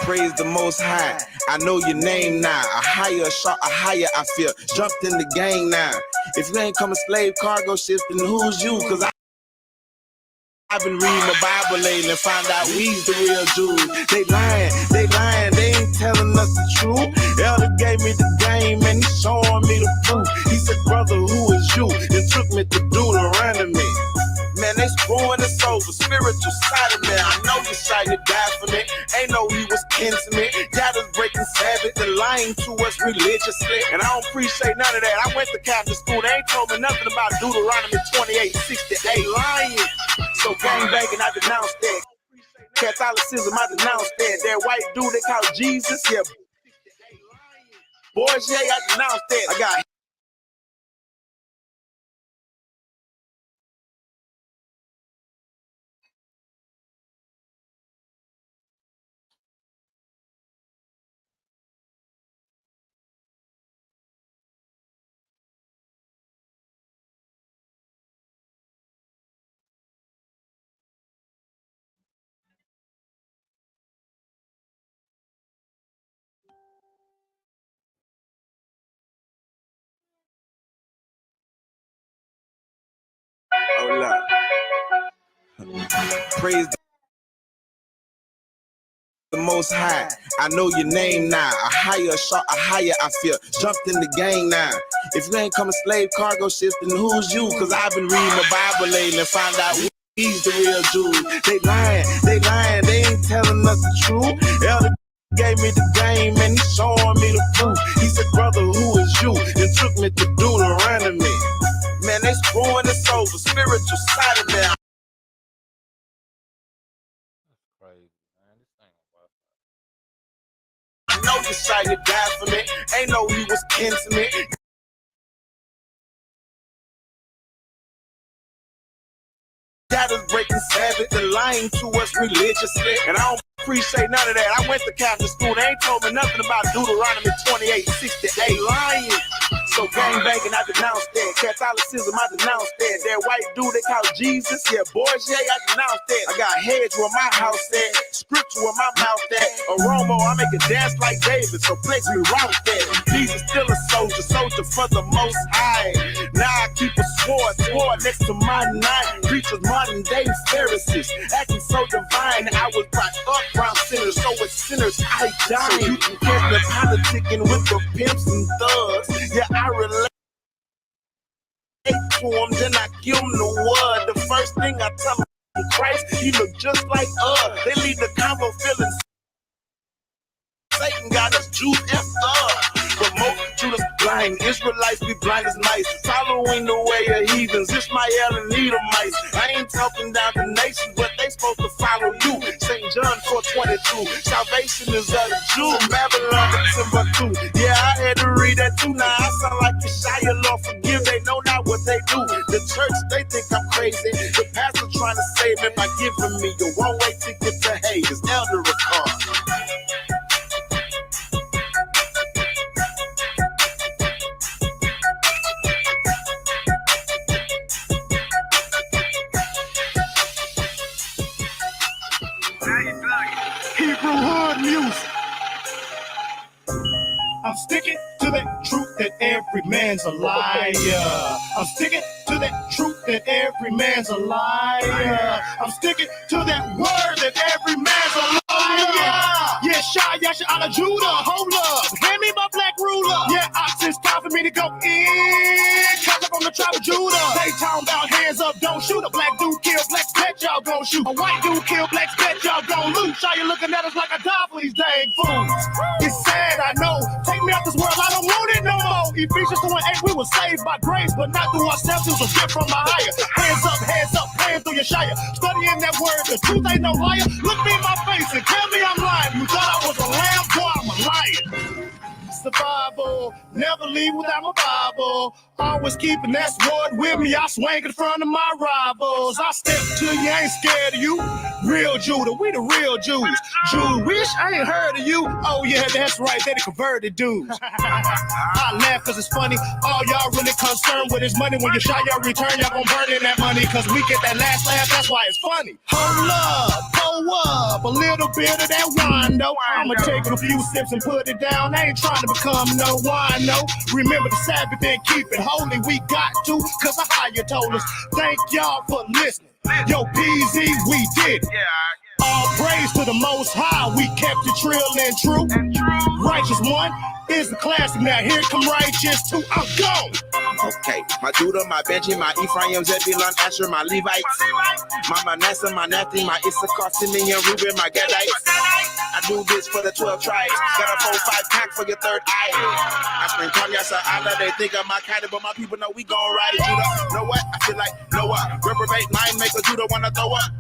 Praise the Most High. I know your name now. A higher, I feel. Jumped in the game now. If you ain't come a slave cargo ships, then who's you? Cause I've been reading the Bible lately and find out we's the real Jews. They lying, they ain't telling us the truth. Elder gave me the game and he's showing me the proof. He said, brother, who is you? And took me to Deuteronomy. Man, they screwing us over, spiritual side of me. I know you tried to die for me. Ain't know he was kin to me. God is breaking Sabbath and lying to us religiously. And I don't appreciate none of that. I went to Catholic school. They ain't told me nothing about Deuteronomy 28:68. Lying. So gang banging, I denounced that. Catholicism, I denounced that. That white dude they call Jesus, yeah. Boys, yeah, I denounced that. I got praise the Most High. I know your name now. A higher, I feel. Jumped in the game now. If you ain't come a slave cargo ships, then who's you? Cause I've been reading the Bible lately and find out he's the real Jews. They lying, they ain't telling us the truth. Elder gave me the game and he's showing me the proof. He said, brother, who is you? And took me to Deuteronomy. Man, they screwing us over, spiritual side of me. I know you tried to die for me. Ain't know he was kin to me. God is breaking Sabbath and lying to us religiously. And I don't appreciate none of that. I went to Catholic school. They ain't told me nothing about Deuteronomy 28:68. Lying. So gang banging, I denounced that. Catholicism, I denounced that. That white dude they call Jesus, yeah, boys, yeah, I denounced that. I got heads where my house at, scripture where my mouth at. Aroma, I make it dance like David, so place me route that. Jesus still a soldier for the Most High. Now I keep a sword next to my knife. Preachers, modern day Pharisees, acting so divine. I was brought up around sinners, so with sinners I die. So you can catch the politicking with the pimps and thugs. Yeah, I relate to them, then I give them the word. The first thing I tell them, Christ, he look just like us. They leave the combo feeling Satan got us Jews effed up. But multitude is blind, Israelites be blind as mice, following the way of heathens, Ishmael and Edomites. I ain't talking down the nations, but they supposed to follow you. St. John 4:22, salvation is of the Jew, Babylon to Timbuktu. Yeah, I had to read that too. Now I sound like Yeshaya, Lord forgive, they know not what they do. The church, they think I'm crazy. The pastor trying to save me by giving me the one-way ticket to Hades. Elder Ricard. Hebrew hood music. I'm sticking to that truth that every man's a liar. I'm sticking to that truth that every man's a liar. I'm sticking to that word that every man's a liar. Yeah, Yasha out of Judah, hold up. Hand me my black ruler. Yeah, it's time for me to go in. Cause I'm from the tribe of Judah. They talking about hands up, don't shoot. A black dude kill blacks, bet y'all gon' shoot. A white dude kill blacks, bet y'all gon' loot. Shia looking at us like a die for these dang fools. It's sad, I know. Take me out this world, I don't want it no more. Ephesians 2:8, we were saved by grace, but not through ourselves. It was a gift from my higher. Hands up, praying through your Shia. Studying that word, the truth ain't no liar. Look me in my face and tell me I'm lying. You thought I was a lamb, boy, I'm a lion. Survival, never leave without my Bible. Always keeping that sword with me. I swing in front of my rivals. I step to you, ain't scared of you. Real Judah, we the real Jews. Jewish, I ain't heard of you. Oh yeah, that's right, they the converted dudes. I laugh cause it's funny. All y'all really concerned with is money. When you shot your return, y'all gon' burn in that money. Cause we get that last laugh, that's why it's funny. Hold up, pull up, a little bit of that wine though. I'ma take a few sips and put it down. I ain't trying to become no wino. Remember the Sabbath and keep it holy. We got to, cause the higher told us. Thank y'all for listening. Yo, PZ, we did it. All praise to the Most High. We kept it trill and true. Righteous one is the classic. Now here come Righteous two. I'm gone. Okay, my Judah, my Benji, my Ephraim, Zebulun, Asher, my Levites, my Manasseh, my Naphtali, my Issachar, Simeon, Reuben, my Gadites. I do this for the 12 tribes. Got a 4-5 pack for your third eye. I spend time, yes, Allah. They think I'm my kind of, but my people know we gon' ride it. Judah, know what? I feel like Noah. Reprobate mind maker, Judah wanna throw up.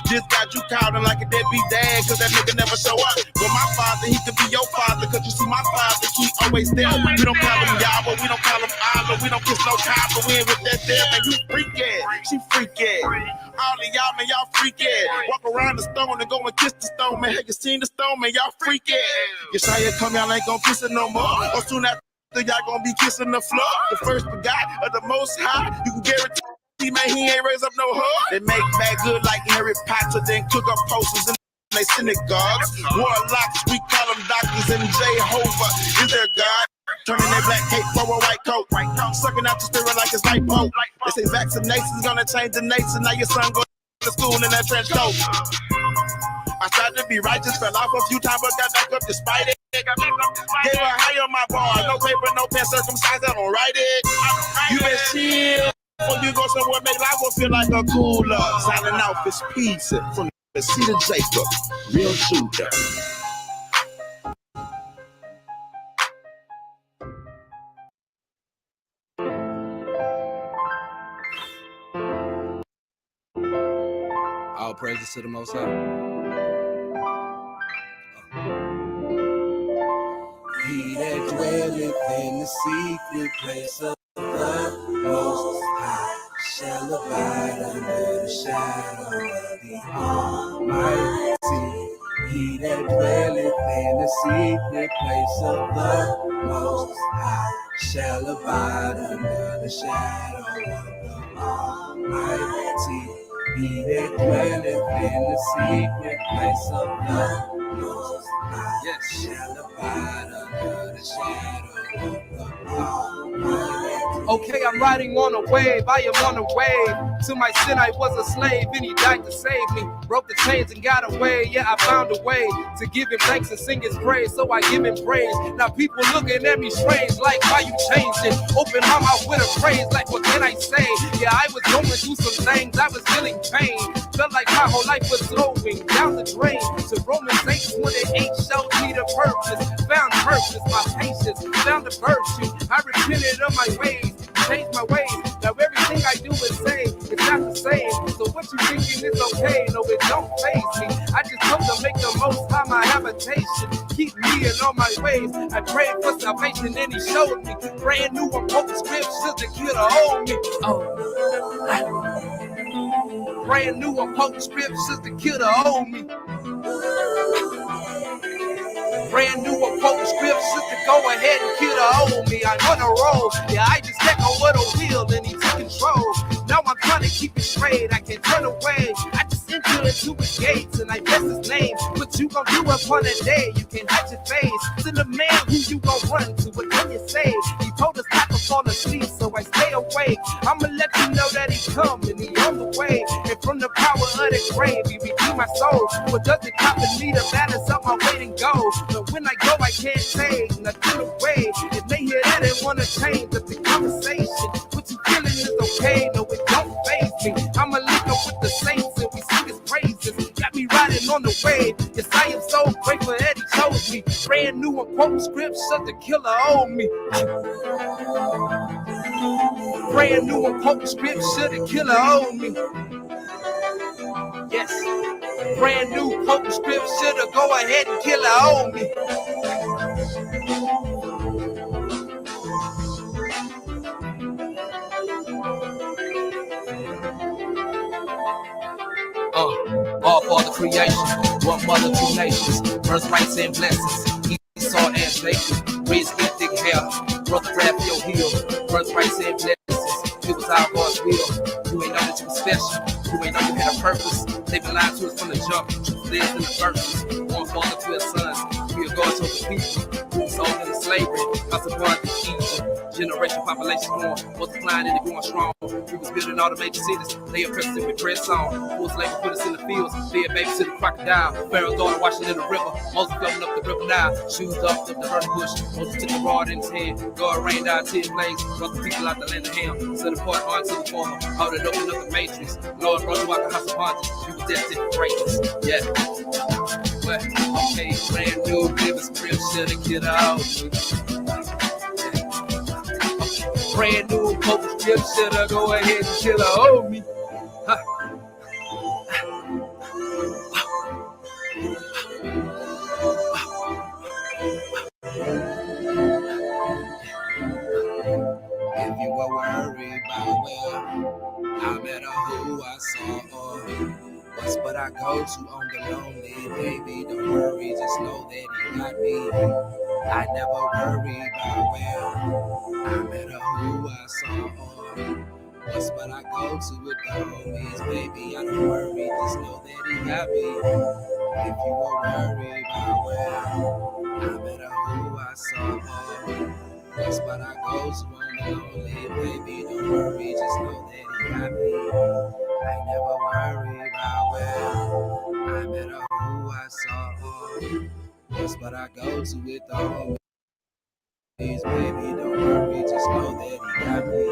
Just got you counting like a deadbeat dad, cause that nigga never show up. But my father, he could be your father, cause you see my father, he always there. We don't call him Yahweh, we don't call him Allah, we don't kiss no time, but we ain't with that there, man, you freaky. She freaky. All of y'all, man, y'all freaky. Walk around the stone and go and kiss the stone, man. Have you seen the stone, man? Y'all freaky. Yeshaya come, y'all ain't gon' kiss it no more. Or soon after, y'all gonna be kissing the floor. The first begot of the Most High, you can guarantee, man, he ain't raised up no hoe. They make bad good like Harry Potter, then cook up posters in they synagogues. Warlocks, we call them doctors, and Jehovah is their God. Turning their black cape for a white coat. Sucking out the spirit like it's light bulb. They say vaccination's gonna change the nation. Now your son goes to school in that trench coat. I tried to be righteous, fell off a few times, but got back up despite it. Gave a high on my bar. No paper, no pen, circumcised, I don't write it. You been chill. When you go somewhere, make life will feel like a cooler. Signing off is peace from the seed of Jacob. Real Judah. All praises to the Most High. He that dwelleth in the secret place of the Most High shall abide under the shadow of the Almighty. He that dwelleth in the secret place of the Most High shall abide under the shadow of the Almighty. He that dwelleth in the secret place of the Most High, yes, shall abide under the shadow of the Almighty. Okay, I'm riding on a wave, I am on a wave. To my sin I was a slave, and he died to save me. Broke the chains and got away, yeah, I found a way to give him thanks and sing his praise, so I give him praise. Now people looking at me strange, like why you changed it? Open my mouth with a praise, like what can I say? Yeah, I was going through some things, I was feeling pain. Felt like my whole life was going down the drain. So Romans 8:28 showed me the purpose. Found purpose, my patience, found the virtue. I repented of my ways, changed my ways. Now everything I do and say is not the same. So what you thinking is okay? No, it don't faze me. I just hope to make the Most High my habitation. Keep me in all my ways. I prayed for salvation and he showed me. Brand new and potent scriptures to kill the old me. Brand new and potent scriptures to kill the old me. Brand new and potent scriptures to go ahead and kill the old me. I'm on a roll. Yeah, I just let go of the wheel and he took control. Now I'm trying to keep it straight. I can't turn away. I just enter into his gates and I bless his name. What you gon' do upon a day? You can't hide your face. To the man who you gon' run to, what can you say? He told us not to fall asleep, so I stay awake. I'ma let you know that he coming, he on the way. And from the power of the grave, he redeemed my soul. What does it cop me to balance up my weight and go? But when I go, I can't take nothing away. If they hear that, they wanna change up the conversation. What you feeling is okay, no, it don't faze me. I'ma link up with the saints and we sing his praises. Got me riding on the wave. Yes, I am so grateful that he chose me. Brand new and quote scripts of the killer old me. Brand new and quote scripts of the killer old me. Yes, brand new potent script shoulda go ahead and kill her old me. all for the creation. One mother, two nations, birthrights and blessings. Esau and Jacob, raised in thick hair, brother grab your heel, birthrights and blessings. It was our God's will. You ain't know that you was special. You ain't know you had a purpose. They been lying to us from the jump. Truth lives in the verses. One father to his sons. We are God to the people. We sold into slavery. House of God to Egypt. Generation population more. Multiplying and growing strong. We was building all the major cities. They oppressed and we press on. Fools labor put us in the fields. Be a baby to the crocodile. Pharaoh's daughter washing in the river. Moses floating up the river Nile. Shoes off up the burning bush. Moses took the rod in his hand. God rained out 10 plagues. Brought the people out the land of Ham. Set apart unto the former. Hold it open up the matrix. Lord brought you out the house of bondage. You was destined for greatness. Yeah. But, okay, brand new, living scripture to get out. Brand new, post scripture to go ahead and kill a homie. Huh. If you were worried about where I met or who I saw or what's but I go to on the lonely, baby, don't worry, just know that he got me. I never worry about where I met or who I saw or what's but I go to with the homies, baby, I don't worry, just know that he got me. If you were worried about where I met or who I saw or what's but I go to on the lonely, baby, don't worry, just know that he got me. I never worry about where I met or who I saw or what's but I go to with the homies, baby, don't worry, just know that he got me.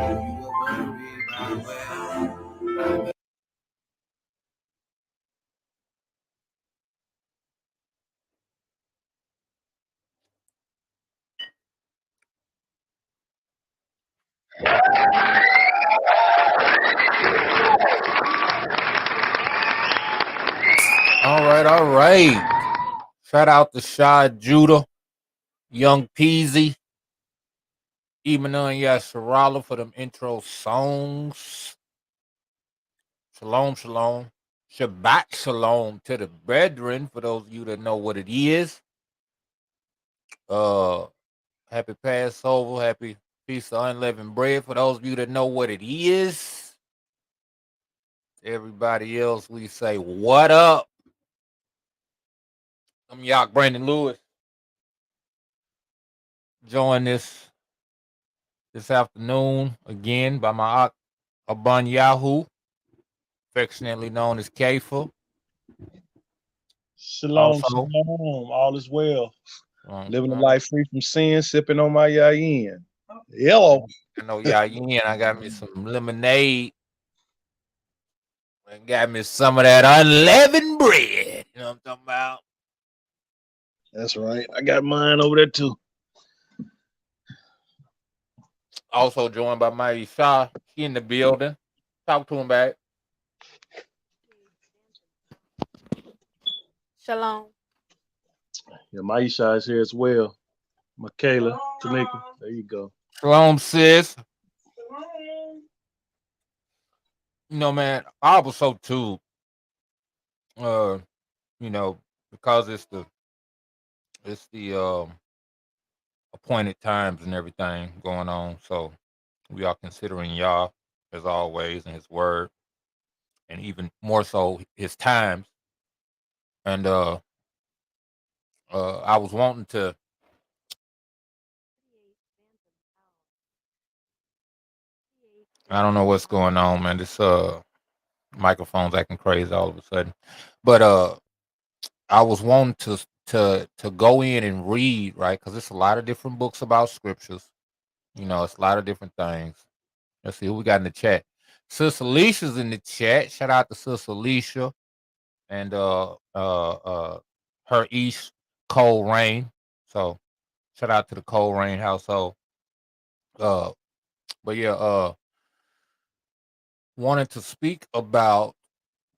If you were worried about where I met. All right. Shout out to Shah Judah, Young Peasy, Eminem and Yasharala for them intro songs. Shalom, shalom. Shabbat shalom to the brethren, for those of you that know what it is. Happy Passover, happy Feast of Unleavened Bread, for those of you that know what it is. Everybody else, we say, what up? I'm Yacht Brandon Lewis. Join this afternoon again by my Aban Yahoo, affectionately known as Kafa. Shalom, shalom. All is well. Living a life free from sin, sipping on my yayin. Hello. I know yayin. I got me some lemonade. And got me some of that unleavened bread. You know what I'm talking about? That's right. I got mine over there too. Also joined by Mighty Shah. She in the building. Talk to him back. Shalom. Yeah, Maisha is here as well. Michaela, Tanika, there you go. Shalom, sis. You know, man, I was so too. You know, because it's the appointed times and everything going on. So we are considering Yah as always and his word, and even more so his times. And I was wanting to I don't know what's going on, man. This microphone's acting crazy all of a sudden. But I was wanting to go in and read, right? Because it's a lot of different books about scriptures. You know, it's a lot of different things. Let's see who we got in the chat. Sister Alicia's in the chat. Shout out to Sister Alicia and her East Cold Rain. So shout out to the Cold Rain household. But yeah, wanted to speak about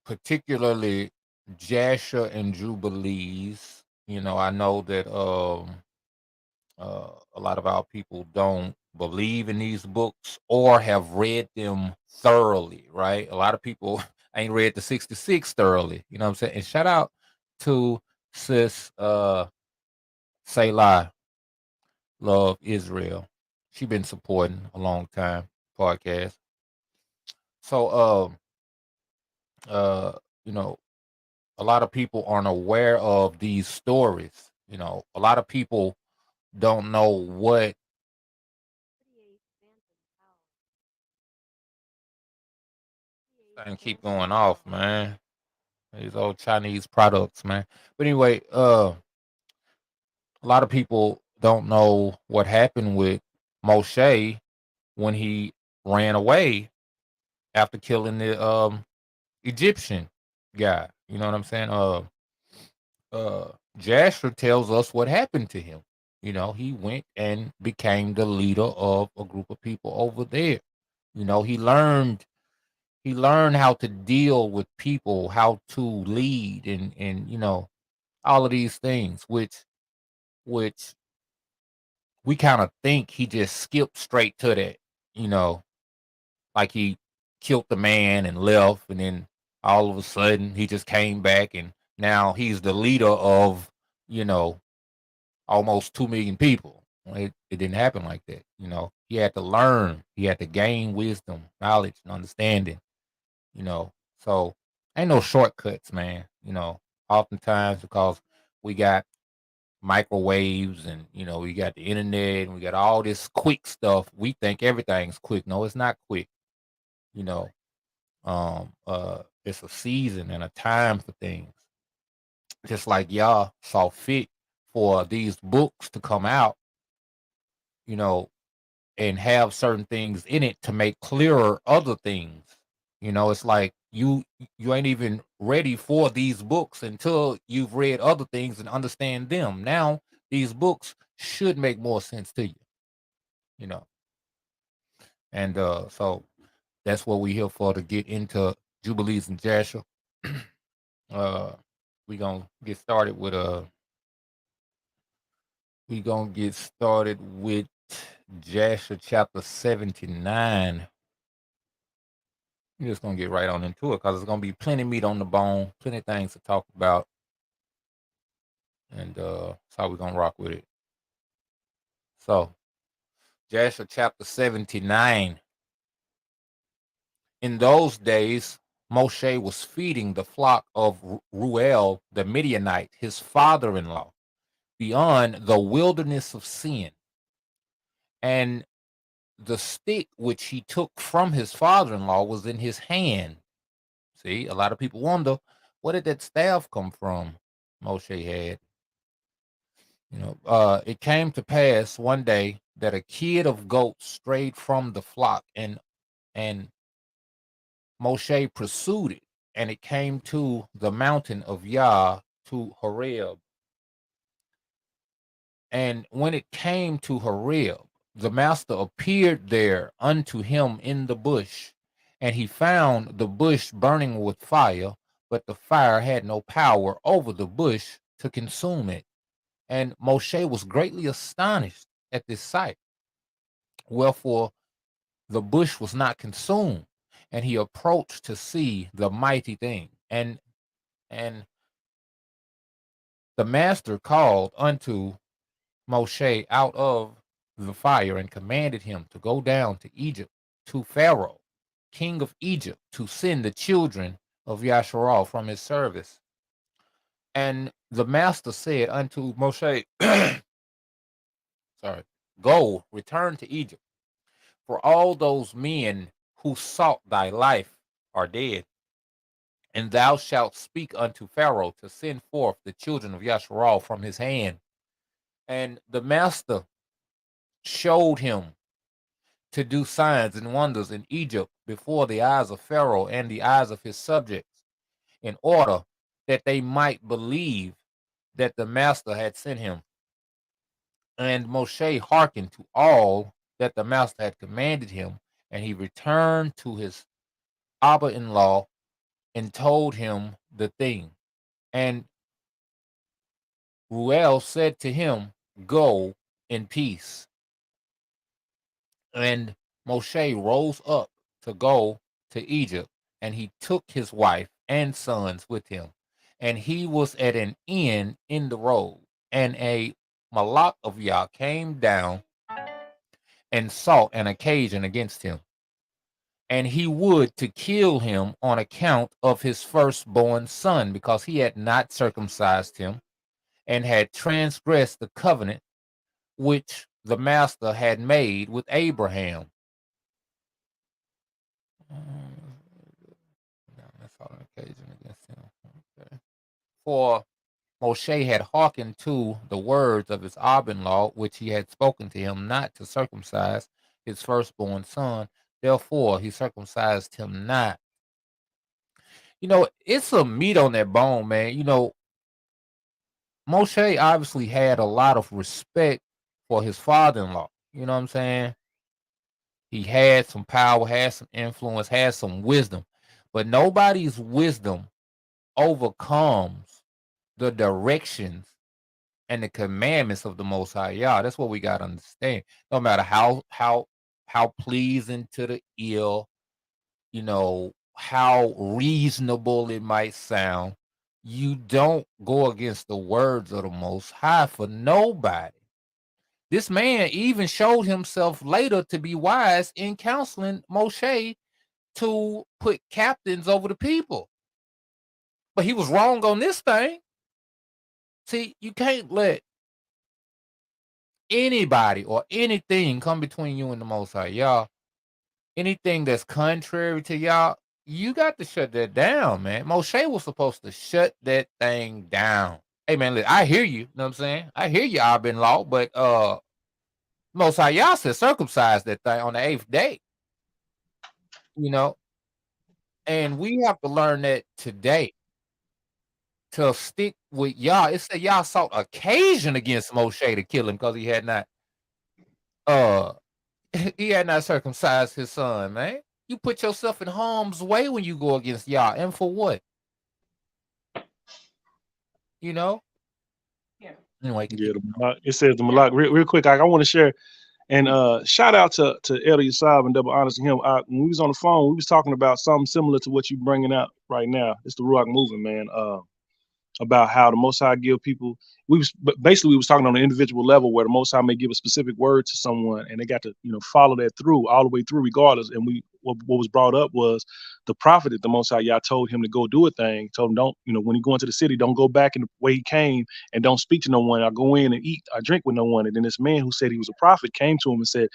particularly Jasher and Jubilees. You know, I know that a lot of our people don't believe in these books or have read them thoroughly, right? A lot of people ain't read the 66 thoroughly, you know what I'm saying? And shout out to sis Selah Love Israel. She been supporting a long time podcast. So uh you know, a lot of people aren't aware of these stories. You know, a lot of people don't know what and keep going off, man. These old Chinese products, man. But anyway, a lot of people don't know what happened with Moshe when he ran away after killing the Egyptian guy. You know what I'm saying? Jasher tells us what happened to him. You know, he went and became the leader of a group of people over there. You know, he learned how to deal with people, how to lead, and you know, all of these things, which we kind of think he just skipped straight to that, you know, like he killed the man and left, and then all of a sudden he just came back and now he's the leader of, you know, almost 2 million people. It didn't happen like that. You know, he had to learn, he had to gain wisdom, knowledge, and understanding. You know, so ain't no shortcuts, man. You know, oftentimes because we got microwaves and you know we got the internet and we got all this quick stuff, we think everything's quick. No, it's not quick. You know, it's a season and a time for things. Just like y'all saw fit for these books to come out, you know, and have certain things in it to make clearer other things. You know, it's like you ain't even ready for these books until you've read other things and understand them. Now these books should make more sense to you, you know. And so that's what we here for, to get into Jubilees and Jasher. uh we gonna get started with Jasher chapter 79. We're just gonna get right on into it because there's gonna be plenty meat on the bone, plenty of things to talk about, and that's how we're gonna rock with it. So, Jasher chapter 79. In those days, Moshe was feeding the flock of Ruel the Midianite, his father-in-law, beyond the wilderness of Sin, and the stick which he took from his father-in-law was in his hand. See, a lot of people wonder, where did that staff come from Moshe had? You know, it came to pass one day that a kid of goats strayed from the flock, and Moshe pursued it, and it came to the mountain of Yah, to Horeb. And when it came to Horeb, the master appeared there unto him in the bush, and he found the bush burning with fire, but the fire had no power over the bush to consume it. And Moshe was greatly astonished at this sight. Wherefore the bush was not consumed, and he approached to see the mighty thing. And the master called unto Moshe out of the fire and commanded him to go down to Egypt, to Pharaoh, king of Egypt, to send the children of Yasharal from his service. And the master said unto Moshe, sorry, go, return to Egypt, for all those men who sought thy life are dead. And thou shalt speak unto Pharaoh to send forth the children of Yasharal from his hand. And the master showed him to do signs and wonders in Egypt before the eyes of Pharaoh and the eyes of his subjects, in order that they might believe that the master had sent him. And Moshe hearkened to all that the master had commanded him, and he returned to his Abba-in-law and told him the thing. And Ruel said to him, go in peace. And Moshe rose up to go to Egypt, and he took his wife and sons with him. And he was at an inn in the road, and a malak of Yah came down and sought an occasion against him. And he would to kill him on account of his firstborn son, because he had not circumcised him and had transgressed the covenant which the master had made with Abraham. That's all an occasion against him. Okay. For Moshe had hearkened to the words of his Abin-law, which he had spoken to him not to circumcise his firstborn son. Therefore, he circumcised him not. It's some meat on that bone, man. Moshe obviously had a lot of respect for his father-in-law. You know what I'm saying? He had some power, had some influence, had some wisdom, but nobody's wisdom overcomes the directions and the commandments of the Most High Yah. That's what we got to understand. No matter how pleasing to the ear, how reasonable it might sound, you don't go against the words of the Most High for nobody. This man even showed himself later to be wise in counseling Moshe to put captains over the people. But he was wrong on this thing. See, you can't let anybody or anything come between you and the Most High. Y'all, anything that's contrary to y'all, you got to shut that down, man. Moshe was supposed to shut that thing down. Hey, man, look, I hear you. Know what I'm saying? I hear you, Abin Law, but Most High Yah said circumcise that thing on the 8th day. And we have to learn that today to stick with Yah. It said Yah sought occasion against Moshe to kill him because he had not uh he had not circumcised his son, man. You put yourself in harm's way when you go against Yah, and for what? You know? Anyway, Yeah, it says the Malak. Real quick, I want to share and shout out to Elder Yasab and double honors to him. When we was on the phone, we was talking about something similar to what you bringing out right now. It's the Ruach movement, man. About how the Most High give people. We was talking on an individual level where the Most High may give a specific word to someone, and they got to follow that through all the way through, regardless. And what was brought up was the prophet that the Most High Yah told him to go do a thing. Told him don't when he go into the city, don't go back in the way he came, and don't speak to no one. I go in and eat, I drink with no one. And then this man who said he was a prophet came to him and said,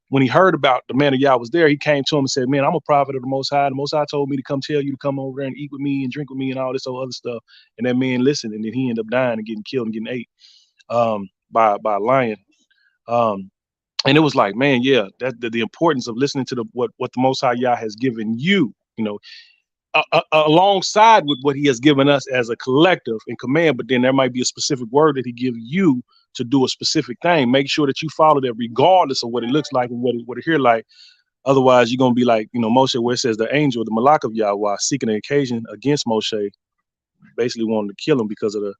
when he heard about the man of Yah was there, he came to him and said, man, I'm a prophet of the Most High. The Most High told me to come tell you to come over there and eat with me and drink with me and all this other stuff. And that man listened, and then he ended up dying and getting killed and getting ate by a lion. And it was like, man, yeah, that the importance of listening to what the Most High Yah has given you, alongside with what he has given us as a collective and command. But then there might be a specific word that he gives you to do a specific thing. Make sure that you follow that regardless of what it looks like and what it hear like. Otherwise, you're going to be like, Moshe, where it says the angel, the Malak of Yahweh, seeking an occasion against Moshe, basically wanting to kill him because of the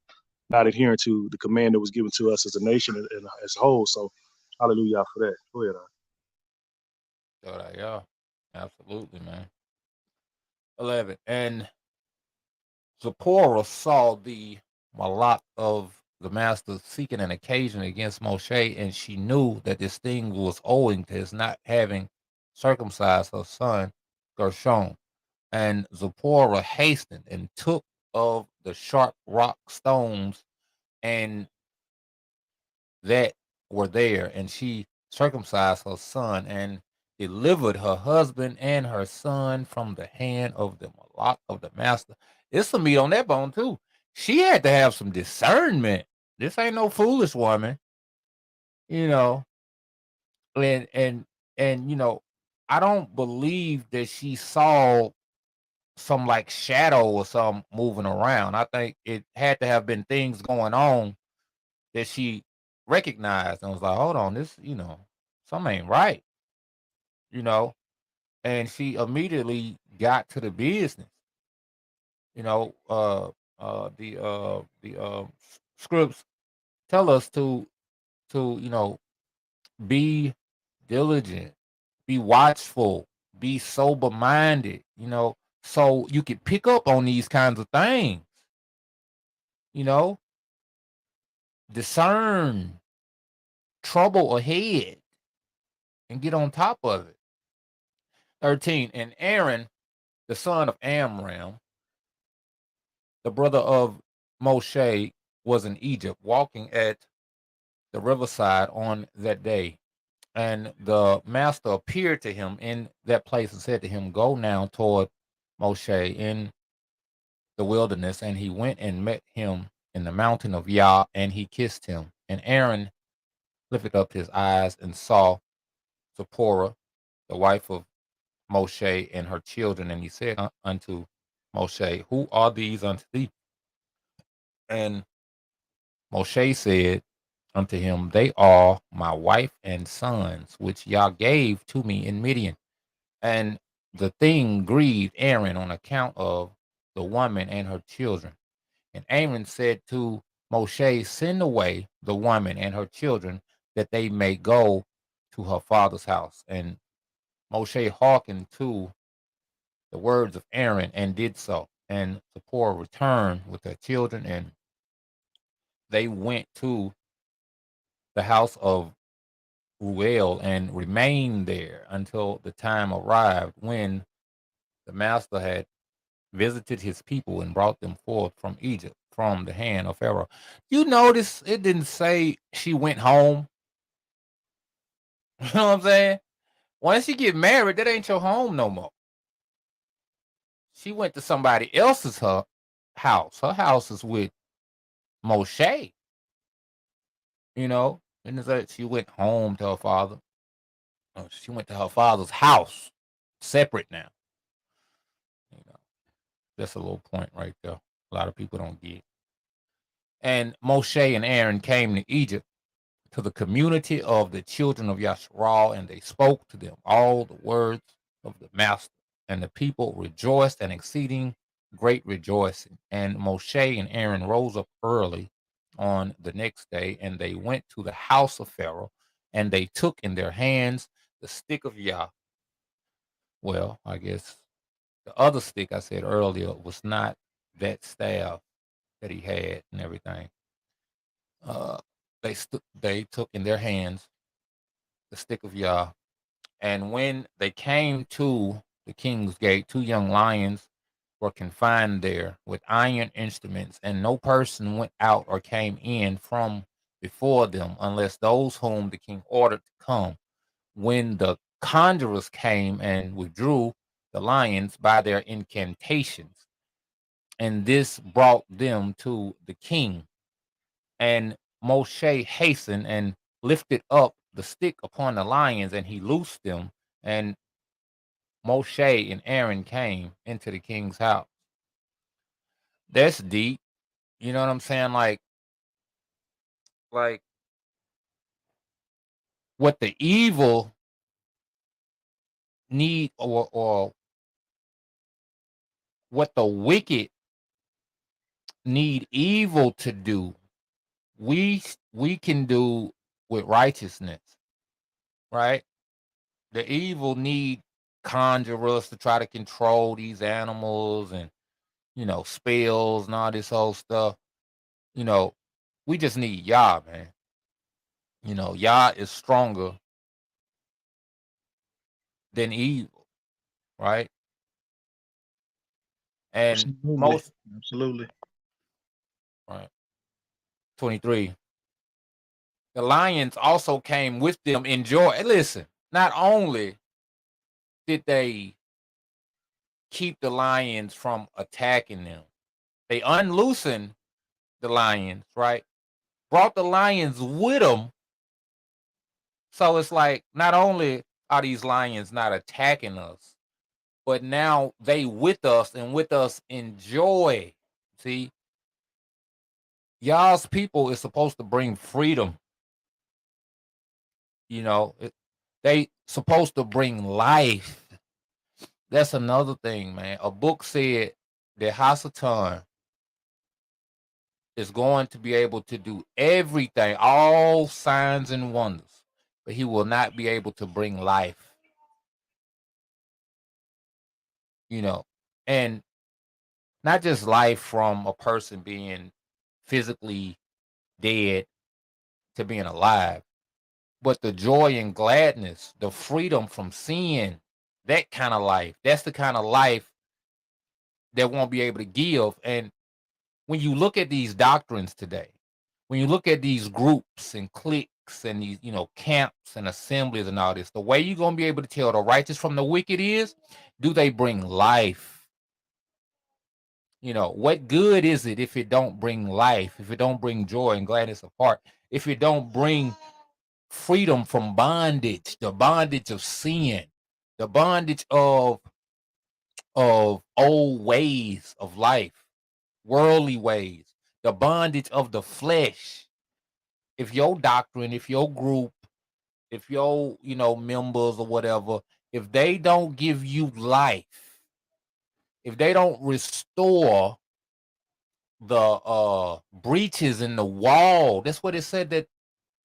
not adhering to the command that was given to us as a nation and as a whole. So, hallelujah for that. Go ahead. Yeah, absolutely, man. 11. And Zipporah saw the Malak of the master seeking an occasion against Moshe, and she knew that this thing was owing to his not having circumcised her son Gershom. And Zipporah hastened and took of the sharp rock stones and that were there, and she circumcised her son and delivered her husband and her son from the hand of the Malak of the master. It's some meat on that bone too. She had to have some discernment. This ain't no foolish woman, you know. And I don't believe that she saw some like shadow or some moving around. I think it had to have been things going on that she recognized and was like, hold on, this, something ain't right, you know. And she immediately got to the business. The scripts tell us to be diligent be watchful, be sober minded, so you could pick up on these kinds of things, you know, discern trouble ahead and get on top of it. 13, and Aaron, the son of Amram, the brother of Moshe, was in Egypt, walking at the riverside on that day. And the master appeared to him in that place and said to him, "Go now toward Moshe in the wilderness." And he went and met him in the mountain of Yah, and he kissed him. And Aaron lifted up his eyes and saw Zipporah, the wife of Moshe, and her children. And he said unto Moshe, "Who are these unto thee?" And Moshe said unto him, "They are my wife and sons, which Yah gave to me in Midian." And the thing grieved Aaron on account of the woman and her children. And Aaron said to Moshe, "Send away the woman and her children, that they may go to her father's house." And Moshe hearkened to the words of Aaron and did so. And Zipporah returned with her children, and they went to the house of Ruel and remained there until the time arrived when the master had visited his people and brought them forth from Egypt, from the hand of Pharaoh. You notice it didn't say she went home. You know what I'm saying? Once you get married, that ain't your home no more. She went to somebody else's house. Her house is with Moshe. And it's like she went home to her father. She went to her father's house, separate now. You know, that's a little point right there. A lot of people don't get. And Moshe and Aaron came to Egypt, to the community of the children of Yasharal, and they spoke to them all the words of the master. And the people rejoiced, and exceeding great rejoicing. And Moshe and Aaron rose up early on the next day, and they went to the house of Pharaoh, and they took in their hands the stick of Yah. Well, I guess the other stick I said earlier was not that staff that he had and everything. They took in their hands the stick of Yah. And when they came to the king's gate, 2 young lions were confined there with iron instruments, and no person went out or came in from before them, unless those whom the king ordered to come. When the conjurers came and withdrew the lions by their incantations, and this brought them to the king. And Moshe hastened and lifted up the stick upon the lions, and he loosed them. And Moshe and Aaron came into the king's house. That's deep. You know what I'm saying? Like what the evil need, or what the wicked need evil to do, we can do with righteousness, right? The evil need conjurers to try to control these animals, and spells and all this whole stuff. We just need Yah, man. Yah is stronger than evil, right? And Absolutely. most, Absolutely. right, 23. The lions also came with them in joy. And listen, not only did they keep the lions from attacking them, they unloosened the lions, right? Brought the lions with them. So it's like, not only are these lions not attacking us, but now they with us, and with us in joy. See, y'all's people is supposed to bring freedom. They supposed to bring life. That's another thing, man. A book said that Hasatan is going to be able to do everything, all signs and wonders, but he will not be able to bring life. you know, and not just life from a person being physically dead to being alive, but the joy and gladness, the freedom from sin, that kind of life. That's the kind of life that won't be able to give. And when you look at these doctrines today, when you look at these groups and cliques and these, camps and assemblies and all this, the way you're going to be able to tell the righteous from the wicked is, do they bring life? What good is it if it don't bring life, if it don't bring joy and gladness of heart, if it don't bring freedom from bondage, the bondage of sin, the bondage of old ways of life, worldly ways, the bondage of the flesh. If your doctrine, if your group, if your, members or whatever, if they don't give you life, if they don't restore the breaches in the wall, that's what it said, that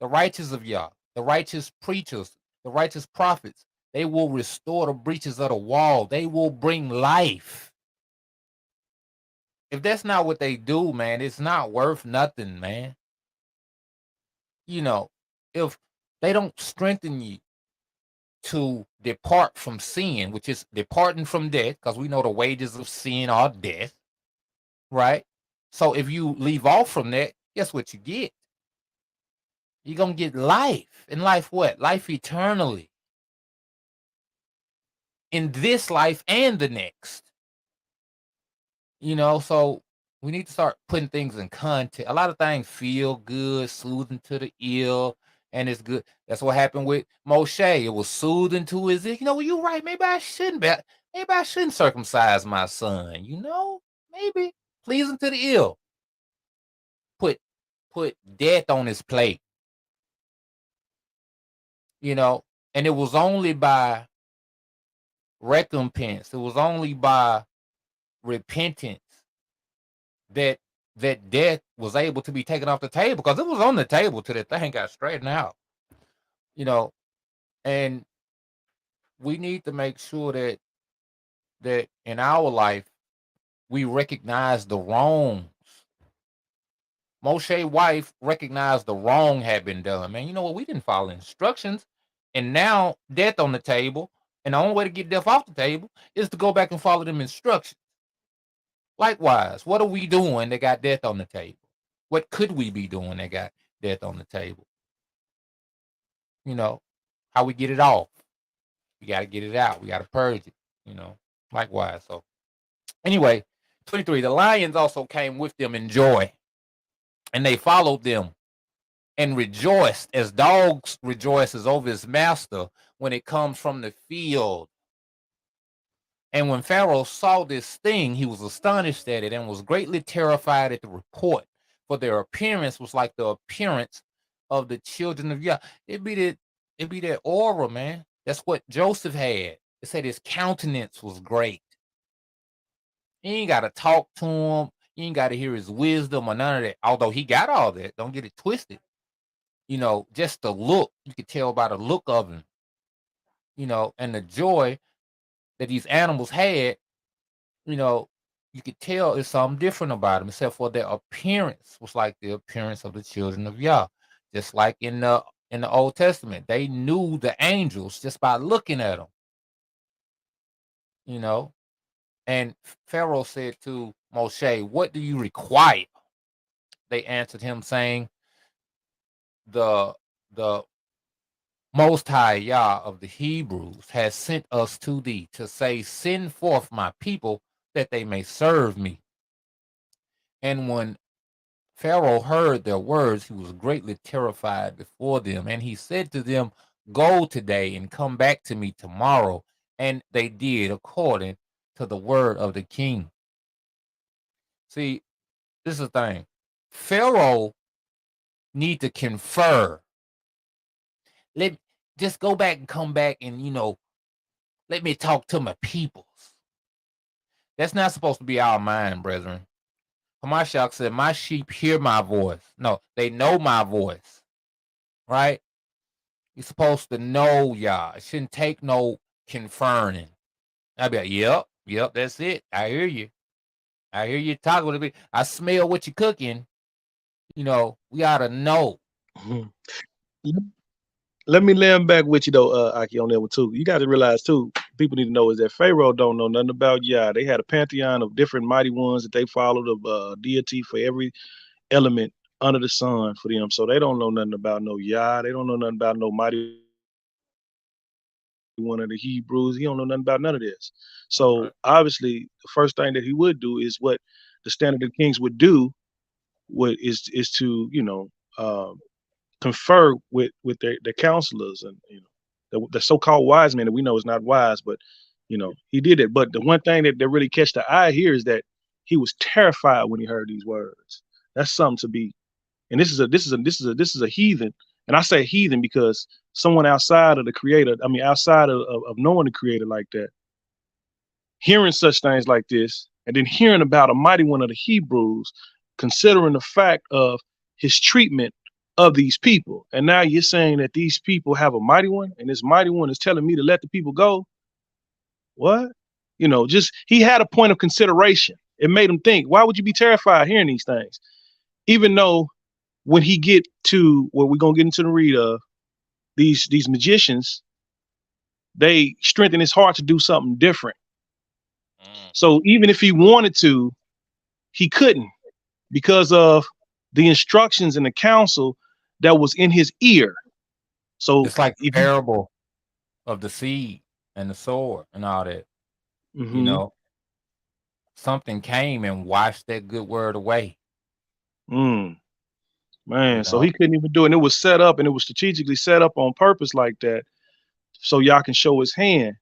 the righteous of Yah, the righteous preachers, the righteous prophets, they will restore the breaches of the wall. They will bring life. If that's not what they do, man, it's not worth nothing, man. If they don't strengthen you to depart from sin, which is departing from death, because we know the wages of sin are death, right? So if you leave off from that, guess what you get? You're going to get life. And life what? Life eternally. In this life and the next. So we need to start putting things in context. A lot of things feel good, soothing to the ear, and it's good. That's what happened with Moshe. It was soothing to his ear. Well, you're right. Maybe I shouldn't circumcise my son. Maybe pleasing to the ear. Put death on his plate. And it was only by recompense. It was only by repentance that death was able to be taken off the table, because it was on the table till the thing got straightened out. And we need to make sure that in our life we recognize the wrongs. Moshe's wife recognized the wrong had been done. Man, you know what? We didn't follow instructions, and now death on the table. And the only way to get death off the table is to go back and follow them instructions. Likewise, what are we doing that got death on the table? What could we be doing that got death on the table? How we get it off. We got to get it out. We got to purge it, likewise. So anyway, 23, the lions also came with them in joy, and they followed them and rejoiced as dogs rejoices over his master when it comes from the field. And when Pharaoh saw this thing, he was astonished at it and was greatly terrified at the report, for their appearance was like the appearance of the children of Yah. It be that aura, man. That's what Joseph had. It said his countenance was great. You ain't got to talk to him. You ain't got to hear his wisdom or none of that. Although he got all that. Don't get it twisted. Just the look. You could tell by the look of him. And the joy that these animals had, you could tell it's something different about them, except for their appearance was like the appearance of the children of Yah. Just like in the Old Testament, they knew the angels just by looking at them. And Pharaoh said to Moshe, "What do you require?" They answered him, saying, The Most High Yah of the Hebrews has sent us to thee to say, send forth my people that they may serve me. And when Pharaoh heard their words, he was greatly terrified before them. And he said to them, go today and come back to me tomorrow. And they did according to the word of the king. See, this is the thing. Pharaoh need to confer. Just go back and come back and, let me talk to my peoples. That's not supposed to be our mind, brethren. Hamashiach said, my sheep hear my voice. No, they know my voice. Right? You're supposed to know Yah. It shouldn't take no conferring. I'd be like, yep, Yep, that's it. I hear you. I hear you talking with me. I smell what you're cooking. We ought to know. Mhm. Let me land back with you though, Aki, on that one too. You got to realize too, people need to know is that Pharaoh don't know nothing about Yah. They had a pantheon of different mighty ones that they followed, of deity for every element under the sun for them. So they don't know nothing about no Yah. They don't know nothing about no mighty one of the Hebrews. He don't know nothing about none of this. So Right. obviously, the first thing that he would do is what the standard of kings would do. What is to confer with their counselors, and the so-called wise men that we know is not wise, but he did it. But the one thing that really catch the eye here is that he was terrified when he heard these words. That's something to be. And this is a heathen. And I say heathen because someone outside of the creator, I mean outside of knowing the creator like that, hearing such things like this, and then hearing about a mighty one of the Hebrews, considering the fact of his treatment of these people. And now you're saying that these people have a mighty one, and this mighty one is telling me to let the people go. What? Just he had a point of consideration. It made him think, why would you be terrified hearing these things? Even though when he get to what we're gonna get into the read of, these magicians, they strengthen his heart to do something different. Mm. So even if he wanted to, he couldn't, because of the instructions and the counsel that was in his ear. So It's like the if you, parable of the seed and the sword and all that. You mm-hmm, know, something came and washed that good word away. mm, You man, so know, he couldn't even do it. And it was set up, and it was strategically set up on purpose like that, so y'all can show his hand.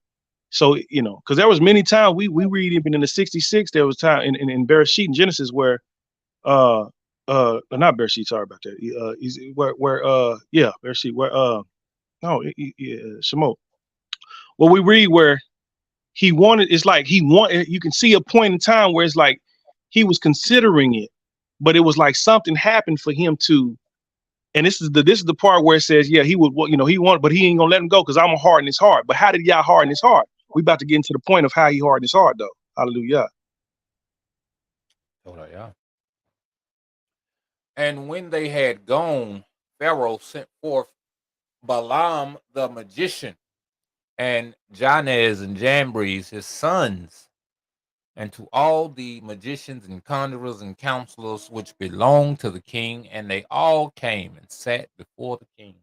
So because there was many times we read even in the 66, there was time in Bereshit and Genesis where uh not Bereshit, sorry about that. Where yeah, Bereshit, where no, Shemot. Well, we read where he wanted, it's like he wanted, you can see a point in time where it's like he was considering it, but it was like something happened for him to, and this is the part where it says, yeah, he would, he wanted, but he ain't gonna let him go because I'm gonna harden his heart. But how did Yah harden his heart? We about to get into the point of how he hardened his heart though. Hallelujah. hold on, yeah. And when they had gone, Pharaoh sent forth Balaam the magician and Janez and Jambres his sons, and to all the magicians and conjurers and counselors which belonged to the king, and they all came and sat before the king.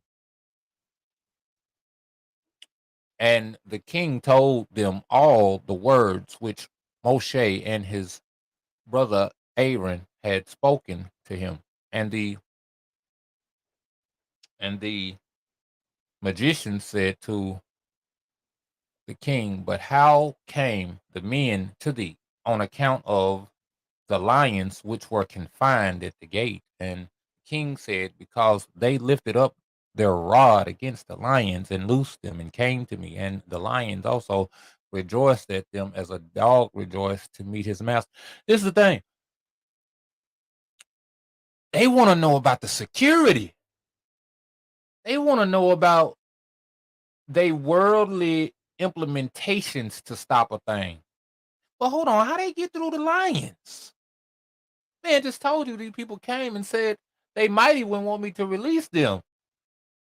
And the king told them all the words which Moshe and his brother Aaron had spoken to him. And the magician said to the king, but how came the men to thee on account of the lions which were confined at the gate? And the king said, because they lifted up their rod against the lions and loosed them and came to me. And the lions also rejoiced at them as a dog rejoiced to meet his master. This is the thing. They want to know about the security. They want to know about they worldly implementations to stop a thing. But hold on, how they get through the lions? Man, just told you these people came and said they mighty wouldn't want me to release them.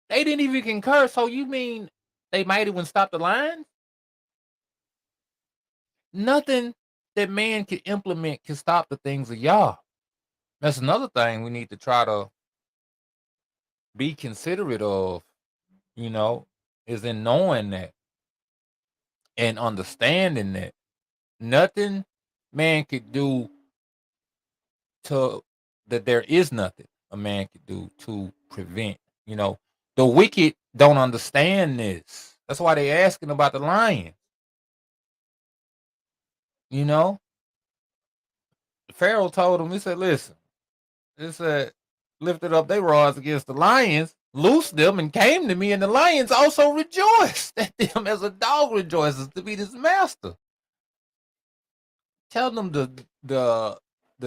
They didn't even concur. So you mean they mighty wouldn't stop the lions? Nothing that man can implement can stop the things of Yah. That's another thing we need to try to be considerate of, you know, is in knowing that and understanding that nothing man could do to that there is nothing a man could do to prevent. You know, the wicked don't understand this. That's why they asking about the lion. You know, Pharaoh told him, he said, listen, he said, lifted up their rods against the lions, loosed them, and came to me, and the lions also rejoiced at them as a dog rejoices to meet his master. Tell them the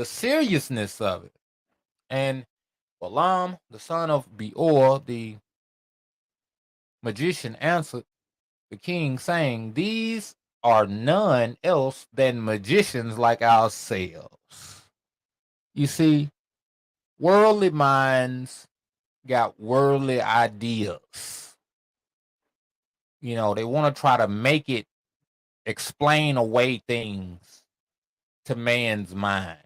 seriousness of it. And Balaam, the son of Beor, the magician, answered the king, saying, these are none else than magicians like ourselves. You see, worldly minds got worldly ideas. You know, they want to try to make it explain away things to man's mind.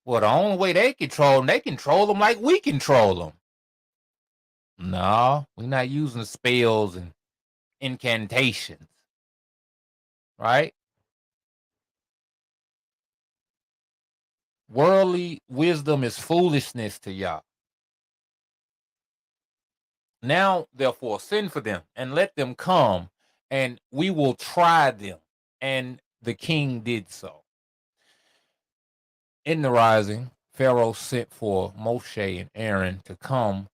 Well, the only way they control them like we control them. No, we're not using spells and incantations, right? Worldly wisdom is foolishness to y'all. Now, therefore, send for them and let them come, and we will try them. And the king did so. In the rising, Pharaoh sent for Moshe and Aaron to come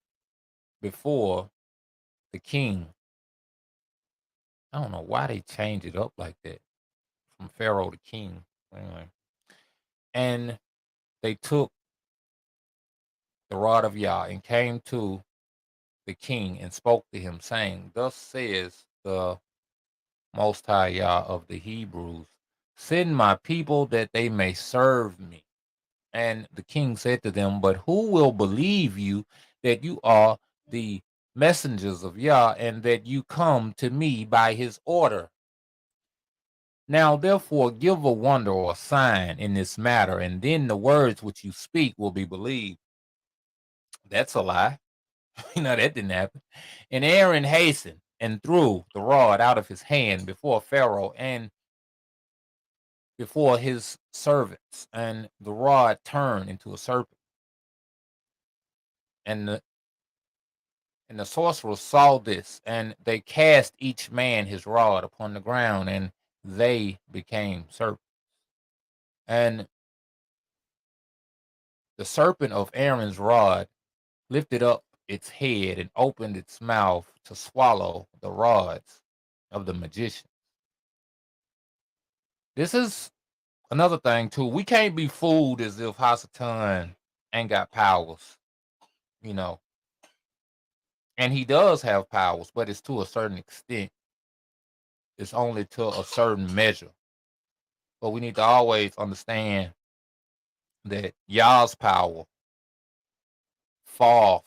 before the king. I don't know why they changed it up like that from Pharaoh to king. Anyway. And they took the rod of Yah and came to the king and spoke to him, saying, Thus says the Most High Yah of the Hebrews, send my people that they may serve me. And the king said to them, But who will believe you that you are the messengers of Yah, and that you come to me by his order? Now, therefore, give a wonder or a sign in this matter, and then the words which you speak will be believed. That's a lie. That didn't happen. And Aaron hastened and threw the rod out of his hand before Pharaoh and before his servants, and the rod turned into a serpent. And the sorcerers saw this, and they cast each man his rod upon the ground, and they became serpents. And the serpent of Aaron's rod lifted up its head and opened its mouth to swallow the rods of the magician. This is another thing too. We can't be fooled as if Hasatan ain't got powers, you know. And he does have powers, but it's to a certain extent. It's only to a certain measure. But we need to always understand that Yah's power far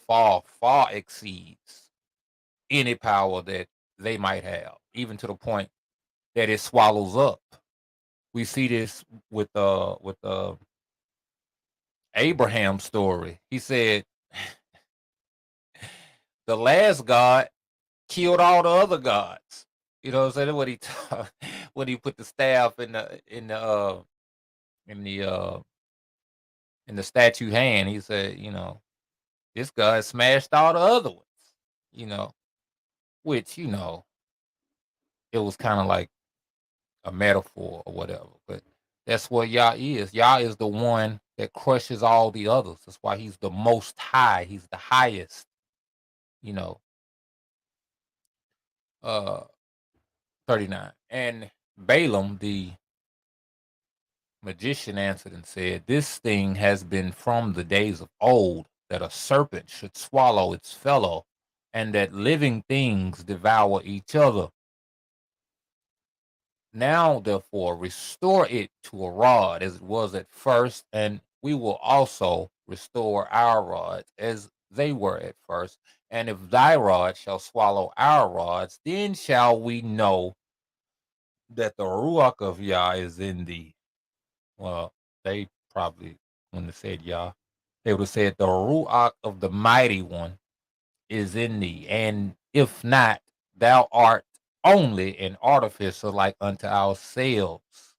exceeds any power that they might have, even to the point that it swallows up. We see this with Abraham's story. He said the last God killed all the other gods. You know what I'm saying? When he put the staff in the statue hand, he said, this God smashed all the other ones. You know, which it was kind of like a metaphor or whatever. But that's what Yah is. Yah is the one that crushes all the others. That's why he's the most high. He's the highest. You know, 39. And Balaam, the magician, answered and said, This thing has been from the days of old, that a serpent should swallow its fellow, and that living things devour each other. Now, therefore, restore it to a rod as it was at first, and we will also restore our rods as they were at first. And if thy rod shall swallow our rods, then shall we know that the Ruach of Yah is in thee. Well, they probably wouldn't have said Yah. They would have said the Ruach of the Mighty One is in thee. And if not, thou art only an artificer like unto ourselves.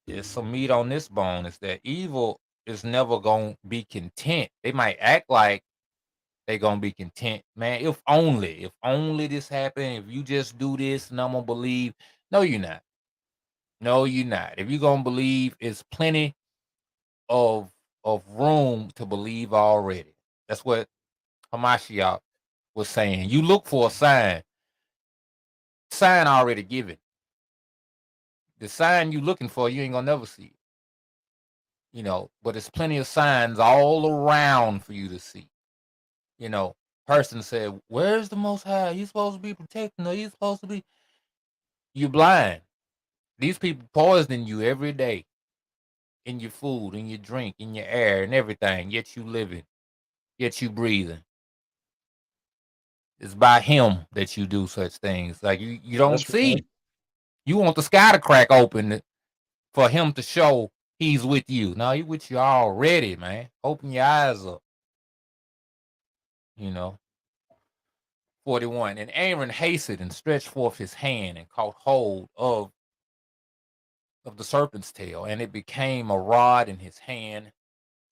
There's some meat on this bone. Is that evil is never going to be content. They might act like they're going to be content. Man, if only this happened, if you just do this and I'm going to believe. No, you're not. No, you're not. If you're going to believe, it's plenty of room to believe already. That's what Hamashiach was saying. You look for a sign already given. The sign you looking for, you ain't gonna never see it. But there's plenty of signs all around for you to see. Person said, where's the Most High? He's supposed to be protecting her. He's supposed to be. You're blind. These people poisoning you every day in your food, in your drink, in your air, and everything. Yet you living, yet you breathing. It's by him that you do such things. Like you don't That's right. see. You want the sky to crack open for him to show he's with you. No, he's with you already, man. Open your eyes up. 41. And Aaron hasted and stretched forth his hand and caught hold of the serpent's tail, and it became a rod in his hand.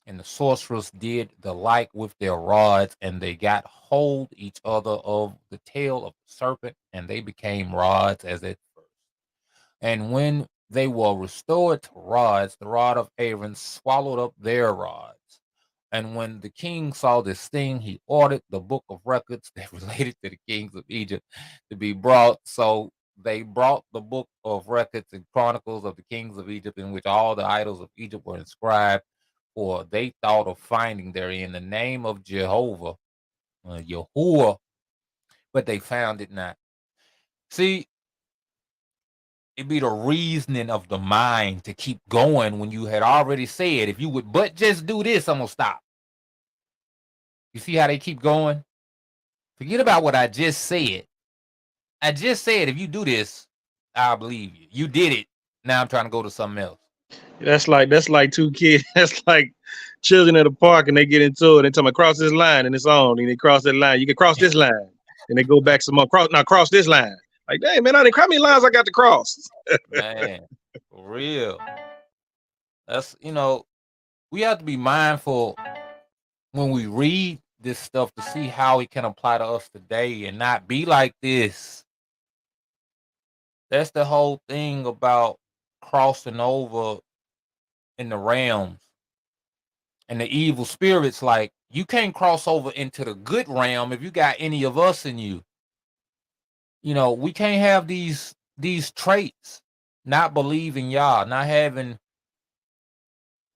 And the sorcerers did the like with their rods, and they got hold each other of the tail of the serpent, and they became rods as at first. And when they were restored to rods, the rod of Aaron swallowed up their rods. And when the king saw this thing, he ordered the book of records that related to the kings of Egypt to be brought. So they brought the book of records and chronicles of the kings of Egypt, in which all the idols of Egypt were inscribed, for they thought of finding therein the name of Jehovah, Yahuwah, but they found it not. See, it be the reasoning of the mind to keep going when you had already said, if you would but just do this, I'm going to stop. You see how they keep going? Forget about what I just said. I just said, if you do this, I'll believe you. You did it. Now I'm trying to go to something else. That's like two kids. That's like children at a park and they get into it and tell them cross this line and it's on. And they cross that line. You can cross this line. And they go back some more. Cross this line. Like, dang, man, how many lines I got to cross? Man, for real. That's, we have to be mindful when we read this stuff to see how it can apply to us today and not be like this. That's the whole thing about crossing over in the realms and the evil spirits. Like, you can't cross over into the good realm if you got any of us in you. We can't have these traits, not believing Yah, not having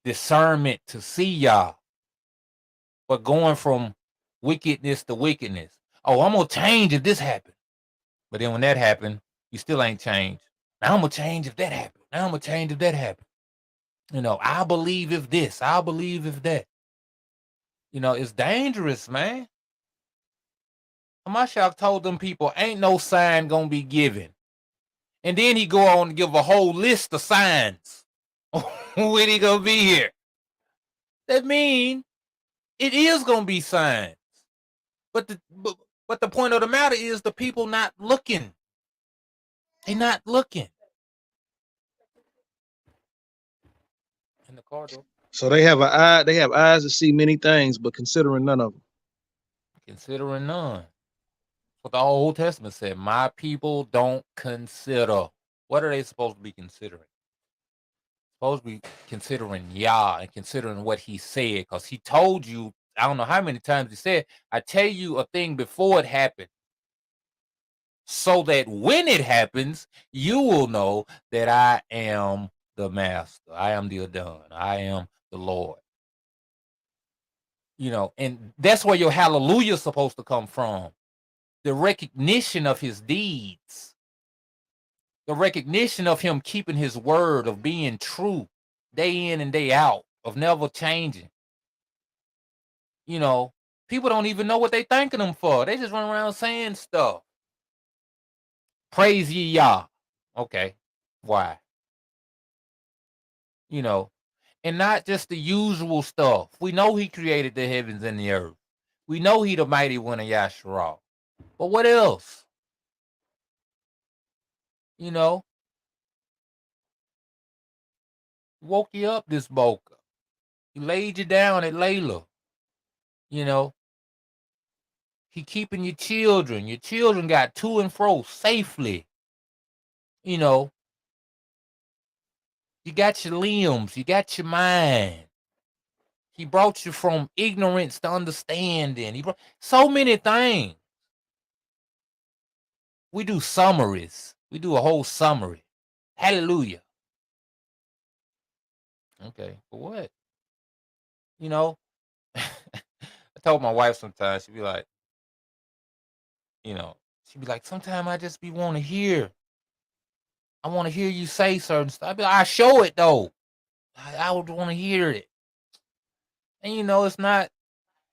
discernment to see Yah, but going from wickedness to wickedness. Oh, I'm gonna change if this happened. But then when that happened, you still ain't changed. Now I'm gonna change if that happened. Now I'm gonna change if that happened. I believe if this, I believe if that. It's dangerous, man. Hamashiach told them people, ain't no sign gonna be given. And then he go on to give a whole list of signs. When he gonna be here? That mean it is gonna be signs. But the point of the matter is the people not looking. They not looking. In the corridor. So they have eyes to see many things, but considering none of them. Considering none. What the Old Testament said, my people don't consider. What are they supposed to be considering? Supposed to be considering Yah and considering what he said, because he told you, I don't know how many times he said, I tell you a thing before it happened, so that when it happens, you will know that I am the master. I am the Adon. I am the Lord. And that's where your hallelujah is supposed to come from. The recognition of his deeds. The recognition of him keeping his word, of being true day in and day out, of never changing. People don't even know what they thanking him for. They just run around saying stuff. Praise ye Yah. Okay. Why? And not just the usual stuff. We know he created the heavens and the earth. We know he the mighty one of Yasharal. But what else? Woke you up this Boca. He laid you down at Layla. He keeping your children. Your children got to and fro safely. You got your limbs. You got your mind. He brought you from ignorance to understanding. He brought so many things. We do summaries. We do a whole summary. Hallelujah. Okay, for what? I told my wife sometimes, she'd be like, sometimes I just be want to hear I want to hear you say certain stuff. I show it though. I would want to hear it. And you know, it's not.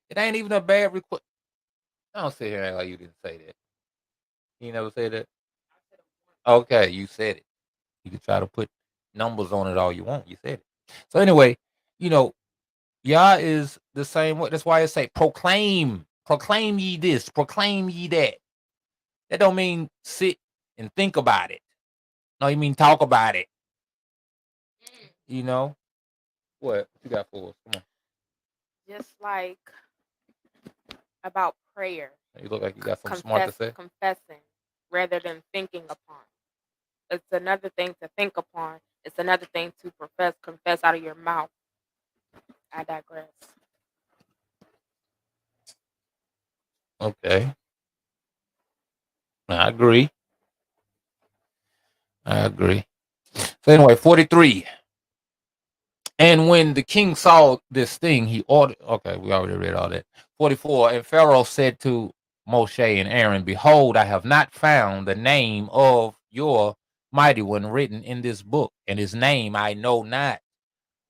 It ain't even a bad request. I don't sit here and act like you didn't say that. You never said that. Okay, you said it. You can try to put numbers on it all you want. You said it. So anyway, you know, Yah is the same way. That's why it say proclaim, proclaim ye this, proclaim ye that. That don't mean sit and think about it. No, you mean talk about it. You know what you got for us? Come on. Just like about prayer, You look like you got something smart to say. confessing rather than thinking upon. It's another thing to think upon. It's another thing to confess out of your mouth. I digress. Okay, I agree. I agree. So anyway, 43. And when the king saw this thing, he ordered. Okay, we already read all that. 44. And Pharaoh said to Moshe and Aaron, behold, I have not found the name of your mighty one written in this book, and his name I know not.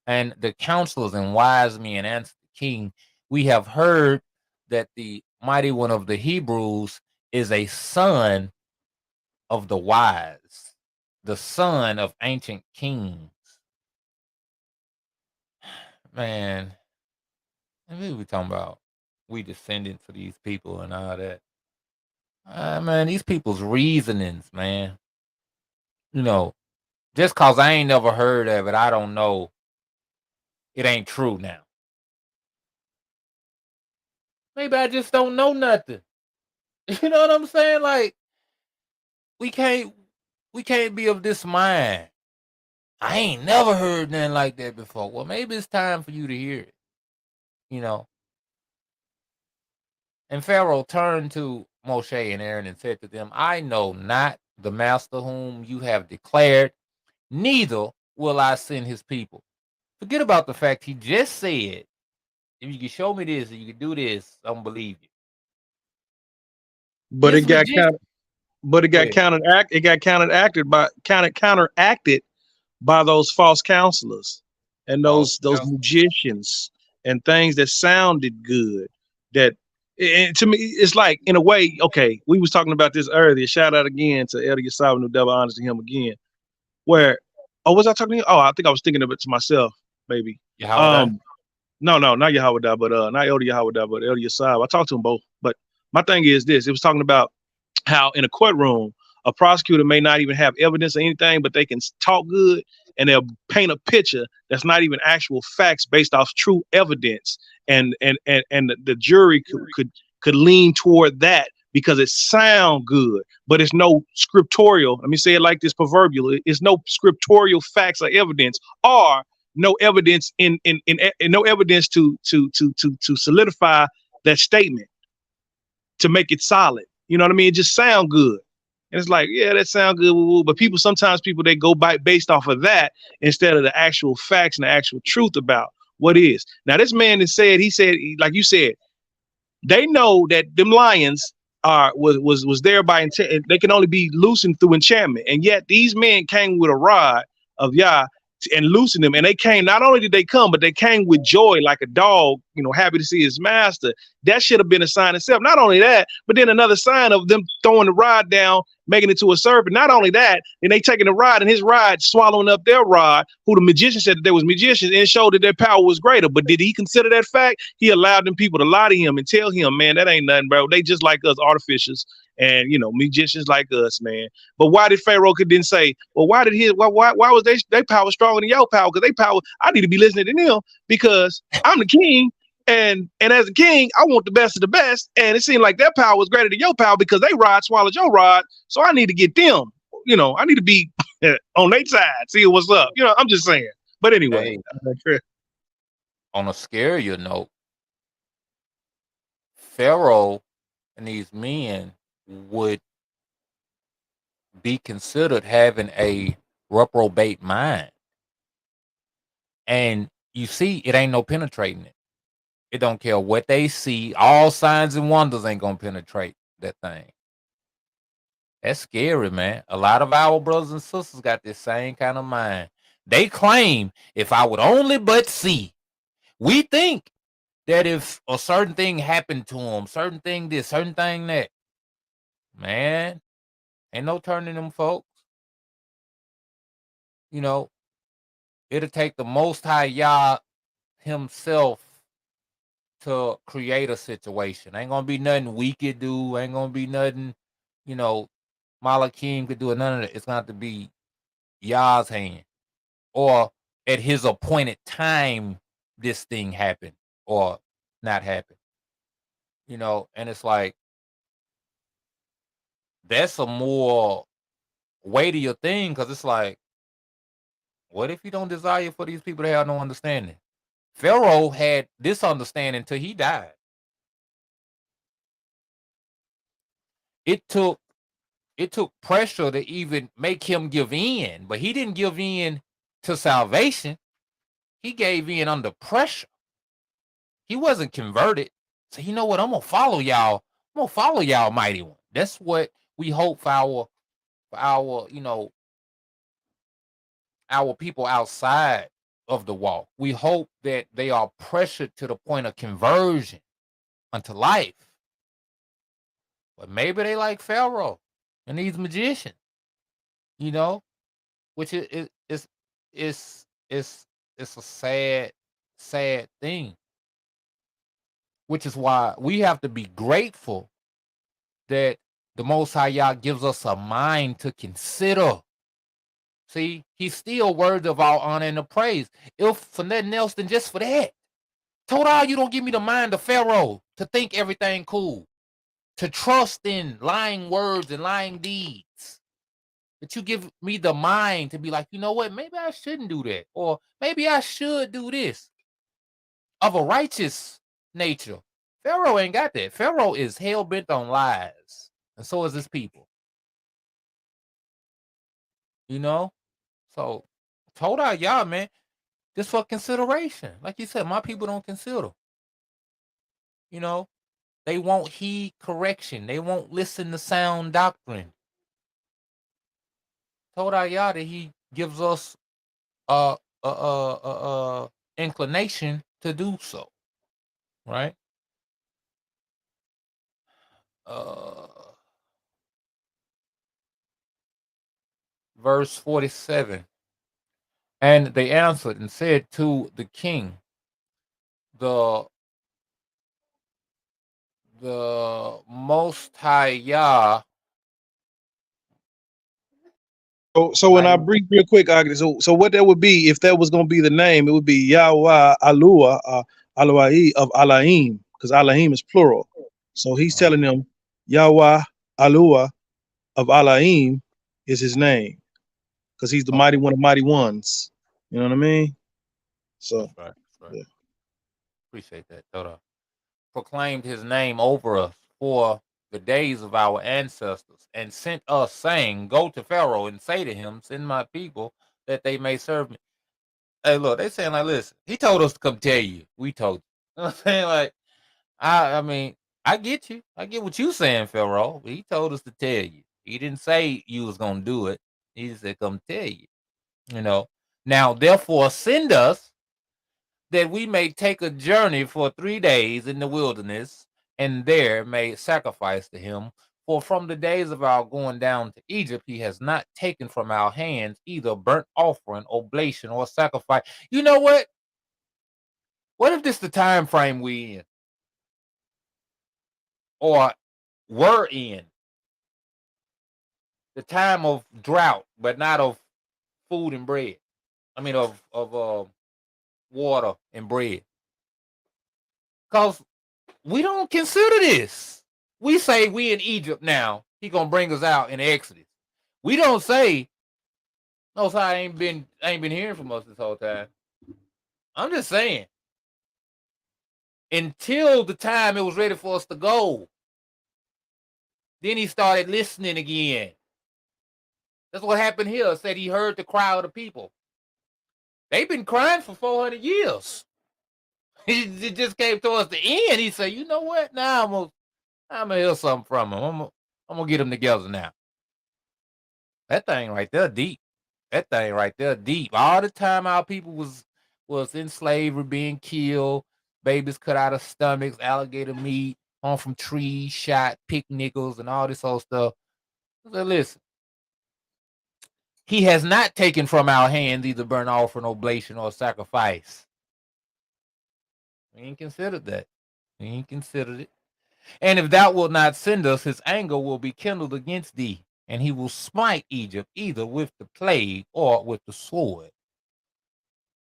And the counselors and wise men answered the king, we have heard that the mighty one of the Hebrews is a son of the wise, the son of ancient kings. Man, and we talking about we descendants of these people and all that. Man, these people's reasonings, man. You know, just cause I ain't never heard of it, I don't know. It ain't true now. Maybe I just don't know nothing. You know what I'm saying? Like we can't be of this mind. I ain't never heard nothing like that before. Well, maybe it's time for you to hear it. You know. And Pharaoh turned to Moshe and Aaron and said to them, I know not the master whom you have declared, neither will I send his people. Forget about the fact he just said, if you can show me this, if you can do this, I don't believe you. But it His got magician. counteracted by those false counselors and those magicians and things that sounded good. That and to me, it's like in a way, okay, we was talking about this earlier. Shout out again to Elder Yasab, no double honors to him again. Where, was I talking to you? Oh, I think I was thinking of it to myself, maybe. Yahweh. No, not Yahweh, but not Elder Yahweh, but Elder Yasab. I talked to them both, but my thing is this: it was talking about how in a courtroom, a prosecutor may not even have evidence or anything, but they can talk good and they'll paint a picture that's not even actual facts based off true evidence, and the jury could lean toward that because it sound good, but it's no scriptorial. Let me say it like this: proverbial. It's no scriptorial facts or evidence, or no evidence in no evidence to solidify that statement, to make it solid. You know what I mean? It just sound good. And it's like, yeah, that sound good. But sometimes people, they go by based off of that instead of the actual facts and the actual truth about what is. Now, this man he said, like you said, they know that them lions was there by intent. They can only be loosened through enchantment. And yet these men came with a rod of Yah and loosened them. And they came, not only did they come, but they came with joy like a dog, happy to see his master. That should have been a sign itself. Not only that, but then another sign of them throwing the rod down, making it to a serpent. Not only that, then they taking the rod and his rod swallowing up their rod, who the magician said that there was magicians, and showed that their power was greater. But did he consider that fact? He allowed them people to lie to him and tell him, man, that ain't nothing, bro. They just like us, artificers, and magicians like us, man. But why did Pharaoh could then say, well, why was they power stronger than your power? Because they power, I need to be listening to them because I'm the king. And as a king, I want the best of the best. And it seemed like their power was greater than your power because they rod swallowed your rod. So I need to get them. I need to be on their side, see what's up. I'm just saying. But anyway. Hey, on a scarier note, Pharaoh and these men would be considered having a reprobate mind. And you see, it ain't no penetrating it. It don't care what they see. All signs and wonders ain't gonna penetrate that thing. That's scary, man. A lot of our brothers and sisters got this same kind of mind. They claim, if I would only but see. We think that if a certain thing happened to them, certain thing this, certain thing that, man, ain't no turning them folks. You know, it'll take the Most High Yah himself to create a situation. Ain't gonna be nothing we could do. Ain't gonna be nothing, you know, Malakim could do it. None of that. It's gonna have to be Yah's hand, or at his appointed time, this thing happened or not happen. You know, and it's like that's a more weightier thing, because it's like, what if you don't desire for these people to have no understanding? Pharaoh had this understanding till he died. It took pressure to even make him give in, but he didn't give in to salvation. He gave in under pressure. He wasn't converted. So you know what? I'm gonna follow y'all. I'm gonna follow y'all, mighty one. That's what we hope for our our people outside of the walk. We hope that they are pressured to the point of conversion unto life. But maybe they like Pharaoh and these magicians, you know, which is it's a sad thing. Which is why we have to be grateful that the Most High Yah gives us a mind to consider. See, he's still worthy of our honor and the praise. If for nothing else than just for that. Total, you don't give me the mind of Pharaoh to think everything cool, to trust in lying words and lying deeds. But you give me the mind to be like, you know what, maybe I shouldn't do that. Or maybe I should do this. Of a righteous nature. Pharaoh ain't got that. Pharaoh is hell-bent on lies. And so is his people. You know? So, told out y'all, man, just for consideration. Like you said, my people don't consider. You know? They won't heed correction. They won't listen to sound doctrine. Told out y'all that he gives us inclination to do so. Right? Verse 47. And they answered and said to the king, the Most High Yah. So when I brief real quick, so what that would be, if that was going to be the name, it would be Yahweh Alua Alawai of Alaim, because Alaim is plural. So he's telling them Yahweh Alua of Alaim is his name, because he's the mighty one of mighty ones. You know what I mean? So that's right. Yeah. Appreciate that, Toto. Proclaimed his name over us for the days of our ancestors, and sent us, saying, go to Pharaoh and say to him, send my people that they may serve me. Hey, look, they saying like, listen, he told us to come tell you. We told you. You know what I'm saying? Like, I mean, I get you. I get what you saying, Pharaoh. But he told us to tell you. He didn't say you was gonna do it. He just said come tell you. You know. Now, therefore, send us that we may take a journey for 3 days in the wilderness, and there may sacrifice to him. For from the days of our going down to Egypt, he has not taken from our hands either burnt offering, oblation, or sacrifice. You know what? What if this the time frame we in? Or were in? The time of drought, but not of food and bread. I mean of water and bread. Because we don't consider this. We say we in Egypt now. He gonna bring us out in Exodus. We don't say, no, so I ain't been hearing from us this whole time. I'm just saying. Until the time it was ready for us to go. Then he started listening again. That's what happened here. Said he heard the cry of the people. They've been crying for 400 years. It just came towards the end. He said, you know what? Now I'm gonna hear something from him. I'm gonna get them together now. That thing right there deep. That thing right there deep. All the time our people was in slavery, being killed, babies cut out of stomachs, alligator meat, on from trees, shot, pick nickels, and all this old stuff. So listen, he has not taken from our hands either burnt offering, oblation, or sacrifice. We ain't considered that. We ain't considered it. And if thou wilt not send us, his anger will be kindled against thee, and he will smite Egypt either with the plague or with the sword.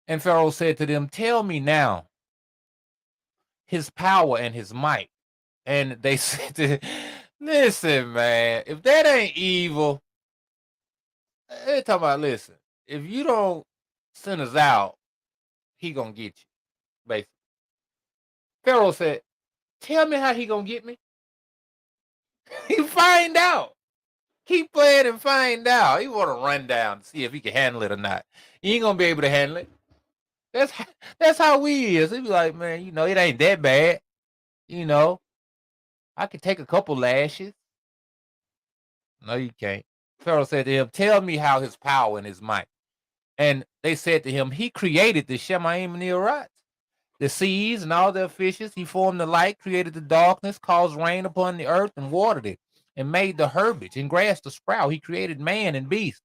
And Pharaoh said to them, tell me now his power and his might. And they said to him, listen, man, if that ain't evil, they're talking about, listen, if you don't send us out, he gonna get you, basically. Pharaoh said, tell me how he gonna get me. He find out. Keep playing and find out. He want to run down to see if he can handle it or not. He ain't gonna be able to handle it. That's how we is. He be like, man, it ain't that bad. I could take a couple lashes. No, you can't. Pharaoh said to him, tell me how his power and his might. And they said to him, he created the Shemayim and the Arats, the seas and all their fishes. He formed the light, created the darkness, caused rain upon the earth and watered it, and made the herbage and grass to sprout. He created man and beast,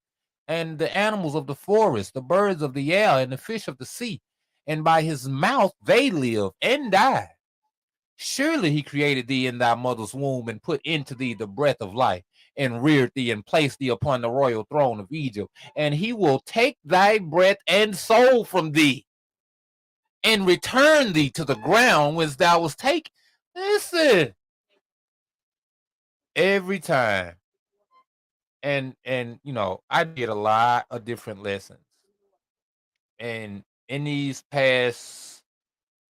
and the animals of the forest, the birds of the air, and the fish of the sea. And by his mouth they live and die. Surely he created thee in thy mother's womb, and put into thee the breath of life, and reared thee, and placed thee upon the royal throne of Egypt. And he will take thy breath and soul from thee, and return thee to the ground whence thou was taken. Listen, every time. And I did a lot of different lessons. And in these past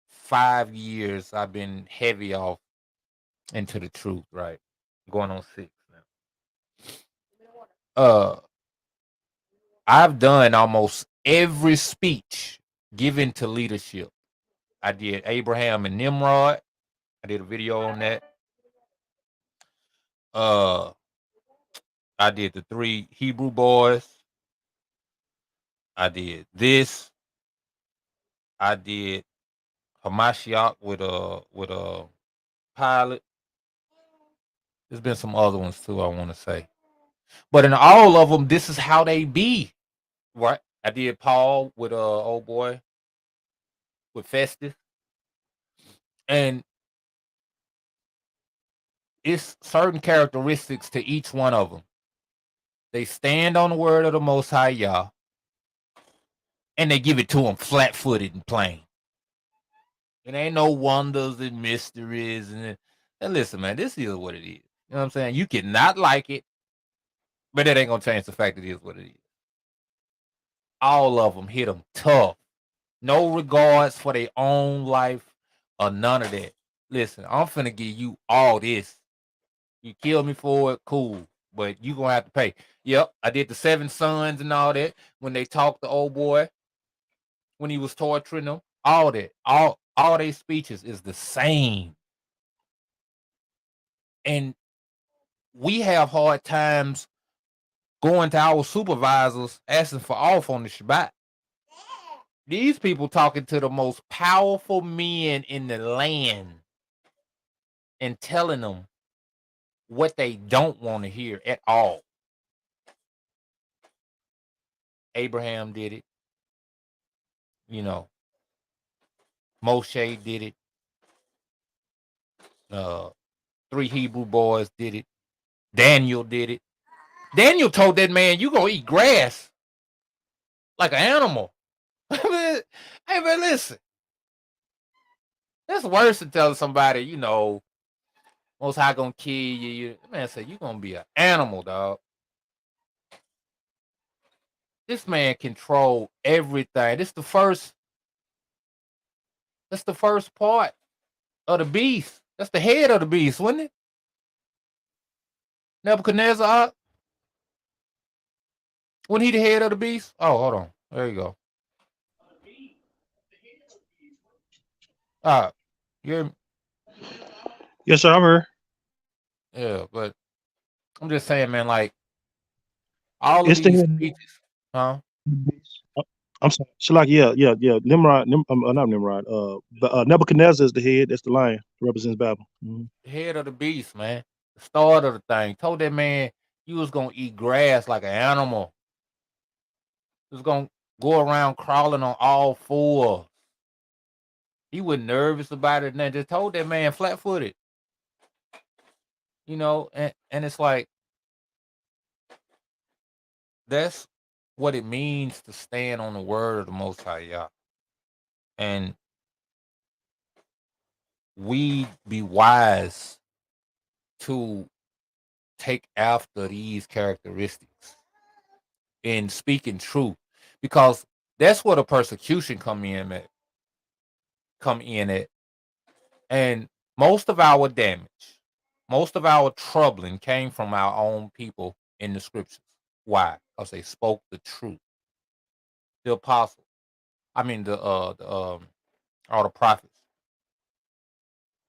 5 years, I've been heavy off into the truth, right? Going on 6 now. I've done almost every speech given to leadership. I did Abraham and Nimrod. I did a video on that. I did the 3 Hebrew boys. I did this. I did Hamashiach with a pilot. There's been some other ones too, I want to say. But in all of them, this is how they be. Right? I did Paul with old boy with Festus. And it's certain characteristics to each one of them. They stand on the word of the Most High Yah, and they give it to them flat-footed and plain. It ain't no wonders and mysteries. And listen, man, this is what it is. You know what I'm saying? You can not like it, but that ain't gonna change the fact that it is what it is. All of them hit them tough. No regards for their own life or none of that. Listen, I'm finna give you all this. You kill me for it, cool. But you gonna have to pay. Yep, I did the 7 sons and all that. When they talked to old boy, when he was torturing them, all that. All their speeches is the same. And we have hard times going to our supervisors asking for off on the Shabbat. These people talking to the most powerful men in the land and telling them what they don't want to hear at all. Abraham did it. Moshe did it. 3 Hebrew boys did it. Daniel did it. Daniel told that man, you gonna eat grass like an animal. Hey man, listen. That's worse than telling somebody, Most High gonna kill you. Man said, you gonna be an animal, dog. This man controlled everything. That's the first part of the beast. That's the head of the beast, wasn't it? Nebuchadnezzar, wasn't he the head of the beast? Oh, hold on. There you go. You're Yes, sir. I'm here. Yeah, but I'm just saying, man, like All of It's the these head. speeches, huh? I'm sorry. Shalak, yeah. Nimrod, not Nimrod. Nebuchadnezzar is the head. That's the lion. Represents Babel. Mhm. Head of the beast, man. The start of the thing. Told that man you was gonna eat grass like an animal. You was gonna go around crawling on all fours. He was nervous about it and then just told that man flat footed. And it's like that's what it means to stand on the word of the Most High Yah. And we be wise to take after these characteristics in speaking truth, because that's where the persecution come in at. And most of our damage, most of our troubling came from our own people in the scriptures. Why? Because they spoke the truth. The apostles, I mean all the prophets,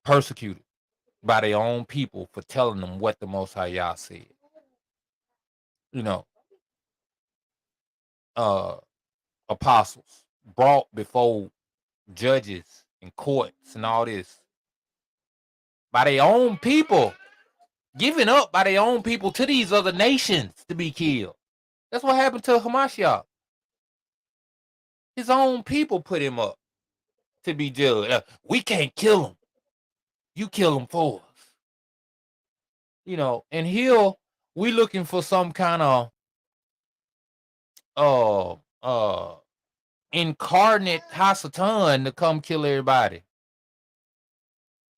persecuted by their own people for telling them what the Most High Yah said. You know, uh, apostles brought before judges and courts and all this by their own people, given up by their own people to these other nations to be killed. That's what happened to Hamashiach. His own people put him up to be judged. We can't kill him. You kill him for us. And here we looking for some kind of uh uh incarnate Hasatan to come kill everybody.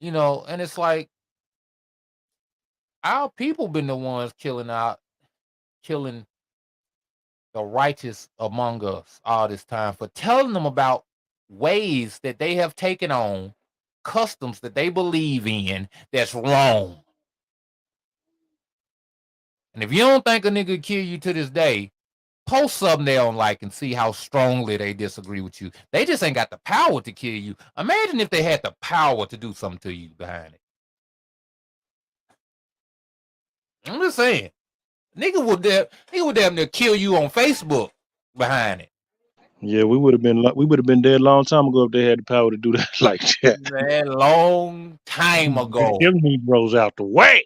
And it's like our people been the ones killing the righteous among us all this time for telling them about ways that they have taken on, customs that they believe in that's wrong. And if you don't think a nigga kill you to this day, post something they don't like and see how strongly they disagree with you. They just ain't got the power to kill you. Imagine if they had the power to do something to you behind it. I'm just saying. Nigga would damn near kill you on Facebook behind it. Yeah, we would have been dead a long time ago if they had the power to do that like that. Man, long time ago. Them Negroes out the way.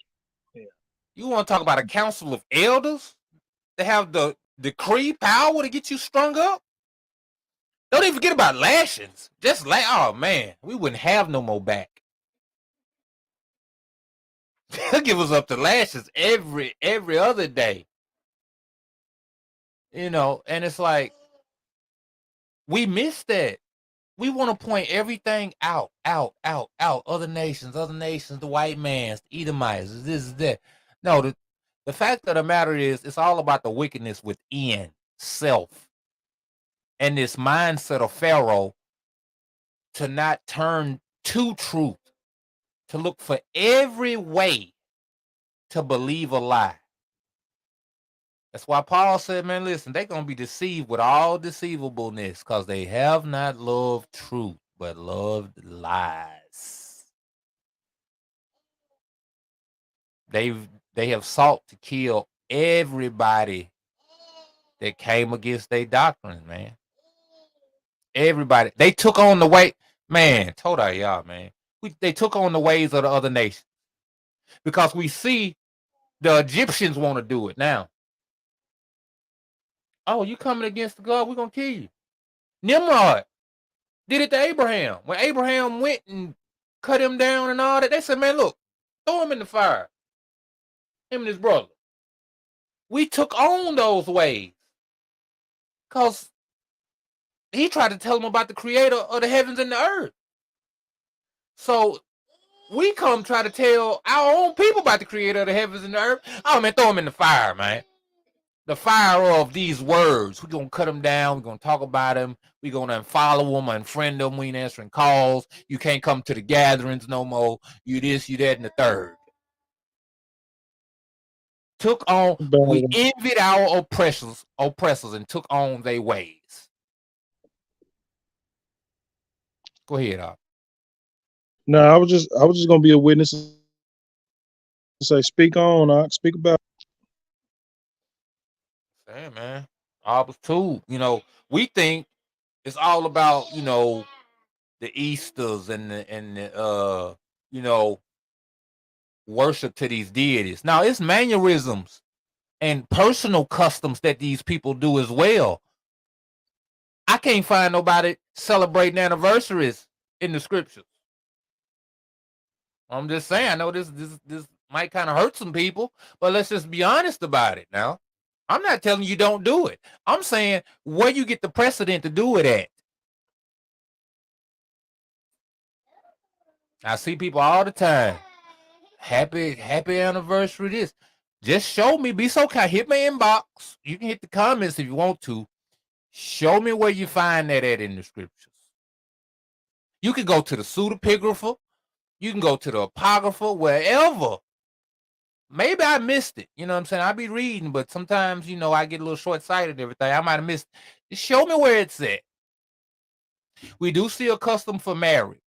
You want to talk about a council of elders that have the decree power to get you strung up? Don't even forget about lashings. Just oh man, we wouldn't have no more back. They'll give us up to lashes every other day. And it's like we miss that. We want to point everything out. Other nations, the white man's, the Edomites, this, that. No, the fact of the matter is, it's all about the wickedness within self and this mindset of Pharaoh to not turn to truth, to look for every way to believe a lie. That's why Paul said, man, listen, they're going to be deceived with all deceivableness because they have not loved truth, but loved lies. They have sought to kill everybody that came against their doctrine, man. Everybody. They took on the way, man, told I y'all, man. They took on the ways of the other nations because we see the Egyptians want to do it now. Oh, you coming against the God, we're going to kill you. Nimrod did it to Abraham. When Abraham went and cut him down and all that, they said, man, look, throw him in the fire. Him and his brother. We took on those ways because he tried to tell them about the creator of the heavens and the earth. So we come try to tell our own people about the creator of the heavens and the earth. Oh, man, throw him in the fire, man. The fire of these words. We're going to cut them down. We're going to talk about them. We're going to unfollow them, unfriend them. We ain't answering calls. You can't come to the gatherings no more. You this, you that, and the third. Took on, we envied our oppressors and took on their ways. Go ahead, Op. No, I was just gonna be a witness and say, speak on, speak about. Hey, man. Ours too. We think it's all about, the Easters and you know, worship to these deities. Now it's mannerisms and personal customs that these people do as well. I can't find nobody celebrating anniversaries in the scriptures. I'm just saying. I know this might kind of hurt some people, but let's just be honest about it now. I'm not telling you don't do it. I'm saying where you get the precedent to do it at. I see people all the time. Happy anniversary. This. Just show me. Be so kind. Hit my inbox. You can hit the comments if you want to. Show me where you find that at in the scriptures. You can go to the pseudepigrapha. You can go to the apocrypha, wherever. Maybe I missed it. You know what I'm saying? I be reading, but sometimes, I get a little short-sighted and everything. I might have missed it. Just show me where it's at. We do see a custom for marriage.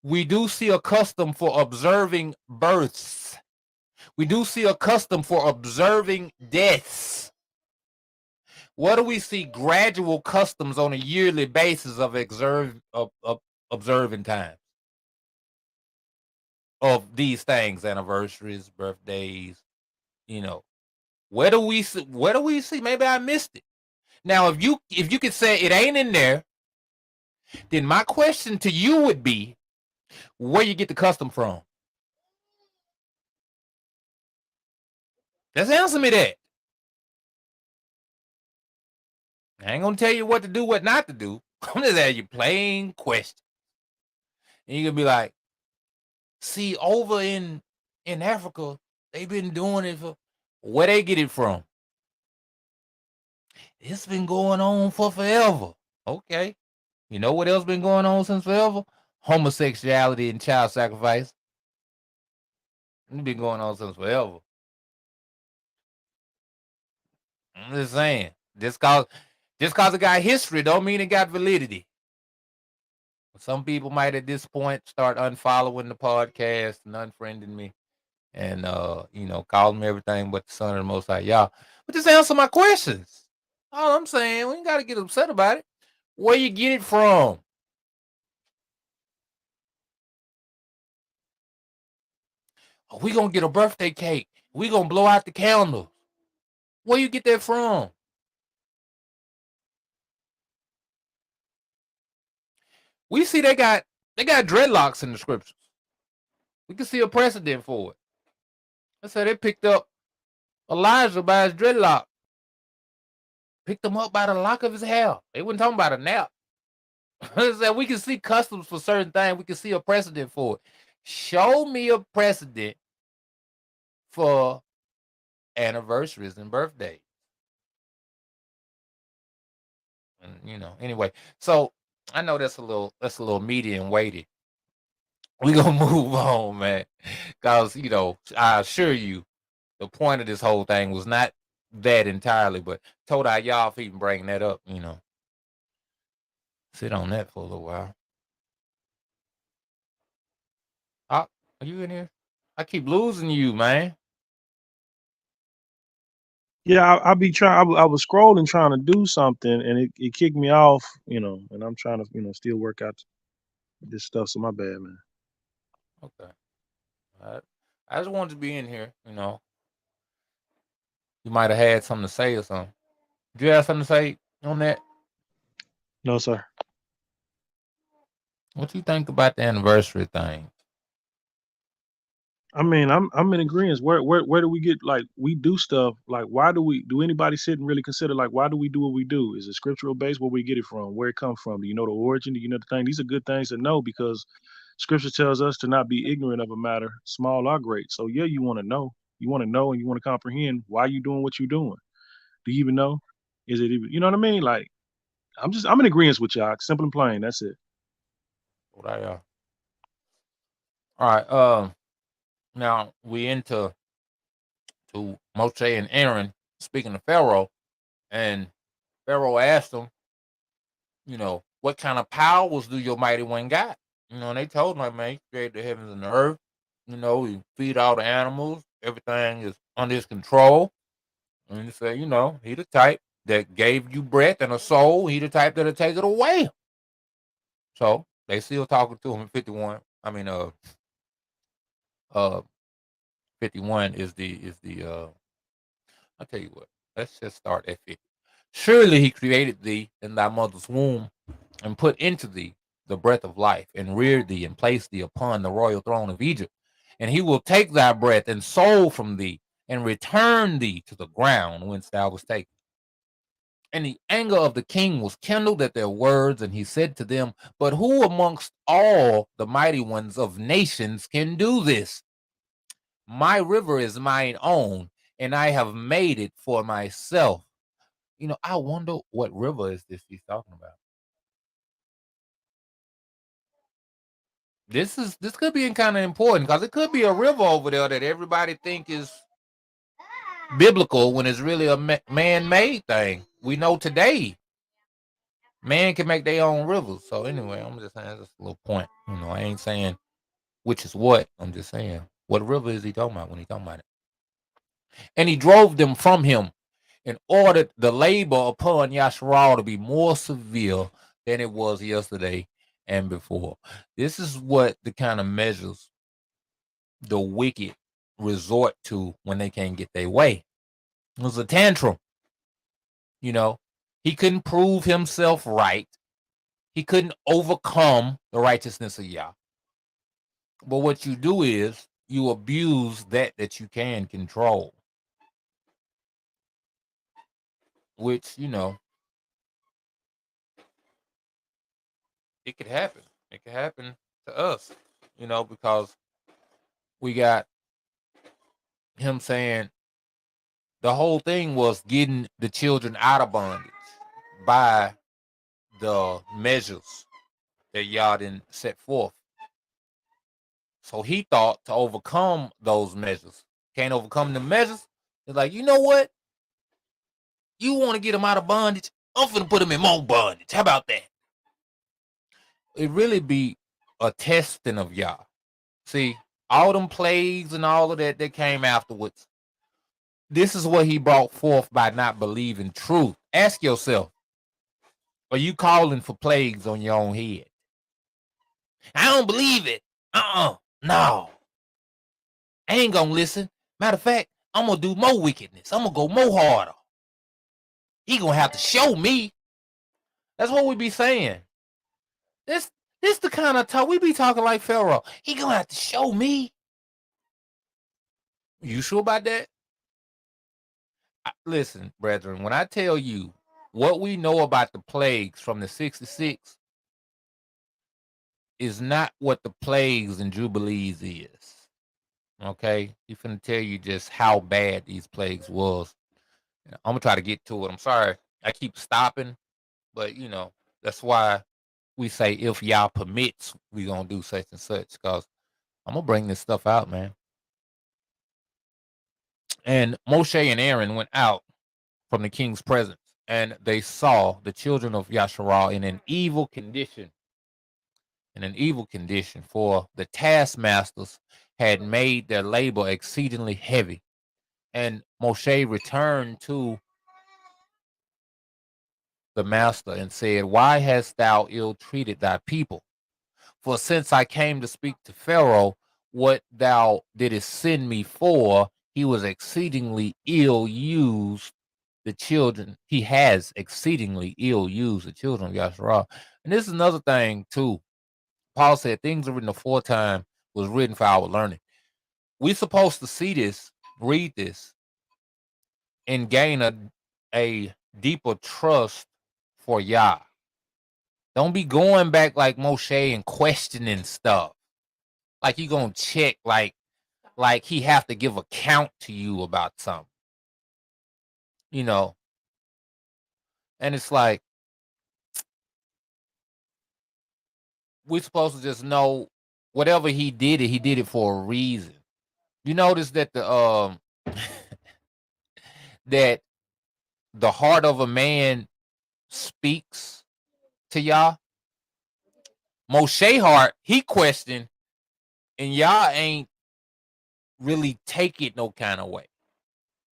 We do see a custom for observing births. We do see a custom for observing deaths. What do we see? Gradual customs on a yearly basis of observing times of these things, anniversaries, birthdays. Where do we see? Maybe I missed it. Now, if you could say it ain't in there, then my question to you would be, where you get the custom from? Just answer me that. I ain't gonna tell you what to do, what not to do. I'm just asking you plain questions. And you're gonna be like, see, over in Africa, they've been doing it for where they get it from. It's been going on for forever. Okay. You know what else been going on since forever? Homosexuality and child sacrifice. It's been going on since forever. I'm just saying. Just cause it got history don't mean it got validity. Some people might at this point start unfollowing the podcast and unfriending me and calling me everything but the son of the most high. Y'all. But just answer my questions. All I'm saying, we ain't gotta get upset about it. Where you get it from? Oh, we gonna get a birthday cake. We gonna blow out the candles. Where you get that from? We see they got dreadlocks in the scriptures. We can see a precedent for it. I said they picked up Elijah by his dreadlock. Picked him up by the lock of his hair. They wasn't talking about a nap. I said we can see customs for certain things. We can see a precedent for it. Show me a precedent for anniversaries and birthdays. And anyway. So I know that's a little meaty and weighty. We gonna move on, man. Cause I assure you, the point of this whole thing was not that entirely, but told y'all if even bring that up, sit on that for a little while. Are you in here? I keep losing you, man. Yeah, I be trying. I was scrolling trying to do something, and it kicked me off. And I'm trying to still work out this stuff. So my bad, man. Okay. I just wanted to be in here. You might have had something to say or something. Did you have something to say on that? No, sir. What you think about the anniversary thing? I mean, I'm in agreement. Where do we get, like, we do stuff, like, why do anybody sit and really consider, like, why do we do what we do? Is it scriptural based? Where we get it from? Where it come from? Do you know the origin? Do you know the thing? These are good things to know because scripture tells us to not be ignorant of a matter, small or great. So yeah, you want to know. You want to know and you want to comprehend why you doing what you're doing. Do you even know? Is it even, you know what I mean? Like, I'm in agreement with y'all. Simple and plain. That's it. All right. Now we into Moshe and Aaron speaking to Pharaoh, and Pharaoh asked them, what kind of powers do your mighty one got? And they told him, like, man, he created the heavens and the earth. He feed all the animals. Everything is under his control. And he said, you know, he the type that gave you breath and a soul. He the type that'll take it away. So they still talking to him in 51. I mean, uh 51 is the I'll tell you what, let's just start at 50. Surely he created thee in thy mother's womb and put into thee the breath of life and reared thee and placed thee upon the royal throne of Egypt. And he will take thy breath and soul from thee and return thee to the ground whence thou was taken. And the anger of the king was kindled at their words, and he said to them, but who amongst all the mighty ones of nations can do this? My river is mine own, and I have made it for myself. You know, I wonder what river is this he's talking about. This could be kind of important because it could be a river over there that everybody think is biblical when it's really a man-made thing. We know today man can make their own rivers. So anyway, I'm just saying that's a little point. You know, I ain't saying which is what. I'm just saying what river is he talking about when he talking about it. And he drove them from him and ordered the labor upon Yasharal to be more severe than it was yesterday and before. This is what the kind of measures the wicked resort to when they can't get their way. It was a tantrum. You know, he couldn't prove himself right. He couldn't overcome the righteousness of Yah. But what you do is you abuse that you can control. Which, you know, it could happen. It could happen to us, you know, because we got him saying the whole thing was getting the children out of bondage by the measures that Yah didn't set forth. So he thought to overcome those measures. Can't overcome the measures. It's like, you know what? You want to get them out of bondage? I'm finna put them in more bondage. How about that? It really be a testing of Yah. See, all them plagues and all of that came afterwards. This is what he brought forth by not believing truth. Ask yourself, are you calling for plagues on your own head? I don't believe it. No. I ain't gonna listen. Matter of fact, I'm gonna do more wickedness. I'm gonna go more harder. He gonna have to show me. That's what we be saying. This the kind of talk we be talking like Pharaoh. He gonna have to show me. You sure about that? Listen, brethren, when I tell you what we know about the plagues from the 66 is not what the plagues and Jubilees is. Okay? He's finna tell you just how bad these plagues was. I'm gonna try to get to it. I'm sorry. I keep stopping, but you know, that's why we say if Yah permits, we gonna do such and such, because I'm gonna bring this stuff out, man. And Moshe and Aaron went out from the king's presence, and they saw the children of Yasharal in an evil condition. For the taskmasters had made their labor exceedingly heavy. And Moshe returned to the master and said, why hast thou ill-treated thy people? For since I came to speak to Pharaoh, what thou didst send me for, he was exceedingly ill-used the children. He has exceedingly ill-used the children of Yasharal. And this is another thing, too. Paul said, things are written aforetime was written for our learning. We're supposed to see this, read this, and gain a deeper trust for Yah. Don't be going back like Moshe and questioning stuff. Like you gonna check, like he have to give account to you about something. You know. And it's like we're supposed to just know whatever he did it for a reason. You notice that the that the heart of a man speaks to Yah. Moshe heart, he questioned, and Yah ain't really take it no kind of way,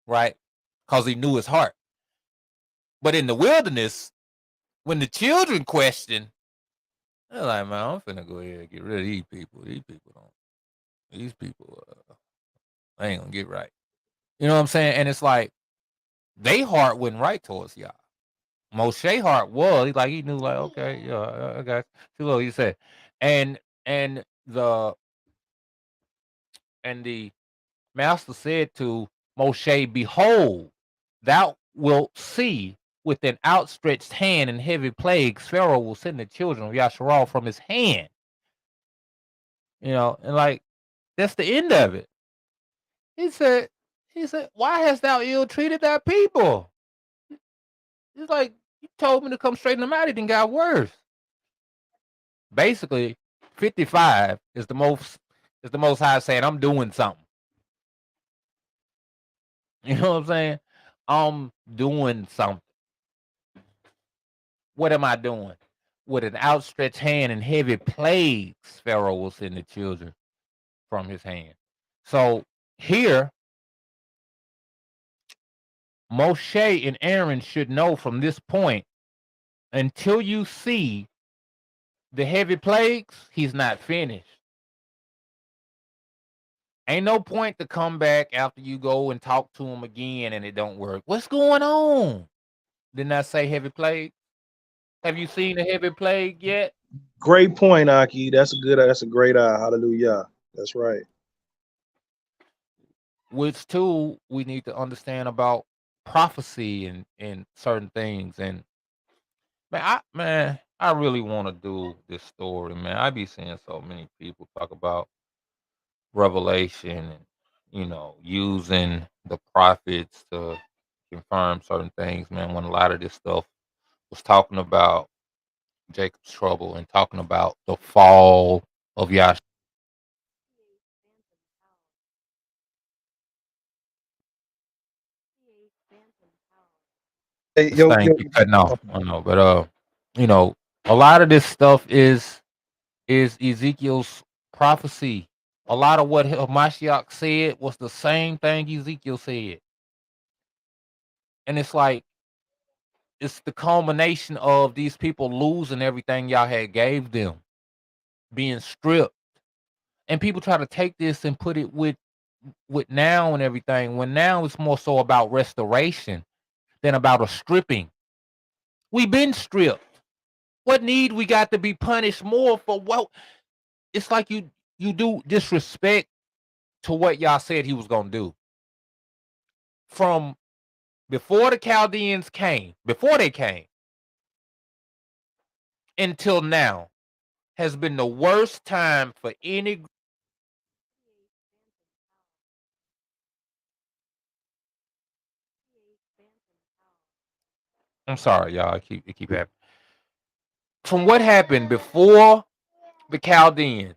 right? because he knew his heart. But in the wilderness, when the children question, they're like, man, I'm finna go ahead and get rid of these people. These people ain't gonna get right. You know what I'm saying? And it's like, they heart wasn't right towards y'all. Moshe heart was. He knew, like, okay, yeah, I got you. See, look, he said, and the master said to Moshe, behold, thou wilt see with an outstretched hand and heavy plagues, Pharaoh will send the children of Yasharal from his hand. And like, that's the end of it. He said, why hast thou ill treated thy people? It's like, you told me to come straighten them out. It didn't got worse. Basically, 55 is the most high saying, I'm doing something. You know what I'm saying? I'm doing something. What am I doing? With an outstretched hand and heavy plagues, Pharaoh will send the children from his hand. So here, Moshe and Aaron should know from this point, until you see the heavy plagues, he's not finished. Ain't no point to come back after you go and talk to him again and it don't work. What's going on? Didn't I say heavy plague? Have you seen a heavy plague yet? Great point, Aki. That's a great eye. Hallelujah. That's right. Which too, we need to understand about prophecy and certain things. And I really want to do this story, man. I be seeing so many people talk about Revelation and using the prophets to confirm certain things, man. When a lot of this stuff was talking about Jacob's trouble and talking about the fall of Yahshua. Hey, This thing keep cutting off. I know, but a lot of this stuff is Ezekiel's prophecy. A lot of what Mashiach said was the same thing Ezekiel said. And it's like, it's the culmination of these people losing everything y'all had gave them, being stripped. And people try to take this and put it with now and everything, when now it's more so about restoration than about a stripping. We've been stripped. What need we got to be punished more for? What? It's like you do disrespect to what y'all said he was gonna do. From before the Chaldeans came, before they came, until now, has been the worst time for any. I'm sorry, y'all. It keep happening. From what happened before the Chaldeans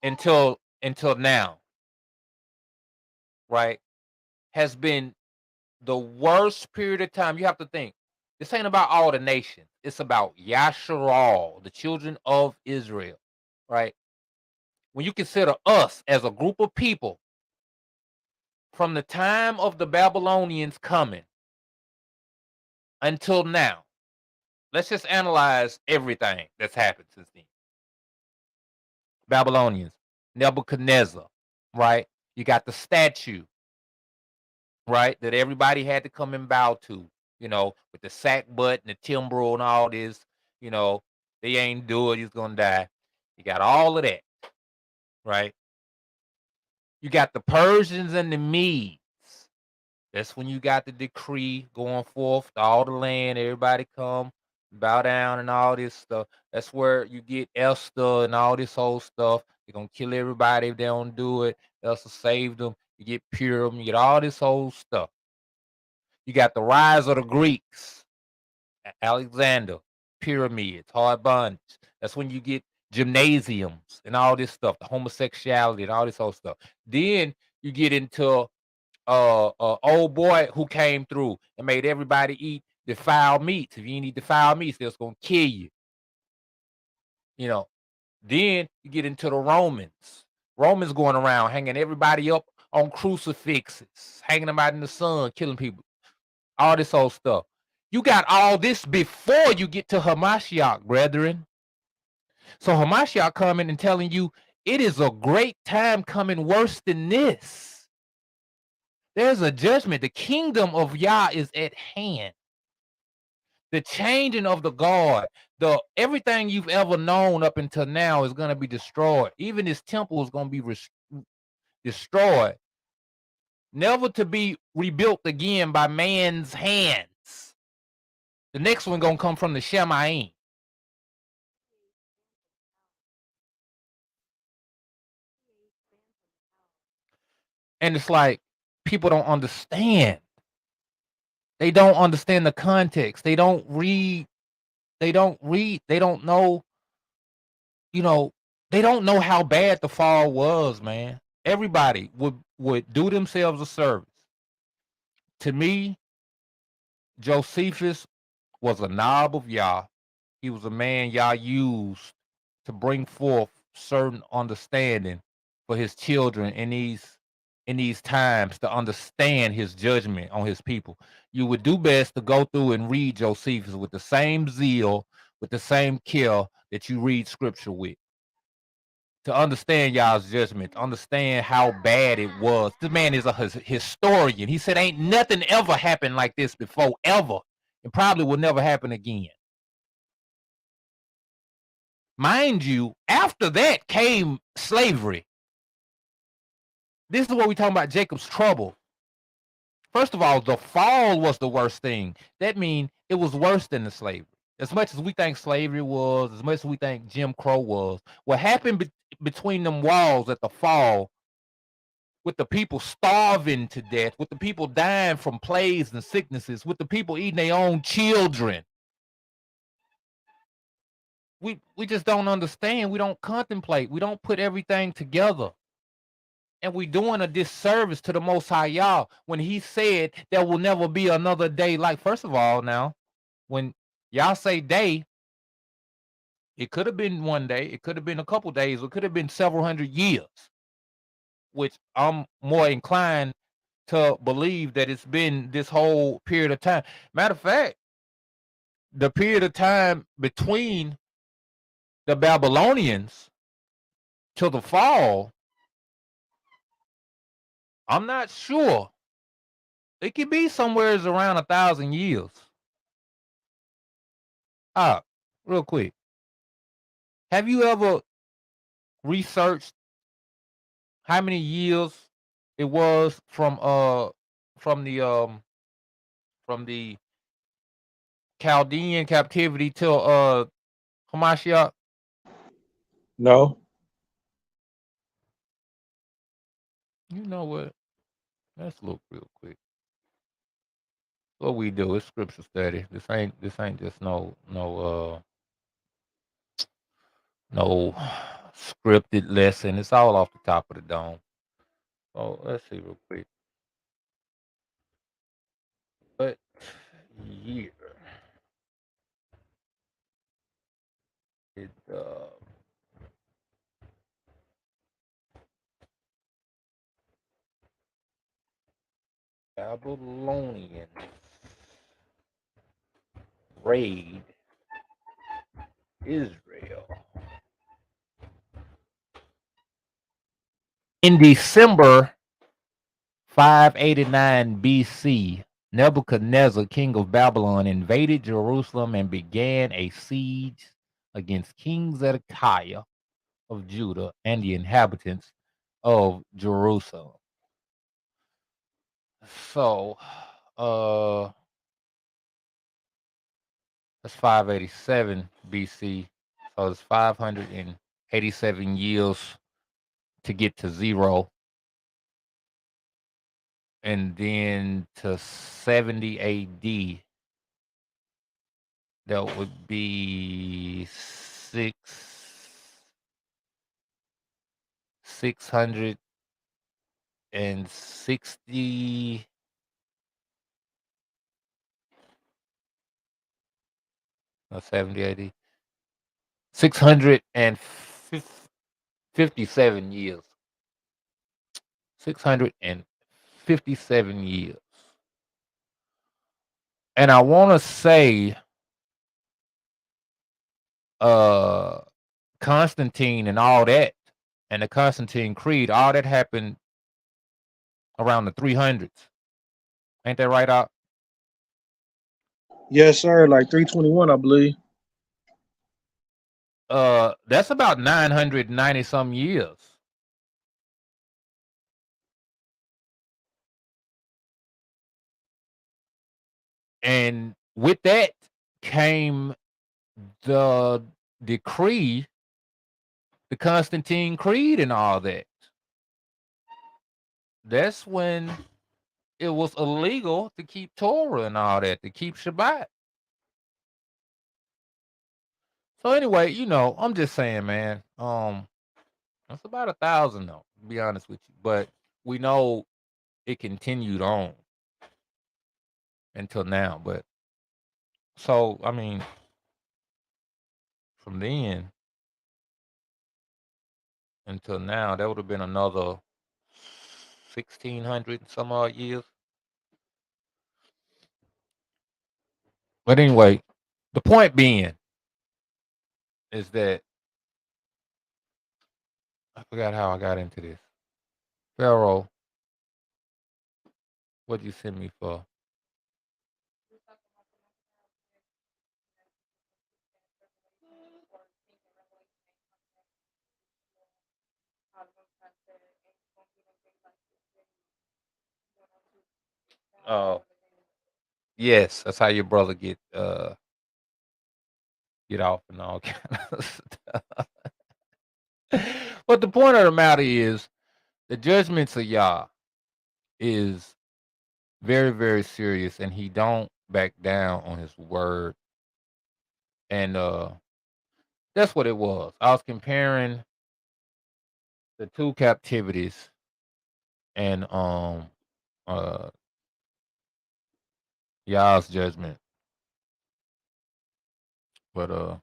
until now, right, has been the worst period of time. You have to think. This ain't about all the nations. It's about Yasharal, the children of Israel, right? When you consider us as a group of people, from the time of the Babylonians coming until now, let's just analyze everything that's happened since then. Babylonians, Nebuchadnezzar, right? You got the statue, right, that everybody had to come and bow to, with the sack butt and the timbrel and all this, they ain't do it, he's gonna die. You got all of that, right? You got the Persians and the Medes. That's when you got the decree going forth to all the land, everybody come, bow down and all this stuff. That's where you get Esther and all this whole stuff. They're gonna kill everybody if they don't do it. Esther saved them. You get Purim, you get all this whole stuff. You got the rise of the Greeks, Alexander, pyramids, hard bondage. That's when you get gymnasiums and all this stuff, the homosexuality and all this whole stuff. Then you get into old boy who came through and made everybody eat defiled meats. If you ain't eat defiled meats, they're just gonna kill you. Then you get into the Romans. Romans going around hanging everybody up on crucifixes, hanging them out in the sun, killing people, all this old stuff. You got all this before you get to Hamashiach, brethren. So Hamashiach coming and telling you it is a great time coming worse than this. There's a judgment. The kingdom of Yah is at hand. The changing of the guard, everything you've ever known up until now is going to be destroyed. Even this temple is going to be destroyed, never to be rebuilt again by man's hands. The next one going to come from the Shemaim. And it's like people don't understand. They don't understand the context. They don't read. They don't know, they don't know how bad the fall was, man. Everybody would do themselves a service. To me, Josephus was a knob of Yah. He was a man Yah used to bring forth certain understanding for his children in these times, to understand his judgment on his people. You would do best to go through and read Josephus with the same zeal, with the same care that you read scripture with, to understand y'all's judgment, to understand how bad it was. This man is a historian. He said ain't nothing ever happened like this before, ever. It probably will never happen again. Mind you, after that came slavery. This is what we're talking about, Jacob's trouble. First of all, the fall was the worst thing. That means it was worse than the slavery. As much as we think slavery was, as much as we think Jim Crow was, what happened between them walls at the fall, with the people starving to death, with the people dying from plagues and sicknesses, with the people eating their own children. We just don't understand. We don't contemplate. We don't put everything together. And we're doing a disservice to the Most High Yah when he said there will never be another day like. First of all, now, when y'all say day, it could have been one day, it could have been a couple days, it could have been several hundred years, which I'm more inclined to believe that it's been this whole period of time. Matter of fact, the period of time between the Babylonians to the fall, I'm not sure. It could be somewhere around 1,000 years. Real quick. Have you ever researched how many years it was from the Chaldean captivity till Hamashiach? No. You know what? Let's look real quick. What we do is scripture study. This ain't just no scripted lesson. It's all off the top of the dome. So let's see real quick. What year did Babylonians raid Israel? In December 589 BC, Nebuchadnezzar, king of Babylon, invaded Jerusalem and began a siege against King Zedekiah of Judah and the inhabitants of Jerusalem. So, that's 587 BC. So it's 587 years to get to 0. And then to 70 AD, that would be 660. No, 70 AD. 657 years. 657 years. And I want to say uh Constantine and all that, and the Constantine Creed, all that happened around the 300s. Ain't that right, Out? Yes, sir. Like 321, I believe. That's about 990 some years. And with that came the decree, the Constantine Creed, and all that. That's when it was illegal to keep Torah and all that, to keep Shabbat. So anyway, I'm just saying, man. That's about 1,000 though, to be honest with you. But we know it continued on until now. But so I mean, from then until now, that would have been another 1,600 some odd years. But anyway, the point being is that I forgot how I got into this. Pharaoh, what'd you send me for? Oh, yes, that's how your brother get off and all kind of stuff. But the point of the matter is the judgments of Yah is very, very serious, and he don't back down on his word. And that's what it was. I was comparing the two captivities and uh Yah's judgment. But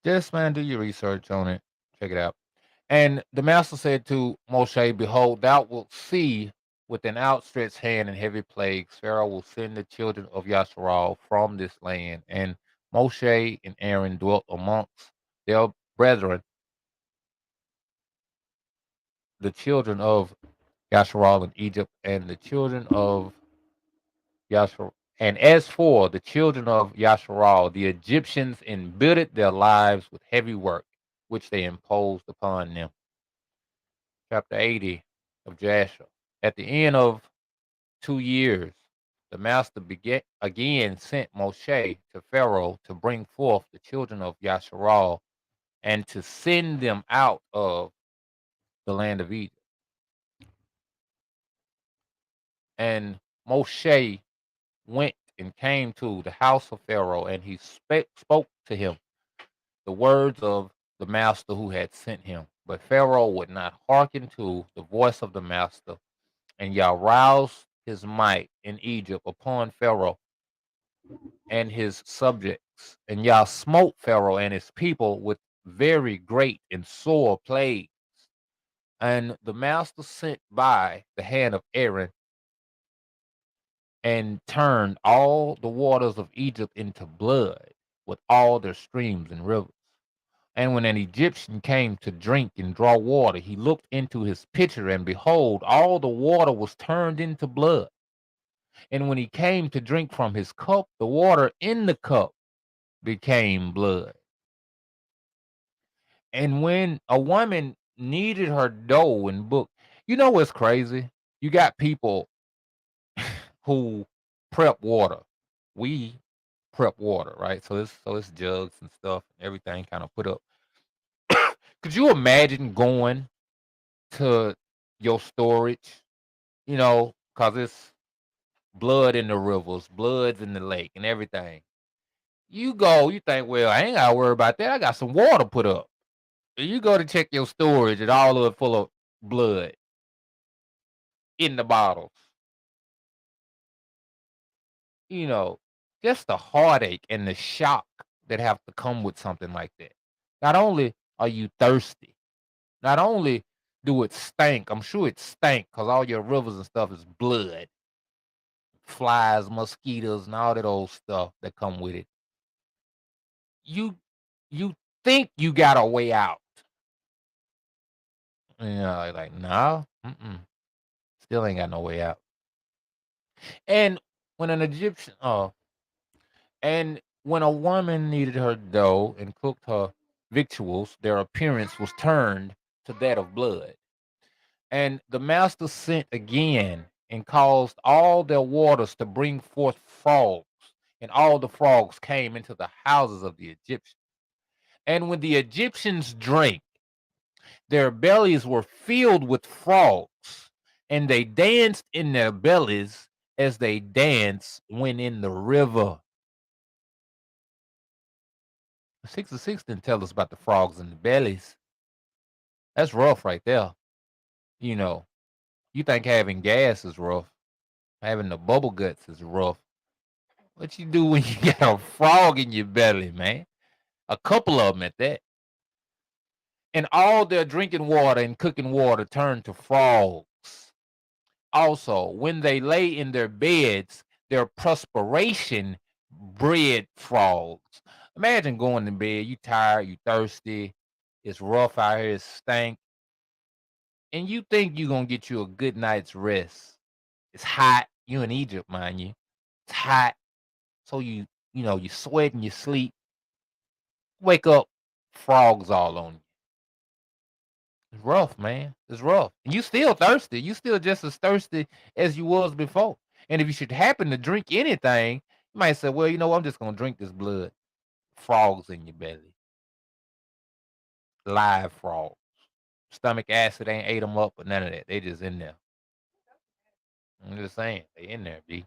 just man, do your research on it. Check it out. And the master said to Moshe, behold, thou wilt see with an outstretched hand and heavy plagues, Pharaoh will send the children of Yasharal from this land. And Moshe and Aaron dwelt amongst their brethren, the children of Yasharal in Egypt, and the children of Yasharal. And as for the children of Yasharal, the Egyptians embittered their lives with heavy work, which they imposed upon them. Chapter 80 of Jasher. At the end of 2 years, the master again sent Moshe to Pharaoh to bring forth the children of Yasharal and to send them out of the land of Egypt. And Moshe went and came to the house of Pharaoh, and he spoke to him the words of the master who had sent him. But Pharaoh would not hearken to the voice of the master, and Yah roused his might in Egypt upon Pharaoh and his subjects. And Yah smote Pharaoh and his people with very great and sore plagues. And the master sent by the hand of Aaron and turned all the waters of Egypt into blood with all their streams and rivers. And when an Egyptian came to drink and draw water, he looked into his pitcher, and behold, all the water was turned into blood. And when he came to drink from his cup, the water in the cup became blood. And when a woman kneaded her dough and book, you know what's crazy? You got people who prep water. We prep water, right? So it's jugs and stuff and everything kind of put up. Could you imagine going to your storage, because it's blood in the rivers, bloods in the lake, and everything. You go, you think, well, I ain't gotta worry about that. I got some water put up. You go to check your storage, and all of it full of blood in the bottles. You know, just the heartache and the shock that have to come with something like that. Not only are you thirsty, not only Do it stank? I'm sure it stank because all your rivers and stuff is blood, flies, mosquitoes, and all that old stuff that come with it. You you think you got a way out. Like, no, still ain't got no way out. And when an Egyptian, and when a woman kneaded her dough and cooked her victuals, their appearance was turned to that of blood. And the master sent again and caused all their waters to bring forth frogs, and all the frogs came into the houses of the Egyptians. And when the Egyptians drank, their bellies were filled with frogs, and they danced in their bellies as they danced when in the river. 6 didn't tell us about the frogs in the bellies. That's rough right there. You know, you think having gas is rough. Having the bubble guts is rough. What you do when you got a frog in your belly, man? A couple of them at that. And all their drinking water and cooking water turned to frogs. Also, when they lay in their beds, their perspiration bred frogs. Imagine going to bed, you tired, you thirsty, it's rough out here, it stank, and you think you're gonna get you a good night's rest. It's hot. You in Egypt, mind you. It's hot. So you sweat and you sleep. Wake up, frogs all on you. It's rough, man. It's rough. And you still thirsty. You still just as thirsty as you was before. And if you should happen to drink anything, you might say, well, I'm just gonna drink this blood. Frogs in your belly. Live frogs. Stomach acid ain't ate them up or none of that. They just in there. I'm just saying, they in there, B.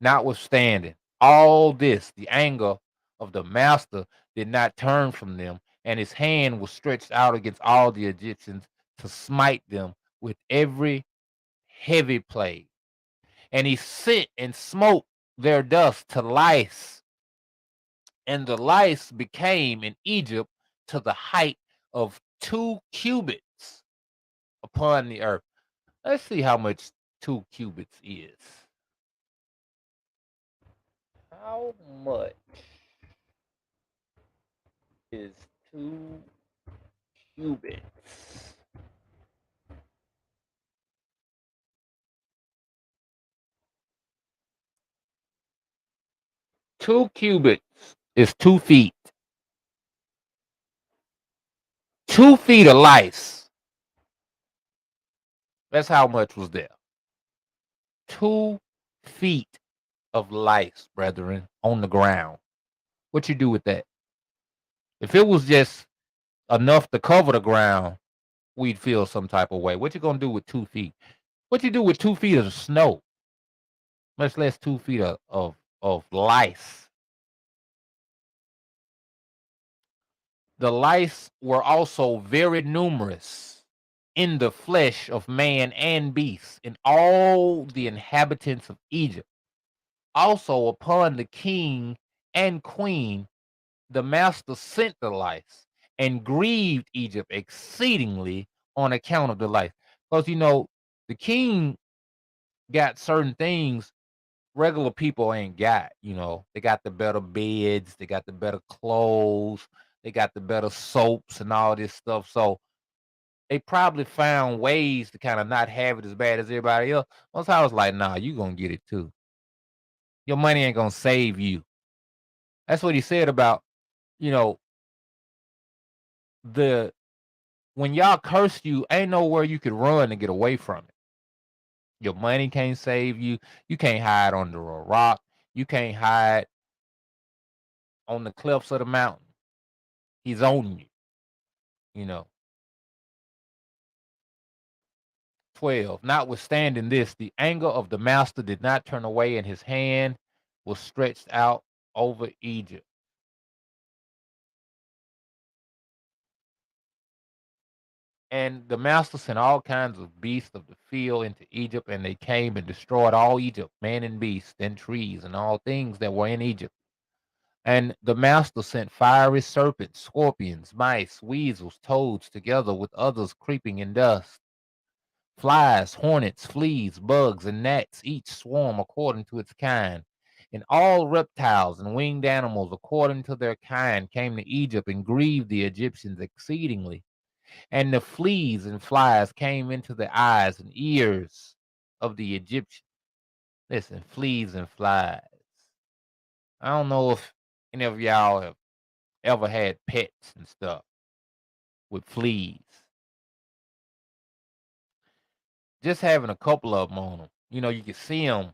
Notwithstanding all this, the anger of the master did not turn from them, and his hand was stretched out against all the Egyptians to smite them with every heavy plague. And he sent and smote their dust to lice, and the lice became in Egypt to the height of 2 cubits upon the earth. Let's see how much 2 cubits is. How much is 2 cubits? Two cubits is 2 feet. 2 feet of lice. That's how much was there. 2 feet of lice, brethren, on the ground. What you do with that? If it was just enough to cover the ground, we'd feel some type of way. What you gonna do with 2 feet? What you do with 2 feet of snow? Much less 2 feet of lice. The lice were also very numerous in the flesh of man and beast, in all the inhabitants of Egypt. Also upon the king and queen, the master sent the lice and grieved Egypt exceedingly on account of the lice. Because the king got certain things regular people ain't got. They got the better beds, they got the better clothes, they got the better soaps and all this stuff. So they probably found ways to kind of not have it as bad as everybody else. Once I was like, nah, you gonna get it too. Your money ain't gonna save you. That's what he said about, you know, the when y'all cursed you, ain't nowhere you could run to get away from it. Your money can't save you. You can't hide under a rock. You can't hide on the cliffs of the mountain. He's on you, you know. 12. Notwithstanding this, the anger of the master did not turn away, and his hand was stretched out over Egypt. And the master sent all kinds of beasts of the field into Egypt, and they came and destroyed all Egypt, man and beast, and trees, and all things that were in Egypt. And the master sent fiery serpents, scorpions, mice, weasels, toads, together with others creeping in dust. Flies, hornets, fleas, bugs, and gnats, each swarm according to its kind. And all reptiles and winged animals according to their kind came to Egypt and grieved the Egyptians exceedingly. And the fleas and flies came into the eyes and ears of the Egyptians. Listen, fleas and flies. I don't know if any of y'all have ever had pets and stuff with fleas. Just having a couple of them on them, you can see them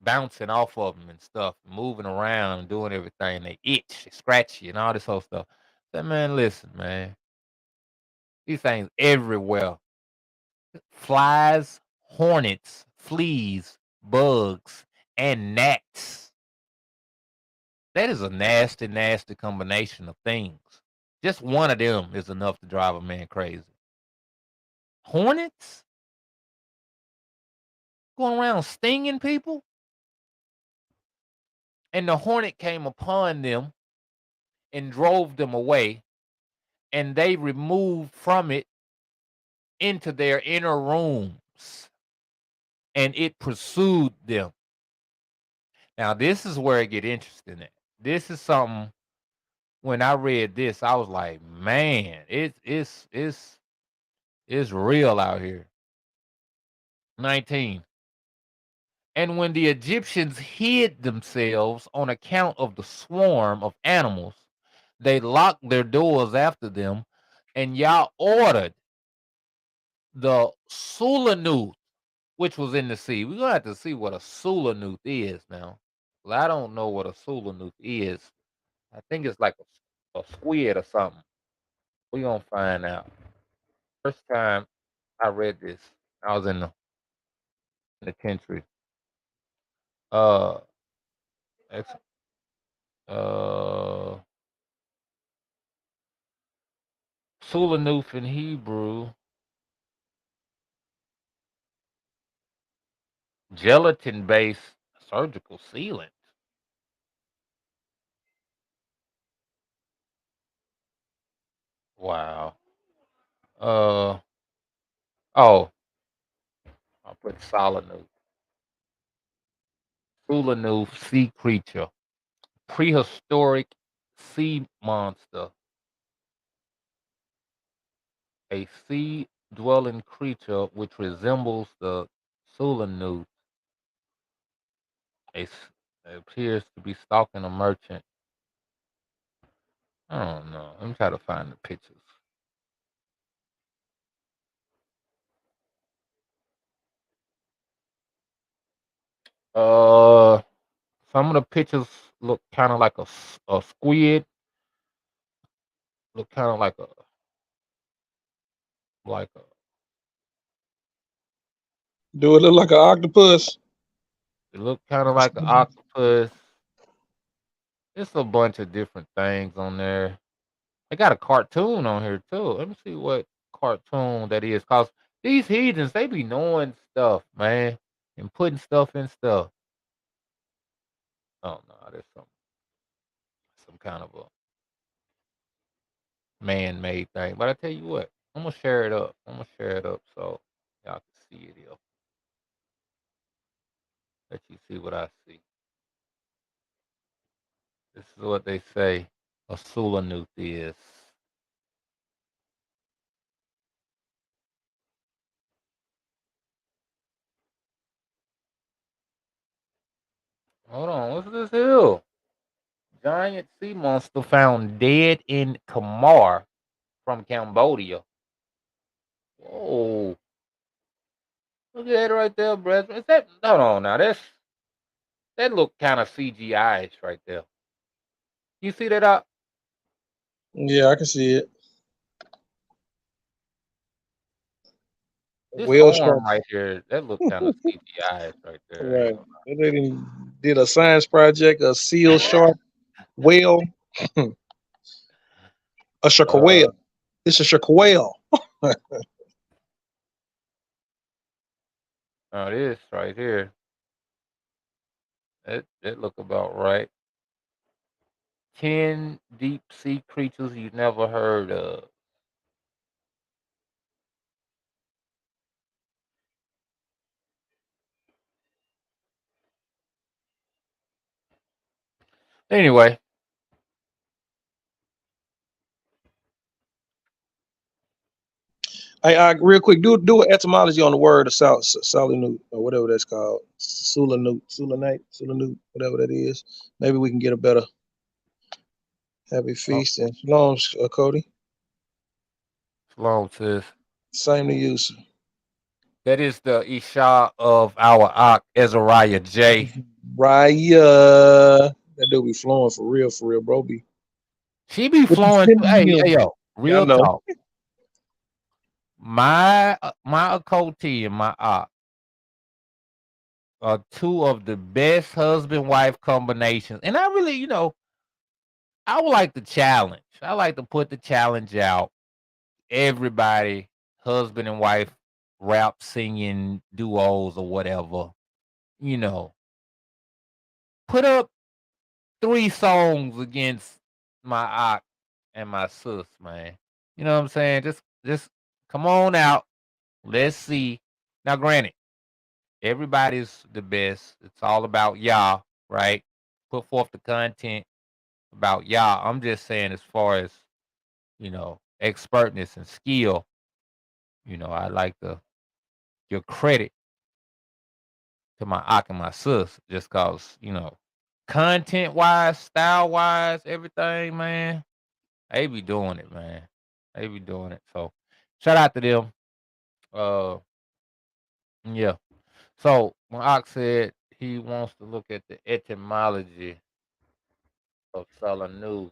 bouncing off of them and stuff, moving around and doing everything. They itch, they scratch you, and all this whole stuff. Say, man, listen, man, these things everywhere. Flies, hornets, fleas, bugs, and gnats. That is a nasty, nasty combination of things. Just one of them is enough to drive a man crazy. Hornets going around stinging people? And the hornet came upon them and drove them away, and they removed from it into their inner rooms, and it pursued them. Now, this is where it get interesting at. This is something, when I read this, I was like, man, it's real out here. 19. And when the Egyptians hid themselves on account of the swarm of animals, they locked their doors after them, and Yah ordered the Sulanuth, which was in the sea. We're gonna have to see what a Sulanuth is now. Well, I don't know what a Sulanuth is. I think it's like a squid or something. We're gonna find out. First time I read this, I was in the penitentiary. Uh, it's, uh, Sulanuth in Hebrew, gelatin-based surgical sealant. Wow. Uh, oh, I'll put Sulanuth. Sulanuth, sea creature, prehistoric sea monster, a sea-dwelling creature which resembles the Sulanuth. It appears to be stalking a merchant. I don't know. Let me try to find the pictures. Uh, some of the pictures look kind of like a squid. Look kind of like a. Do it look like an octopus? It look kind of like an octopus. It's a bunch of different things on there. They got a cartoon on here too. Let me see what cartoon that is. Cause these heathens, they be knowing stuff, man, and putting stuff in stuff. Oh no, there's some kind of a man-made thing. But I tell you what, I'm gonna share it up. I'm gonna share it up so y'all can see it here. Let you see what I see. This is what they say a Sulanuth is. Hold on, what's this here? Giant sea monster found dead in Kamar from Cambodia. Whoa. Look at that right there, brethren. Is that no now that look kind of CGI right there. You see that up? Yeah, I can see it. This Whale shark. arm right here, that look kind of CGI right there. I ain't Right. gonna They did a science project, a seal shark whale, a shark lie. whale. It's a shark whale. Oh, this right here. It look about right. 10 deep sea creatures you never heard of. Anyway, I real quick, do an etymology on the word of Salinut or whatever that's called. Sulanite, whatever that is. Maybe we can get a better happy oh, feast and shalom, Cody. shalom, sis. Same to you, sir. That is the Isha of our Ak, Ezariah J. Raya. That dude be flowing for real, bro. Be She be what you flowing. sending Hey, him? yo, Yeah, I real know. talk. My Akoti and my Ak are two of the best husband wife combinations. And I really, I would like to challenge. I like to put the challenge out. Everybody, husband and wife, rap singing duos or whatever, you know, put up 3 songs against my Ak and my sis, man. You know what I'm saying? Just come on out. Let's see. Now, granted, everybody's the best. It's all about y'all, right? Put forth the content about y'all. I'm just saying, as far as expertness and skill, I like to give credit to my Ak and my sis, just cause content wise, style wise, everything, man. They be doing it, man. They be doing it. So shout out to them. Uh, yeah. So when Ox said he wants to look at the etymology of Solanu.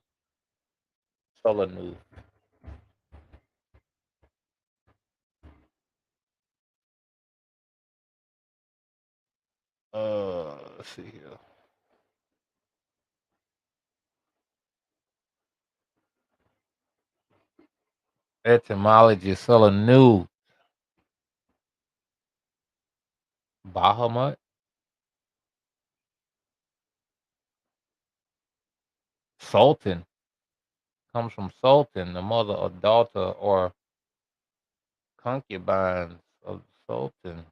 Let's see here. Etymology Solanu. Bahamut. Sultan comes from Sultan, the mother or daughter or concubines of the Sultan.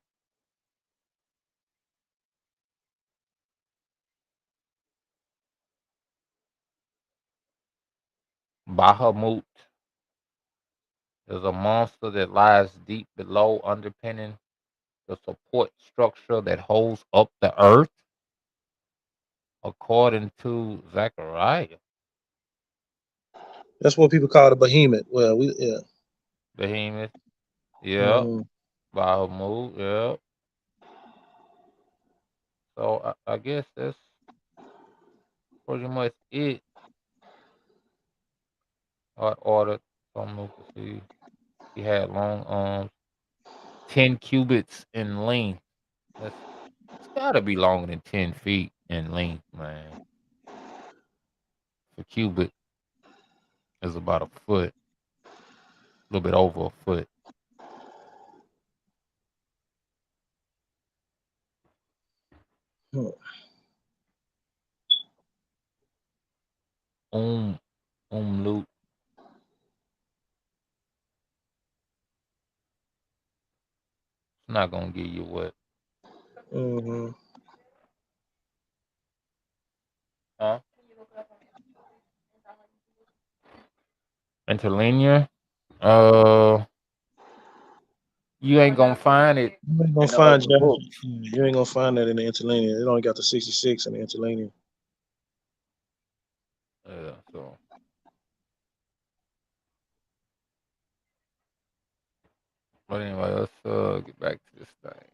Bahamut is a monster that lies deep below, underpinning the support structure that holds up the earth, according to Zechariah. That's what people call the behemoth. Well, yeah. Behemoth, yeah. Mm-hmm. Bahamut, yeah. So I guess that's pretty much it. Ordered from see. He had long arms, 10 cubits in length. It's gotta be longer than 10 feet in length, man. The cubit is about a foot, a little bit over a foot. Hmm. Um, Loop. It's not gonna give you what? Mm-hmm. Huh? Interlinear. Uh, you ain't gonna find it You ain't gonna in the find other Jasher. books. You ain't gonna find that in the interlinear. It only got the 66 in the interlinear. Yeah, so. But anyway, let's get back to this thing.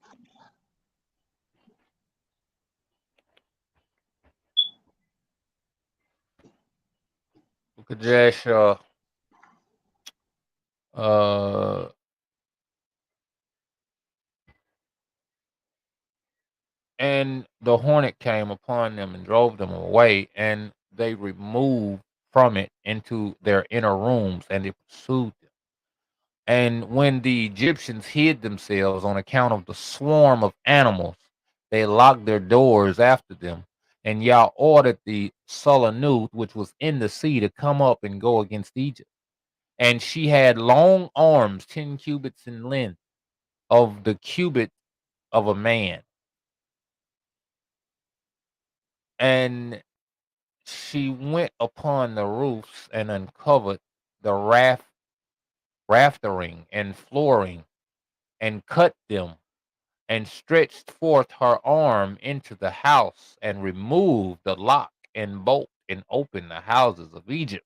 Book of Jasher, uh, and the hornet came upon them and drove them away, and they removed from it into their inner rooms, and they pursued them. And when the Egyptians hid themselves on account of the swarm of animals, they locked their doors after them. And Yah ordered the Sulanuth, which was in the sea, to come up and go against Egypt. And she had long arms, 10 cubits in length, of the cubit of a man. And she went upon the roofs and uncovered the raftering and flooring and cut them and stretched forth her arm into the house and removed the lock and bolt and opened the houses of Egypt.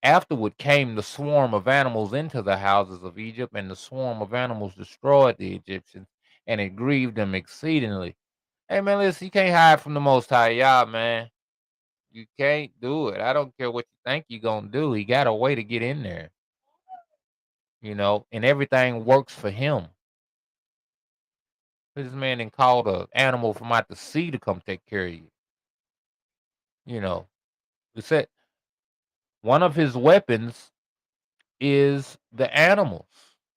Afterward came the swarm of animals into the houses of Egypt, and the swarm of animals destroyed the Egyptians, and it grieved them exceedingly. Hey man, listen, you can't hide from the Most High Yah, man. You can't do it. I don't care what you think you're gonna do. He got a way to get in there, and everything works for him. This man then called an animal from out the sea to come take care of you. You know, he said one of his weapons is the animals.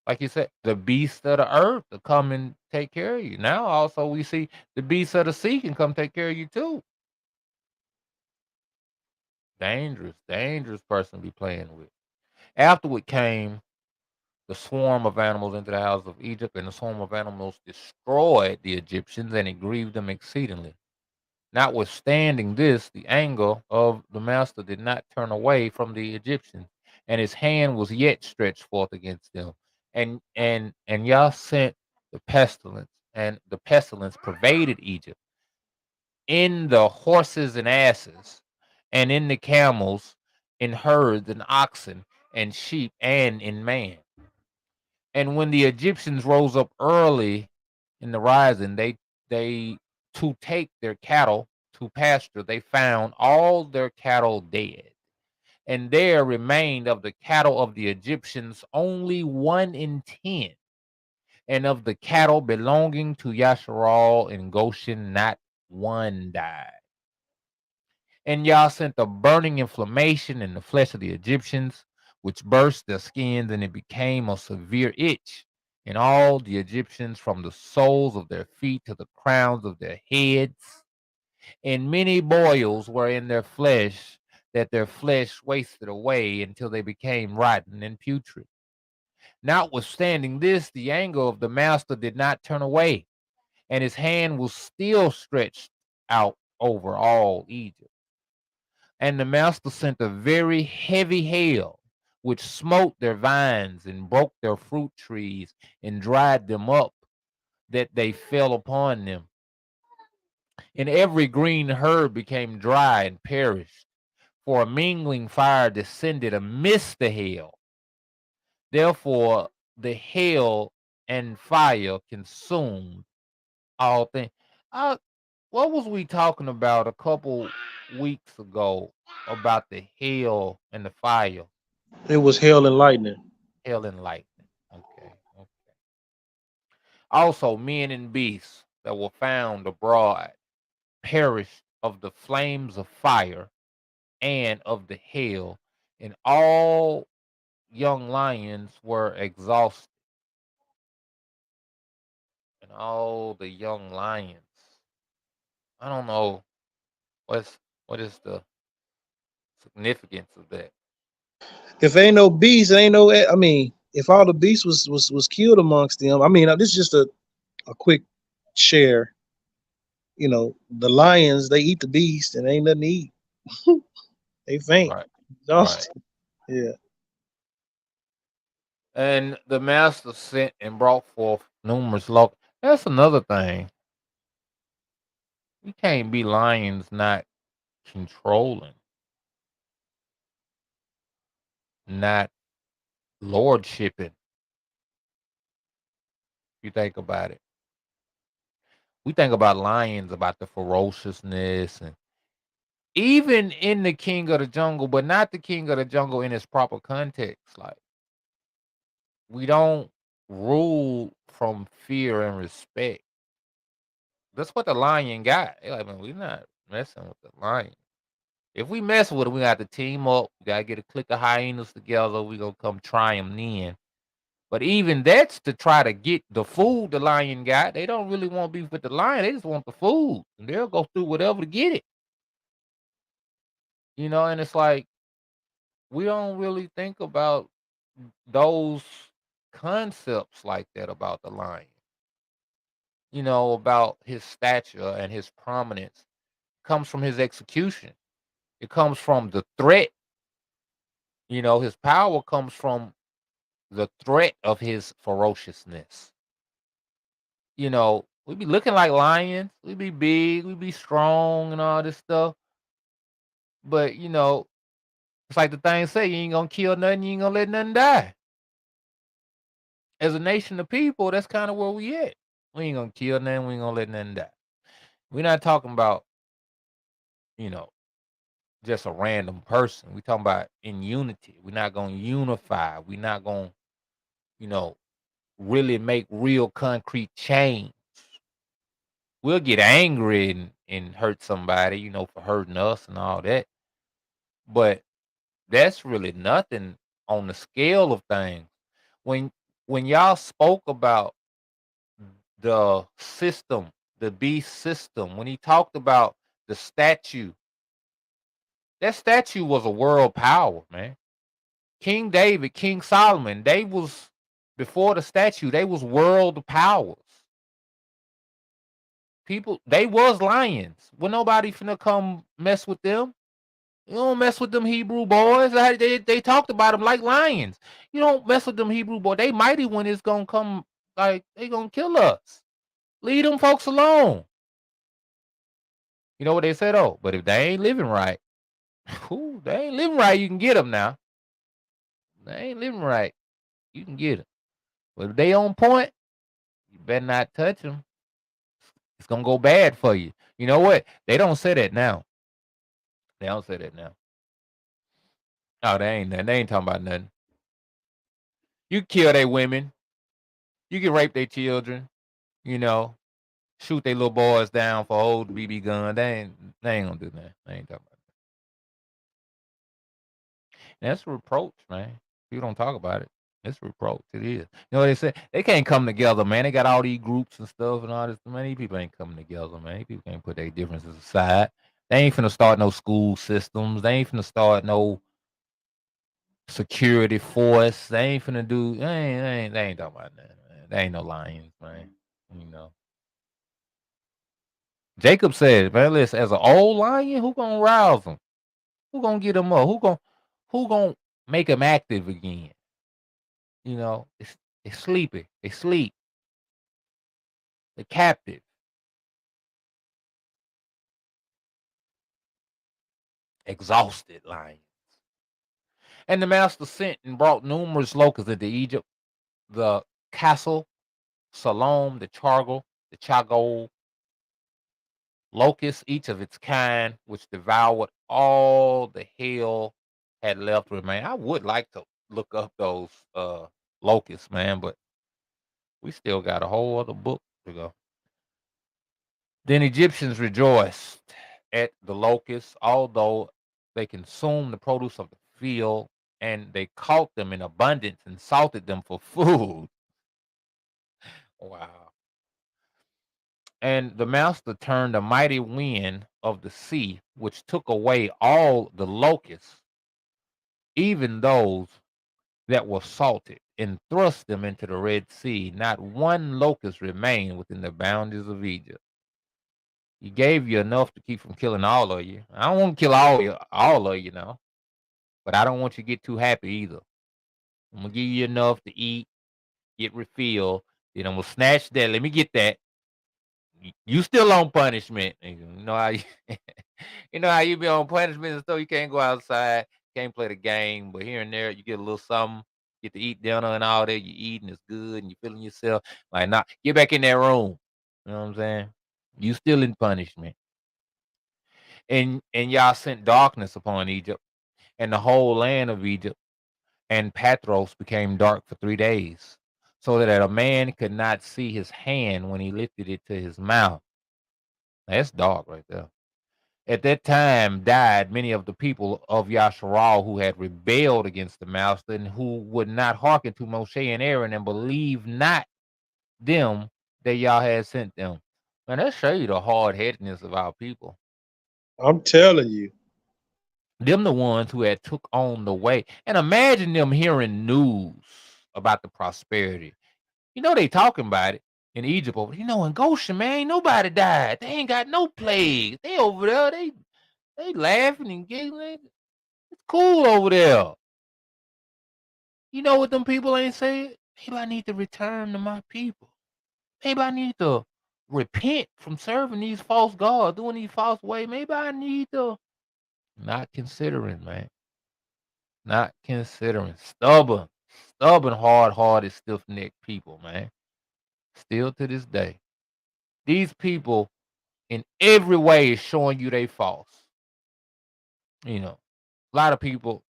Like you said, the beasts of the earth to come and take care of you. Now also we see the beasts of the sea can come take care of you too. Dangerous person to be playing with. Afterward came the swarm of animals into the house of Egypt, and the swarm of animals destroyed the Egyptians, and it grieved them exceedingly. Notwithstanding this, the anger of the master did not turn away from the Egyptians, and his hand was yet stretched forth against them. And Yah sent the pestilence, and the pestilence pervaded Egypt in the horses and asses, and in the camels, in herds and oxen, and sheep, and in man. And when the Egyptians rose up early in the rising, they to take their cattle to pasture, they found all their cattle dead. And there remained of the cattle of the Egyptians only 1 in 10, and of the cattle belonging to Yasharal in Goshen, not one died. And Yah sent a burning inflammation in the flesh of the Egyptians, which burst their skins, and it became a severe itch in all the Egyptians from the soles of their feet to the crowns of their heads. And many boils were in their flesh, that their flesh wasted away until they became rotten and putrid. Notwithstanding this, the anger of the master did not turn away, and his hand was still stretched out over all Egypt. And the master sent a very heavy hail, which smote their vines and broke their fruit trees and dried them up, that they fell upon them. And every green herb became dry and perished, for a mingling fire descended amidst the hail. Therefore, the hail and fire consumed all things. Uh, what was we talking about a couple weeks ago about the hail and the fire? It was hell and lightning. Hail and lightning. Okay. Okay. Also, men and beasts that were found abroad perished of the flames of fire and of the hail, and all young lions were exhausted, and all the young lions. I don't know what is the significance of that. If ain't no beast, ain't no. I mean, if all the beasts was killed amongst them, I mean, this is just a quick share. The lions they eat the beast and ain't nothing to eat. They faint, Right. Right. exhausted. Yeah. And the master sent and brought forth numerous locusts. That's another thing. You can't be lions not controlling, not lordshipping. If you think about it, we think about lions, about the ferociousness, and even in the king of the jungle, but not the king of the jungle in its proper context. Like, we don't rule from fear and respect. That's what the lion got. They like, man, we're not messing with the lion. If we mess with it, we got to team up. We gotta get a clique of hyenas together. We gonna come try them then. But even that's to try to get the food the lion got. They don't really want beef with the lion. They just want the food. And they'll go through whatever to get it. And it's like we don't really think about those concepts like that about the lion. About his stature and his prominence comes from his execution. It comes from the threat. His power comes from the threat of his ferociousness. We be looking like lions. We be big. We be strong and all this stuff. But it's like the thing say, you ain't gonna kill nothing. You ain't gonna let nothing die. As a nation of people, that's kind of where we at. We ain't gonna kill nothing. We ain't gonna let nothing die. We're not talking about just a random person. We talking about in unity. We're not gonna unify. We're not gonna really make real concrete change. We'll get angry and hurt somebody, for hurting us and all that. But that's really nothing on the scale of things. When y'all spoke about the system, the beast system, when he talked about the statue, that statue was a world power, man. King David, King Solomon, they was before the statue, they was world powers. People, they was lions. Well, nobody finna come mess with them. You don't mess with them Hebrew boys. They talked about them like lions. You don't mess with them Hebrew boys. They mighty when it's gonna come, like they gonna kill us. Leave them folks alone. You know what they said? Oh, but if they ain't living right, they ain't living right. You can get them now. They ain't living right. You can get them. But if they on point, you better not touch them. It's gonna go bad for you. You know what? They don't say that now. They don't say that now. Oh, they ain't nothing. They ain't talking about nothing. You kill their women. You can rape their children. Shoot their little boys down for old BB gun. They ain't gonna do that. They ain't talking about that. That's a reproach, man. People don't talk about it. It's a reproach. It is. You know what they say? They can't come together, man. They got all these groups and stuff and all this. Man, these people ain't coming together, man. These people can't put their differences aside. They ain't finna start no school systems. They ain't finna start no security force. They ain't finna do. They ain't talking about that, man. They ain't no lions, man. Jacob said, man, listen, as an old lion, who gonna rouse him? Who gonna get him up? Who gonna make him active again? They sleepy. They sleep. They captive. Exhausted lions. And the master sent and brought numerous locusts into Egypt, the castle, Salom, the chargal, the chagol, locusts, each of its kind, which devoured all the hail had left remain. I would like to look up those locusts, man, but we still got a whole other book to go. Then Egyptians rejoiced at the locusts, although they consumed the produce of the field, and they caught them in abundance and salted them for food. Wow. And the master turned a mighty wind of the sea, which took away all the locusts, even those that were salted, and thrust them into the Red Sea. Not one locust remained within the boundaries of Egypt. He gave you enough to keep from killing all of you. I don't want to kill all of you now, but I don't want you to get too happy either. I'm gonna give you enough to eat, get refilled. Then I'm gonna snatch that. Let me get that. You still on punishment. You know how you, you know how you be on punishment and stuff. You can't go outside, can't play the game, but here and there you get a little something. Get to eat dinner and all that. You eating, it's good, and you feeling yourself. Like, nah, get back in that room. You know what I'm saying? You still in punishment. And y'all sent darkness upon Egypt, and the whole land of Egypt and Patros became dark for 3 days, so that a man could not see his hand when he lifted it to his mouth. That's dark right there. at that time died many of the people of Yasharal who had rebelled against the master and who would not hearken to Moshe and Aaron and believe not them that Yah had sent them. Man, that show you the hard-headedness of our people. I'm telling you. Them the ones who had took on the way. And imagine them hearing news about the prosperity. You know they talking about it in Egypt over. You know, in Goshen, man, ain't nobody died. They ain't got no plagues. They over there, they laughing and giggling. It's cool over there. You know what them people ain't saying? Maybe I need to return to my people. Maybe I need to repent from serving these false gods, doing these false ways. Maybe I need to not considering, man. Not considering. Stubborn, hard-hearted, stiff-necked people, man. Still to this day. These people in every way is showing you they false. You know, a lot of people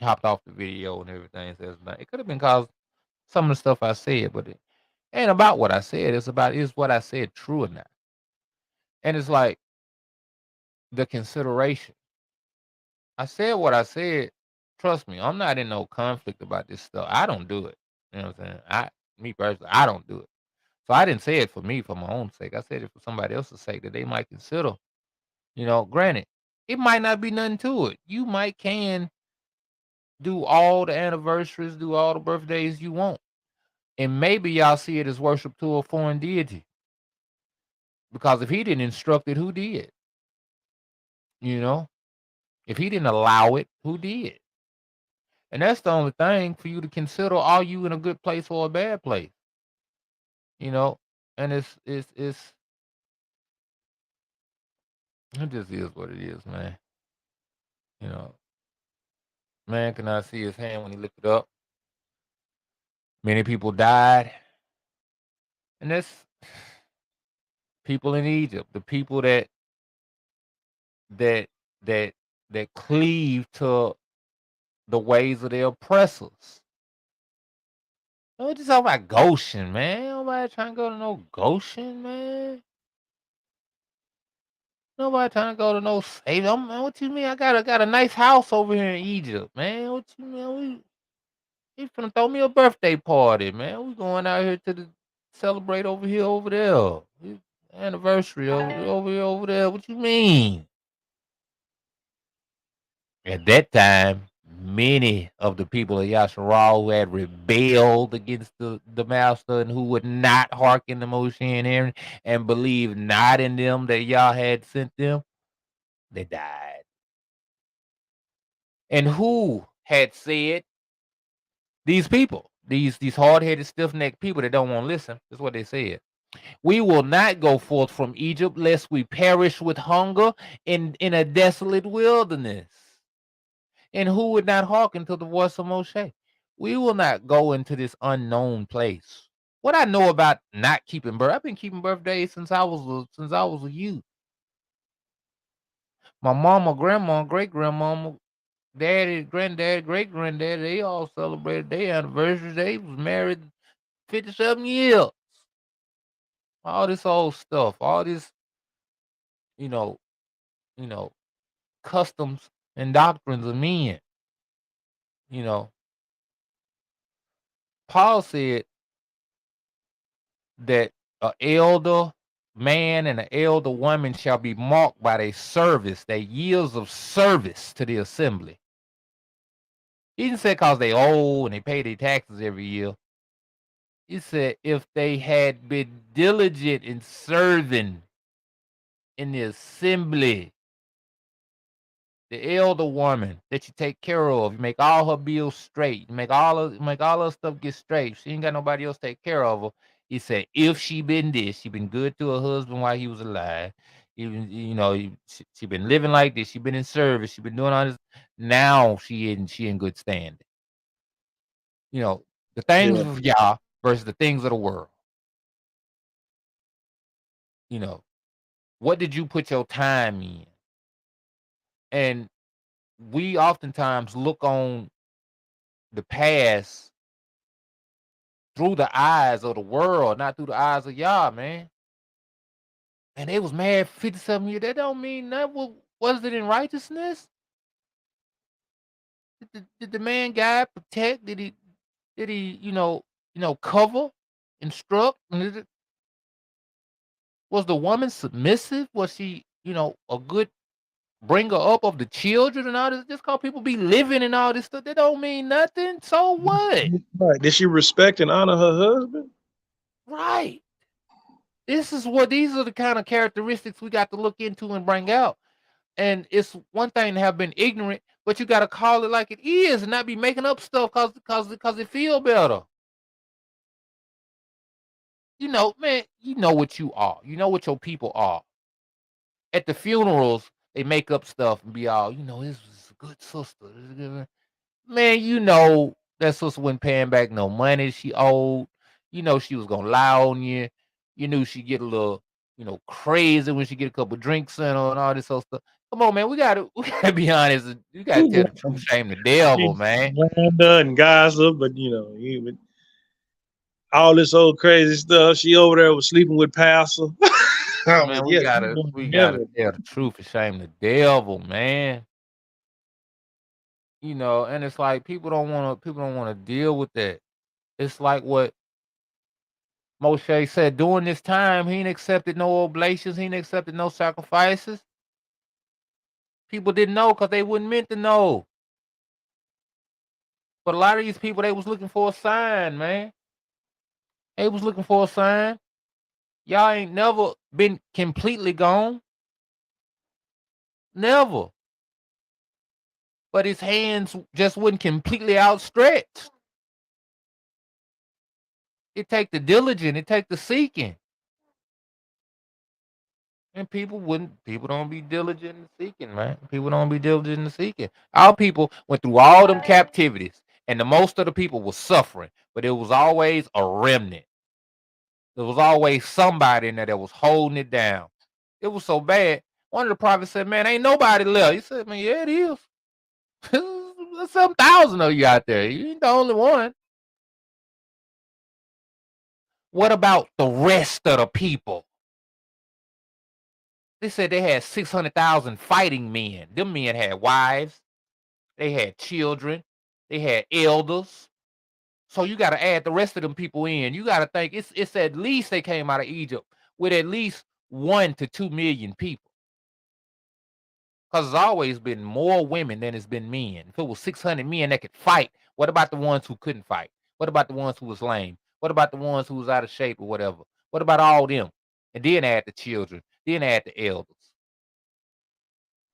hopped off the video and everything. Says it could have been cause some of the stuff I said, but it ain't about what I said. It's about is what I said true or not. And it's like the consideration. I said what I said. Trust me, I'm not in no conflict about this stuff. I don't do it. You know what I'm saying? Me personally, I don't do it. So I didn't say it for me, for my own sake. I said it for somebody else's sake that they might consider. You know, granted, it might not be nothing to it. You might can do all the anniversaries, do all the birthdays you want. And maybe y'all see it as worship to a foreign deity. Because if he didn't instruct it, who did? You know? If he didn't allow it, who did? And that's the only thing for you to consider. Are you in a good place or a bad place? You know? And it just is what it is, man. You know? Man cannot see his hand when he lifted up. Many people died. And that's people in Egypt, the people that cleave to the ways of their oppressors. We're just talking about Goshen, man. Nobody trying to go to no Goshen, man. Nobody trying to go to no safe. Man, what you mean? I got a nice house over here in Egypt, man. What you mean? He finna throw me a birthday party, man. We going out here to celebrate over here, over there. Anniversary over here, over there. What you mean? At that time, many of the people of Yasharal who had rebelled against the master and who would not hearken to Moshe and Aaron and believe not in them that Yah had sent them, they died. And who had said these people, these hard-headed, stiff-necked people that don't want to listen, that's what they said. We will not go forth from Egypt lest we perish with hunger in a desolate wilderness. And who would not hearken to the voice of Moshe? We will not go into this unknown place. What I know about not keeping birth, I've been keeping birthdays since I was a youth. My mama, grandma, great grandmama, daddy, granddad, great granddad, they all celebrated their anniversaries. They was married 57 years. All this old stuff, all this, you know, customs and doctrines of men. You know, Paul said that an elder man and an elder woman shall be marked by their service, their years of service to the assembly. He didn't say because they old and they pay their taxes every year. He said if they had been diligent in serving in the assembly, the elder woman that you take care of, you make all her bills straight, you make all her stuff get straight. She ain't got nobody else take care of her. He said, if she been this, she been good to her husband while he was alive. Even she been living like this. She been in service. She been doing all this. Now she in good standing. You know the things of Yah versus the things of the world. You know what did you put your time in? And we oftentimes look on the past through the eyes of the world, not through the eyes of Yah, man. and they was mad 57 years. That don't mean that was it in righteousness? Did the man God protect? Did he cover, instruct? Was the woman submissive? Was she a good bringer up of the children and all this? Just cause people be living and all this stuff, that don't mean nothing. So what? Right. Did she respect and honor her husband? Right. These are the kind of characteristics we got to look into and bring out. And it's one thing to have been ignorant, but you got to call it like it is and not be making up stuff because it feel better. Man, you know what you are. You know what your people are. At the funerals, they make up stuff and be all, this was a good sister. Man, that sister wasn't paying back no money she owed. She was gonna lie on you. You knew she'd get a little, crazy when she get a couple drinks in her and all this other stuff. Come on, man. We gotta be honest. You gotta tell the truth, shame the devil, man. Slander and gossip, but all this old crazy stuff. She over there was sleeping with Pastor. Man, we gotta tell the truth and shame the devil, man. And it's like people don't wanna deal with that. It's like what Moshe said, during this time, he ain't accepted no oblations, he ain't accepted no sacrifices. People didn't know because they wasn't meant to know. But a lot of these people, they was looking for a sign, man. They was looking for a sign. Y'all ain't never been completely gone. Never. But his hands just wasn't completely outstretched. It take the diligent, it take the seeking. And people don't be diligent in seeking, man. People don't be diligent in seeking. Our people went through all them captivities, and the most of the people was suffering, but it was always a remnant. There was always somebody in there that was holding it down. It was so bad. One of the prophets said, "Man, ain't nobody left." He said, "Man, yeah, it is. There's 7,000 of you out there. You ain't the only one." What about the rest of the people? They said they had 600,000 fighting men. Them men had wives. They had children. They had elders. So you got to add the rest of them people in. You got to think it's at least they came out of Egypt with at least 1 to 2 million people. Because there's always been more women than it's been men. If it was 600 men that could fight, what about the ones who couldn't fight? What about the ones who was lame? What about the ones who was out of shape or whatever? What about all them? And then add the children. Then add the elders.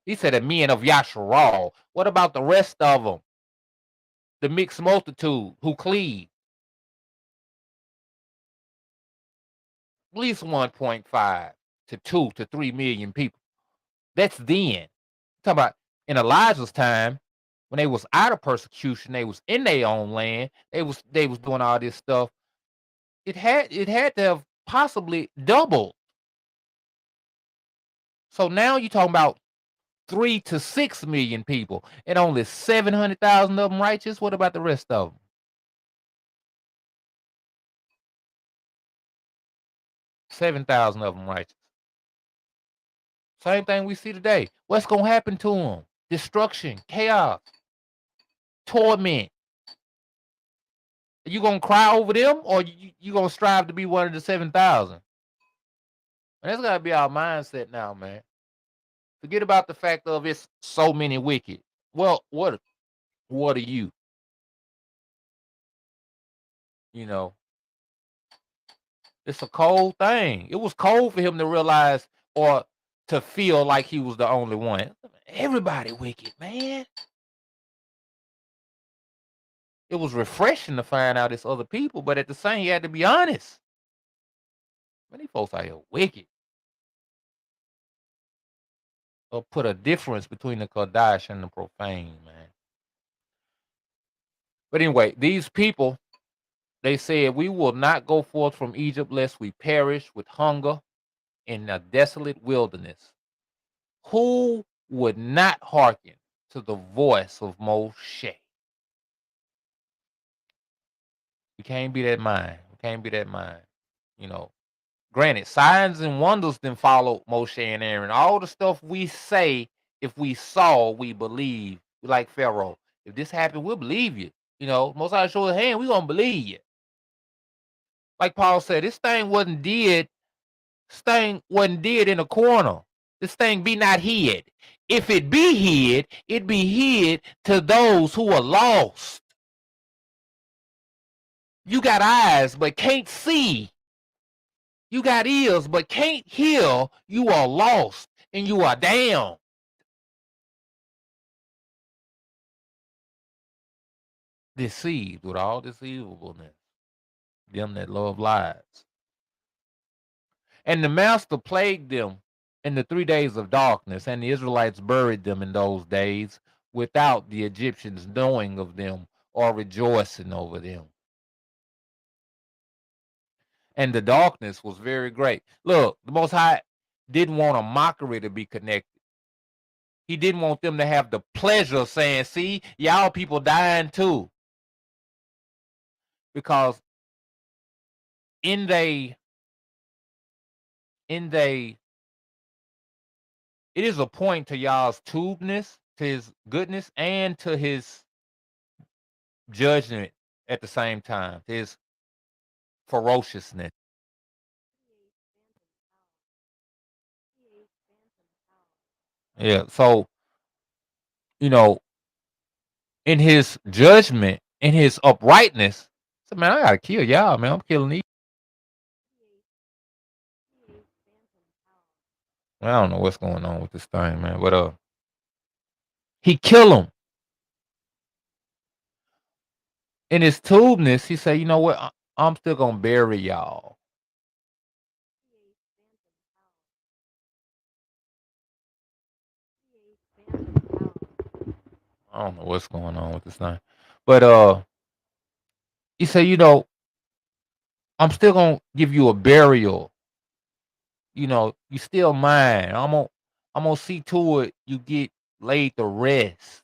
He said the men of Yasharal. What about the rest of them? The mixed multitude who cleave. At least 1.5 to 2 to 3 million people. That's then. Talking about in Elijah's time, when they was out of persecution, they was in their own land, they was doing all this stuff. It had to have possibly doubled. So now you're talking about 3 to 6 million people and only 700,000 of them righteous. What about the rest of them? 7,000 of them righteous. Same thing we see today. What's going to happen to them? Destruction, chaos, torment. Are you going to cry over them, or you going to strive to be one of the 7,000? That's got to be our mindset now, man. Forget about the fact of it's so many wicked. Well, what are you? It's a cold thing. It was cold for him to realize or to feel like he was the only one. Everybody wicked, man. It was refreshing to find out it's other people, but at the same, you had to be honest. Man, these folks out here wicked. Or put a difference between the Kodash and the profane, man. But anyway, these people, they said, we will not go forth from Egypt lest we perish with hunger in a desolate wilderness. Who would not hearken to the voice of Moshe? We can't be that mind. We can't be that mind. Granted, signs and wonders then followed Moshe and Aaron. All the stuff we say, if we saw, we believe. We like Pharaoh. If this happened, we'll believe you. You know, Most High show his hand, we gonna believe you. Like Paul said, this thing wasn't did. This thing wasn't did in a corner. This thing be not hid. If it be hid, it be hid to those who are lost. You got eyes but can't see. You got ears but can't hear. You are lost and you are damned. Deceived with all deceivableness. Them that love lies. And the master plagued them in the 3 days of darkness, and the Israelites buried them in those days without the Egyptians knowing of them or rejoicing over them. And the darkness was very great. Look, the Most High didn't want a mockery to be connected. He didn't want them to have the pleasure of saying, see, y'all people dying too. Because in they it is a point to y'all's tubeness, to his goodness, and to his judgment at the same time, to his ferociousness. Yeah, so, you know, in his judgment, in his uprightness, so man, I gotta kill y'all, man. I'm killing these. I don't know what's going on with this thing, man. But he kill them. In his tubeness, he said, you know what? I'm still gonna bury y'all. I don't know what's going on with this thing. But he said, you know, I'm still gonna give you a burial. You know, you still mine. I'm gonna see to it you get laid to rest.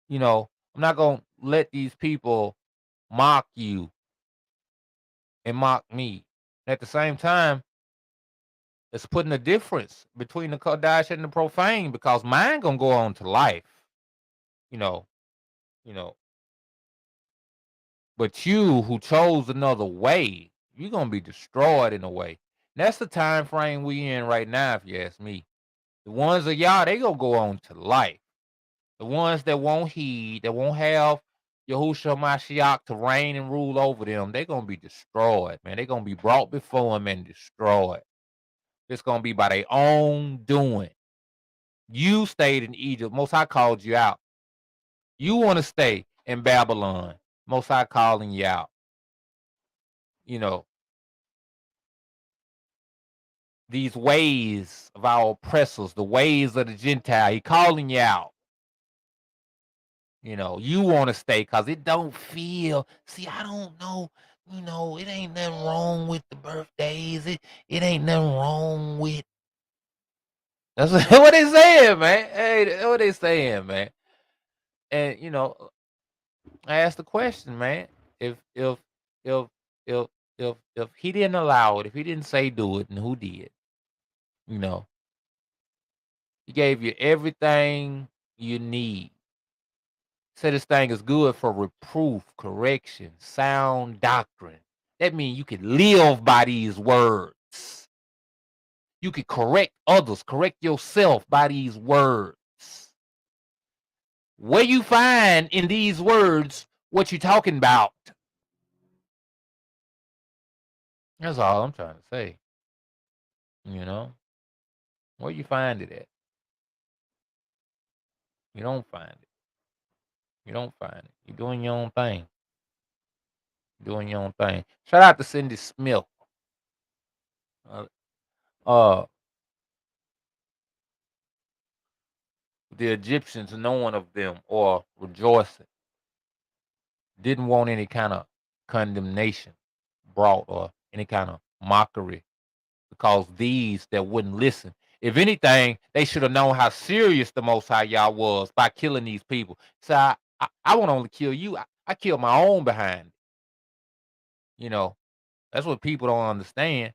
You know, I'm not gonna let these people mock you and mock me. At the same time, it's putting a difference between the Kodash and the profane because mine gonna go on to life. You know, you know. But you who chose another way, you're gonna be destroyed in a way. And that's the time frame we in right now, if you ask me. The ones of y'all, they gonna go on to life. The ones that won't heed, that won't have Yahushua Mashiach to reign and rule over them, they gonna be destroyed, man. They gonna be brought before him and destroyed. It's gonna be by their own doing. You stayed in Egypt. Most High called you out. You want to stay in Babylon. Most High calling you out. You know, these ways of our oppressors, the ways of the Gentile, he calling you out. You know, you want to stay because it don't feel. See, I don't know. You know, it ain't nothing wrong with the birthdays. It ain't nothing wrong with. That's what they saying, man. Hey, that's what they saying, man. And you know, I asked the question, man. If if if if if he didn't allow it, if he didn't say do it, and who did? You know, he gave you everything you need. Said this thing is good for reproof, correction, sound doctrine. That means you can live by these words. You can correct others, correct yourself by these words. Where you find in these words what you talking about? That's all I'm trying to say. You know, where you find it at? You don't find it. You don't find it. You're doing your own thing. Doing your own thing. Shout out to Cindy Smith. Uh, uh the Egyptians knowing of them or rejoicing didn't want any kind of condemnation brought or any kind of mockery because these that wouldn't listen. If anything, they should have known how serious the Most High Yah was by killing these people. So I won't only kill you. I killed my own behind it. You know, that's what people don't understand.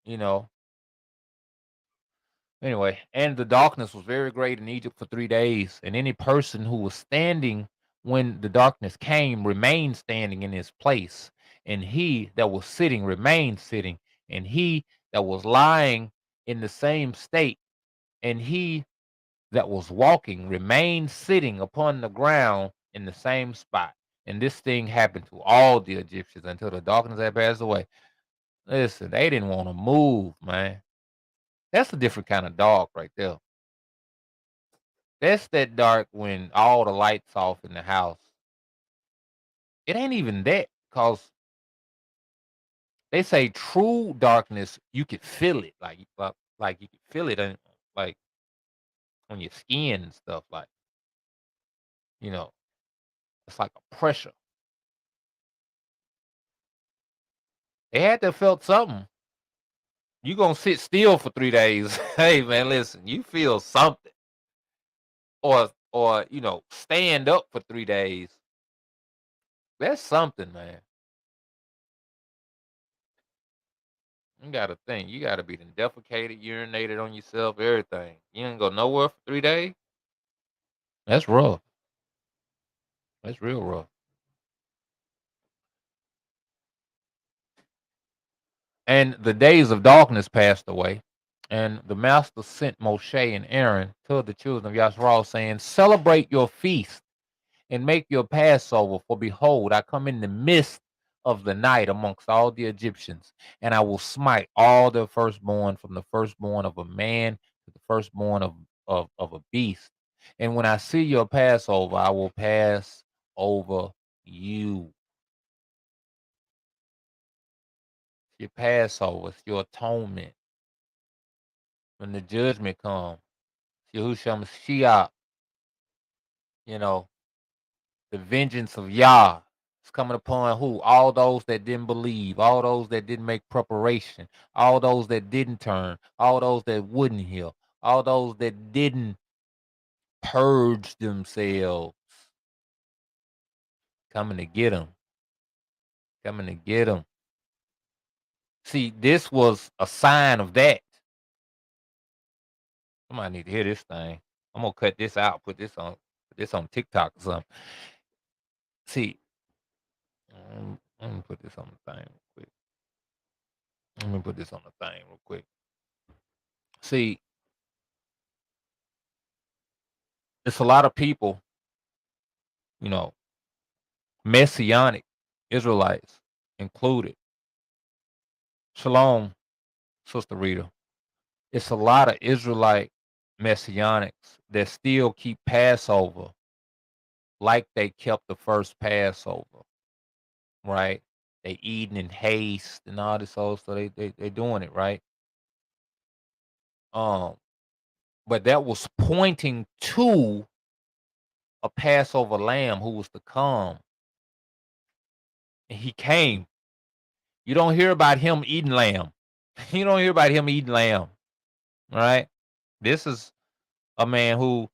you know. Anyway, and the darkness was very great in Egypt for 3 days, and any person who was standing when the darkness came remained standing in his place, and he that was sitting remained sitting, and he that was lying in the same state, and he that was walking remained sitting upon the ground in the same spot. And this thing happened to all the Egyptians until the darkness had passed away. Listen, they didn't want to move, man. That's a different kind of dark right there. That's that dark when all the lights off in the house. It ain't even that, cause they say true darkness, you could feel it, like you could feel it, like on your skin and stuff, like you know, it's like a pressure. They had to have felt something. You gonna sit still for 3 days? Hey man, listen, you feel something, or stand up for 3 days. That's something, man. You gotta think. You gotta be done defecated, urinated on yourself, everything. You ain't go nowhere for 3 days. That's rough. That's real rough. And the days of darkness passed away, and the master sent Moshe and Aaron to the children of Yasharal, saying, "Celebrate your feast and make your Passover, for behold, I come in the midst of the night amongst all the Egyptians, and I will smite all the firstborn, from the firstborn of a man to the firstborn of a beast. And when I see your Passover, I will pass over you." Your Passover, it's your atonement. When the judgment comes, Yahushua Mashiach, the vengeance of Yah is coming upon who? All those that didn't believe, all those that didn't make preparation, all those that didn't turn, all those that wouldn't heal, all those that didn't purge themselves. Coming to get them. Coming to get them. See, this was a sign of that. Somebody need to hear this thing. I'm gonna cut this out, put this on TikTok or something. See, let me put this on the thing real quick. Let me put this on the thing real quick. See, it's a lot of people, Messianic Israelites included. Shalom, Sister Rita. It's a lot of Israelite Messianics that still keep Passover like they kept the first Passover, right? They eating in haste and all this old stuff. They doing it, right? But that was pointing to a Passover lamb who was to come. And he came. You don't hear about him eating lamb. You don't hear about him eating lamb. All right. This is a man who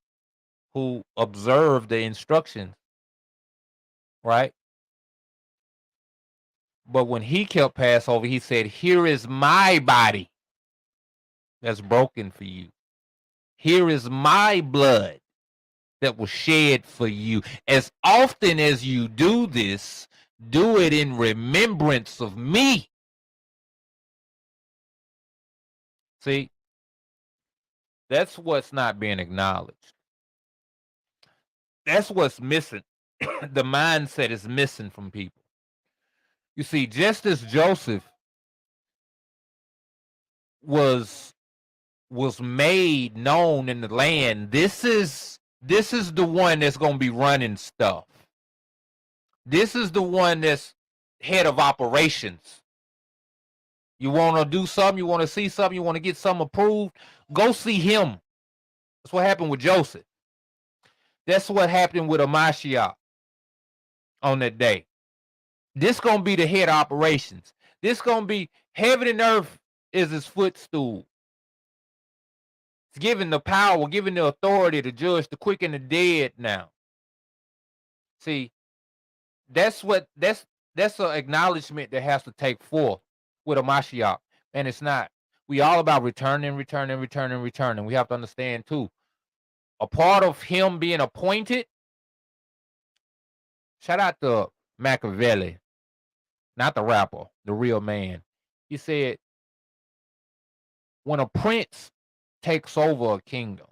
observed the instructions, right? But when he kept Passover, he said, "Here is my body that's broken for you. Here is my blood that was shed for you. As often as you do this, do it in remembrance of me." See, that's what's not being acknowledged. That's what's missing. The mindset is missing from people. You see, just as Joseph was made known in the land, this is the one that's going to be running stuff. This is the one that's head of operations. You want to do something, you want to see something, you want to get something approved, go see him. That's what happened with Joseph. That's what happened with Amashiach on that day. This going to be the head of operations. This going to be heaven and earth is his footstool. It's given the power, given the authority to judge the quick and the dead now. See, that's an acknowledgement that has to take forth with a Mashiach. And it's not We all about returning. We have to understand too. A part of him being appointed. Shout out to Machiavelli, not the rapper, the real man. He said, when a prince takes over a kingdom,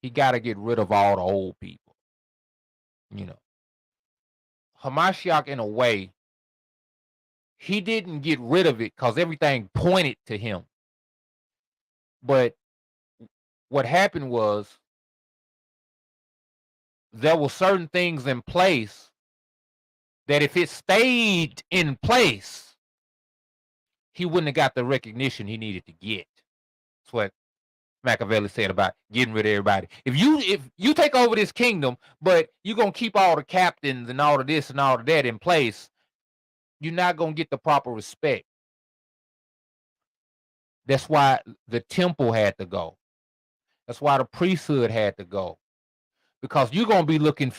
he got to get rid of all the old people. You know, Hamashiach, in a way, he didn't get rid of it because everything pointed to him. But what happened was there were certain things in place that if it stayed in place, he wouldn't have got the recognition he needed to get. That's what Machiavelli said about getting rid of everybody. If you take over this kingdom, but you're gonna keep all the captains and all of this and all of that in place, you're not gonna get the proper respect. That's why the temple had to go. That's why the priesthood had to go. Because you're gonna be looking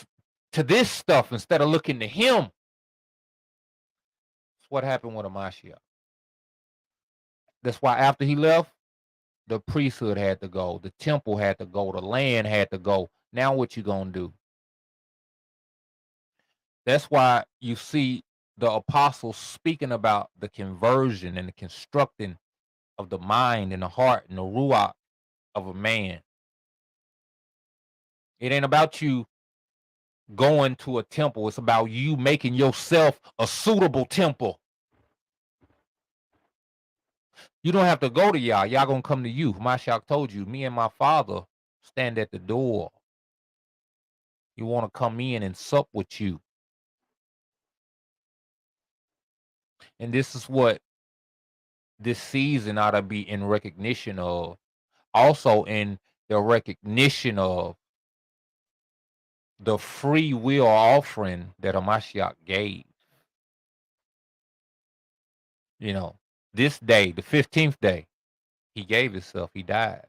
to this stuff instead of looking to him. That's what happened with Hamashiach. That's why after he left, the priesthood had to go, the temple had to go, the land had to go. Now what you gonna do? That's why you see the apostles speaking about the conversion and the constructing of the mind and the heart and the ruach of a man. It ain't about you going to a temple. It's about you making yourself a suitable temple. You don't have to go to y'all. Y'all gonna come to you. Mashiach told you, me and my Father stand at the door. You want to come in and sup with you. And this is what this season ought to be in recognition of. Also in the recognition of the free will offering that Hamashiach gave. You know, this day, the 15th day, he gave himself. He died.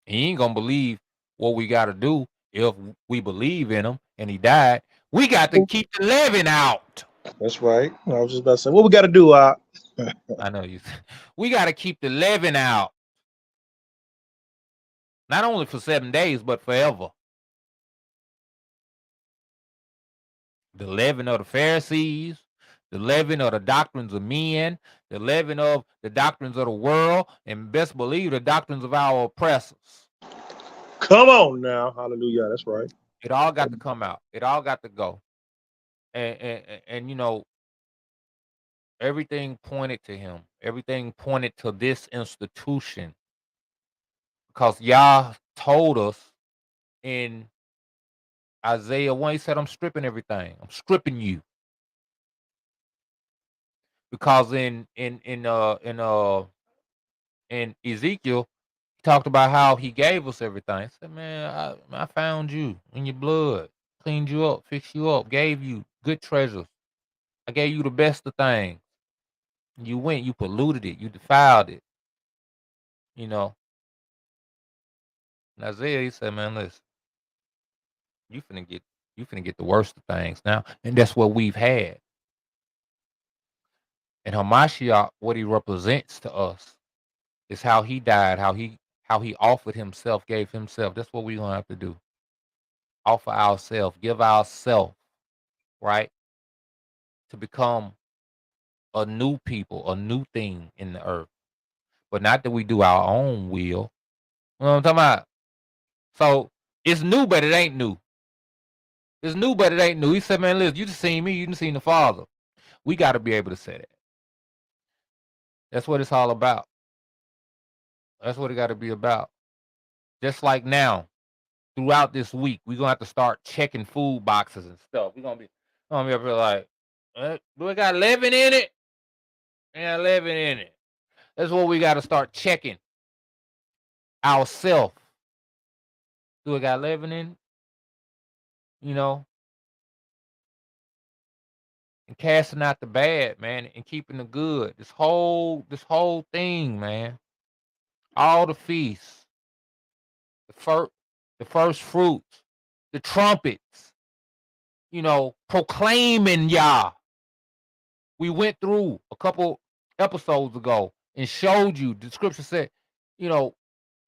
He ain't gonna believe what we got to do if we believe in him and he died. We got to keep the leaven out. That's right. I was just about to say, what we got to do? I know you. We got to keep the leaven out. Not only for 7 days, but forever. The leaven of the Pharisees, the leaven of the doctrines of men, the leaven of the doctrines of the world, and best believe the doctrines of our oppressors. Come on now. Hallelujah. That's right. It all got to come out. It all got to go. And you know, everything pointed to him. Everything pointed to this institution. Because Yah told us in Isaiah 1, he said, I'm stripping everything. I'm stripping you. Because in Ezekiel, he talked about how he gave us everything. He said, man, I found you in your blood, cleaned you up, fixed you up, gave you good treasures. I gave you the best of things. You went, you polluted it, you defiled it. You know. And Isaiah, he said, man, listen, you finna get the worst of things now. And that's what we've had. And Hamashiach, what he represents to us is how he died, how he offered himself, gave himself. That's what we're gonna have to do. Offer ourselves, give ourselves, right? To become a new people, a new thing in the earth. But not that we do our own will. You know what I'm talking about? So it's new, but it ain't new. It's new, but it ain't new. He said, man, listen, you just seen me, you just seen the Father. We got to be able to say that. That's what it's all about. That's what it got to be about. Just like now, throughout this week, we're going to have to start checking food boxes and stuff. We're going to be up here like, do it got leaven in it? Yeah, leaven in it. That's what we got to start checking ourselves. Do it got leaven in it? You know? And casting out the bad, man, and keeping the good. This whole thing, man. All the feasts, the first fruits, the trumpets, you know, proclaiming Yah. We went through a couple episodes ago and showed you the scripture said, you know,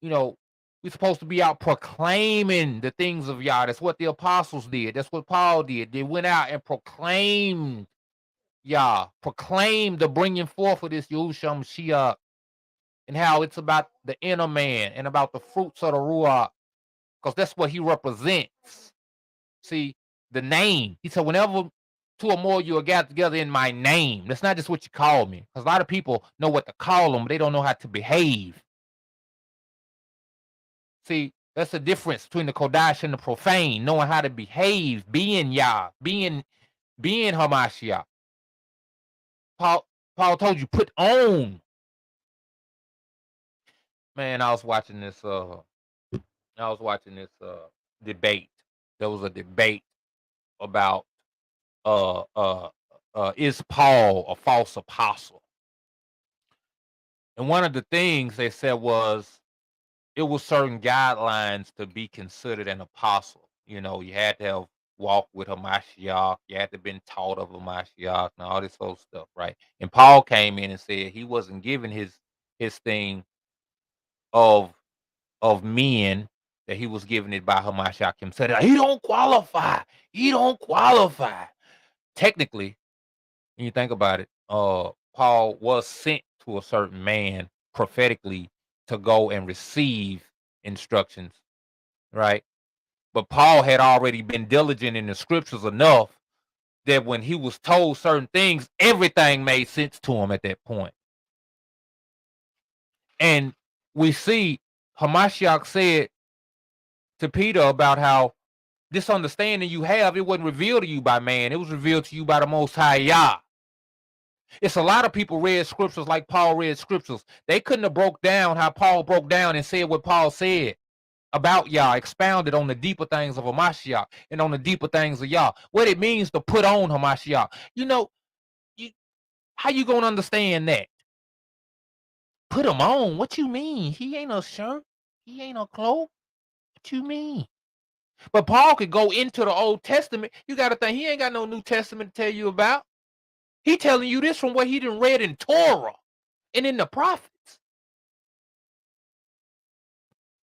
we're supposed to be out proclaiming the things of Yah. That's what the apostles did. That's what Paul did. They went out and proclaimed Yah, proclaimed the bringing forth of this Yahushua Mashiach, and how it's about the inner man and about the fruits of the Ruach, because that's what he represents. See, the name. He said, whenever two or more you are gathered together in my name, that's not just what you call me. Because a lot of people know what to call them, but they don't know how to behave. See, that's the difference between the Kodash and the profane, knowing how to behave, being Yah, being Hamashiach. Paul told you, put on. Man, I was watching this debate. There was a debate about is Paul a false apostle? And one of the things they said was it was certain guidelines to be considered an apostle. You know, you had to have walked with Hamashiach, you had to have been taught of Hamashiach and all this whole stuff, right? And Paul came in and said he wasn't given his thing of men, that he was given it by Hamashiach himself. He don't qualify. He don't qualify. Technically, when you think about it, Paul was sent to a certain man prophetically to go and receive instructions, right? But Paul had already been diligent in the scriptures enough that when he was told certain things, everything made sense to him at that point. And we see Hamashiach said to Peter about how this understanding you have, it wasn't revealed to you by man, it was revealed to you by the Most High Yah. It's a lot of people read scriptures like Paul read scriptures. They couldn't have broke down how Paul broke down and said what Paul said about Yah, expounded on the deeper things of Hamashiach and on the deeper things of Yah, what it means to put on Hamashiach. You know, how you gonna understand that? Put him on? What you mean? He ain't a shirt. He ain't a cloak. What you mean? But Paul could go into the Old Testament. You got to think he ain't got no New Testament to tell you about. He telling you this from what he done read in Torah and in the prophets,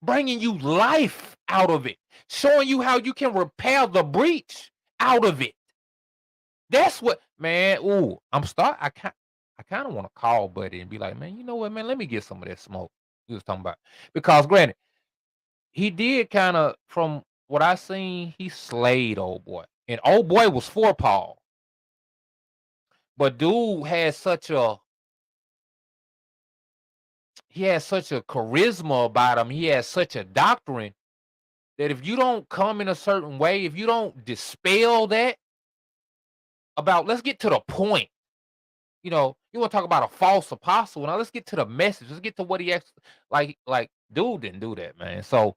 bringing you life out of it, showing you how you can repair the breach out of it. That's what, man. Ooh, I kind of want to call Buddy and be like, man, you know what, man? Let me get some of that smoke he was talking about. Because granted, he did kind of, from what I seen, he slayed old boy, and old boy was for Paul. But dude had such a charisma about him. He has such a doctrine that if you don't come in a certain way, if you don't dispel that about, let's get to the point. You know, you want to talk about a false apostle. Now let's get to the message. Let's get to what he actually, like dude didn't do that, man. So,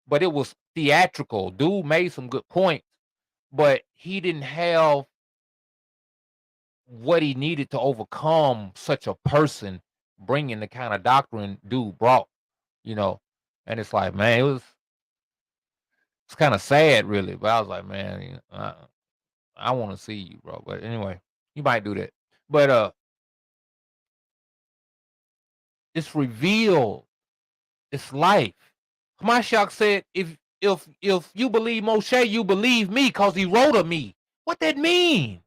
but it was theatrical. Dude made some good points, but he didn't have what he needed to overcome such a person bringing the kind of doctrine dude brought, you know. And it's like, man, it's kind of sad, really. But I was like, man, I want to see you, bro. But anyway, you might do that. But it's revealed. It's life. Hamashiach said, if you believe Moshe, you believe me, because he wrote of me. What that mean?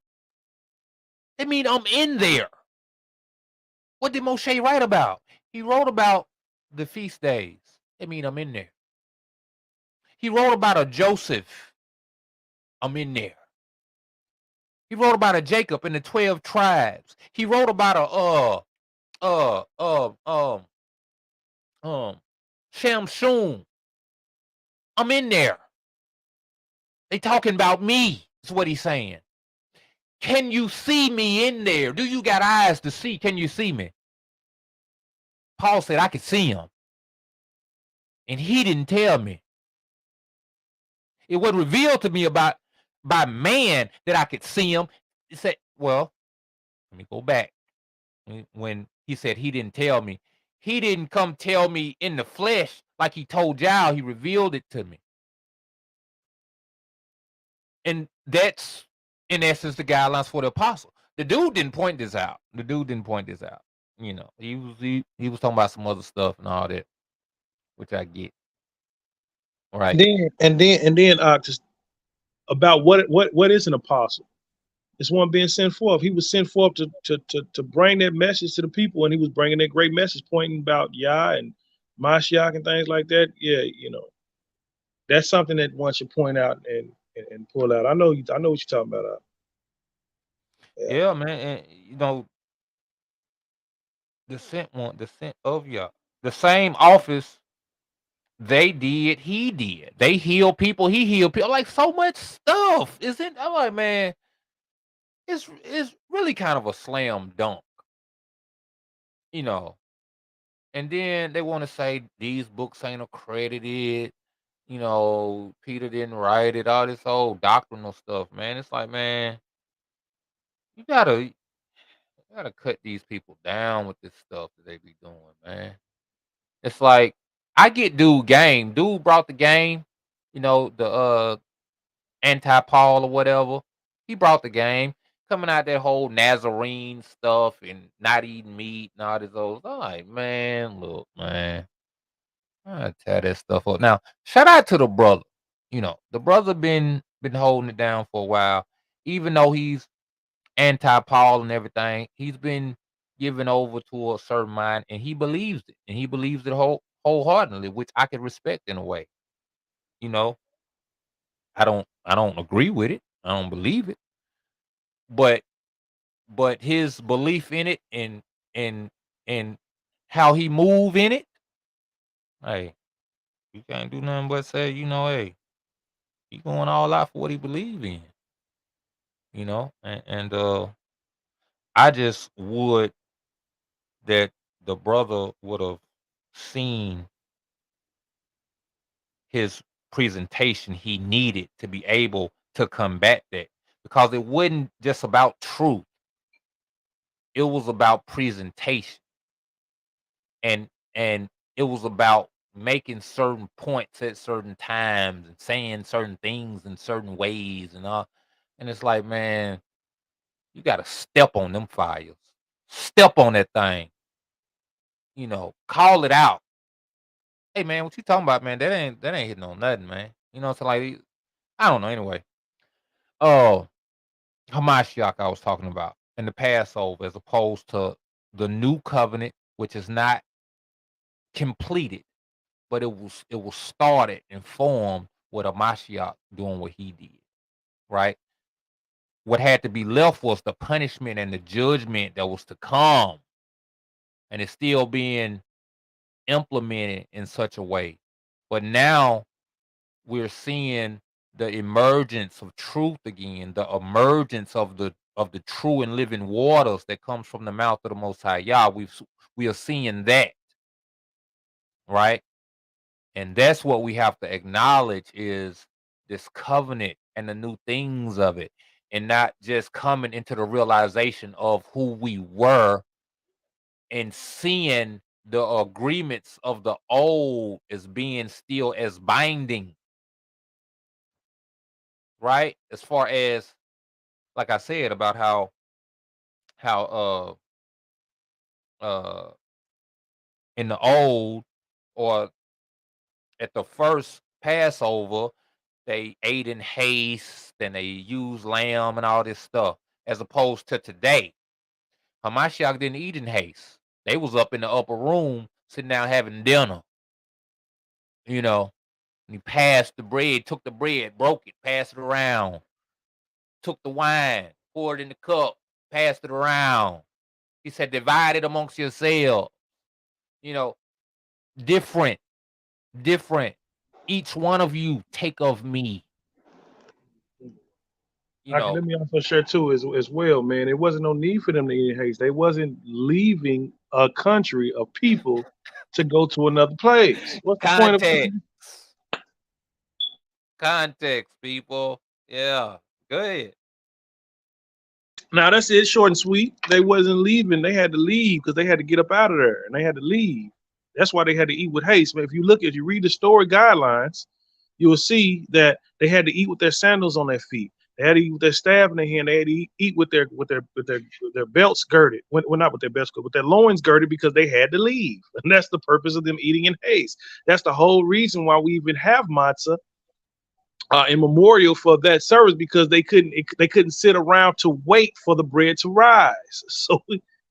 That mean I'm in there. What did Moshe write about? He wrote about the feast days. That mean I'm in there. He wrote about a Joseph. I'm in there. He wrote about a Jacob and the 12 tribes. He wrote about a Shamshun. I'm in there. They talking about me. That's what he's saying. Can you see me in there? Do you got eyes to see? Can you see me? Paul said I could see him. And he didn't tell me. It was revealed to me by man that I could see him. He said, well, let me go back. When he said he didn't tell me, he didn't come tell me in the flesh like he told y'all. He revealed it to me. And that's, in essence, the guidelines for the apostle. the dude didn't point this out. The dude didn't point this out. You know, he was talking about some other stuff and all that, which I get. Right. Then just about what is an apostle? It's one being sent forth. He was sent forth to bring that message to the people, and he was bringing that great message pointing about Yah and Mashiach and things like that. Yeah, you know, that's something that one should point out and pull out. I know what you're talking about. Yeah, man. And you know, the sent of Yah, the same office they did, he did. They heal people, he healed people. Like so much stuff. Isn't I'm like, man, it's really kind of a slam dunk, you know. And then they want to say these books ain't accredited, you know, Peter didn't write it, all this old doctrinal stuff, man. It's like, man, you gotta cut these people down with this stuff that they be doing, man. It's like I get dude game. Dude brought the game, you know, the anti-Paul or whatever. He brought the game. Coming out that whole Nazarene stuff and not eating meat and all this old. I'm like, man, look, man. I tear that stuff up. Now, shout out to the brother. You know, the brother been holding it down for a while. Even though he's anti-Paul and everything, he's been given over to a certain mind and he believes it. And he believes it wholeheartedly, which I can respect in a way. You know, I don't agree with it. I don't believe it. But his belief in it and and how he move in it, hey, you can't do nothing but say, you know, hey, he going all out for what he believe in, you know, and I just would that the brother would have seen his presentation he needed to be able to combat that because it wasn't just about truth, it was about presentation and it was about making certain points at certain times and saying certain things in certain ways and all. And it's like, man, you got to step on them fires, step on that thing, you know, call it out. Hey, man, what you talking about, man? That ain't hitting on nothing, man. You know, so like, I don't know. Anyway, oh, Hamashiach I was talking about and the Passover as opposed to the new covenant, which is not completed, but it was started and formed with a Mashiach doing what he did, right? What had to be left was the punishment and the judgment that was to come, and it's still being implemented in such a way. But now we're seeing the emergence of truth again, the emergence of the true and living waters that comes from the mouth of the Most High Yah. We are seeing that, right? And that's what we have to acknowledge is this covenant and the new things of it, and not just coming into the realization of who we were and seeing the agreements of the old as being still as binding, right? As far as, like I said, about how in the old or at the first Passover, they ate in haste and they used lamb and all this stuff, as opposed to today. Hamashiach didn't eat in haste. They was up in the upper room sitting down having dinner. You know, and he passed the bread, took the bread, broke it, passed it around, took the wine, poured it in the cup, passed it around. He said, divide it amongst yourselves. You know, different. Each one of you take of me. You know, Let me also share too as well, man. It wasn't no need for them to eat in haste. They wasn't leaving a country of people to go to another place. What's the point of context. Context, people. Yeah. Go ahead. Now that's it, short and sweet. They wasn't leaving. They had to leave because they had to get up out of there, and they had to leave. That's why they had to eat with haste. But if you read the story guidelines, you will see that they had to eat with their sandals on their feet. They had to eat with their staff in their hand. They had to eat with their belts girded. Well, not with their belts girded, with their loins girded, because they had to leave. And that's the purpose of them eating in haste. That's the whole reason why we even have matzah in memorial for that service, because they couldn't sit around to wait for the bread to rise. So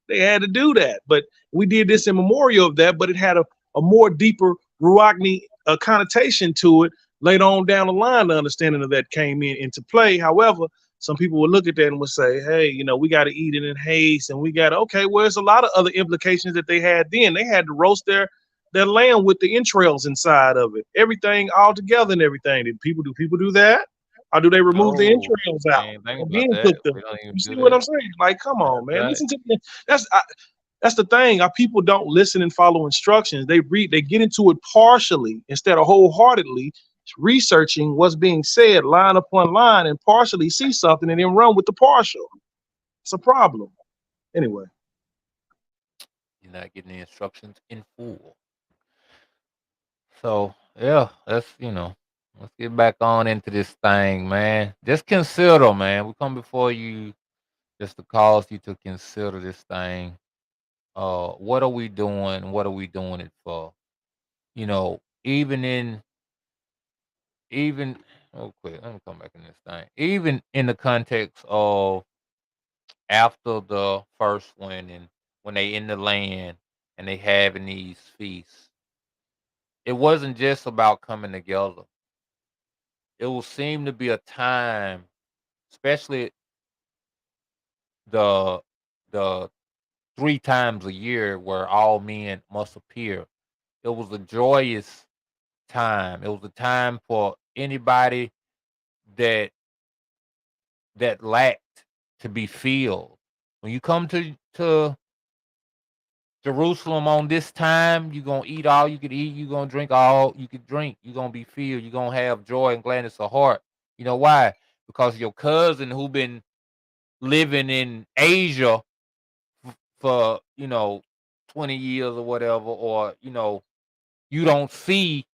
they had to do that. But we did this in memorial of that, but it had a more deeper Ruachni connotation to it later on down the line. The understanding of that came into play. However, some people would look at that and would say, hey, we got to eat it in haste, and we got to, okay, well, there's a lot of other implications that they had then. They had to roast their lamb with the entrails inside of it, everything all together and everything. Do people do that? Or do they remove the No, entrails I out ain't think and about then that. cook them? We don't even You do see what that. I'm saying? Like, come on, That's man. right. Listen to me. That's the thing. Our people don't listen and follow instructions. They get into it partially instead of wholeheartedly researching what's being said line upon line, and partially see something and then run with the partial. It's a problem. Anyway. You're not getting the instructions in full. So yeah, let's get back on into this thing, man. Just consider, man. We come before you just to cause you to consider this thing. What are we doing? What are we doing it for? Even in even oh quick, let me come back in this thing. Even in the context of after the first one, and when they in the land and they having these feasts, it wasn't just about coming together. It will seem to be a time, especially the the 3 times a year where all men must appear. It was a joyous time. It was a time for anybody that lacked to be filled. When you come to Jerusalem on this time, you're gonna eat all you could eat, you're gonna drink all you could drink, you're gonna be filled, you're gonna have joy and gladness of heart. You know why? Because your cousin who been living in Asia for 20 years or whatever, or you don't see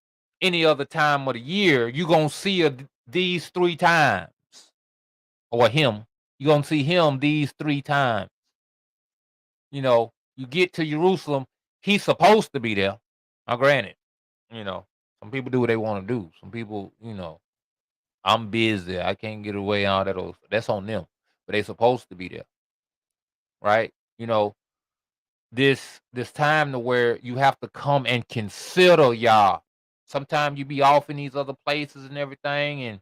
any other time of the year, you're gonna see these 3 times, or him. You're gonna see him these 3 times. You get to Jerusalem, he's supposed to be there. Now, granted, some people do what they want to do. Some people, I'm busy, I can't get away, all that. That's on them, but they supposed to be there, right? This time to where you have to come and consider y'all. Sometimes you be off in these other places and everything,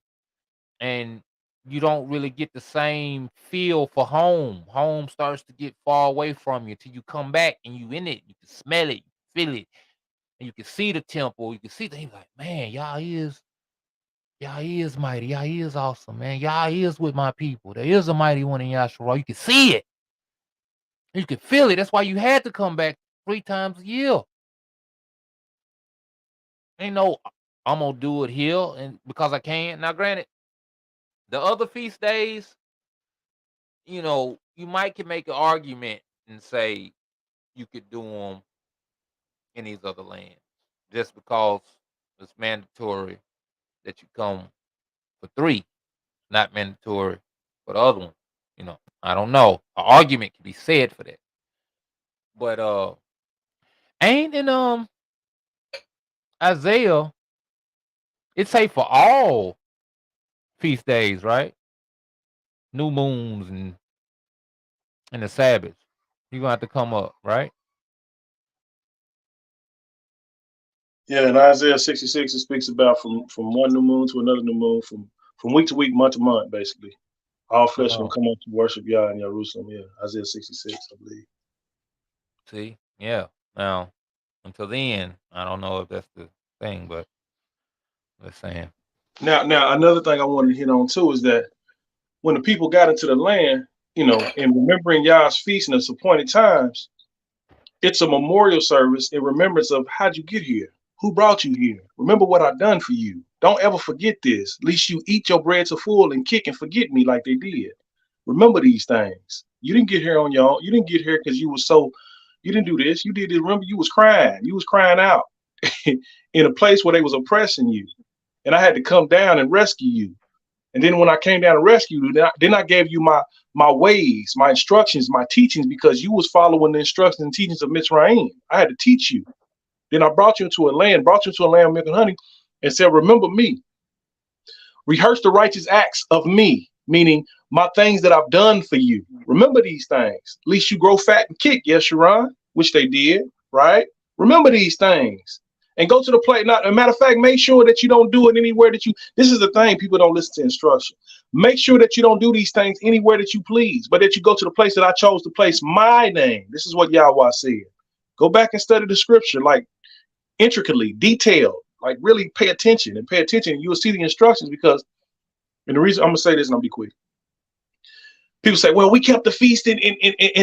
and you don't really get the same feel for home. Home starts to get far away from you till you come back and you in it. You can smell it, you feel it, and you can see the temple. You can see things like, man, y'all is mighty. Y'all is awesome, man. Y'all is with my people. There is a mighty one in Yahshua. You can see it. You can feel it. That's why you had to come back 3 times a year. Ain't no, I'm gonna do it here and because I can. Now, granted, the other feast days, you might can make an argument and say you could do them in these other lands just because it's mandatory that you come for 3, not mandatory for the other one. I don't know. An argument can be said for that, but ain't in Isaiah it say for all feast days, right? New moons and the Sabbath. You're gonna have to come up, right? Yeah, in Isaiah 66, it speaks about from one new moon to another new moon, from week to week, month to month, basically. All flesh will Oh, come up to worship Yah in Jerusalem. Yeah, Isaiah 66, I believe. see, yeah. Now, until then, I don't know if that's the thing, but let's saying. Now, another thing I wanted to hit on too is that when the people got into the land, and remembering Yah's feast and its appointed times, it's a memorial service in remembrance of how'd you get here? Who brought you here? Remember what I've done for you. Don't ever forget this. At least you eat your bread to full and kick and forget me like they did. Remember these things. You didn't get here on your own. You didn't get here because you didn't do this. You did it. Remember, you was crying. You was crying out in a place where they was oppressing you. And I had to come down and rescue you. And then when I came down to rescue you, then I gave you my ways, my instructions, my teachings, because you was following the instructions and teachings of Mitzrayim. I had to teach you. Then I brought you into a land of milk and honey, and said, remember me. Rehearse the righteous acts of me, meaning my things that I've done for you. Remember these things. At least you grow fat and kick, yes, Sharon, which they did, right? Remember these things. And go to the place. Now, as a matter of fact, make sure that you don't do it anywhere that you. This is the thing, people don't listen to instruction. Make sure that you don't do these things anywhere that you please, but that you go to the place that I chose to place my name. This is what Yahweh said. Go back and study the scripture, like intricately, detailed, like really pay attention. You will see the instructions, because, and the reason I'm gonna say this, and I'll be quick. People say, well, we kept the feast in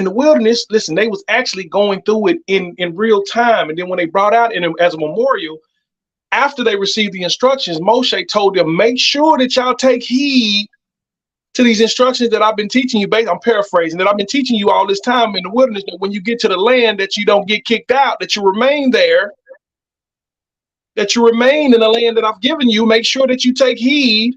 the wilderness. Listen, they was actually going through it in real time. And then when they brought out in as a memorial, after they received the instructions, Moshe told them, make sure that y'all take heed to these instructions that I've been teaching you. I'm paraphrasing, that I've been teaching you all this time in the wilderness, that when you get to the land, that you don't get kicked out, that you remain there, that you remain in the land that I've given you. Make sure that you take heed.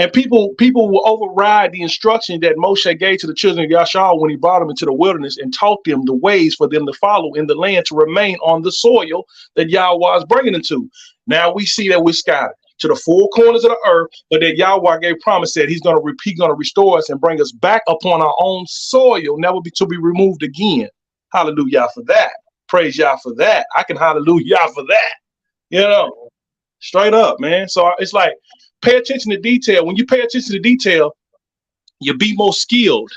And people will override the instruction that Moshe gave to the children of Yashar when he brought them into the wilderness and taught them the ways for them to follow in the land, to remain on the soil that Yahweh is bringing them to. Now we see that we're scattered to the four corners of the earth, but that Yahweh gave promise that he's going to restore us and bring us back upon our own soil, never to be removed again. Hallelujah for that. Praise Yah for that. I can hallelujah for that. You know, straight up, man. So it's like, pay attention to detail. When you pay attention to detail, you'll be more skilled.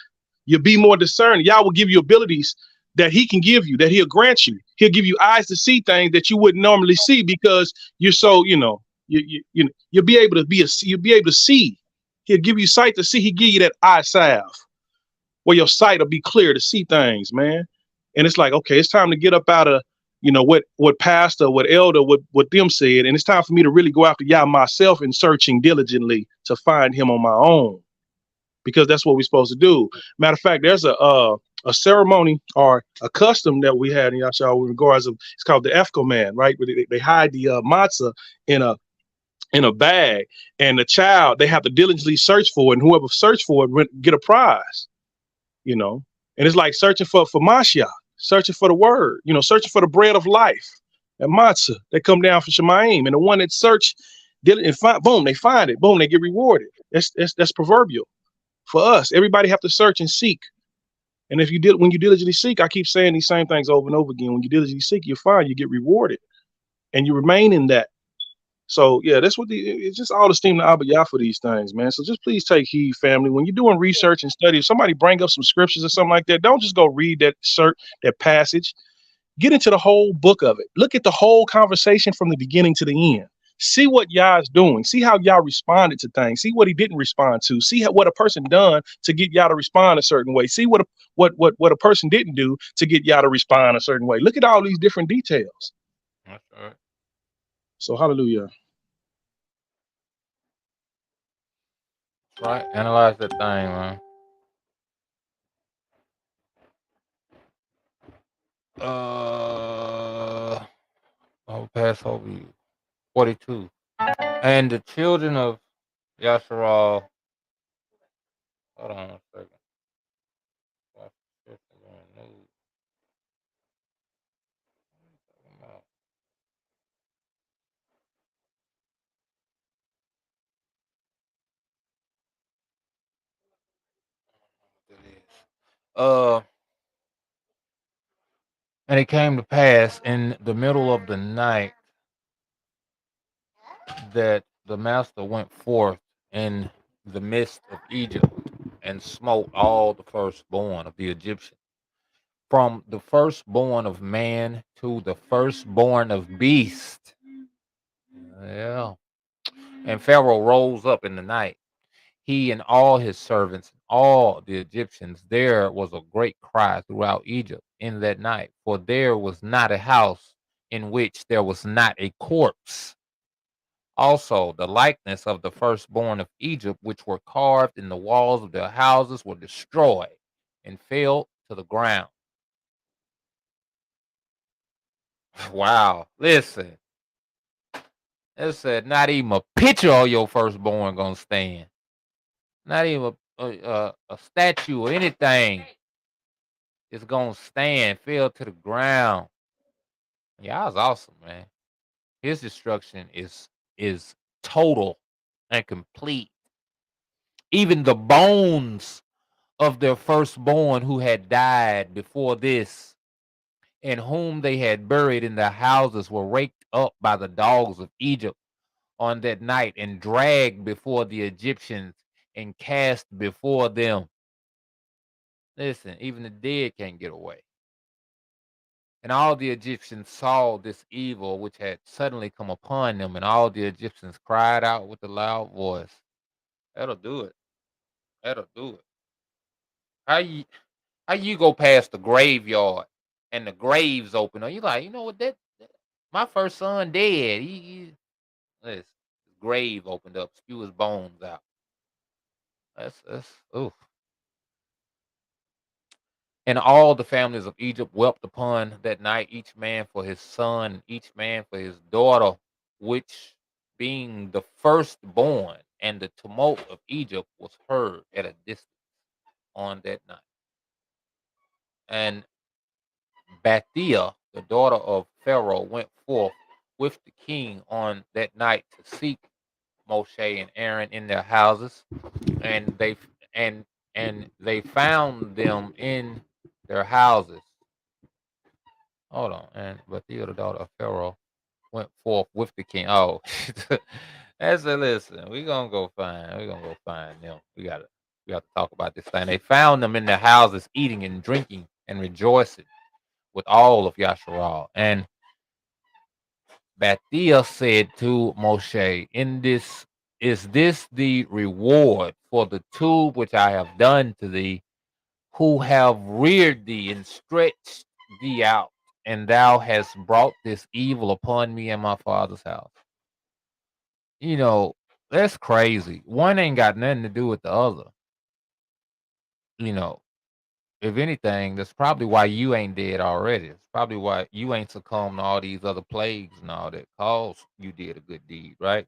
You'll be more discerning. Yah will give you abilities that he can give you, that he'll grant you. He'll give you eyes to see things that you wouldn't normally see, because you're so, you'll be able to you'll be able to see. He'll give you sight to see. He'll give you that eye salve where your sight will be clear to see things, man. And it's like, okay, it's time to get up out of, what pastor, what elder, what them said. And it's time for me to really go after Yah myself and searching diligently to find him on my own, because that's what we're supposed to do. Matter of fact, there's a ceremony or a custom that we had in Yahshua with regards of, it's called the Efko man, right? Where they hide the matzah in a bag, and the child, they have to diligently search for it, and whoever search for it get a prize, and it's like searching for Mashiach. Searching for the word, searching for the bread of life, and matzah that come down from Shemaim. And the one that search, and find, boom, they find it, boom, they get rewarded. That's proverbial for us. Everybody have to search and seek. And when you diligently seek, I keep saying these same things over and over again. When you diligently seek, you find, you get rewarded, and you remain in that. So yeah, that's what it's just all esteem to Abba Yah for these things, man. So just please take heed, family. When you're doing research and study, if somebody bring up some scriptures or something like that, don't just go read that passage. Get into the whole book of it. Look at the whole conversation from the beginning to the end. See what Yah is doing. See how Yah responded to things. See what he didn't respond to. See what a person done to get Yah to respond a certain way. See what a person didn't do to get Yah to respond a certain way. Look at all these different details. That's right. So hallelujah. Right. Analyze that thing, man. I'll pass over you. 42. And the children of Yasharal. Hold on a second. And it came to pass in the middle of the night that the master went forth in the midst of Egypt and smote all the firstborn of the Egyptians, from the firstborn of man to the firstborn of beast. Yeah. And Pharaoh rose up in the night, he and all his servants, all the Egyptians. There was a great cry throughout Egypt in that night, for there was not a house in which there was not a corpse. Also, the likeness of the firstborn of Egypt, which were carved in the walls of their houses, were destroyed and fell to the ground. Wow. Listen. It said not even a picture of your firstborn gonna stand. Not even a statue or anything is gonna stand. Fell to the ground. Yeah, was awesome, man. His destruction is total and complete. Even the bones of their firstborn who had died before this, and whom they had buried in their houses, were raked up by the dogs of Egypt on that night and dragged before the Egyptians and cast before them. Listen, even the dead can't get away. And all the Egyptians saw this evil which had suddenly come upon them, and all the Egyptians cried out with a loud voice. That'll do it. That'll do it. How you go past the graveyard and the graves open? Are you like, you know what? My first son dead. His grave opened up, spew his bones out. That's oof. And all the families of Egypt wept upon that night, each man for his son, each man for his daughter, which being the firstborn, and the tumult of Egypt was heard at a distance on that night. And Bathia, the daughter of Pharaoh, went forth with the king on that night to seek Moshe and Aaron in their houses, and and they found them in their houses. Hold on, and Bathia, the daughter of Pharaoh, went forth with the king. Oh, that's a listen. We're gonna go find them. We have to talk about this thing. They found them in their houses, eating and drinking and rejoicing with all of Yasharal. And Bathia said to Moshe, is this the reward for the two which I have done to thee, who have reared thee and stretched thee out, and thou hast brought this evil upon me and my father's house? You know, that's crazy. One ain't got nothing to do with the other. You know, if anything, that's probably why you ain't dead already. It's probably why you ain't succumbed to all these other plagues and all that cause you did a good deed, right?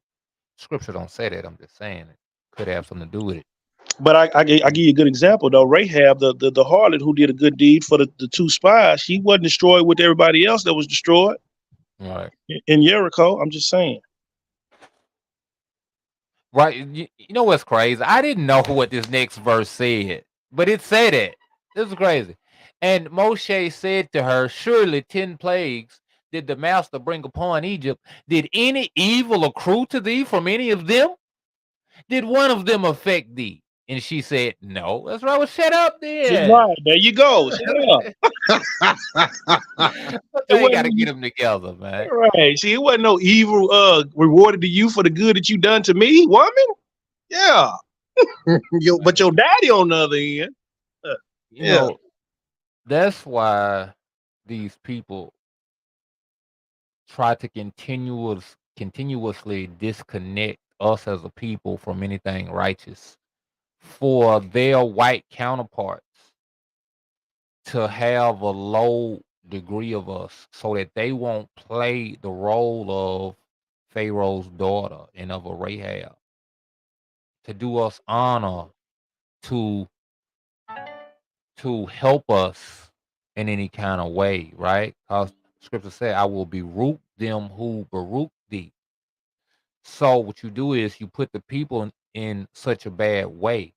Scripture don't say that. I'm just saying it could have something to do with it. But I give you a good example though. Rahab, the harlot who did a good deed for the two spies, she wasn't destroyed with everybody else that was destroyed Right. in Jericho. I'm just saying. Right. You know what's crazy? I didn't know what this next verse said, but it said it. This is crazy. And Moshe said to her, surely 10 plagues did the master bring upon Egypt. Did any evil accrue to thee from any of them? Did one of them affect thee? And she said, no. That's right. Well, shut up then. Right, there you go. Shut up. But It they got to wasn't get them together, man. right. See, it wasn't no evil rewarded to you for the good that you done to me, woman. Yeah. But your daddy on the other end. You Yeah. know, that's why these people try to continuously disconnect us as a people from anything righteous for their white counterparts to have a low degree of us so that they won't play the role of Pharaoh's daughter and of a Rahab, to do us honor, to help us in any kind of way, right? Because scripture said, I will beroot them who beroot thee. So what you do is you put the people in such a bad way,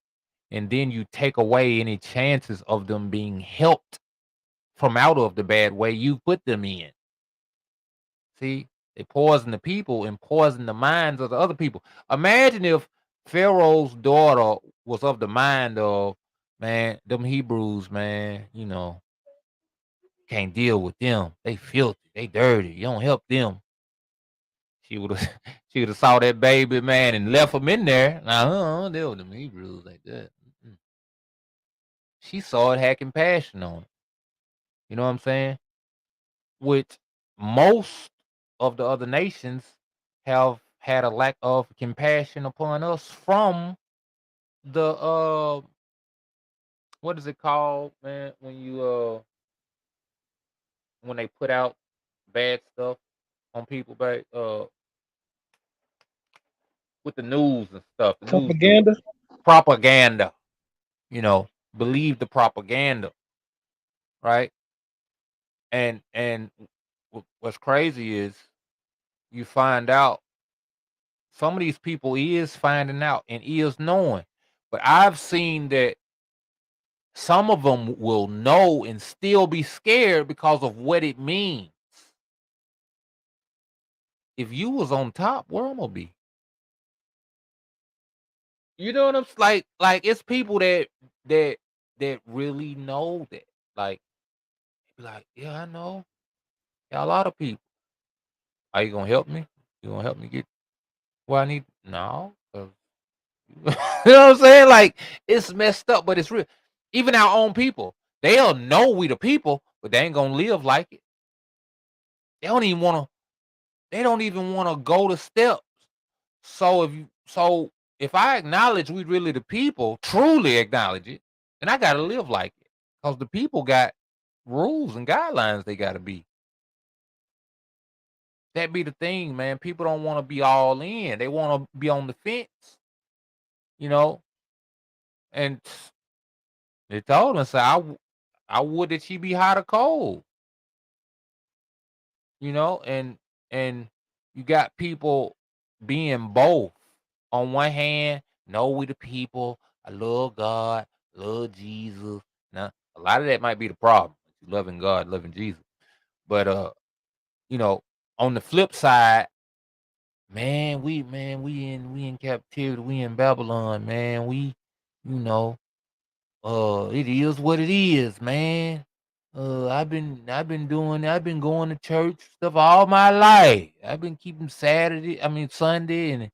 and then you take away any chances of them being helped from out of the bad way you put them in. See, they poison the people and poison the minds of the other people. Imagine if Pharaoh's daughter was of the mind of, man, them Hebrews, man, you know, can't deal with them. They filthy, they dirty. You don't help them. She would have she would have saw that baby, man, and left him in there. Now, I don't deal with them Hebrews like that. Mm-mm. She saw it, had compassion on it. You know what I'm saying? Which most of the other nations have had a lack of compassion upon us from the what is it called, man, when you when they put out bad stuff on people, back with the news and stuff. The news Propaganda. propaganda. You know, believe the propaganda, right? And what's crazy is you find out some of these people is finding out and is knowing, but I've seen that some of them will know and still be scared because of what it means. If you was on top, where I'm gonna be? You know what I'm like? It's people that that really know that. Like, yeah, I know. Yeah, a lot of people. Are you gonna help me? You gonna help me get where I need? No, 'cause you know what I'm saying? Like, it's messed up, but it's real. Even our own people, they'll know we the people, but they ain't gonna live like it. They don't even wanna. They don't even wanna go the steps. So if I acknowledge we really the people, truly acknowledge it, then I gotta live like it. Because the people got rules and guidelines they gotta be. That be the thing, man. People don't want to be all in. They want to be on the fence, you know. And they told us, I would that she be hot or cold, you know. And you got people being both. On one hand, know we the people. I love God, love Jesus. Now, a lot of that might be the problem. Loving God, loving Jesus. But you know, on the flip side, we in captivity, we in Babylon, man. You know, it is what it is, man. I've been going to church stuff all my life. I've been keeping Sunday and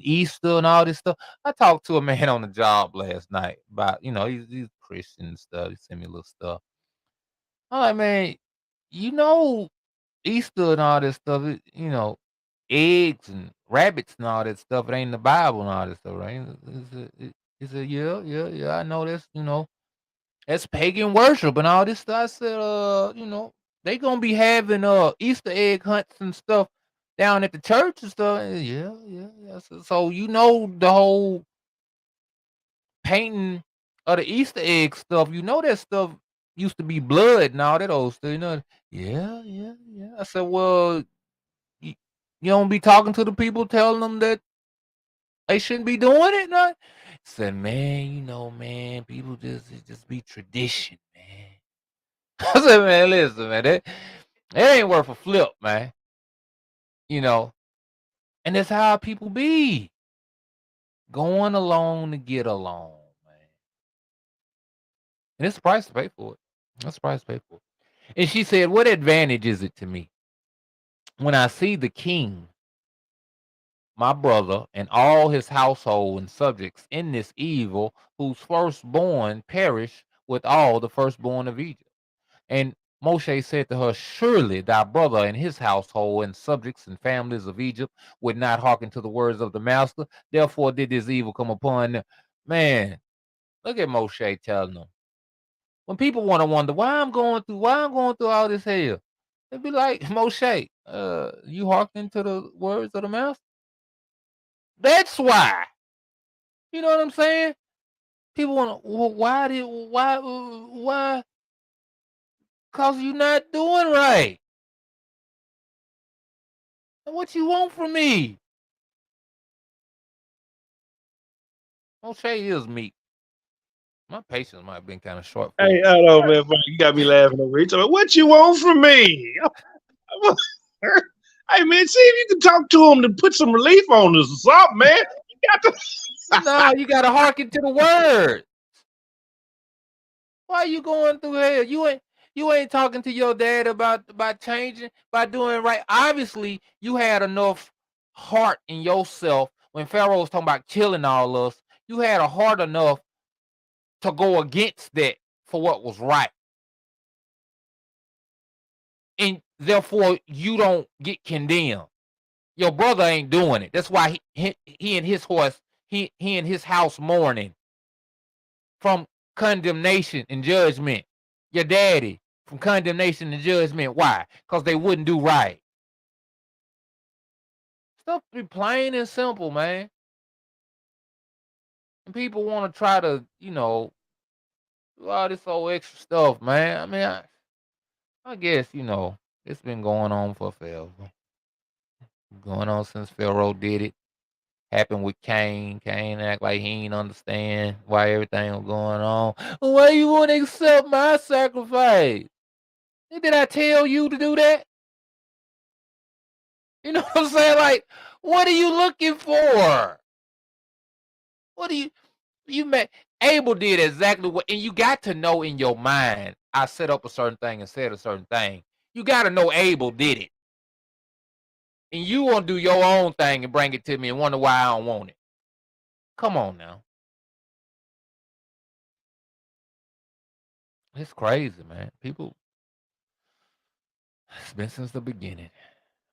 Easter and all this stuff. I talked to a man on the job last night about, he's Christian and stuff. He sent me a little stuff. I'm like, man, you know, Easter and all this stuff, eggs and rabbits and all that stuff. It ain't in the Bible and all this stuff, right? He said, yeah, yeah, yeah. I know that's pagan worship and all this stuff. I said, they gonna be having Easter egg hunts and stuff down at the church and stuff. Yeah, yeah, yeah. So the whole painting of the Easter egg stuff. That stuff used to be blood and all that old stuff. Yeah, yeah, yeah. I said, well, you, you don't be talking to the people, telling them that they shouldn't be doing it. No. Said, man, man, people it just be tradition, man. I said, man, listen, man, it ain't worth a flip, man. And that's how people be going along to get along, man. And it's the price to pay for it. That's the price to pay for it. And she said, what advantage is it to me when I see the king, my brother, and all his household and subjects in this evil, whose firstborn perish with all the firstborn of Egypt? And Moshe said to her, surely thy brother and his household and subjects and families of Egypt would not hearken to the words of the master. Therefore did this evil come upon them. Man, look at Moshe telling them. When people want to wonder why I'm going through all this hell, they'd be like, Moshe, you hearken to the words of the master? That's why. You know what I'm saying? People want to, well, why? Because you're not doing right. What you want from me? Moshe is meek. My patience might have been kind of short for Hey, I know, man. You got me laughing over here. What you want from me? Hey, man, see if you can talk to him to put some relief on this or something, man. You got to. No, you got to hearken to the word. Why you going through hell? You ain't talking to your dad about changing, by doing right. Obviously, you had enough heart in yourself when Pharaoh was talking about killing all of us. You had a heart enough to go against that for what was right. And therefore, you don't get condemned. Your brother ain't doing it. That's why he and his horse, he and his house mourning from condemnation and judgment. Your daddy from condemnation and judgment. Why? Because they wouldn't do right. Stuff be plain and simple, man. And people want to try to, do all this old extra stuff, man. I mean, I guess, it's been going on for forever. Going on since Pharaoh did it. Happened with Cain. Cain act like he ain't understand why everything was going on. Why you want to accept my sacrifice? Did I tell you to do that? You know what I'm saying? Like, what are you looking for? What do you met Abel did exactly what, and you got to know in your mind, I set up a certain thing and said a certain thing. You got to know Abel did it. And you want to do your own thing and bring it to me and wonder why I don't want it. Come on now. It's crazy, man. People, it's been since the beginning.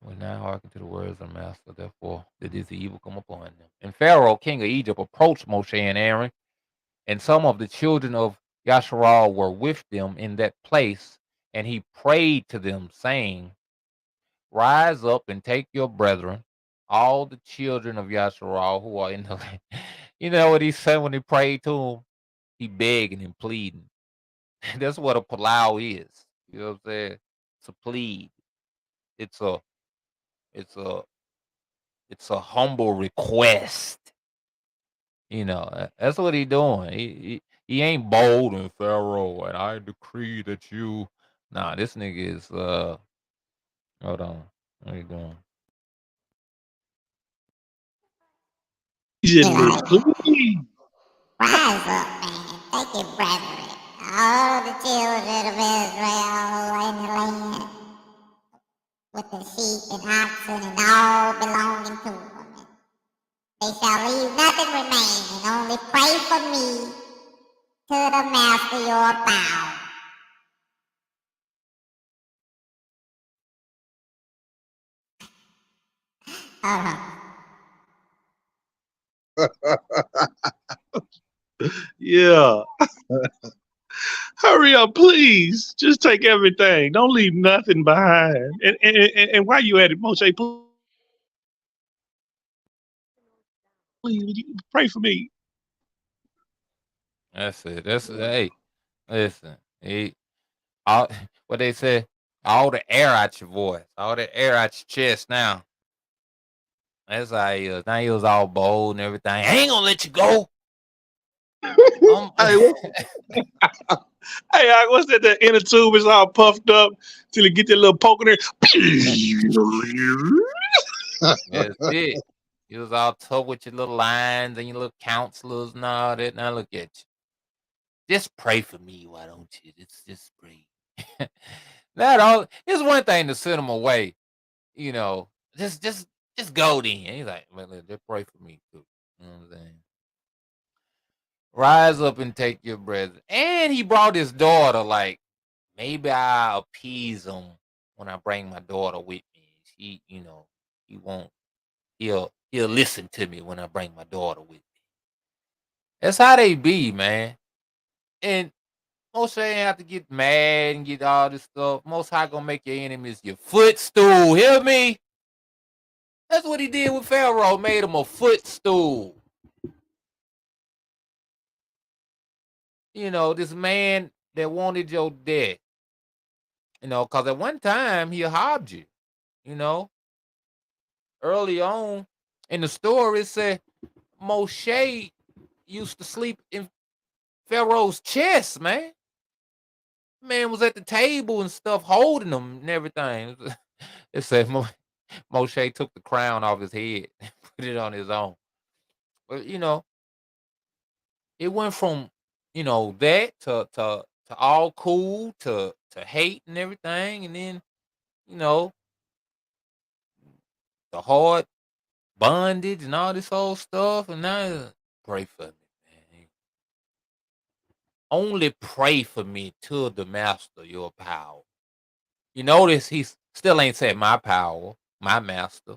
We're now hearken to the words of the master, therefore did this evil come upon them. And Pharaoh, king of Egypt, approached Moshe and Aaron, and some of the children of Yasharal were with them in that place, and he prayed to them, saying, Rise up and take your brethren, all the children of Yasharal who are in the land. You know what he said when he prayed to them? He begging and pleading. That's what a palau is. You know what I'm saying? It's a plead. It's a it's a it's a humble request. That's what he doing. He ain't bold and Pharaoh, and I decree that you. Nah, this nigga is Hold on. What are you doing? He just said, please. Rise up, man. Take your brethren. All the children of Israel in the land with the sheep and oxen and all belonging to them. And they shall leave nothing remaining. Only pray for me to the master your power. Yeah. Hurry up, please. Just take everything. Don't leave nothing behind. And while you at it, Moshe, please pray for me. That's it. Hey, listen. All, what they say, all the air out your voice, all the air out your chest now. That's how he is. Now he was all bold and everything. I ain't gonna let you go. Hey, what's that? The inner tube is all puffed up till you get that little poke in there. That's it. You was all tough with your little lines and your little counselors and all that. Now look at you. Just pray for me, why don't you? Just pray. It's one thing to send him away. Just go then. He's like, just pray for me too. You know what I'm saying? Rise up and take your brethren. And he brought his daughter, like, maybe I'll appease him when I bring my daughter with me. He won't he'll listen to me when I bring my daughter with me. That's how they be, man. And Most ain't have to get mad and get all this stuff. Most High gonna make your enemies your footstool. Hear me? That's what he did with Pharaoh. Made him a footstool. This man that wanted your death. Because at one time he robbed you. Early on in the story, it said Moshe used to sleep in Pharaoh's chest, man. Man was at the table and stuff, holding him and everything. It said Moshe took the crown off his head and put it on his own. But it went from that to all cool to hate and everything, and then the hard bondage and all this old stuff, and now pray for me, man. Only pray for me to the master your power. You notice he still ain't said my power, my master,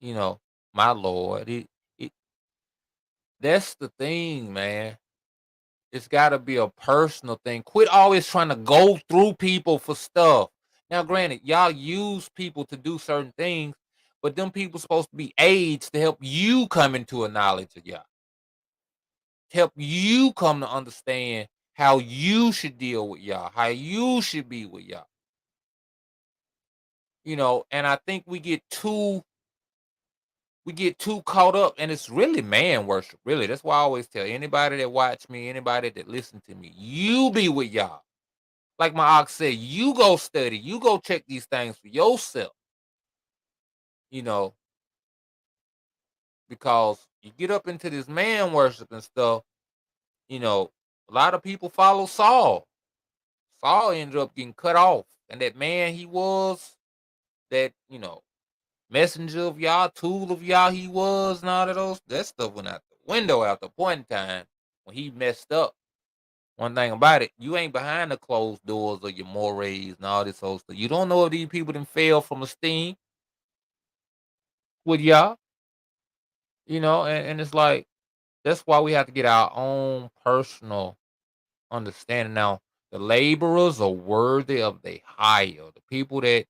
my Lord. That's the thing, man. It's got to be a personal thing. Quit always trying to go through people for stuff. Now, granted, y'all use people to do certain things, But them people supposed to be aids to help you come into a knowledge of Yah. To help you come to understand how you should deal with Yah, how you should be with Yah. And I think we get too caught up, and it's really man worship. Really, that's why I always tell anybody that watch me, anybody that listen to me, you be with Yah. Like my ox said, you go study, you go check these things for yourself. Because you get up into this man worship and stuff. A lot of people follow Saul. Saul ended up getting cut off, and that man he was, that messenger of Yah, tool of Yah he was, and all of that stuff went out the window after a point in time when he messed up. One thing about it, you ain't behind the closed doors of your mores and all this whole stuff. You don't know if these people done fail from esteem with Yah, and it's like, that's why we have to get our own personal understanding. Now, the laborers are worthy of the hire. The people that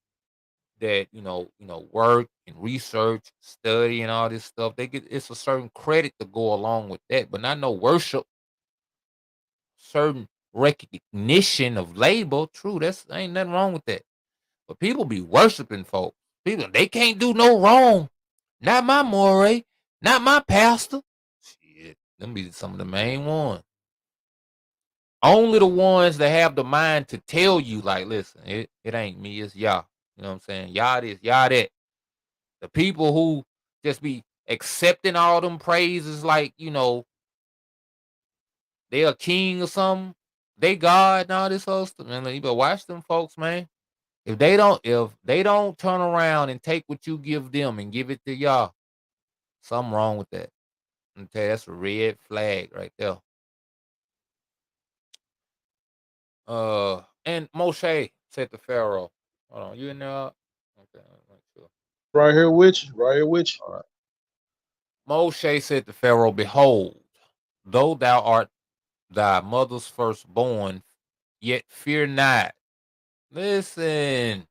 work and research, study, and all this stuff, it's a certain credit to go along with that, but not no worship. Certain recognition of labor, true. That's ain't nothing wrong with that. But people be worshiping folks. People, they can't do no wrong. Not my moray, not my pastor. Shit, them be some of the main ones. Only the ones that have the mind to tell you, like, listen, it ain't me, it's Yah. You know what I'm saying? Yah this, Yah that. The people who just be accepting all them praises like, they a king or something, they God and all this whole stuff. Man, you better watch them folks, man. If they don't turn around and take what you give them and give it to Yah, something wrong with that. I'm tell you, that's a red flag right there. And Moshe said to Pharaoh, hold on, you in there? Okay, make sure. Right here with you. Right here with you. All right. Moshe said to Pharaoh, behold, though thou art thy mother's firstborn, yet fear not. Listen,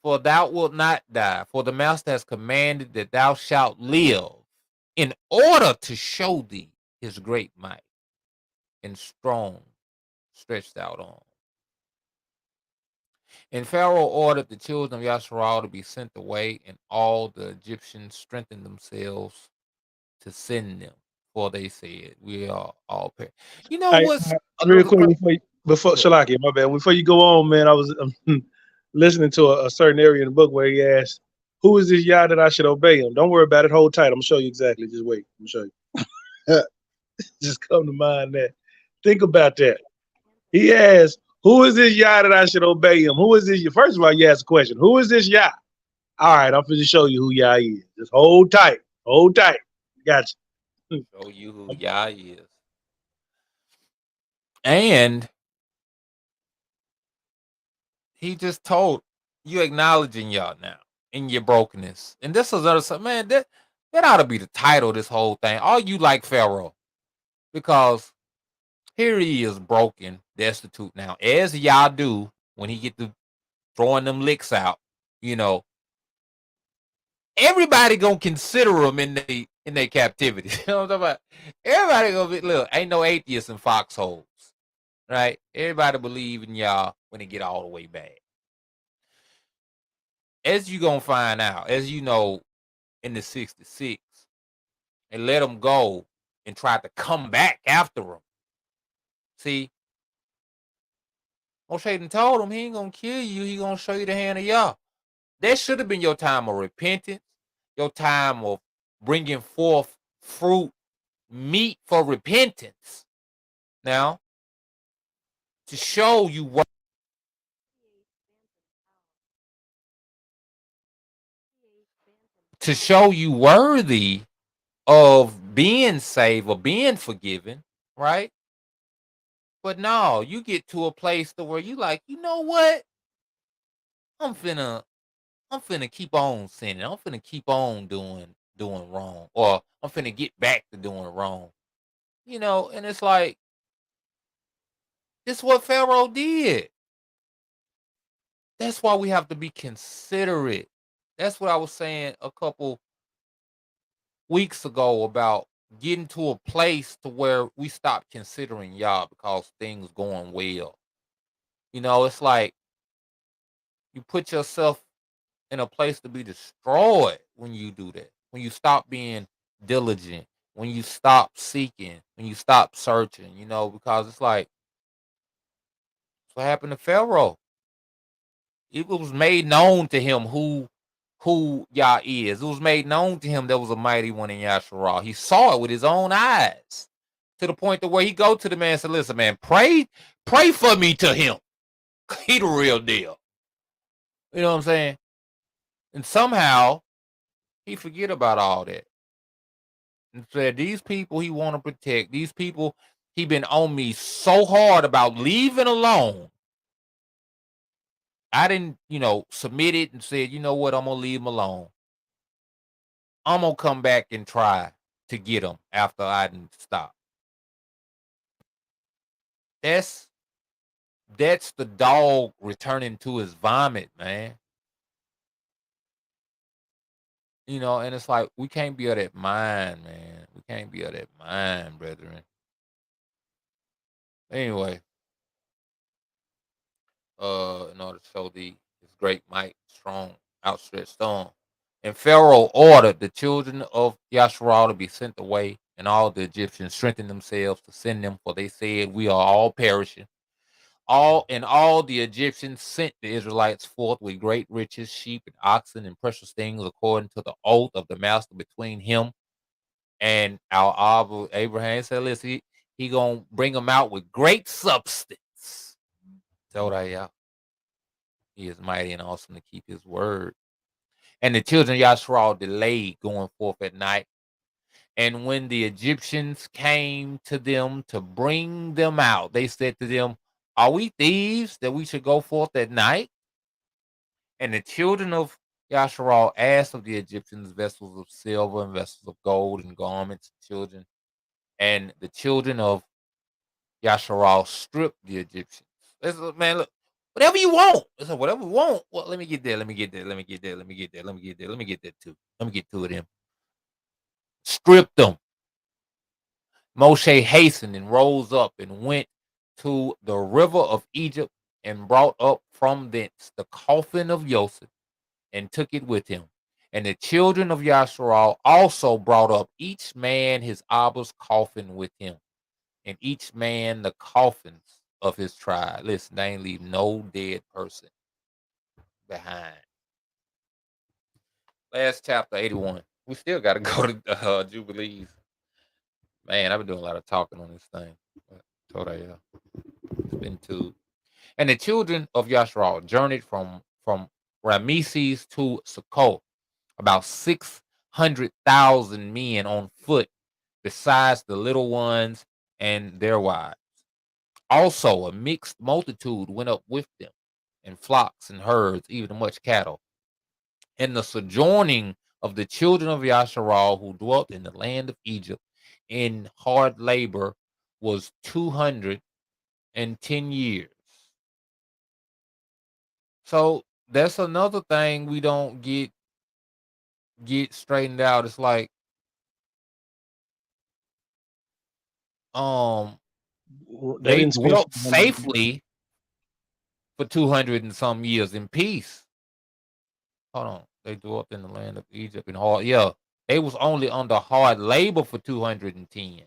for thou wilt not die, for the master has commanded that thou shalt live, in order to show thee his great might and strong stretched out arm. And Pharaoh ordered the children of Yasharal to be sent away, and all the Egyptians strengthened themselves to send them. For they said, we are all perish. You know Hey, what's a real little quick before Shalaki, my bad. Before you go on, man, I was listening to a certain area in the book where he asked, "Who is this Yah that I should obey him?" Don't worry about it. Hold tight. I'm gonna show you exactly. Just wait. I'm gonna show you. Just come to mind that. Think about that. He asked, "Who is this Yah that I should obey him?" Who is this? First of all, you ask the question, "Who is this Yah?" All right, I'm going to show you who Yah is. Just hold tight. Hold tight. Gotcha. show you who Yah is. And he just told you, acknowledging Yah now in your brokenness. And this is other, man, that ought to be the title of this whole thing. Are you like Pharaoh? Because here he is, broken, destitute now, as Yah do when he get to throwing them licks out. Everybody gonna consider him in their captivity. You know what I'm talking about? Everybody gonna be, look, ain't no atheists in foxholes, right? Everybody believe in Yah when they get all the way back. As you gonna find out, as you know, in the 66, and let him go and try to come back after him. See, Moshe done told him he ain't gonna kill you. He gonna show you the hand of Yah. That should have been your time of repentance, your time of bringing forth fruit, meat for repentance. Now, to show you what, to show you worthy of being saved or being forgiven, right? But no, you get to a place to where you like, you know what? I'm finna keep on sinning. I'm finna keep on doing wrong, or I'm finna get back to doing wrong. And it's like, this is what Pharaoh did. That's why we have to be considerate That's what I was saying a couple weeks ago about getting to a place to where we stop considering Yah because things going well. You know, it's like you put yourself in a place to be destroyed when you do that. When you stop being diligent, when you stop seeking, when you stop searching, you know, because it's like it's what happened to Pharaoh. It was made known to him who Yah is. It was made known to him there was a mighty one in Yasharal. He saw it with his own eyes. To the point to where he go to the man and said, listen, man, pray for me to him. He the real deal. You know what I'm saying? And somehow he forget about all that. And said, these people he want to protect, these people he been on me so hard about leaving alone. I didn't, submit it and said, you know what, I'm going to leave him alone. I'm going to come back and try to get him after I didn't stop. That's the dog returning to his vomit, man. And it's like, we can't be of that mind, man. We can't be of that mind, brethren. Anyway, in order to show his great might, strong, outstretched arm. And Pharaoh ordered the children of Yasharal to be sent away, and all the Egyptians strengthened themselves to send them, for they said, we are all perishing. All the Egyptians sent the Israelites forth with great riches, sheep and oxen and precious things, according to the oath of the master between him and our Abba Abraham. Said, listen, he gonna bring them out with great substance. So that he is mighty and awesome to keep his word. And the children of Yasharal delayed going forth at night. And when the Egyptians came to them to bring them out, they said to them, are we thieves that we should go forth at night? And the children of Yasharal asked of the Egyptians vessels of silver and vessels of gold and garments, children. And the children of Yasharal stripped the Egyptians. They said, man, look, whatever you want. They said, whatever we want. Well, let me get there. Let me get there. Let me get there. Let me get there. Let me get there. Let me get there too. Let me get to them. Stripped them. Moshe hastened and rose up and went to the river of Egypt and brought up from thence the coffin of Joseph and took it with him. And the children of Yasharal also brought up each man his Abba's coffin with him, and each man the coffins of his tribe. Listen, they ain't leave no dead person behind. Last chapter, 81. We still got to go to Jubilees. Man, I've been doing a lot of talking on this thing. It's been too. And the children of Yasharal journeyed from Rameses to Succoth, about 600,000 men on foot, besides the little ones and their wives. Also, a mixed multitude went up with them, and flocks and herds, even much cattle. And the sojourning of the children of Yasharal who dwelt in the land of Egypt in hard labor was 210 years. So that's another thing we don't get straightened out. It's like They they didn't spend dwelt safely for 200 and some years in peace. Hold on. They dwelt in the land of Egypt in hard. Yeah. They was only under hard labor for 210.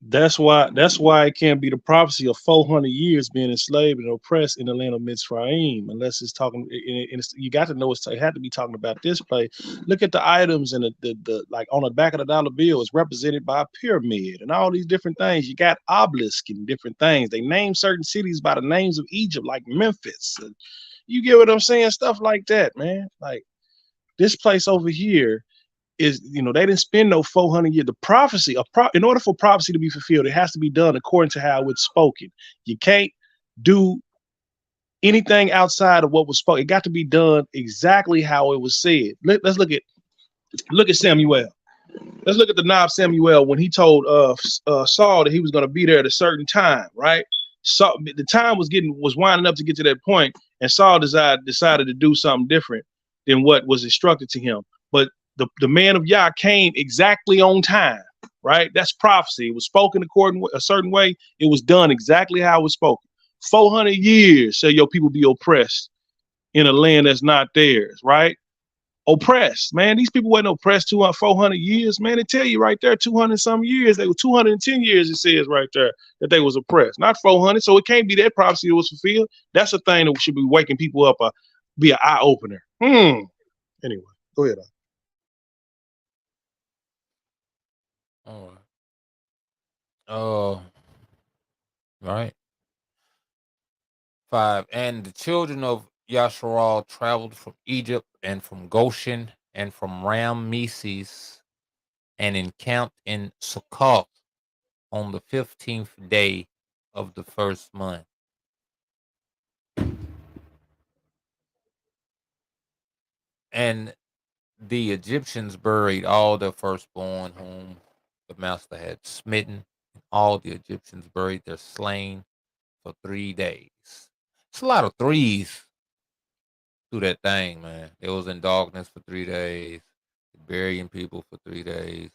That's why it can't be the prophecy of 400 years being enslaved and oppressed in the land of Mitzrayim, unless it's talking. And you got to know it had to be talking about this place. Look at the items and the like on the back of the dollar bill is represented by a pyramid and all these different things. You got obelisk and different things. They name certain cities by the names of Egypt, like Memphis. You get what I'm saying? Stuff like that, man. Like this place over here is, they didn't spend no 400 years. The prophecy, in order for prophecy to be fulfilled, it has to be done according to how it's spoken. You can't do anything outside of what was spoken. It got to be done exactly how it was said. Let's look at Samuel. Let's look at the Nob Samuel when he told Saul that he was going to be there at a certain time, right? So the time was winding up to get to that point, And Saul decided to do something different than what was instructed to him. But the man of Yah came exactly on time, right? That's prophecy. It was spoken according a certain way. It was done exactly how it was spoken. 400 years shall your people be oppressed in a land that's not theirs, right? Oppressed, man. These people weren't oppressed 200, 400 years, man. They tell you right there, 200 some years. They were 210 years, it says right there, that they was oppressed, not 400. So it can't be that prophecy that was fulfilled. That's a thing that should be waking people up, be an eye opener. Anyway, go ahead. All right. Oh, right. 5. And the children of Yasharal traveled from Egypt and from Goshen and from Ramesses and encamped in Succoth on the 15th day of the first month. And the Egyptians buried all their firstborn whom the master had smitten. All the Egyptians buried their slain for 3 days. It's a lot of threes through that thing, man. It was in darkness for 3 days, burying people for 3 days.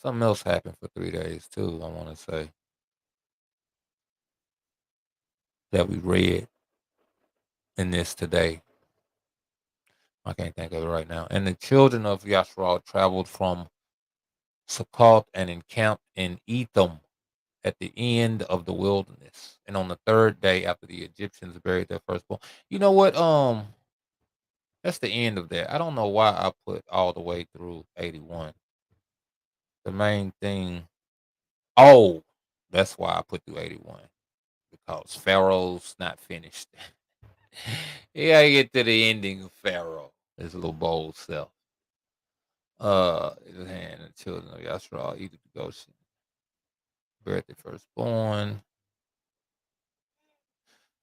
Something else happened for 3 days too, I want to say, that we read in this today. I can't think of it right now. And the children of Yasharal traveled from Succoth and encamped in Etham at the end of the wilderness. And on the 3rd day after the Egyptians buried their firstborn. You know what? That's the end of that. I don't know why I put all the way through 81. The main thing. Oh, that's why I put through 81. Because Pharaoh's not finished. You gotta get to the ending of Pharaoh. His little bold self. His hand the children of Yasharal, Egypt, Goshen, buried their firstborn.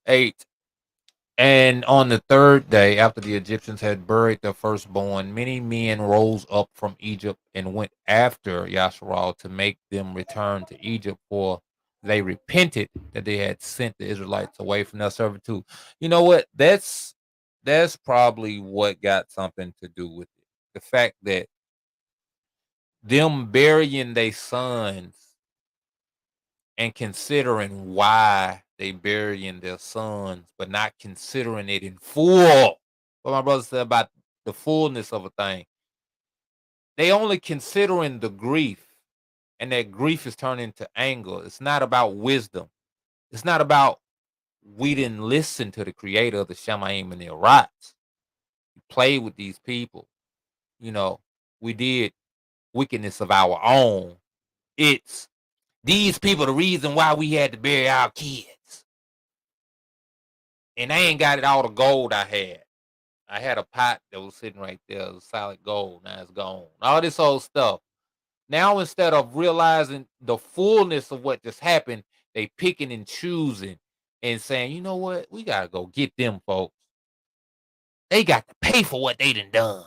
8. And on the 3rd day, after the Egyptians had buried their firstborn, many men rose up from Egypt and went after Yasharal to make them return to Egypt, for they repented that they had sent the Israelites away from their servitude. You know what? That's probably what got something to do with it. The fact that them burying their sons and considering why they burying their sons, but not considering it in full. What my brother said about the fullness of a thing. They only considering the grief, and that grief is turned into anger. It's not about wisdom. It's not about we didn't listen to the creator of the Shemaim and the Arats. We played with these people. We did wickedness of our own. It's these people the reason why we had to bury our kids. And I ain't got it all the gold I had. I had a pot that was sitting right there. It was solid gold. Now it's gone. All this old stuff. Now instead of realizing the fullness of what just happened, they picking and choosing and saying, you know what? We got to go get them folks. They got to pay for what they done.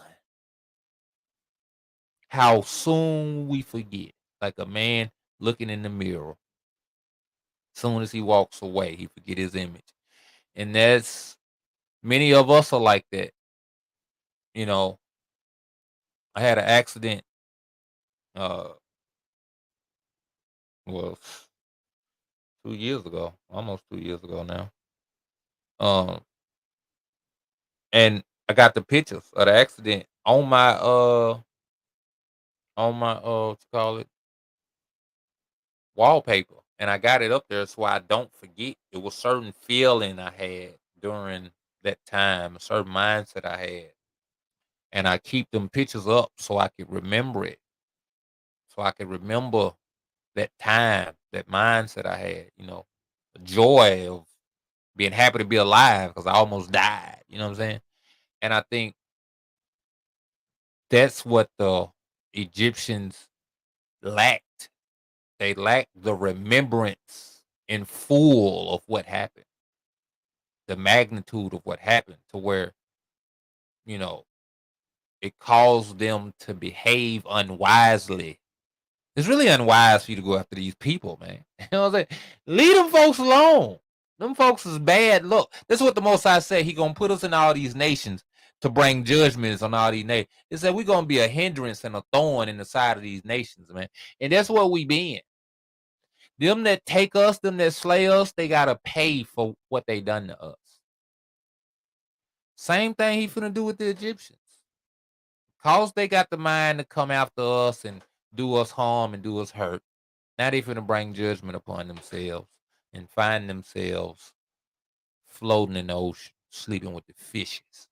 How soon we forget. Like a man looking in the mirror. Soon as he walks away, he forget his image. And that's, many of us are like that. I had an accident, well, 2 years ago, almost 2 years ago now. And I got the pictures of the accident on my what you call it, wallpaper, and I got it up there so I don't forget. It was certain feeling I had during that time, a certain mindset I had, and I keep them pictures up so I could remember it, so I could remember that time, that mindset I had. The joy of being happy to be alive because I almost died. You know what I'm saying? And I think that's what the Egyptians lacked. They lacked the remembrance in full of what happened, the magnitude of what happened, to where, it caused them to behave unwisely. It's really unwise for you to go after these people, man. You know what I'm saying? Leave them folks alone. Them folks is bad. Look, this is what the Most High said. He gonna put us in all these nations to bring judgments on all these nations. He said we're gonna be a hindrance and a thorn in the side of these nations, man. And that's what we been. Them that take us, them that slay us, they gotta pay for what they done to us. Same thing he finna do with the Egyptians. Cause they got the mind to come after us and do us harm and do us hurt. Now they finna bring judgment upon themselves and find themselves floating in the ocean, sleeping with the fishes.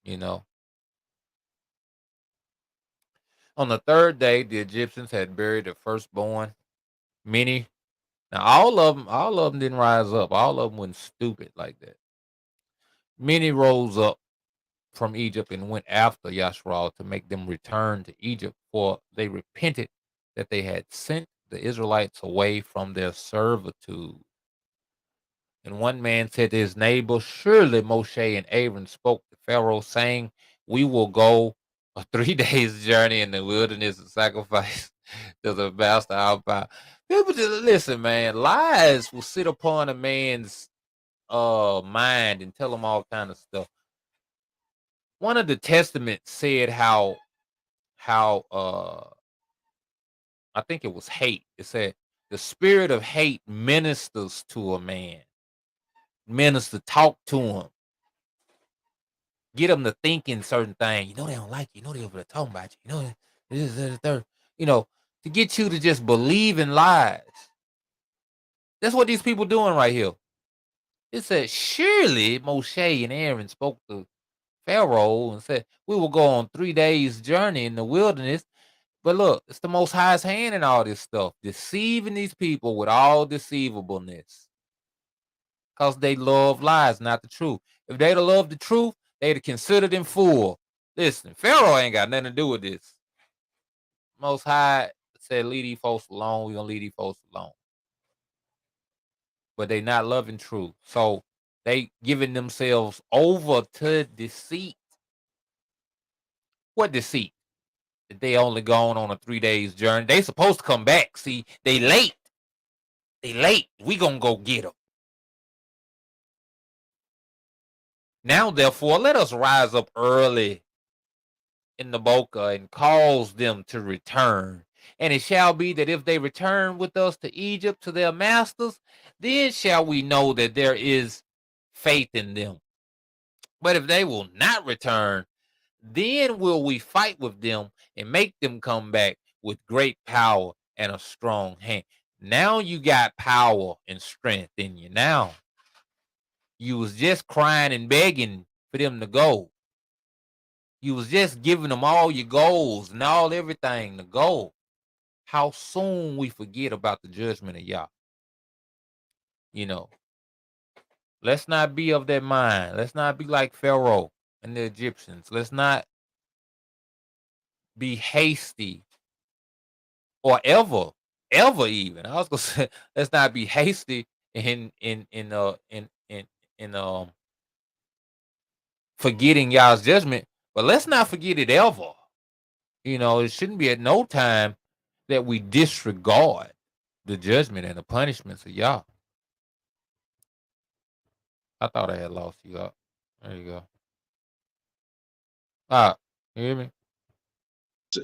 You know. On the third day, the Egyptians had buried their firstborn. Many, now all of them didn't rise up. All of them wasn't stupid like that. Many rose up from Egypt and went after Yashral to make them return to Egypt, for they repented that they had sent the Israelites away from their servitude. And one man said to his neighbor, surely Moshe and Aaron spoke to Pharaoh, saying, we will go a 3 days journey in the wilderness and sacrifice to the master our power. People just listen, man. Lies will sit upon a man's mind and tell him all kind of stuff. One of the testaments said how I think it was hate. It said the spirit of hate ministers to a man. Minister, talk to him. Get them to thinking certain things. You know they don't like you. You know they over there talking about you. You know this is the third. You know, to get you to just believe in lies. That's what these people doing right here. It said, surely Moshe and Aaron spoke to Pharaoh and said, we will go on 3 days journey in the wilderness. But look, it's the Most High's hand in all this stuff, deceiving these people with all deceivableness. Because they love lies, not the truth. If they'd have loved the truth, they'd have considered him fool. Listen, Pharaoh ain't got nothing to do with this. Most High said, leave these folks alone. We're going to leave these folks alone. But they not loving truth. So they giving themselves over to deceit. What deceit? That they only gone on a 3 days journey. They supposed to come back. See, they late. They late. We gonna go get them. Now, therefore, let us rise up early in the Boca and cause them to return. And it shall be that if they return with us to Egypt to their masters, then shall we know that there is faith in them. But if they will not return, then will we fight with them and make them come back with great power and a strong hand. Now you got power and strength in you. Now you was just crying and begging for them to go. You was just giving them all your goals and all everything to go. How soon we forget about the judgment of Yah. You know, let's not be of that mind. Let's not be like Pharaoh and the Egyptians. Let's not be hasty or ever even. I was gonna say, let's not be hasty in forgetting Yah's judgment, but let's not forget it ever. You know, it shouldn't be at no time that we disregard the judgment and the punishments of Yah. I thought I had lost you up. There you go. Ah, you hear me?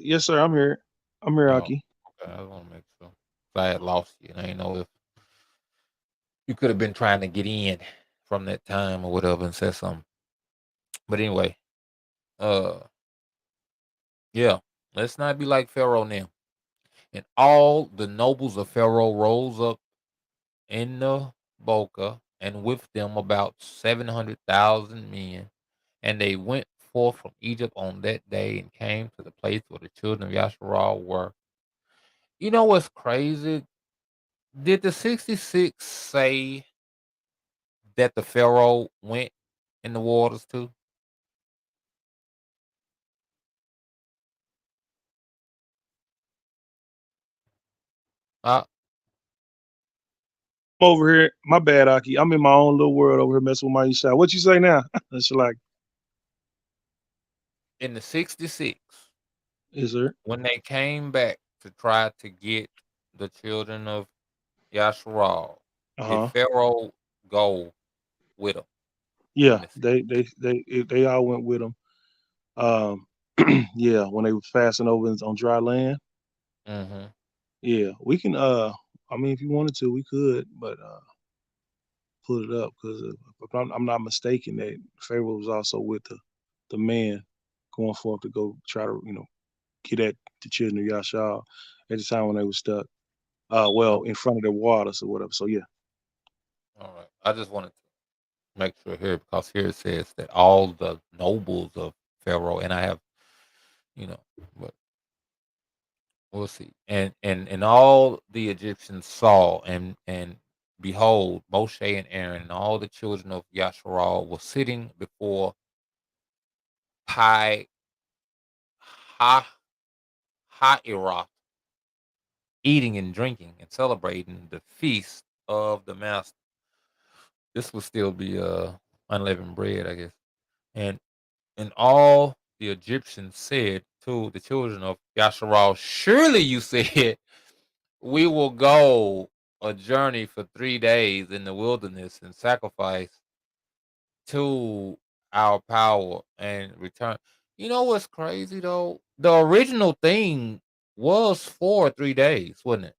Yes, sir. I'm here. I'm here, Oh, Aki. okay. I want to make sure. I had lost you, and I didn't know if you could have been trying to get in from that time or whatever and said something. But anyway, uh, yeah, let's not be like Pharaoh now. And all the nobles of Pharaoh rose up in the Boca, and with them about 700,000 men. And they went forth from Egypt on that day and came to the place where the children of Yasharal were. You know what's crazy? Did the 66 say that the Pharaoh went in the waters too? Uh, I'm over here. My bad, Aki. I'm in my own little world over here messing with my Isha. What you say now? That's like, in the 66, is there? when they came back to try to get the children of Yasharal, Uh did huh. Pharaoh go with him Yeah, in the sea. they all went with him. Um, yeah, when they were passing over on dry land. Mm-hmm. Yeah, we can. I mean, if you wanted to, we could, but pull it up because if I'm not mistaken, that Pharaoh was also with the man going forth to go try to get at the children of Yashar at the time when they were stuck. Oh, Well, in front of the waters or whatever. So yeah, all right. I just wanted to make sure here because here it says that all the nobles of Pharaoh, and I have, you know, but we'll see. And all the Egyptians saw and behold, Moshe and Aaron and all the children of Yasharal were sitting before Pi Ha Ha'eroth, eating and drinking and celebrating the feast of the master. This will still be unleavened bread, I guess. And all the Egyptians said to the children of Yasharal, surely you said we will go a journey for 3 days in the wilderness and sacrifice to our power and return. You know what's crazy though? The original thing was for 3 days, wasn't it?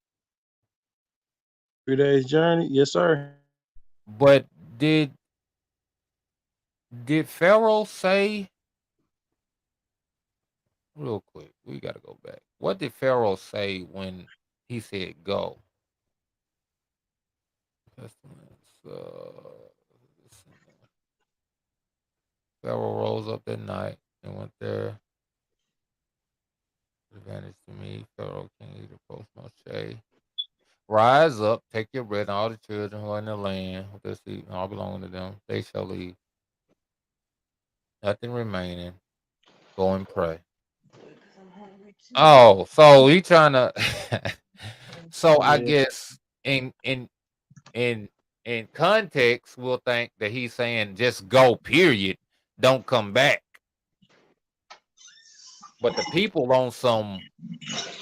3 days journey. Yes, sir. But did did Pharaoh say real quick? We got to go back. What did Pharaoh say when he said go? Pestilence. Pharaoh rose up that night and went there. Advantage to me. Pharaoh King Egypt approached Moshe. Rise up, take your bread, and all the children who are in the land with their seed, and all belonging to them. They shall leave. Nothing remaining. Go and pray. Oh, so he trying to. So I Yeah. guess in in context, we'll think that he's saying just go. Period. Don't come back. But the people on some.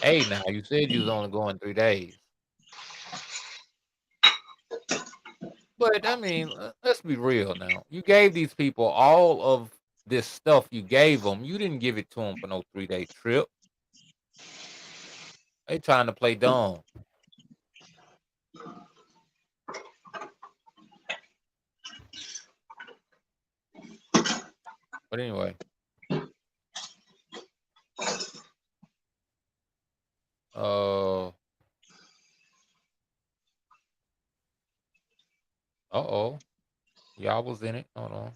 Hey, now you said you was only going 3 days. But I mean, let's be real now. You gave these people all of this stuff you gave them. You didn't give it to them for no 3-day trip. They trying to play dumb. But anyway, uh oh, y'all was in it. Hold on.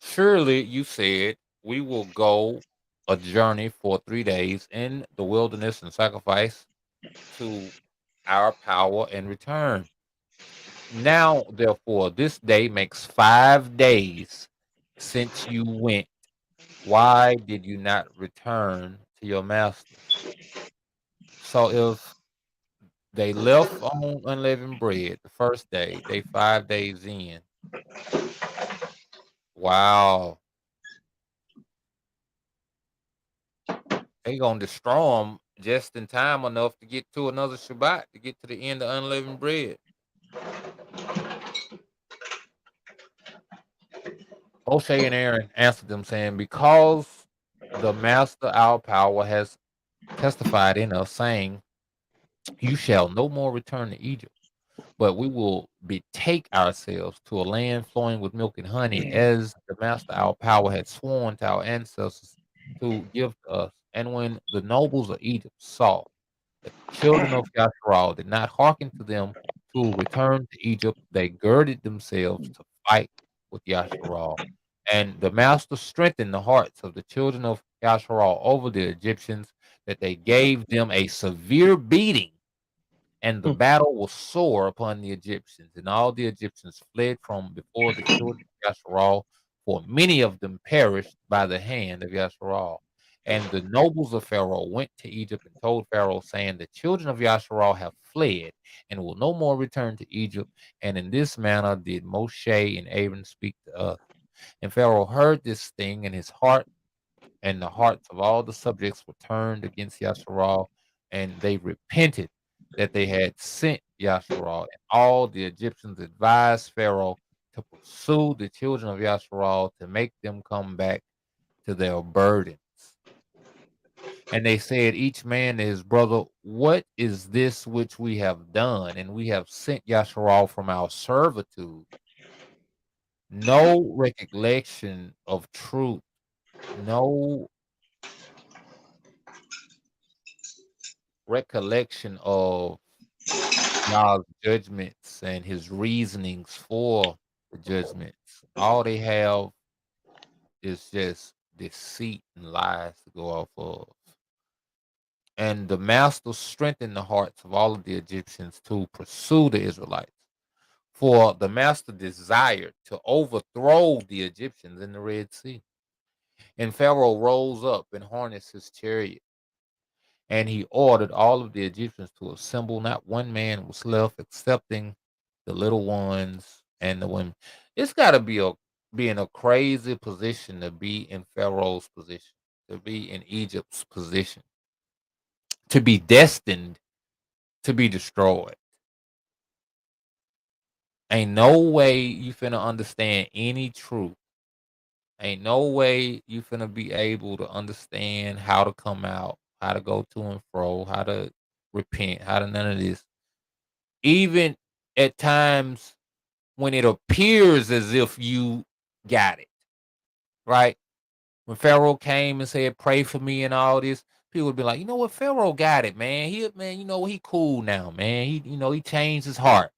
Surely you said we will go a journey for 3 days in the wilderness and sacrifice to our power and return. Now, therefore, this day makes 5 days since you went. Why did you not return to your masters? So if they left on unleavened bread the first day, they 5 days in. Wow. They gonna destroy them just in time enough to get to another Shabbat, to get to the end of unleavened bread. Moshe and Aaron answered them, saying, because the master our power has testified in us, saying, you shall no more return to Egypt, but we will betake ourselves to a land flowing with milk and honey, as the master our power had sworn to our ancestors to give to us. And when the nobles of Egypt saw that the children of Yasharal did not hearken to them to return to Egypt, they girded themselves to fight with Yasharal. And the master strengthened the hearts of the children of Yasharal over the Egyptians, that they gave them a severe beating, and the battle was sore upon the Egyptians, and all the Egyptians fled from before the children of Yasharal, for many of them perished by the hand of Yasharal. And the nobles of Pharaoh went to Egypt and told Pharaoh, saying, the children of Yasharal have fled and will no more return to Egypt. And in this manner did Moshe and Aaron speak to us. And Pharaoh heard this thing, and his heart and the hearts of all the subjects were turned against Yasharal, and they repented. that they had sent Yasharal, and all the Egyptians advised Pharaoh to pursue the children of Yasharal to make them come back to their burdens. And they said, each man to his brother, what is this which we have done? And we have sent Yasharal from our servitude. No recollection of truth, no recollection of God's judgments and his reasonings for the judgments. All they have is just deceit and lies to go off of. And the master strengthened the hearts of all of the Egyptians to pursue the Israelites. For the master desired to overthrow the Egyptians in the Red Sea. And Pharaoh rose up and harnessed his chariot. And he ordered all of the Egyptians to assemble. Not one man was left, excepting the little ones and the women. It's got to be in a crazy position to be in Pharaoh's position, to be in Egypt's position, to be destined to be destroyed. Ain't no way you finna understand any truth. Ain't no way you finna be able to understand how to come out, how to go to and fro, how to repent, how to none of this. Even at times when it appears as if you got it, right? When Pharaoh came and said, pray for me and all this, people would be like, you know what, Pharaoh got it, man. Man, he cool now, man. He changed his heart.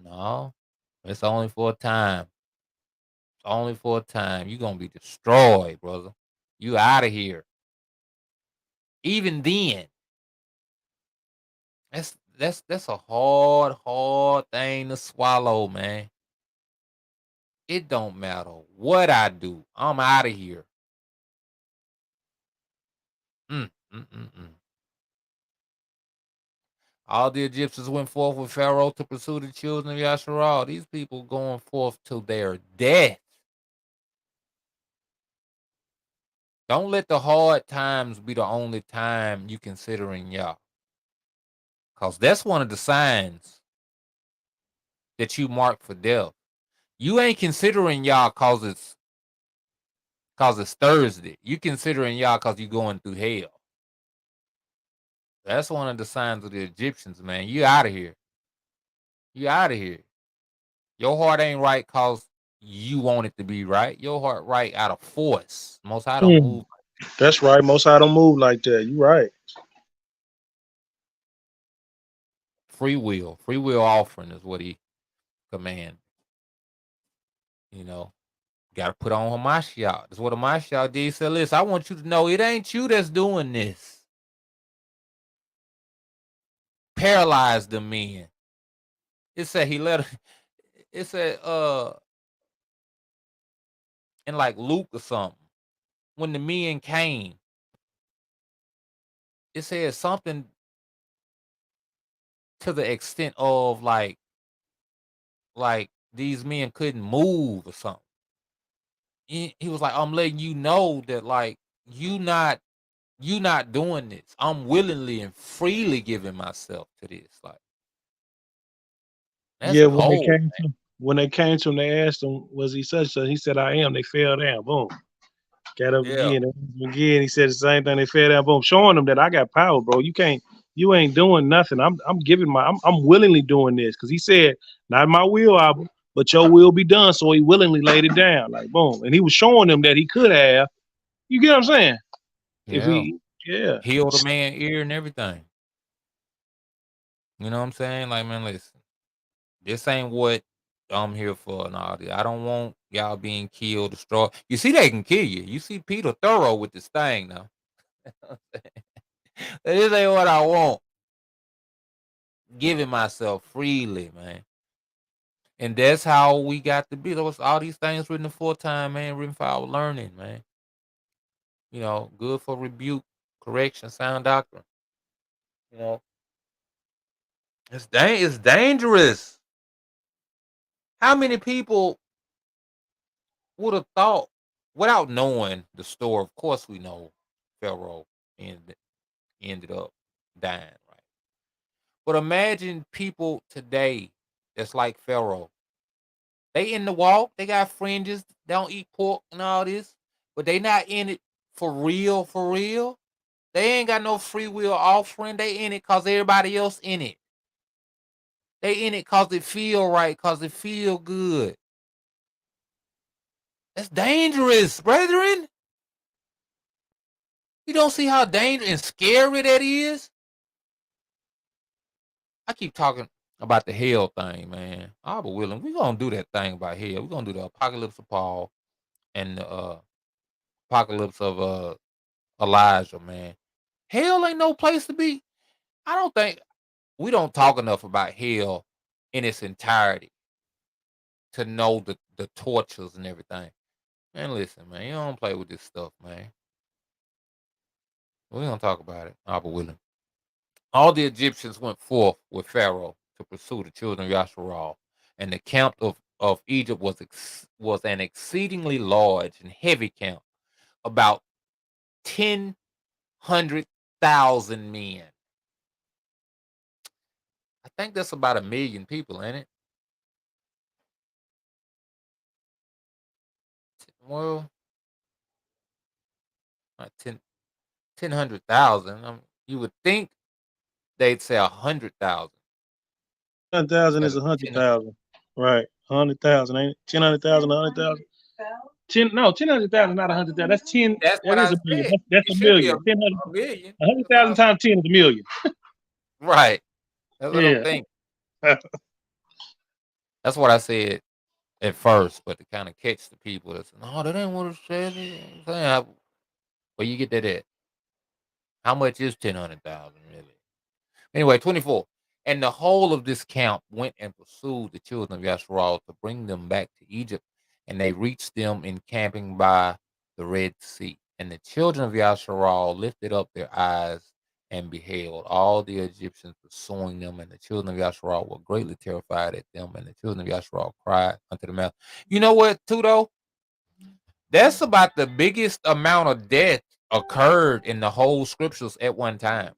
No, it's only for a time. It's only for a time. You're gonna be destroyed, brother. You out of here. Even then, that's a hard thing to swallow, man. It don't matter what I do. I'm out of here. Mm, mm, mm, mm. All the Egyptians went forth with Pharaoh to pursue the children of Yasharal. These people going forth to their death. Don't let the hard times be the only time you considering Yah. Because that's one of the signs that you mark for death. You ain't considering Yah because it's Thursday. You considering Yah because you going through hell. That's one of the signs of the Egyptians, man. You out of here. You out of here. Your heart ain't right because you want it to be right. Your heart right out of force. Most High don't move. That's right. Most I don't move like that. You right. Free will. Free will offering is what he command. Got to put on Hamashiach. That's what Hamashiach did. He said, listen, I want you to know it ain't you that's doing this. Paralyze the men. It said it said in like Luke or something, when the men came, it said something to the extent of like these men couldn't move or something. He was like, I'm letting you know that like you not doing this. I'm willingly and freely giving myself to this. Like that's Yeah, cold. when they came to him, they asked him, was he such a? He said, I am. They fell down. Boom. Got up Yeah. again. He said the same thing. They fell down. Boom. Showing them that I got power, bro. You ain't doing nothing. I'm willingly doing this. Cause he said, not my will, Abba, but your will be done. So he willingly laid it down. Like boom. And he was showing them that he could have. You get what I'm saying? If he healed a man's ear and everything. You know what I'm saying? Like, man, listen, this ain't what I'm here for and all this. I don't want y'all being killed, destroyed. You see, they can kill you. You see Peter thorough with this thing now. This ain't what I want. Giving myself freely, man. And that's how we got to be. Those all these things written aforetime, man, written for our learning, man. Good for rebuke, correction, sound doctrine. It's dangerous. How many people would have thought, without knowing the story? Of course, we know Pharaoh ended up dying, right? But imagine people today that's like Pharaoh. They in the walk, they got fringes, they don't eat pork and all this, but they not in it for real, for real. They ain't got no free will offering. They in it cause everybody else in it. They in it cause it feel right, cause it feel good. That's dangerous, brethren. You don't see how dangerous and scary that is? I keep talking about the hell thing, man. I'll be willing. We're gonna do that thing about hell. We're gonna do the apocalypse of Paul and the apocalypse of Elijah, man. Hell ain't no place to be. I don't think we don't talk enough about hell in its entirety to know the tortures and everything. Man, listen, man, you don't play with this stuff, man. We don't talk about it. I'll be willing. All the Egyptians went forth with Pharaoh to pursue the children of Yasharal, and the camp of Egypt was an exceedingly large and heavy camp, about 1,000,000 men. I think that's about 1,000,000 people, ain't it? Well, not 100,000. You would think they'd say 100,000 100,000 instead is of 10. 100,000. Right. 100,000, ain't it? 10,000, 100,000. 10,000 not 100,000. That's 10. That's That what is I a million. said. That's It a should be million. a 10,000. 1,000,000. That's what 100,000 times 10 is a million. right. That's what I'm Yeah. thinking. That's what I said at first, but to kind of catch the people that say, no, that ain't what it said. Where you get that at? How much is 10,000 really? Anyway, 24. And the whole of this camp went and pursued the children of Yasharal to bring them back to Egypt, and they reached them encamping by the Red Sea. And the children of Yasharal lifted up their eyes and beheld all the Egyptians pursuing them, and the children of Yasharal were greatly terrified at them, and the children of Yasharal cried unto the mountain. You know what, Tudo? That's about the biggest amount of death occurred in the whole scriptures at one time.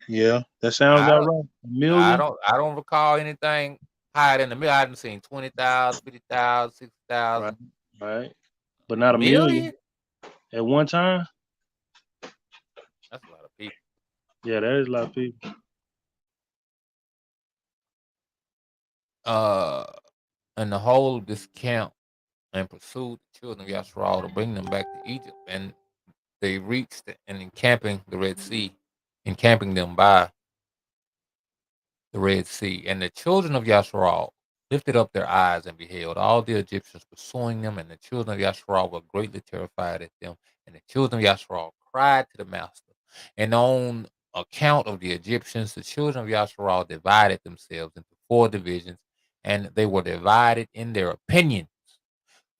Yeah, that sounds I about don't, right. A million. I don't recall anything higher than the million. I haven't seen 20,000, 50,000, Right. 60,000. Right. But A not a million million? at one time. That's a lot of people. Yeah, that is a lot of people. Uh, and the whole of this camp and pursued the children of Yasharal to bring them back to Egypt, and they reached and encamping the Red Sea, encamping them by the Red Sea. And the children of Yasharal lifted up their eyes and beheld all the Egyptians pursuing them, and the children of Yasharal were greatly terrified at them. And the children of Yasharal cried to the master. And on account of the Egyptians, the children of Yasharal divided themselves into 4 divisions, and they were divided in their opinions,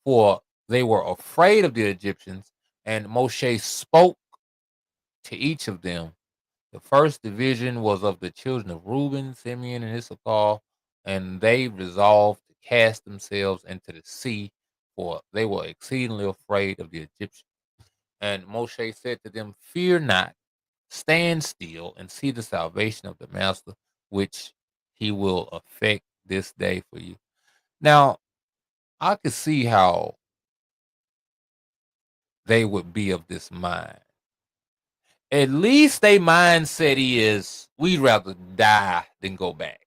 for they were afraid of the Egyptians. And Moshe spoke to each of them. The first division was of the children of Reuben, Simeon, and Issachar, and they resolved to cast themselves into the sea, for they were exceedingly afraid of the Egyptians. And Moshe said to them, fear not, stand still and see the salvation of the master, which he will effect this day for you. Now, I could see how they would be of this mind. At least their mindset is, we'd rather die than go back.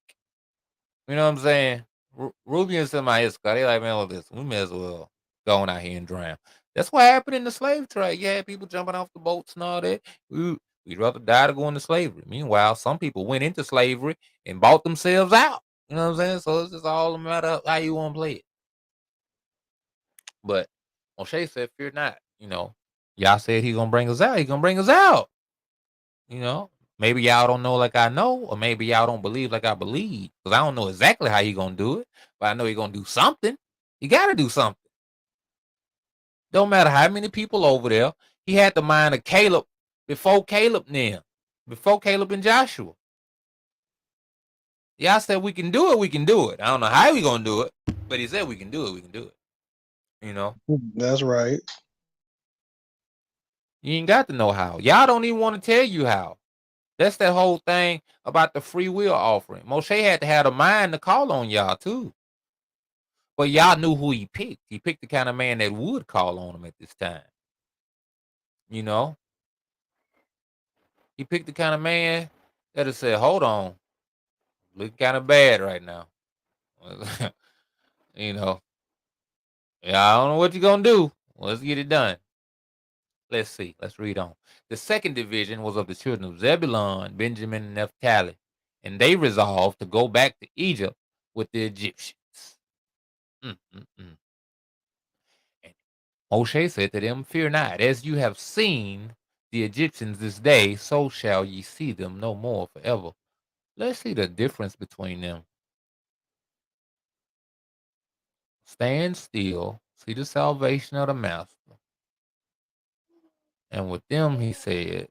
You know what I'm saying? Ruby and somebody else, they like, man, look this, we may as well go on out here and drown. That's what happened in the slave trade. You had people jumping off the boats and all that. We'd rather die to go into slavery. Meanwhile, some people went into slavery and bought themselves out. You know what I'm saying? So it's just all a matter of how you want to play it. But Moshe said, fear not. You know, Yah said he's going to bring us out. He's going to bring us out. You know, maybe y'all don't know like I know, or maybe y'all don't believe like I believe, because I don't know exactly how he gonna do it, but I know he gonna do something. He got to do something. Don't matter how many people over there. He had the mind of Caleb before Caleb and Joshua. Y'all said we can do it. We can do it. I don't know how we gonna do it, but he said we can do it. We can do it. You know, That's right. you ain't got to know how. Y'all don't even want to tell you how. That's that whole thing about the free will offering. Moshe had to have a mind to call on y'all too. But y'all knew who he picked. He picked the kind of man that would call on him at this time. You know? He picked the kind of man that would say, hold on, look kind of bad right now. You know, yeah, I don't know what you're going to do. Let's get it done. Let's see. Let's read on. The second division was of the children of Zebulun, Benjamin, and Naphtali, and they resolved to go back to Egypt with the Egyptians. And Moshe said to them, fear not, as you have seen the Egyptians this day, so shall ye see them no more forever. Let's see the difference between them. Stand still, see the salvation of the master. And with them he said,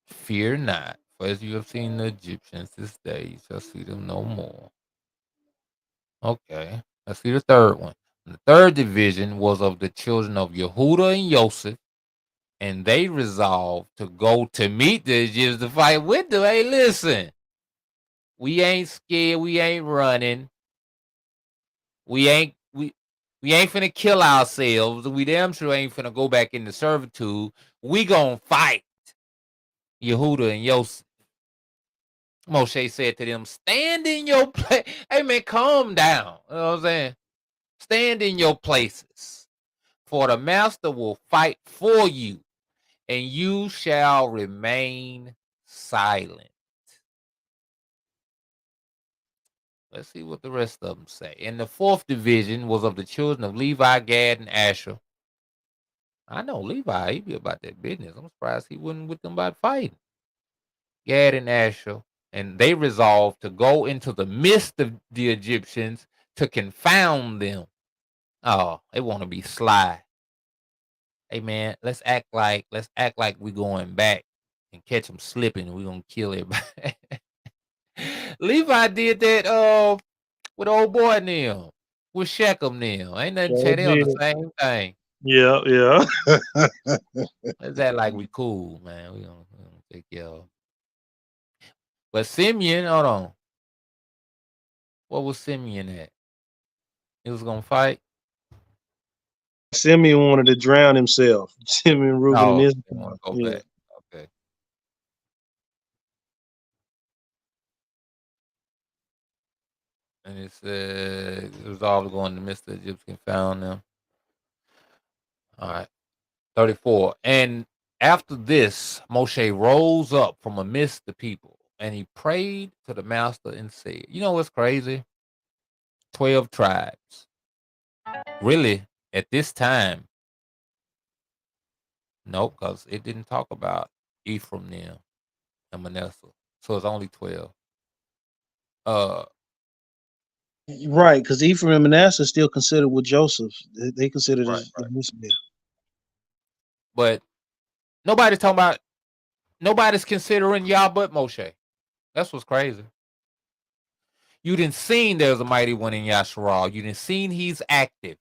fear not, for as you have seen the Egyptians this day, you shall see them no more. Okay, let's see the third one. The third division was of the children of Yehuda and Joseph, and they resolved to go to meet the Egyptians to fight with them. Hey, listen, we ain't scared, we ain't running, we ain't finna kill ourselves. We damn sure ain't finna go back into servitude. We gonna fight Yehuda and Yosef. Moshe said to them, stand in your place. Hey, man, calm down. You know what I'm saying? Stand in your places, for the master will fight for you, and you shall remain silent. Let's see what the rest of them say. And the fourth division was of the children of Levi, Gad, and Asher. I know Levi, he be about that business. I'm surprised he wasn't with them about fighting. Gad and Asher, and they resolved to go into the midst of the Egyptians to confound them. Oh, they want to be sly. Hey man, let's act like we going back and catch them slipping, and we gonna kill everybody. Levi did that with old boy now, with Shechem now. Ain't nothing Yeah, they on the same thing. yeah. Let's act like we cool, man. We gonna take care of. But Simeon, hold on. What was Simeon at? He was gonna fight. Simeon wanted to drown himself. Simeon, Reuben, and Oh, Israel. they want to go Yeah. back. Okay. And it said resolved to go in the midst of the Egyptians, found them. All right. 34. And after this, Moshe rose up from amidst the people, and he prayed to the master and said, you know what's crazy? 12 tribes. Really, at this time, nope, because it didn't talk about Ephraim then and Manasseh. So it's only 12. Right, because Ephraim and Manasseh is still considered with Joseph. They consider Right. this. But nobody's talking about, nobody's considering y'all but Moshe. That's what's crazy. You didn't seen there's a mighty one in Yasharal. You didn't seen he's active.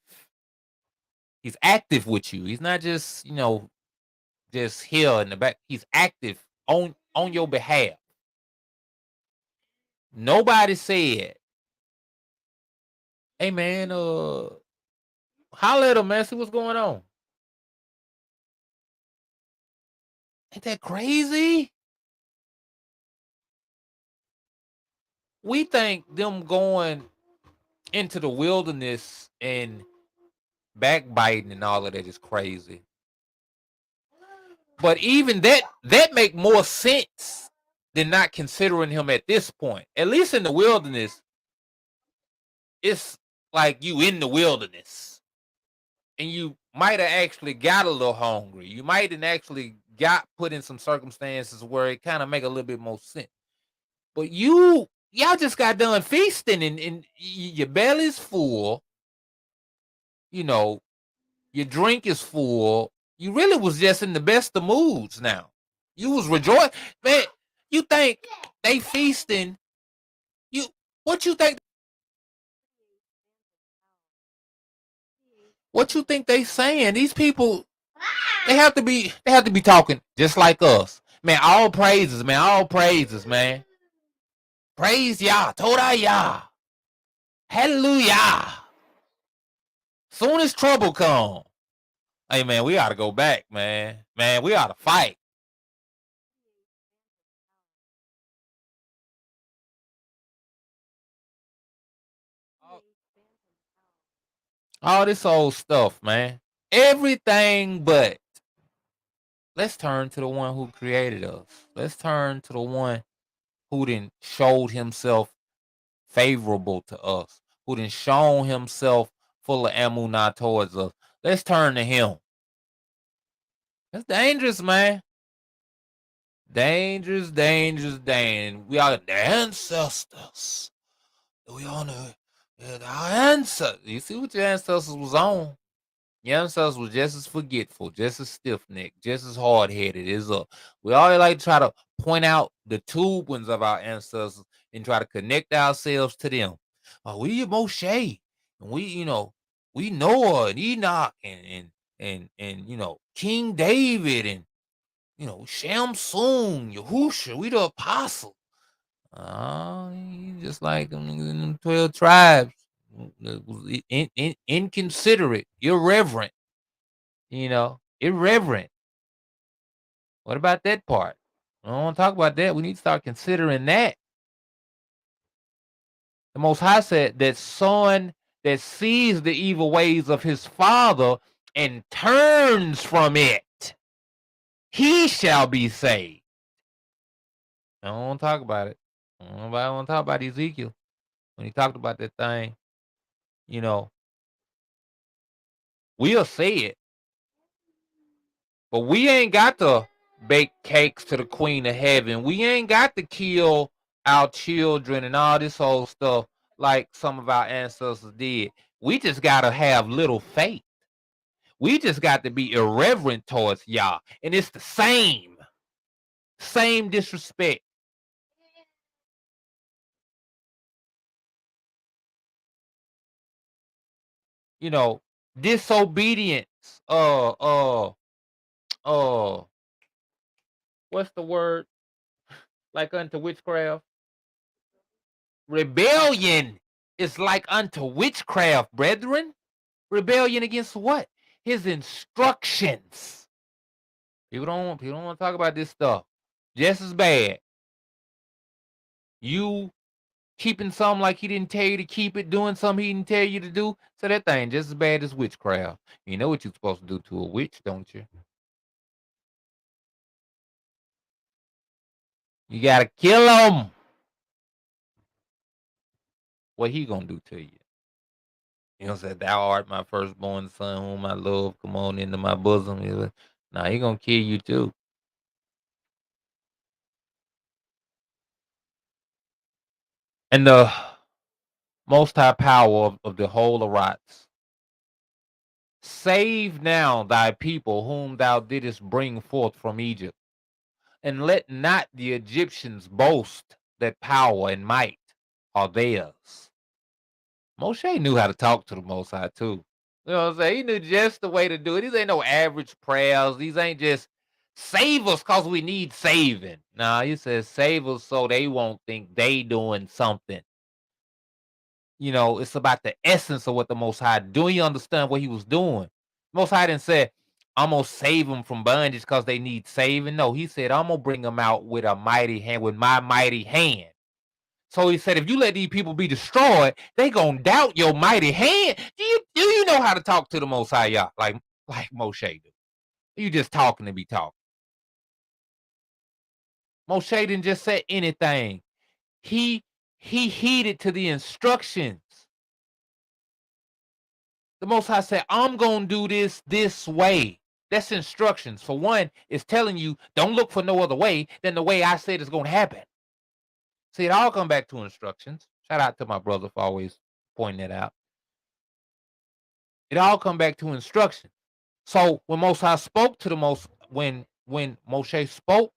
He's active with you. He's not just, just here in the back. He's active on your behalf. Nobody said, hey man, holler at him, man, see what's going on. Ain't that crazy? We think them going into the wilderness and backbiting and all of that is crazy. But even that make more sense than not considering him at this point. At least in the wilderness, it's like you in the wilderness. And you might have actually got a little hungry. You might have actually got put in some circumstances where it kind of make a little bit more sense. But y'all just got done feasting and your belly's full. Your drink is full. You really was just in the best of moods now. You was rejoicing. Man, you think they feasting? What you think? What you think they saying? These people, they have to be talking just like us. Man, all praises, man. All praises, man. Praise Yah. Toda Yah. Hallelujah. Soon as trouble come. Hey, man, we ought to go back, man. Man, we ought to fight. All this old stuff, man. Everything but. Let's turn to the one who created us. Let's turn to the one who then showed himself favorable to us, who then shown himself full of amunah towards us. Let's turn to him. That's dangerous, man. Dangerous, dangerous, dangerous. We are the ancestors. We honor our ancestors. You see what your ancestors was on? Your ancestors was just as forgetful, just as stiff-necked, just as hard-headed as us. We always like to try to point out the two ones of our ancestors and try to connect ourselves to them. We Moshe, and we Noah and Enoch and King David and Shamsun, Yahusha, we the apostle. Just like them 12 tribes, inconsiderate, irreverent, irreverent. What about that part? I don't want to talk about that. We need to start considering that. The Most High said that son that sees the evil ways of his father and turns from it, he shall be saved. I don't want to talk about it. Nobody want to talk about Ezekiel when he talked about that thing. We'll say it, but we ain't got to bake cakes to the Queen of Heaven. We ain't got to kill our children and all this whole stuff like some of our ancestors did. We just got to have little faith. We just got to be irreverent towards Yah. And it's the same disrespect. Disobedience. What's the word? Like unto witchcraft? Rebellion is like unto witchcraft, brethren. Rebellion against what? His instructions. People don't want to talk about this stuff. Just as bad. You keeping something like he didn't tell you to keep it, doing something he didn't tell you to do. So that thing just as bad as witchcraft. You know what you're supposed to do to a witch, don't you? You gotta kill him. What he gonna do to you? Said, thou art my firstborn son, whom I love. Come on into my bosom. Nah, he gonna kill you too. And the Most High power of the whole Arats. Save now thy people whom thou didst bring forth from Egypt, and let not the Egyptians boast that power and might are theirs. Moshe knew how to talk to the Most High too. You know what I'm saying? He knew just the way to do it. These ain't no average prayers. These ain't just save us because we need saving. Nah, he says save us so they won't think they doing something. It's about the essence of what the Most High do. You understand what he was doing? Most High didn't say, I'm going to save them from bondage because they need saving. No, he said, I'm going to bring them out with a mighty hand, with my mighty hand. So he said, if you let these people be destroyed, they going to doubt your mighty hand. Do you know how to talk to the Most High, y'all? Like Moshe do. You just talking to be talking. Moshe didn't just say anything. He heeded to the instructions. The Most High said, I'm going to do this way. That's instructions. For one, it's telling you, don't look for no other way than the way I said it's going to happen. See, it all come back to instructions. Shout out to my brother for always pointing that out. It all come back to instructions. So when Most High spoke to when Moshe spoke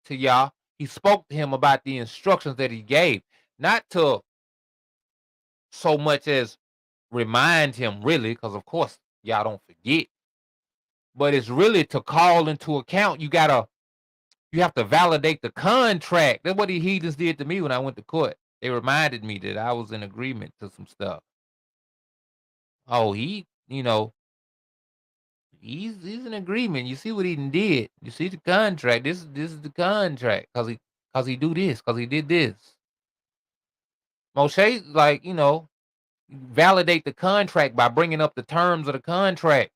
to Yah, he spoke to him about the instructions that he gave, not to so much as remind him, really, because of course y'all don't forget, but it's really to call into account. You gotta You have to validate the contract. That's what the heathens did to me when I went to court. They reminded me that I was in agreement to some stuff. Oh, he's in agreement. You see what he did. You see the contract. This is the contract because he do this because he did this. Moshe, like, validate the contract by bringing up the terms of the contract.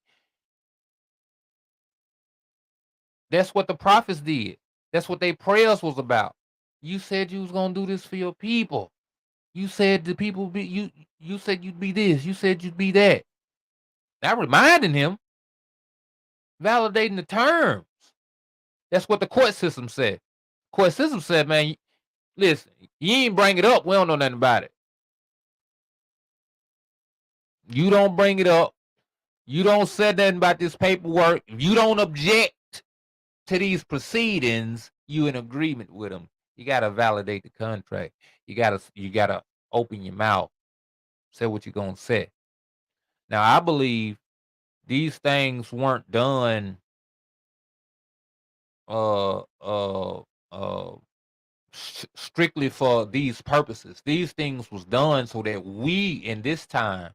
That's what the prophets did. That's what their prayers was about. You said you was gonna do this for your people. You said the people be you. You said you'd be this. You said you'd be that. Not reminding him, validating the terms. That's what the court system said. Court system said, man, listen, you ain't bring it up. We don't know nothing about it. You don't bring it up. You don't say nothing about this paperwork. If you don't object to these proceedings, you in agreement with them. You gotta validate the contract. You gotta open your mouth. Say what you're gonna say. Now I believe these things weren't done strictly for these purposes. These things was done so that we in this time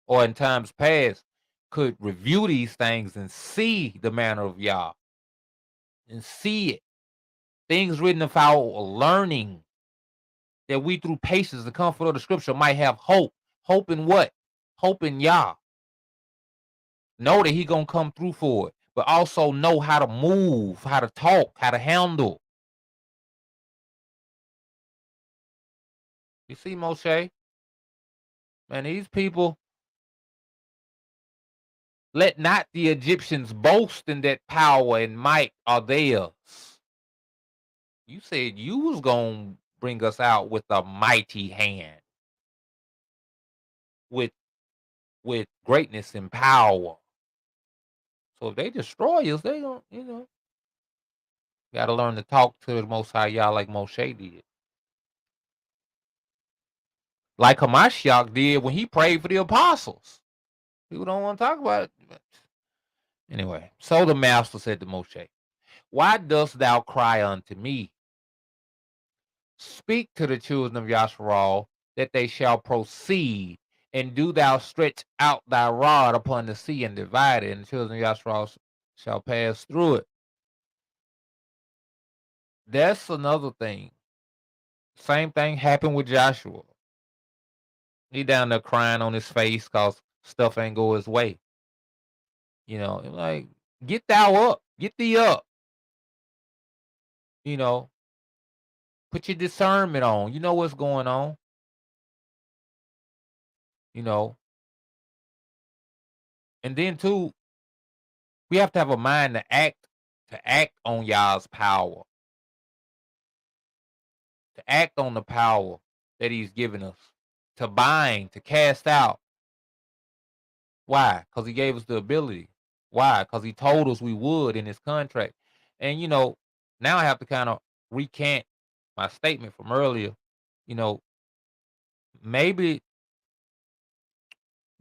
or in times past could review these things and see the manner of Yah and see it. Things written of our learning, that we through patience, the comfort of the scripture, might have hope. Hope in what? Hope in Yah. Know that he gonna come through for it, but also know how to move, how to talk, how to handle. You see, Moshe? Man, these people, let not the Egyptians boast in that power and might are theirs. You said you was gonna bring us out with a mighty hand, with greatness and power. So if they destroy us, they don't, gotta learn to talk to the Most High Yah like Moshe did. Like Hamashiach did when he prayed for the apostles. People don't want to talk about it. Anyway, so the master said to Moshe, why dost thou cry unto me? Speak to the children of Yasharal that they shall proceed, and do thou stretch out thy rod upon the sea and divide it, and the children of Yasharal shall pass through it. That's another thing. Same thing happened with Joshua. He down there crying on his face because stuff ain't go his way. Like, get thou up, get thee up. Put your discernment on. You know what's going on. And then too, we have to have a mind to act on Yah's power. To act on the power that he's given us. To bind, to cast out. Why? Because he gave us the ability. Why? Because he told us we would in his contract. And now I have to kind of recant my statement from earlier. Maybe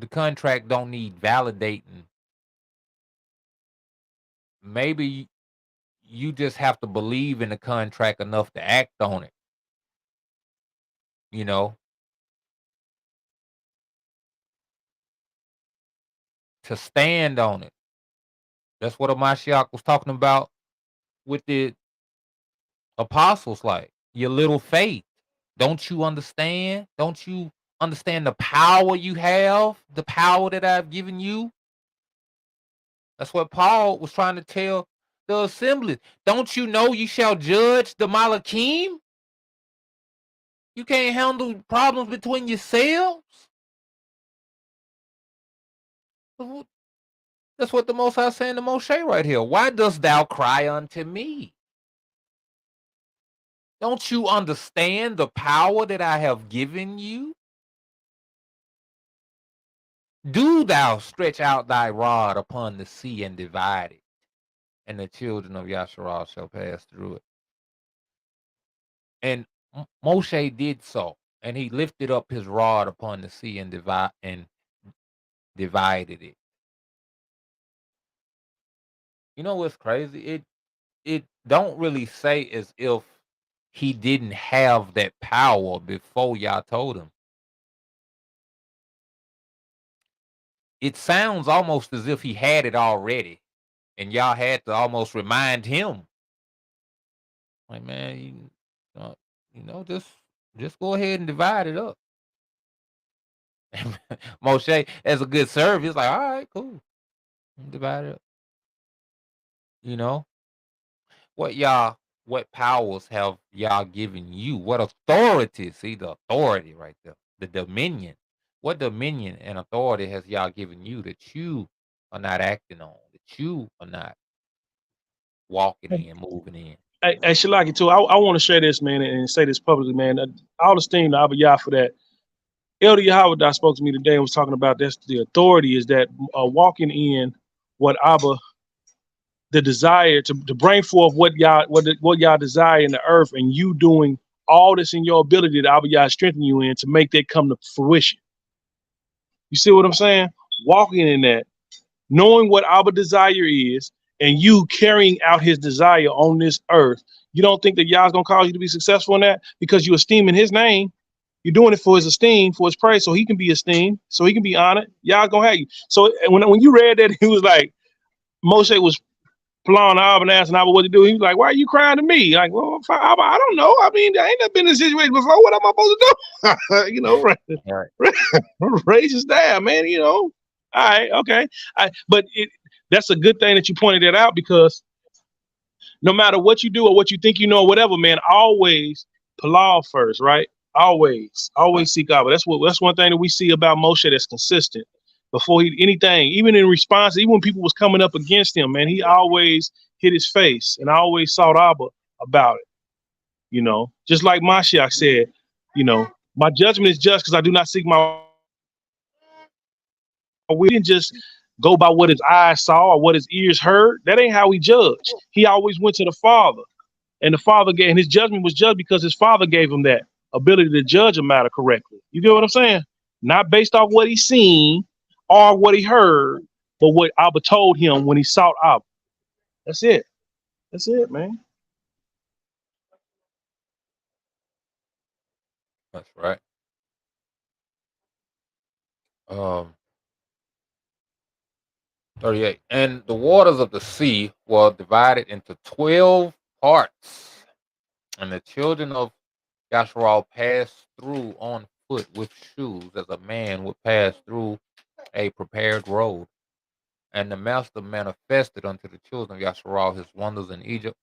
the contract don't need validating. Maybe you just have to believe in the contract enough to act on it. To stand on it. That's what Mashiach was talking about with the apostles, like, your little faith. Don't you understand? Don't you understand the power you have? The power that I've given you? That's what Paul was trying to tell the assembly. Don't you know you shall judge the Malachim? You can't handle problems between yourselves? That's what the Most High is saying to Moshe right here. Why dost thou cry unto me? Don't you understand the power that I have given you? Do thou stretch out thy rod upon the sea and divide it, and the children of Yasharal shall pass through it. And Moshe did so, and he lifted up his rod upon the sea and divided it. You know what's crazy? it don't really say as if he didn't have that power before y'all told him. It sounds almost as if he had it already, and y'all had to almost remind him. Like, man, uh, just go ahead and divide it up. Moshe, as a good servant, he's like, all right, cool, divide it up. You know what powers have y'all given you? What authority? See the authority right there, the dominion. What dominion and authority has y'all given you that you are not acting on, that you are not walking in, moving in? Hey, Shalaki, too. I want to share this, man, and say this publicly, man. All esteem to Abba Yah for that. Elder Yahweh spoke to me today and was talking about this. The authority is that walking in what Abba, the desire to bring forth what y'all desire in the earth, and you doing all this in your ability that Abba Yah strengthen you in to make that come to fruition. You see what I'm saying? Walking in that, knowing what Abba desire is, and you carrying out his desire on this earth. You don't think that Yah's gonna cause you to be successful in that because you esteeming his name. You're doing it for his esteem, for his praise, so he can be esteemed, so he can be honored. Yah's gonna have you. So when you read that, he was like, Moshe was plowing Abba and asking Abba what to do. He was like, "Why are you crying to me?" Like, well, Abba, I don't know. I mean, I ain't never been in a situation before. What am I supposed to do? Raise your staff, man. All right, okay. But that's a good thing that you pointed that out, because no matter what you do or what you think you know or whatever, man, always palau first, right? Always seek out. But that's one thing that we see about Moshe that's consistent. Before anything, even in response, even when people was coming up against him, man, he always hit his face and always sought Abba about it. Just like Mashiach said, my judgment is just because I do not seek my. We didn't just go by what his eyes saw or what his ears heard. That ain't how he judged. He always went to the Father. And the Father gave, and his judgment was just because his Father gave him that ability to judge a matter correctly. You get what I'm saying? Not based off what he seen or what he heard, but what Abba told him when he sought Abba. That's it. That's it, man. That's right. 38. And the waters of the sea were divided into 12 parts, and the children of Yasharal passed through on foot with shoes, as a man would pass through a prepared road. And the master manifested unto the children of Yasharal his wonders in Egypt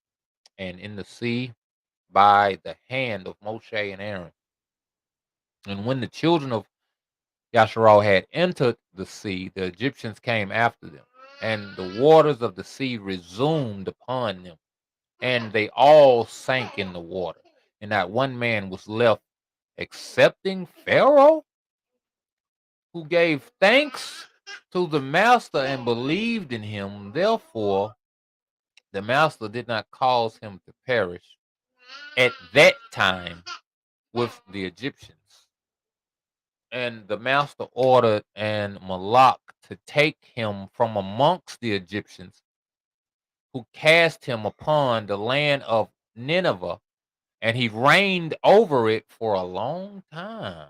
and in the sea by the hand of Moshe and Aaron. And when the children of Yasharal had entered the sea, the Egyptians came after them, and the waters of the sea resumed upon them, and they all sank in the water, and not one man was left excepting Pharaoh, who gave thanks to the master and believed in him. Therefore, the master did not cause him to perish at that time with the Egyptians. And the master ordered and Malak to take him from amongst the Egyptians, who cast him upon the land of Nineveh, and he reigned over it for a long time.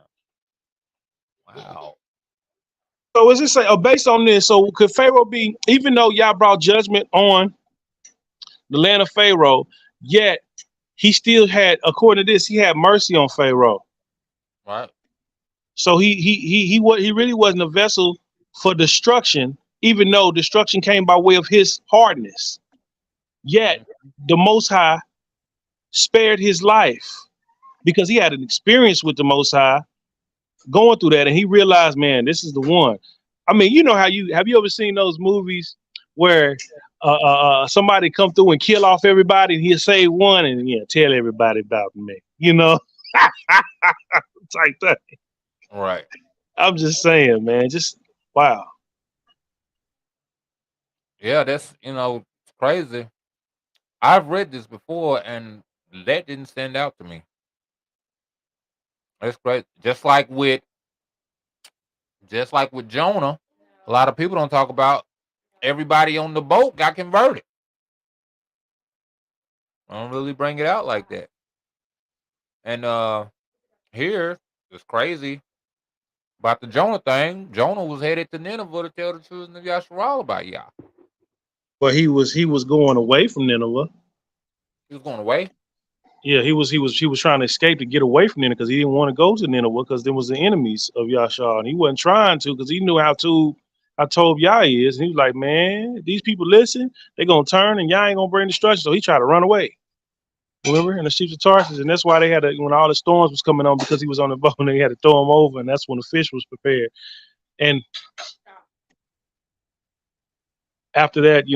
Wow. So is it say, based on this, so could Pharaoh be, even though y'all brought judgment on the land of Pharaoh, yet he still had, according to this, he had mercy on Pharaoh. Right. So he really wasn't a vessel for destruction, even though destruction came by way of his hardness. Yet the Most High spared his life because he had an experience with the Most High going through that, and he realized, man, this is the one. I mean, you know how have you ever seen those movies where somebody come through and kill off everybody, and he'll save one and tell everybody about me, type that. Right. I'm just saying, man, just wow. Yeah, that's crazy. I've read this before, and that didn't stand out to me. That's great. Just like with Jonah, a lot of people don't talk about everybody on the boat got converted. I don't really bring it out like that. And here it's crazy about the Jonah thing. Jonah was headed to Nineveh to tell the children of Yasharal about Yah. But he was going away from Nineveh. He was going away. Yeah, he was trying to escape to get away from Nineveh because he didn't want to go to Nineveh because there was the enemies of Yahshua, and he wasn't trying to because he knew how told Yah is, and he was like, man, if these people listen, they're gonna turn, and Yah ain't gonna bring destruction. So he tried to run away. Remember, in the ships of Tarshish, and that's why they had to, when all the storms was coming on because he was on the boat, and they had to throw him over, and that's when the fish was prepared. And after that,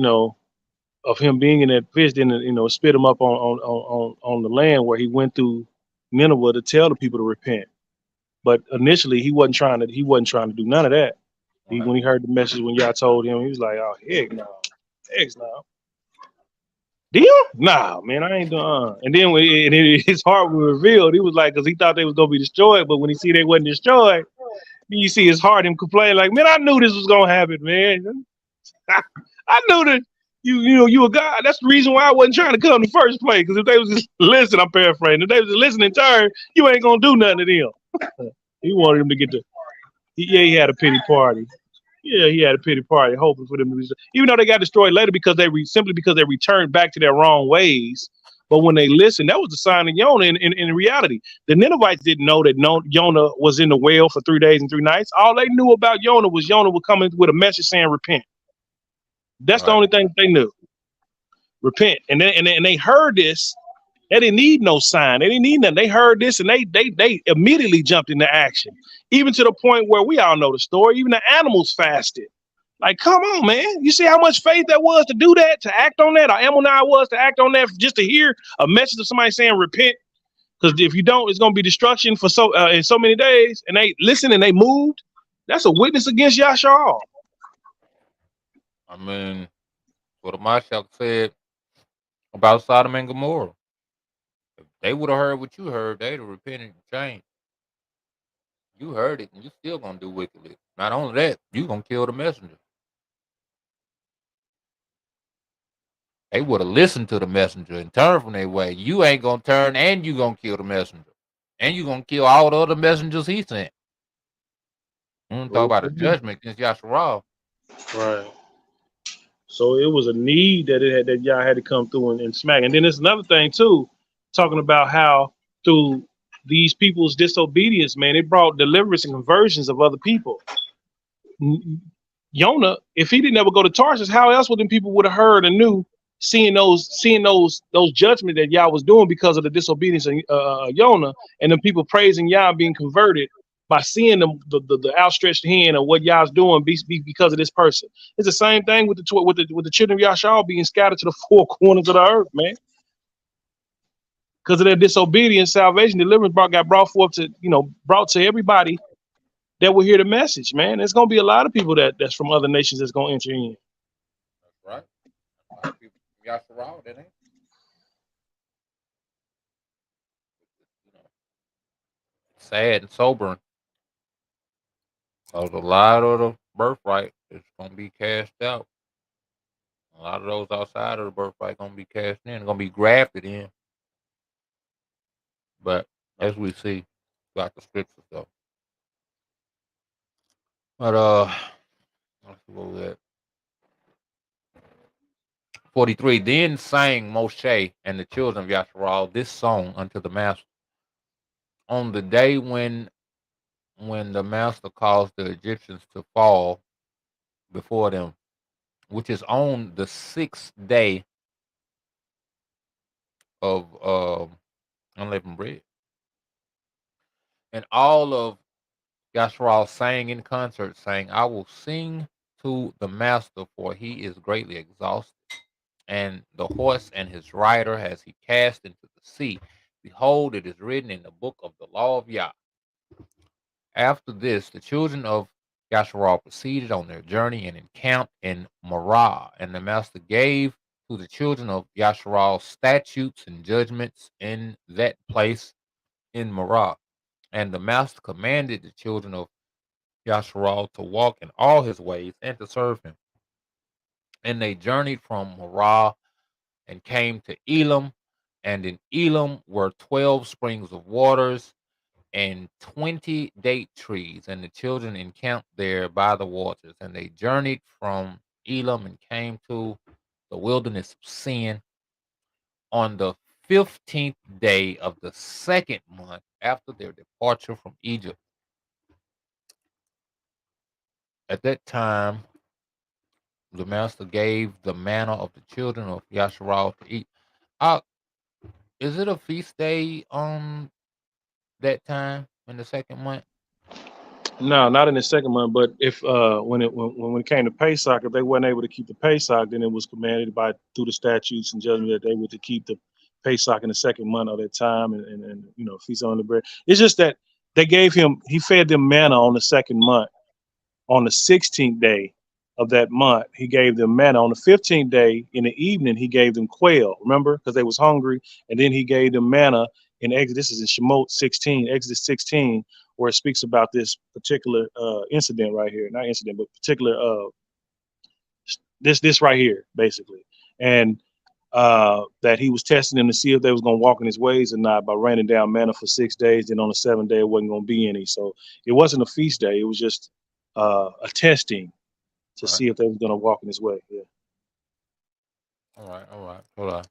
of him being in that fish, then spit him up on the land where he went through Nineveh to tell the people to repent. But initially, he wasn't trying to do none of that. Right. When he heard the message, when y'all told him, he was like, "Oh heck no, deal? Nah, man, I ain't doing." And then his heart was revealed. He was like, because he thought they was gonna be destroyed, but when he see they wasn't destroyed, you see his heart him complain like, "Man, I knew this was gonna happen, man. I knew that you a God. That's the reason why I wasn't trying to come in the first place. Because if they was just listen, I'm paraphrasing. If they was just listening in turn, you ain't gonna do nothing to them." He wanted him to get he had a pity party. Yeah, he had a pity party, hoping for them to be, even though they got destroyed later because simply because they returned back to their wrong ways. But when they listened, that was the sign of Jonah. In reality, the Ninevites didn't know that Jonah was in the whale for 3 days and 3 nights. All they knew about Jonah was coming with a message saying repent. That's the Right. only thing they knew. Repent. And they heard this. They didn't need no sign. They didn't need nothing. They heard this and they immediately jumped into action. Even to the point where we all know the story. Even the animals fasted. Like, come on, man. You see how much faith that was to do that, to act on that? Or Ammonite was to act on that just to hear a message of somebody saying repent. Because if you don't, it's gonna be destruction for in so many days. And they listened and they moved. That's a witness against Yashar. I mean, what the Mashak said about Sodom and Gomorrah. If they would have heard what you heard, they'd have repented and changed. You heard it, and you still gonna do wickedly. Not only that, you gonna kill the messenger. They would have listened to the messenger and turned from their way. You ain't gonna turn, and you gonna kill the messenger, and you gonna kill all the other messengers he sent. Talk about a judgment against Yasharal. Right. So it was a need that y'all had to come through and smack. And then there's another thing too, talking about how through these people's disobedience, man, it brought deliverance and conversions of other people. Jonah, if he didn't ever go to Tarshish, how else would them people would have heard and knew, seeing those judgment that Yah was doing because of the disobedience of Jonah, and the people praising Yah being converted by seeing the outstretched hand of what Yah's doing because of this person. It's the same thing with the children of Yahshua being scattered to the four corners of the earth, man. Because of their disobedience, salvation, deliverance got brought forth to, brought to everybody that will hear the message, man. There's gonna be a lot of people that's from other nations that's gonna enter in. That's right. A lot of people from Yasharal, that ain't. Sad and sobering. Because a lot of the birthright is gonna be cast out. A lot of those outside of the birthright gonna be cast in, gonna be grafted in. But as we see, got the scriptures though. But let's see what we at. 43. Then sang Moshe and the children of Yasharal this song unto the master. On the day when the master caused the Egyptians to fall before them, which is on the 6th day of unleavened bread. And all of Yasharal sang in concert, saying, I will sing to the master, for he is greatly exhausted. And the horse and his rider has he cast into the sea. Behold, it is written in the book of the law of Yah. After this, the children of Yasharal proceeded on their journey and encamped in Marah. And the master gave to the children of Yasharal statutes and judgments in that place in Marah. And the master commanded the children of Yasharal to walk in all his ways and to serve him. And they journeyed from Marah and came to Elam, And in Elam were 12 springs of waters and 20 date trees, and the children encamped there by the waters. And they journeyed from Elam and came to the wilderness of Sin on the 15th day of the second month after their departure from Egypt. At that time, the master gave the manna of the children of Yasharal to eat. Uh, is it a feast day on that time in the second month? No, not in the second month, but if when it came to Pesach, if they weren't able to keep the Pesach, then it was commanded by through the statutes and judgment that they were to keep the Pesach in the second month of that time and feast on the bread. It's just that he fed them manna on the second month. On the 16th day of that month, he gave them manna. On the 15th day in the evening, he gave them quail, remember? Because they was hungry. And then he gave them manna in Exodus, this is in Shemot 16, Exodus 16, where it speaks about this particular incident right here. Not incident, but particular this right here, basically. And that he was testing them to see if they was going to walk in his ways or not by raining down manna for 6 days. Then on the seventh day, it wasn't going to be any. So it wasn't a feast day. It was just a testing to Right. see if they was going to walk in his way. Yeah. All right. Hold on.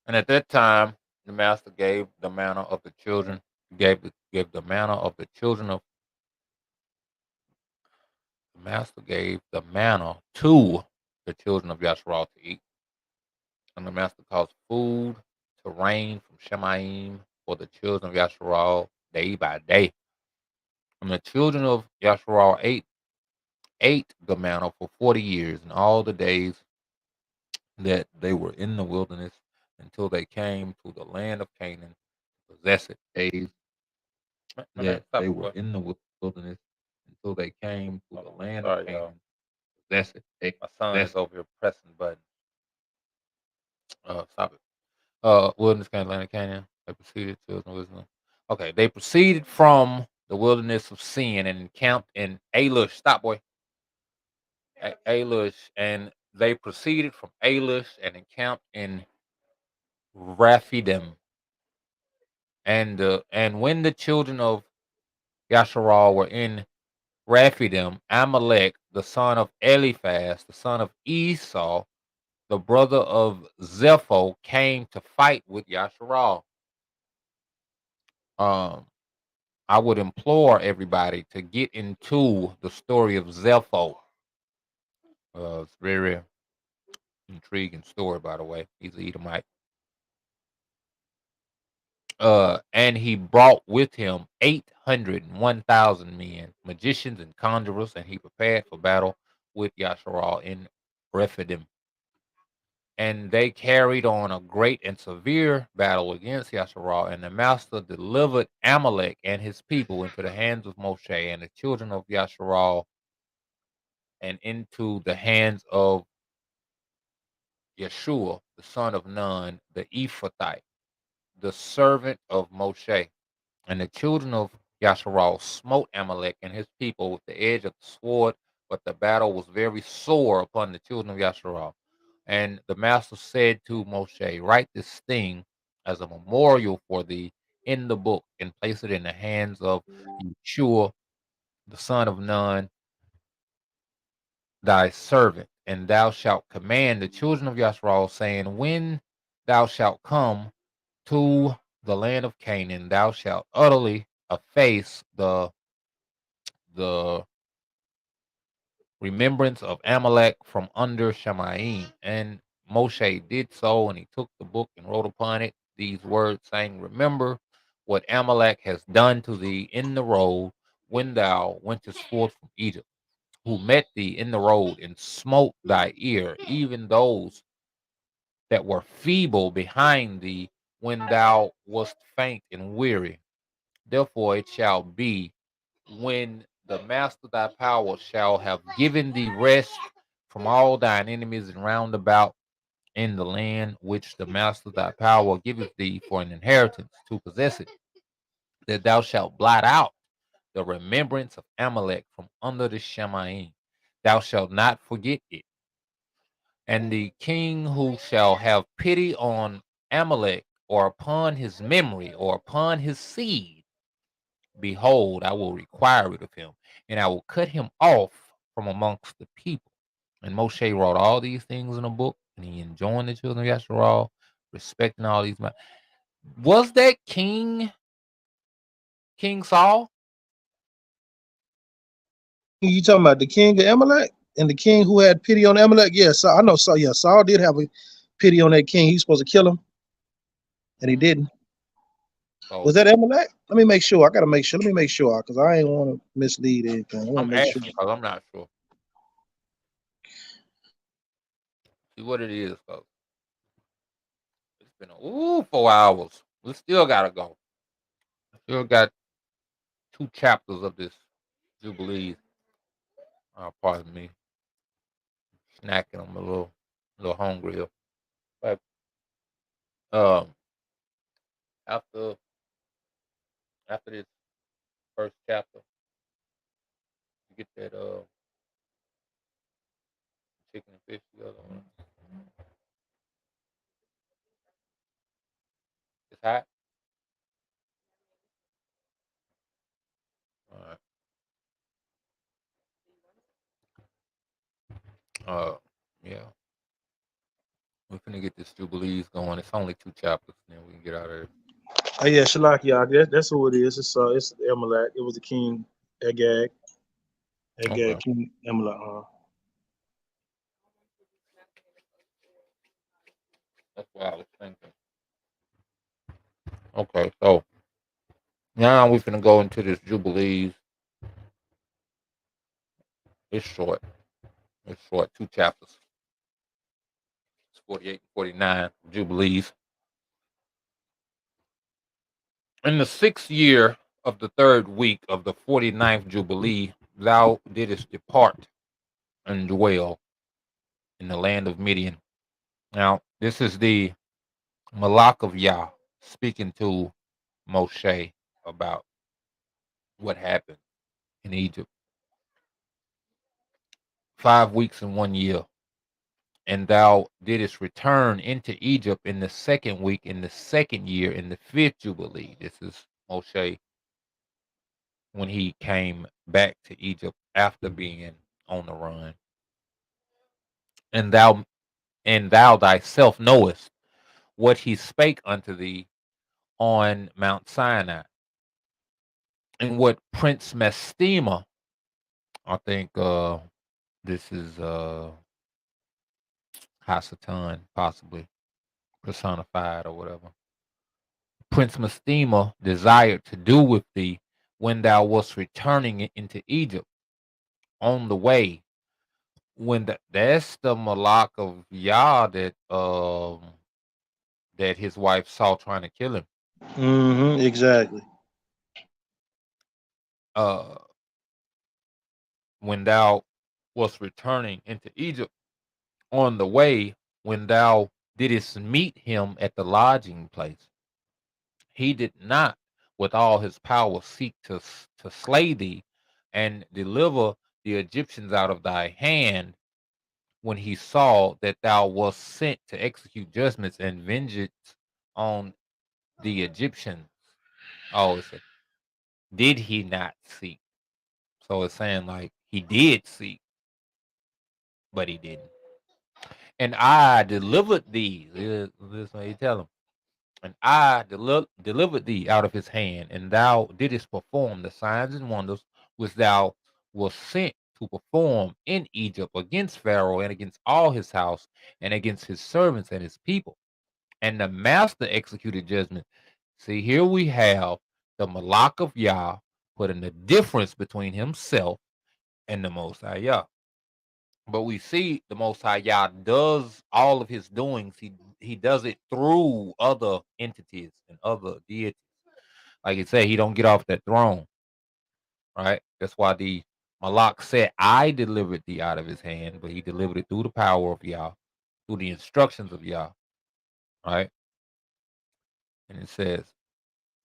And at that time, the master gave the manna of the children, gave the manna of the children of the master gave the manna to the children of Yasharal to eat. And the master caused food to rain from Shemaim for the children of Yasharal day by day. And the children of Yasharal ate the manna for 40 years, and all the days that they were in the wilderness until they came to the land of Canaan to possess it. Days that they were in the wilderness until they came to the land of Canaan. That's it. My son is over here pressing buttons. Stop it. Wilderness came land of Canaan. They proceeded to wisdom. Okay, they proceeded from the wilderness of Sin and encamped in Alush. Stop, boy. Alush, and they proceeded from Alush and encamped in Raphidim. And when the children of Yasharal were in Raphidim, Amalek, the son of Eliphaz, the son of Esau, the brother of Zepho, came to fight with Yasharal. I would implore everybody to get into the story of Zepho. It's a very intriguing story, by the way. He's an Edomite. And he brought with him 801,000 men, magicians and conjurers, and he prepared for battle with Yasharal in Rephidim. And they carried on a great and severe battle against Yasharal, and the master delivered Amalek and his people into the hands of Moshe and the children of Yasharal, and into the hands of Yeshua, the son of Nun, the Ephrathite, the servant of Moshe. And the children of Yasharal smote Amalek and his people with the edge of the sword, but the battle was very sore upon the children of Yasharal. And the master said to Moshe, write this thing as a memorial for thee in the book and place it in the hands of Yeshua, the son of Nun, thy servant. And thou shalt command the children of Yasharal, saying, when thou shalt come to the land of Canaan, thou shalt utterly efface the remembrance of Amalek from under Shemaim. And Moshe did so, and he took the book and wrote upon it these words, saying, remember what Amalek has done to thee in the road when thou wentest forth from Egypt, who met thee in the road and smote thy ear, even those that were feeble behind thee when thou wast faint and weary. Therefore it shall be, when the master thy power shall have given thee rest from all thine enemies and round about in the land which the master thy power giveth thee for an inheritance to possess it, that thou shalt blot out the remembrance of Amalek from under the Shemaim. Thou shalt not forget it. And the king who shall have pity on Amalek, or upon his memory, or upon his seed, behold, I will require it of him, and I will cut him off from amongst the people. And Moshe wrote all these things in a book, and he enjoined the children of Yasharal, respecting all these. Was that King Saul? You talking about the king of Amalek and the king who had pity on Amalek? Yeah, so I know. So yeah, Saul did have a pity on that king. He's supposed to kill him, and he didn't. So Was that Amalek? Let me make sure. I gotta make sure. Let me make sure because I ain't want to mislead anything. I want I'm to make sure. asking because I'm not sure. See what it is, folks. It's been 4 hours. We still gotta go. Still got 2 chapters of this Jubilees. Pardon me. Snacking. I'm a little hungry here. But after this first chapter, you get that chicken and fish, the other one. It's hot. All right. Yeah. We're finna get this Jubilees going. It's only 2 chapters, and then we can get out of here. Oh yeah, Shalaki. That's who it is. It's Amalek. It was the king Agag. Okay. King Amalek. That's what I was thinking. Okay, so now we're finna go into this Jubilees. It's short. It's short. 2 chapters. It's 48 and 49 Jubilees. In the 6th year of the 3rd week of the 49th Jubilee, thou didst depart and dwell in the land of Midian. Now, this is the Malak of Yah speaking to Moshe about what happened in Egypt. 5 weeks and 1 year. And thou didst return into Egypt in the 2nd week, in the 2nd year, in the 5th Jubilee. This is Moshe when he came back to Egypt after being on the run. And thou thyself knowest what he spake unto thee on Mount Sinai, and what Prince Mastema, I think this is Hasatan, possibly personified or whatever. Prince Mastema desired to do with thee when thou wast returning into Egypt on the way. When that's the Malak of Yah that his wife saw trying to kill him. Mm-hmm. Exactly. When thou wast returning into Egypt on the way, when thou didst meet him at the lodging place, he did not with all his power seek to slay thee and deliver the Egyptians out of thy hand, when he saw that thou wast sent to execute judgments and vengeance on the Egyptians. Oh, it said, did he not seek? So it's saying like he did seek, but he didn't. And I delivered thee. This is what he tell him. And I delivered thee out of his hand, and thou didst perform the signs and wonders which thou wast sent to perform in Egypt against Pharaoh and against all his house and against his servants and his people. And the master executed judgment. See, here we have the Malak of Yah putting the difference between himself and the Most High Yah. But we see the Most High Yah does all of his doings. He does it through other entities and other deities. Like I said, he don't get off that throne, right? That's why the Malak said, I delivered thee out of his hand, but he delivered it through the power of Yah, through the instructions of Yah, right? And it says,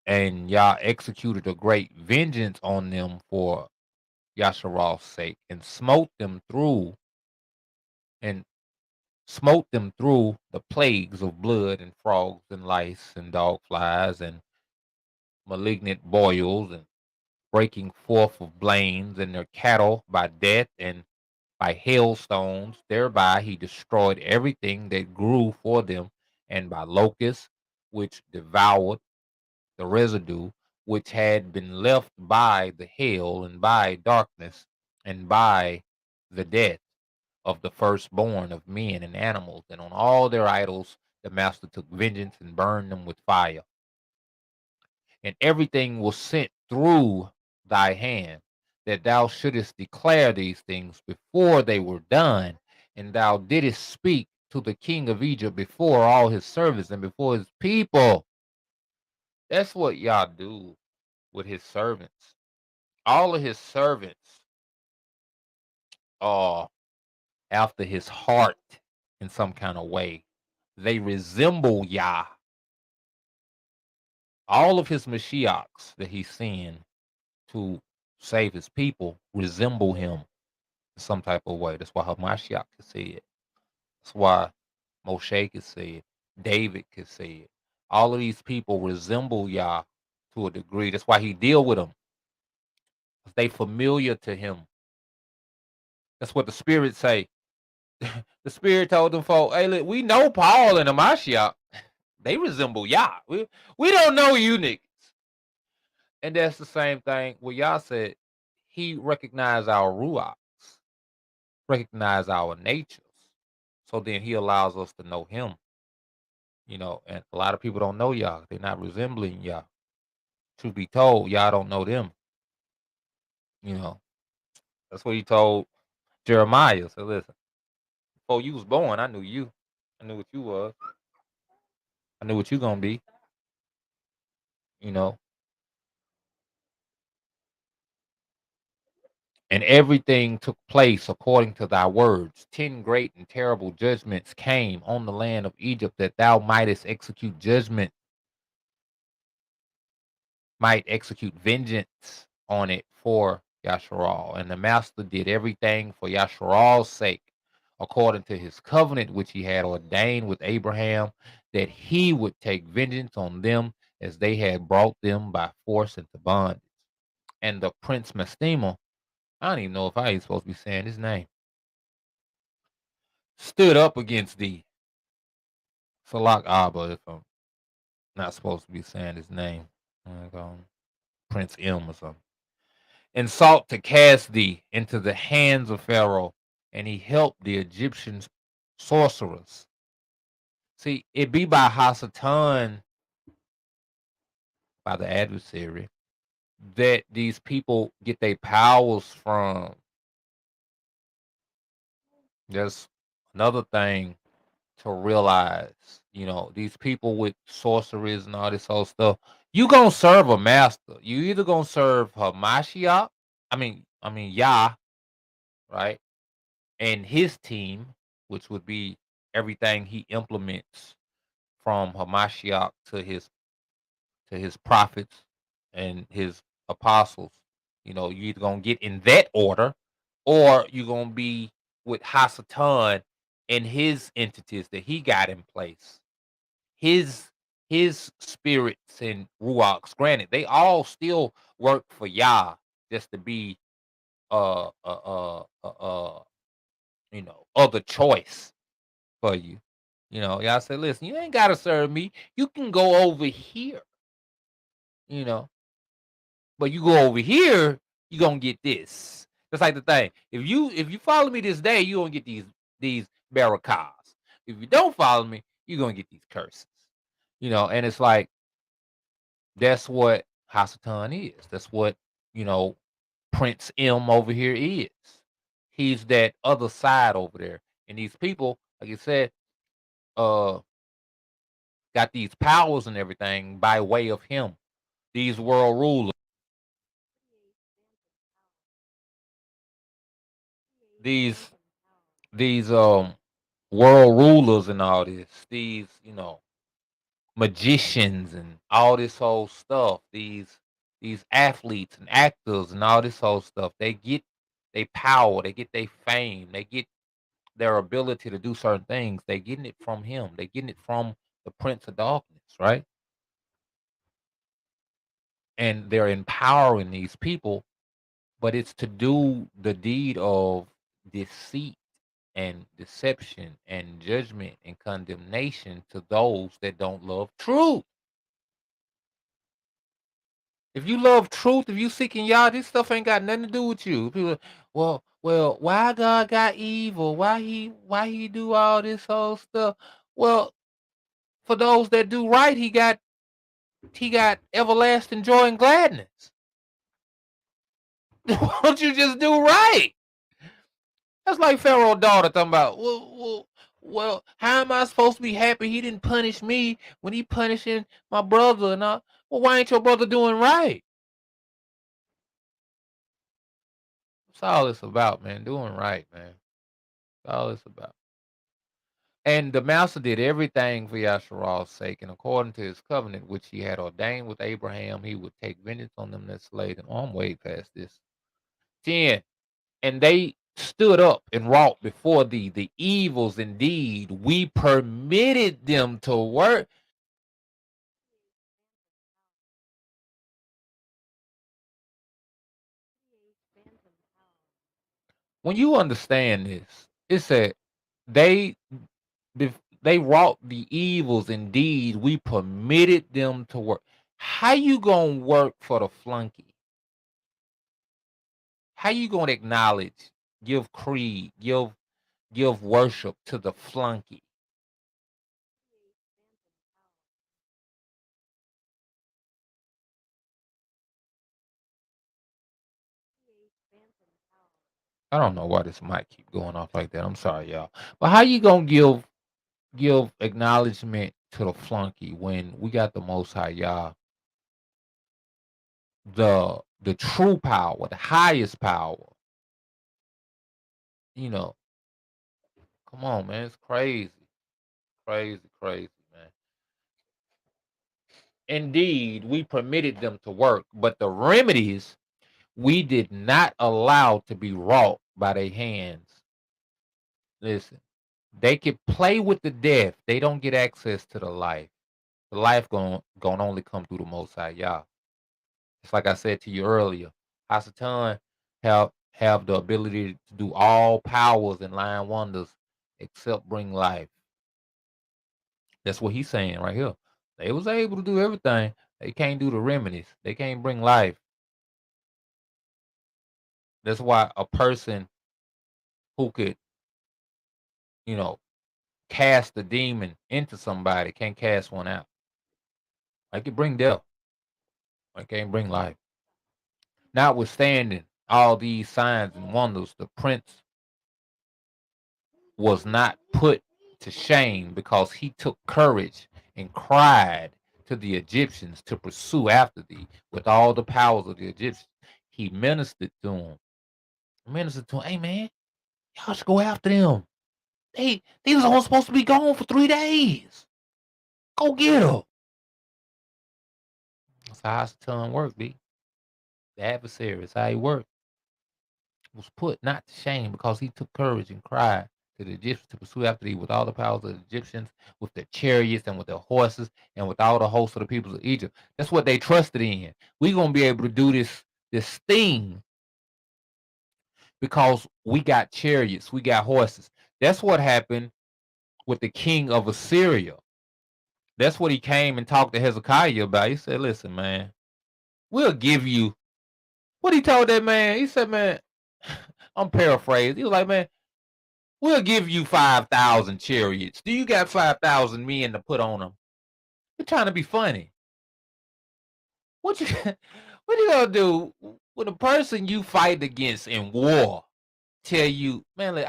and Yah executed a great vengeance on them for Yasharal's sake, and smote them through, and smote them through the plagues of blood and frogs and lice and dog flies and malignant boils and breaking forth of blains and their cattle by death and by hailstones. Thereby he destroyed everything that grew for them, and by locusts, which devoured the residue which had been left by the hail, and by darkness, and by the death of the firstborn of men and animals. And on all their idols the master took vengeance and burned them with fire. And everything was sent through thy hand, that thou shouldest declare these things before they were done. And thou didst speak to the king of Egypt before all his servants and before his people. That's what y'all do with his servants. All of his servants are after his heart in some kind of way. They resemble Yah. All of his Mashiachs that he sent to save his people resemble him in some type of way. That's why Hamashiach could say it. That's why Moshe could say it. David could say it. All of these people resemble Yah to a degree. That's why he deal with them. They familiar to him. That's what the Spirit say. The Spirit told them, folk, hey, look, we know Paul and Hamashiach. They resemble Yah. We don't know you niggas. And that's the same thing what Yah said. He recognized our ruachs, recognize our natures. So then he allows us to know him. You know, and a lot of people don't know Yah. They're not resembling Yah. Truth be told, Yah don't know them. You know, that's what he told Jeremiah. So listen, before you was born, I knew you. I knew what you was. I knew what you gonna be. You know, and everything took place according to thy words. 10 great and terrible judgments came on the land of Egypt, that thou mightest execute judgment, might execute vengeance on it for Yasharal. And the master did everything for Yasharal's sake, according to his covenant which he had ordained with Abraham, that he would take vengeance on them as they had brought them by force into bondage. And the prince Mastema, I don't even know if I ain't supposed to be saying his name, stood up against thee. Salak Abba, if I'm not supposed to be saying his name. Prince M or something. And sought to cast thee into the hands of Pharaoh, and he helped the Egyptian sorcerers. See, it be by Hasatan, by the adversary, that these people get their powers from. There's another thing to realize, you know, these people with sorceries and all this whole stuff, you gonna serve a master. You either gonna serve Hamashiach, I mean Yah, right? And his team, which would be everything he implements from Hamashiach to his prophets and his apostles. You know, you either gonna get in that order, or you're gonna be with Hasatan and his entities that he got in place. His his spirits and ruachs, granted, they all still work for Yah, just to be uh uh uh uh, uh other choice for you. You know, Y'all said, listen, you ain't gotta serve me. You can go over here, you know. But you go over here, you gonna get this. That's like the thing. If you follow me this day, you gonna get these barakas. If you don't follow me, you're gonna get these curses. You know, and it's like that's what Hasatan is. That's what, you know, Prince M over here is. He's that other side over there. And these people, like you said, uh got these powers and everything by way of him. These world rulers, these these world rulers and all this, these, you know, magicians and all this whole stuff, these athletes and actors and all this whole stuff, they get their power, they get their fame, they get their ability to do certain things, they getting it from him. They getting it from the Prince of Darkness, right? And they're empowering these people, but it's to do the deed of deceit and deception and judgment and condemnation to those that don't love truth. If you love truth, if you seeking Yah, this stuff ain't got nothing to do with you. People, well, why God got evil? Why he do all this whole stuff? Well, for those that do right, he got everlasting joy and gladness. Why don't you just do right? That's like Pharaoh's daughter talking about, well, how am I supposed to be happy he didn't punish me when he punishing my brother and all? Well, why ain't your brother doing right? That's all it's about, man. Doing right, man. That's all it's about. And the master did everything for Yasharal's sake, and according to his covenant, which he had ordained with Abraham, he would take vengeance on them that slayed him. Oh, I'm way past this. 10. And they stood up and wrought before thee the evils indeed. We permitted them to work. When you understand this, it said they they wrought the evils indeed. We permitted them to work. How you gonna work for the flunky? How you gonna acknowledge, give creed, give worship to the flunky? I don't know why this mic keep going off like that. I'm sorry, y'all. But how you gonna give acknowledgement to the flunky when we got the Most High Yah, the true power, the highest power? You know, come on, man. It's crazy. Crazy, man. Indeed, we permitted them to work, but the remedies we did not allow to be wrought by their hands. Listen, they could play with the death. They don't get access to the life. The life gonna only come through the Most High Yah. It's like I said to you earlier. Hasatan have the ability to do all powers and lying wonders except bring life. That's what he's saying right here. They was able to do everything. They can't do the remedies. They can't bring life. That's why a person who could, cast the demon into somebody can't cast one out. I could bring death. I can't bring life. Notwithstanding all these signs and wonders, the prince was not put to shame because he took courage and cried to the Egyptians to pursue after thee with all the powers of the Egyptians. He ministered to them. Hey man, y'all should go after them. They was all supposed to be gone for 3 days. Go get them. That's how Hasatan worked, B. The adversary is how he worked. Was put not to shame because he took courage and cried to the Egyptians to pursue after thee with all the powers of the Egyptians, with their chariots and with their horses and with all the hosts of the peoples of Egypt. That's what they trusted in. We're gonna be able to do this thing because we got chariots, we got horses. That's what happened with the king of Assyria. That's what he came and talked to Hezekiah about. He said, listen, man, we'll give you what he told that man. He said, man, I'm paraphrasing. He was like, man, we'll give you 5,000 chariots. Do you got 5,000 men to put on them? You're trying to be funny. What you gonna do when a person you fight against in war tell you, man, look,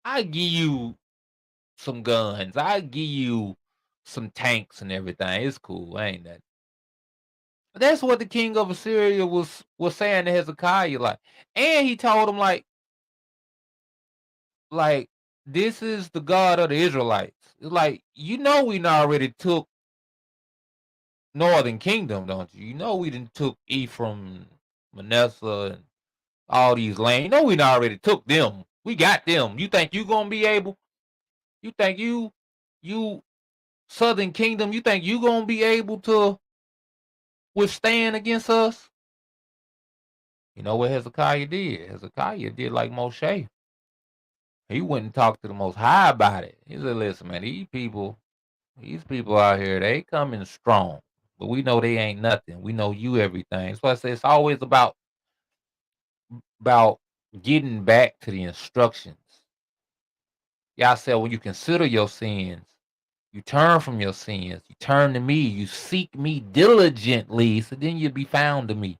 I give you some guns, I give you some tanks and everything. It's cool, ain't that? That's what the king of Assyria was saying to Hezekiah, like, and he told him like this is the God of the Israelites. It's like, we already took Northern Kingdom, don't you? We didn't took Ephraim, Manasseh, and all these lands. We already took them. We got them. You think you gonna be able? You think you Southern Kingdom? You think you gonna be able to withstand against us? You know what Hezekiah did? Hezekiah did like Moshe. He went and talked to the Most High about it. He said, "Listen, man, these people out here, they coming strong, but we know they ain't nothing. We know you everything." So I say it's always about getting back to the instructions. Y'all said when you consider your sins, you turn from your sins, you turn to me, you seek me diligently, so then you'll be found to me.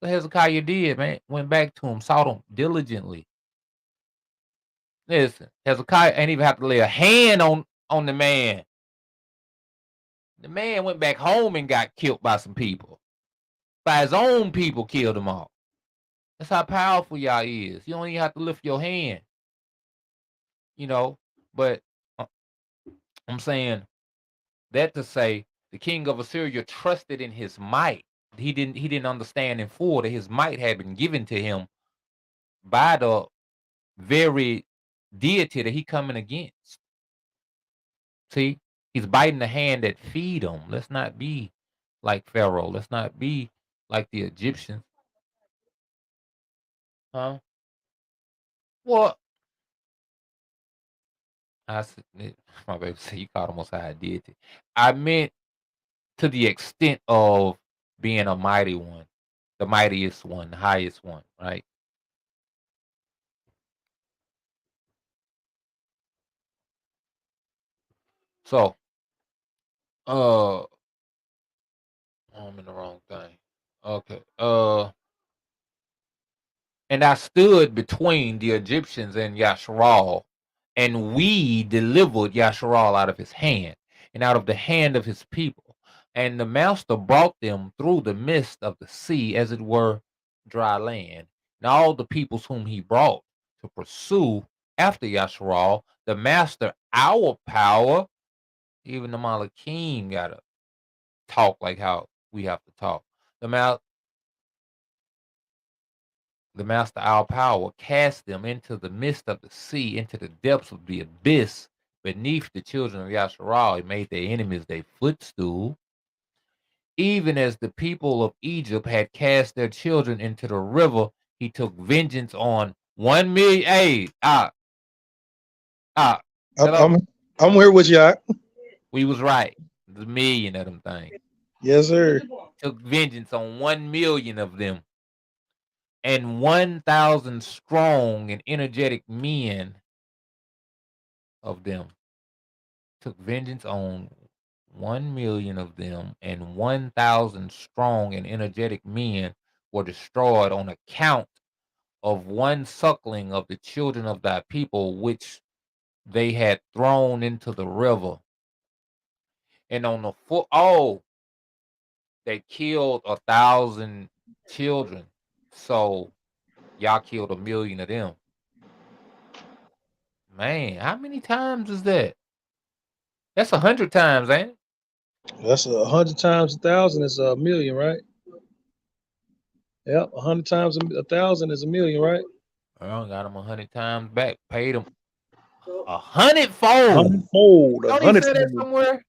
So Hezekiah did, man. Went back to him, sought him diligently. Listen, Hezekiah ain't even have to lay a hand on the man. The man went back home and got killed by some people. By his own people killed him all. That's how powerful y'all is. You don't even have to lift your hand. You know, but I'm saying that to say the king of Assyria trusted in his might. He didn't understand in full that his might had been given to him by the very deity that he coming against. See, he's biting the hand that feed him. Let's not be like Pharaoh. Let's not be like the Egyptians. Huh? What? My baby said you called him Most High deity. I meant to the extent of being a mighty one, the mightiest one, the highest one, right? So, I'm in the wrong thing. Okay. And I stood between the Egyptians and Yasharal, and we delivered Yasharal out of his hand and out of the hand of his people. And the master brought them through the midst of the sea, as it were dry land. And all the peoples whom he brought to pursue after Yasharal, the master, our power, even the Malakim got to talk like how we have to talk. The master, our power, cast them into the midst of the sea, into the depths of the abyss beneath the children of Yasharal. He made their enemies their footstool. Even as the people of Egypt had cast their children into the river, he took vengeance on 1 million. Hey, hello. I'm here with y'all. We was right. There's 1 million of them things. Yes, sir. Took vengeance on 1 million of them. And 1,000 strong and energetic men of them. Took vengeance on 1 million of them, and 1,000 strong and energetic men were destroyed on account of one suckling of the children of thy people, which they had thrown into the river. And on the foot, they killed 1,000 children. So y'all killed 1 million of them. Man, how many times is that? That's 100 times, ain't it? That's 100 times 1,000 is 1 million, right? Yep, 100 times 1,000 is 1 million, right? I got them 100 times back. Paid them 100-fold. 100-fold. Don't he say that somewhere?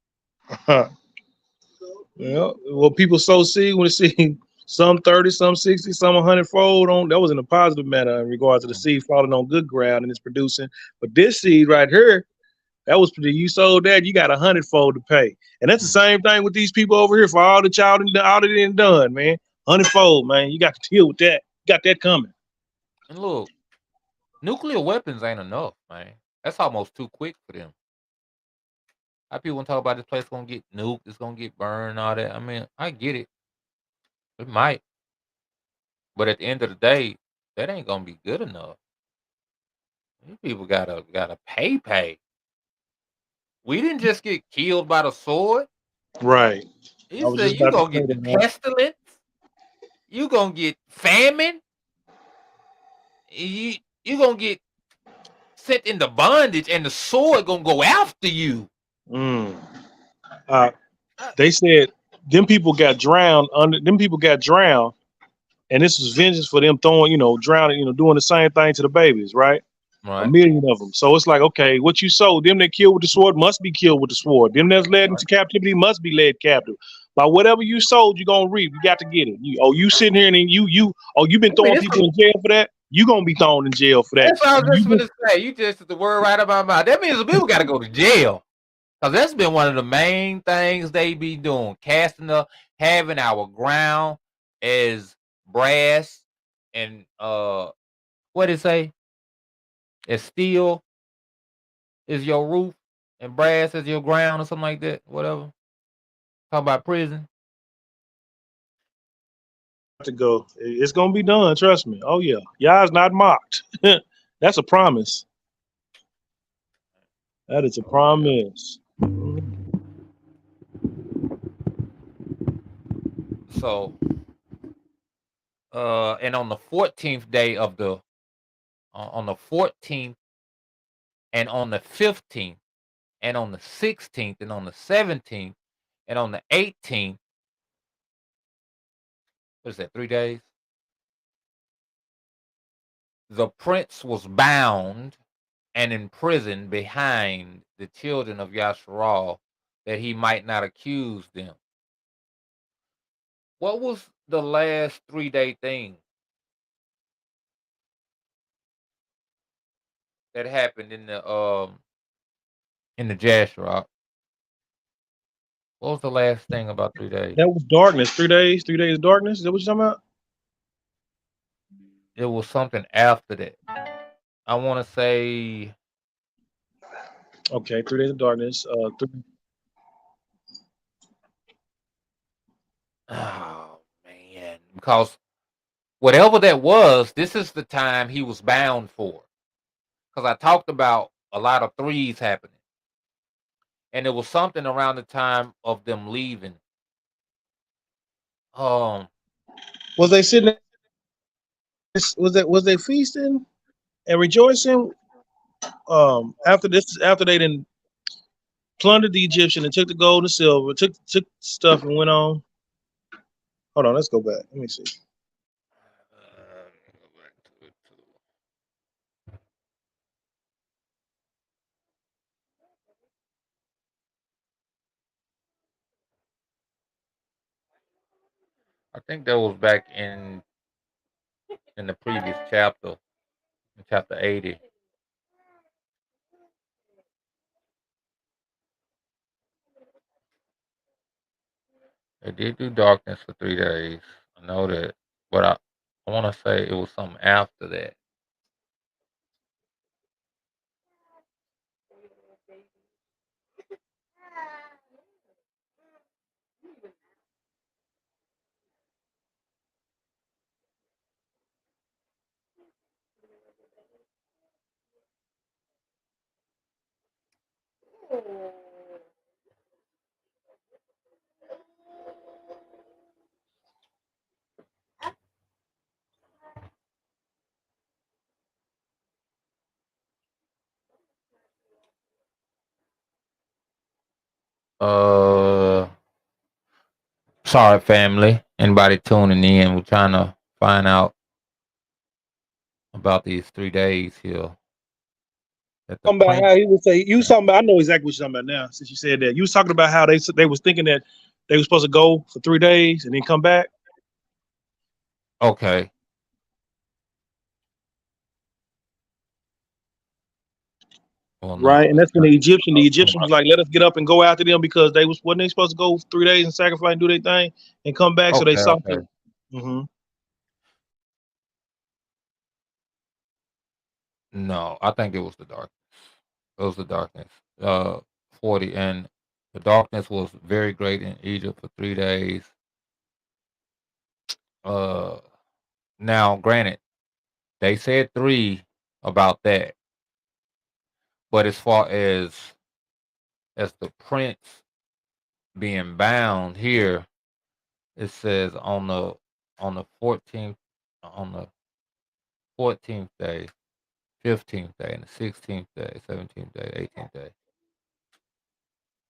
Yeah. Well, people sow seed when they see some 30, some 60, some 100-fold on. That was in a positive manner in regards to the seed falling on good ground and it's producing. But this seed right here, that was you sold that, you got 100-fold to pay. And that's the same thing with these people over here for all that y'all done done, man. 100-fold, man. You got to deal with that. You got that coming. And look, nuclear weapons ain't enough, man. That's almost too quick for them. How people want to talk about this place gonna get nuked, it's gonna get burned, and all that. I mean, I get it. It might. But at the end of the day, that ain't gonna be good enough. These people gotta pay. We didn't just get killed by the sword. Right. He said you gonna get the pestilence. You gonna get famine. You gonna get sent into bondage, and the sword gonna go after you. They said them people got drowned and this was vengeance for them throwing, drowning, doing the same thing to the babies, right? A million of them. So it's like, okay, what you sold, them that killed with the sword must be killed with the sword. Them that's led into captivity must be led captive. By whatever you sold, you're gonna reap. You got to get it. You sitting here and then you've been throwing people in jail for that. You gonna be thrown in jail for that. That's what I was just gonna say. You just took the word right out of my mouth. That means the people got to go to jail, because that's been one of the main things they be doing, having our ground as brass and what did it say? As steel is your roof and brass is your ground or something like that. Whatever. Talk about prison. To go. It's gonna be done. Trust me. Oh yeah, y'all's not mocked. That's a promise. That is a promise. So, and on the 14th day of the, on the 14th, and on the 15th, and on the 16th, and on the 17th, and on the 18th. What is that? 3 days. The prince was bound and imprisoned behind the children of Yasharal, that he might not accuse them. What was the last 3-day thing that happened in the Jasher? What was the last thing about 3 days? That was darkness. 3 days. 3 days of darkness. Is that what you're talking about? It was something after that. I want to say. Okay, 3 days of darkness. Oh man, because whatever that was, this is the time he was bound for. Because I talked about a lot of threes happening, and it was something around the time of them leaving. Was they sitting? Was they feasting and rejoicing? After they didn't plundered the Egyptian and took the gold and silver, took stuff and went on. Hold on, let's go back. Let me see. I think that was back in the previous chapter, in chapter 80. They did do darkness for 3 days. I know that, but I want to say it was something after that. Sorry, family. Anybody tuning in? We're trying to find out about these 3 days here. Talking about how he would say, you was talking about, I know exactly what you're talking about now, since you said that. You was talking about how they was thinking that they were supposed to go for 3 days and then come back. Okay. Well, no, right, and that's when the Egyptians was like, let us get up and go after them, because wasn't they supposed to go 3 days and sacrifice and do their thing and come back. So they saw them. Mm-hmm. No, I think it was the darkness. It was the darkness. 40, and the darkness was very great in Egypt for 3 days. Now, granted, they said 3 about that, but as far as the prince being bound here, it says on the 14th day, 15th day, and the 16th day, 17th day, 18th day.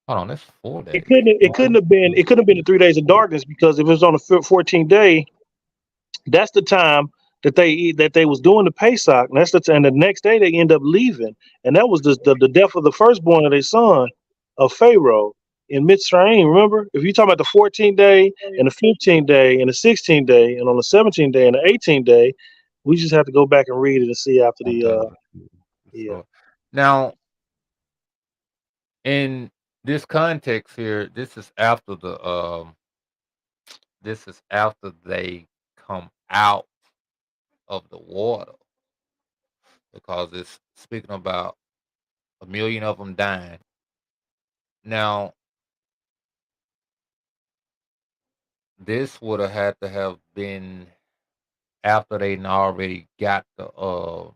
Hold on, that's 4 days. It couldn't have been the 3 days of darkness, because if it was on the 14th day, that's the time that they was doing the Pesach, and and the next day they end up leaving, and that was the death of the firstborn of their son of Pharaoh in Mitzrayim. Remember, if you talk about the 14th day and the 15th day and the 16th day, and on the 17th day and the 18th day, we just have to go back and read it and see after the yeah. So now, in this context here, this is after they come out of the water, because it's speaking about 1 million of them dying. Now, this would have had to have been after they already got the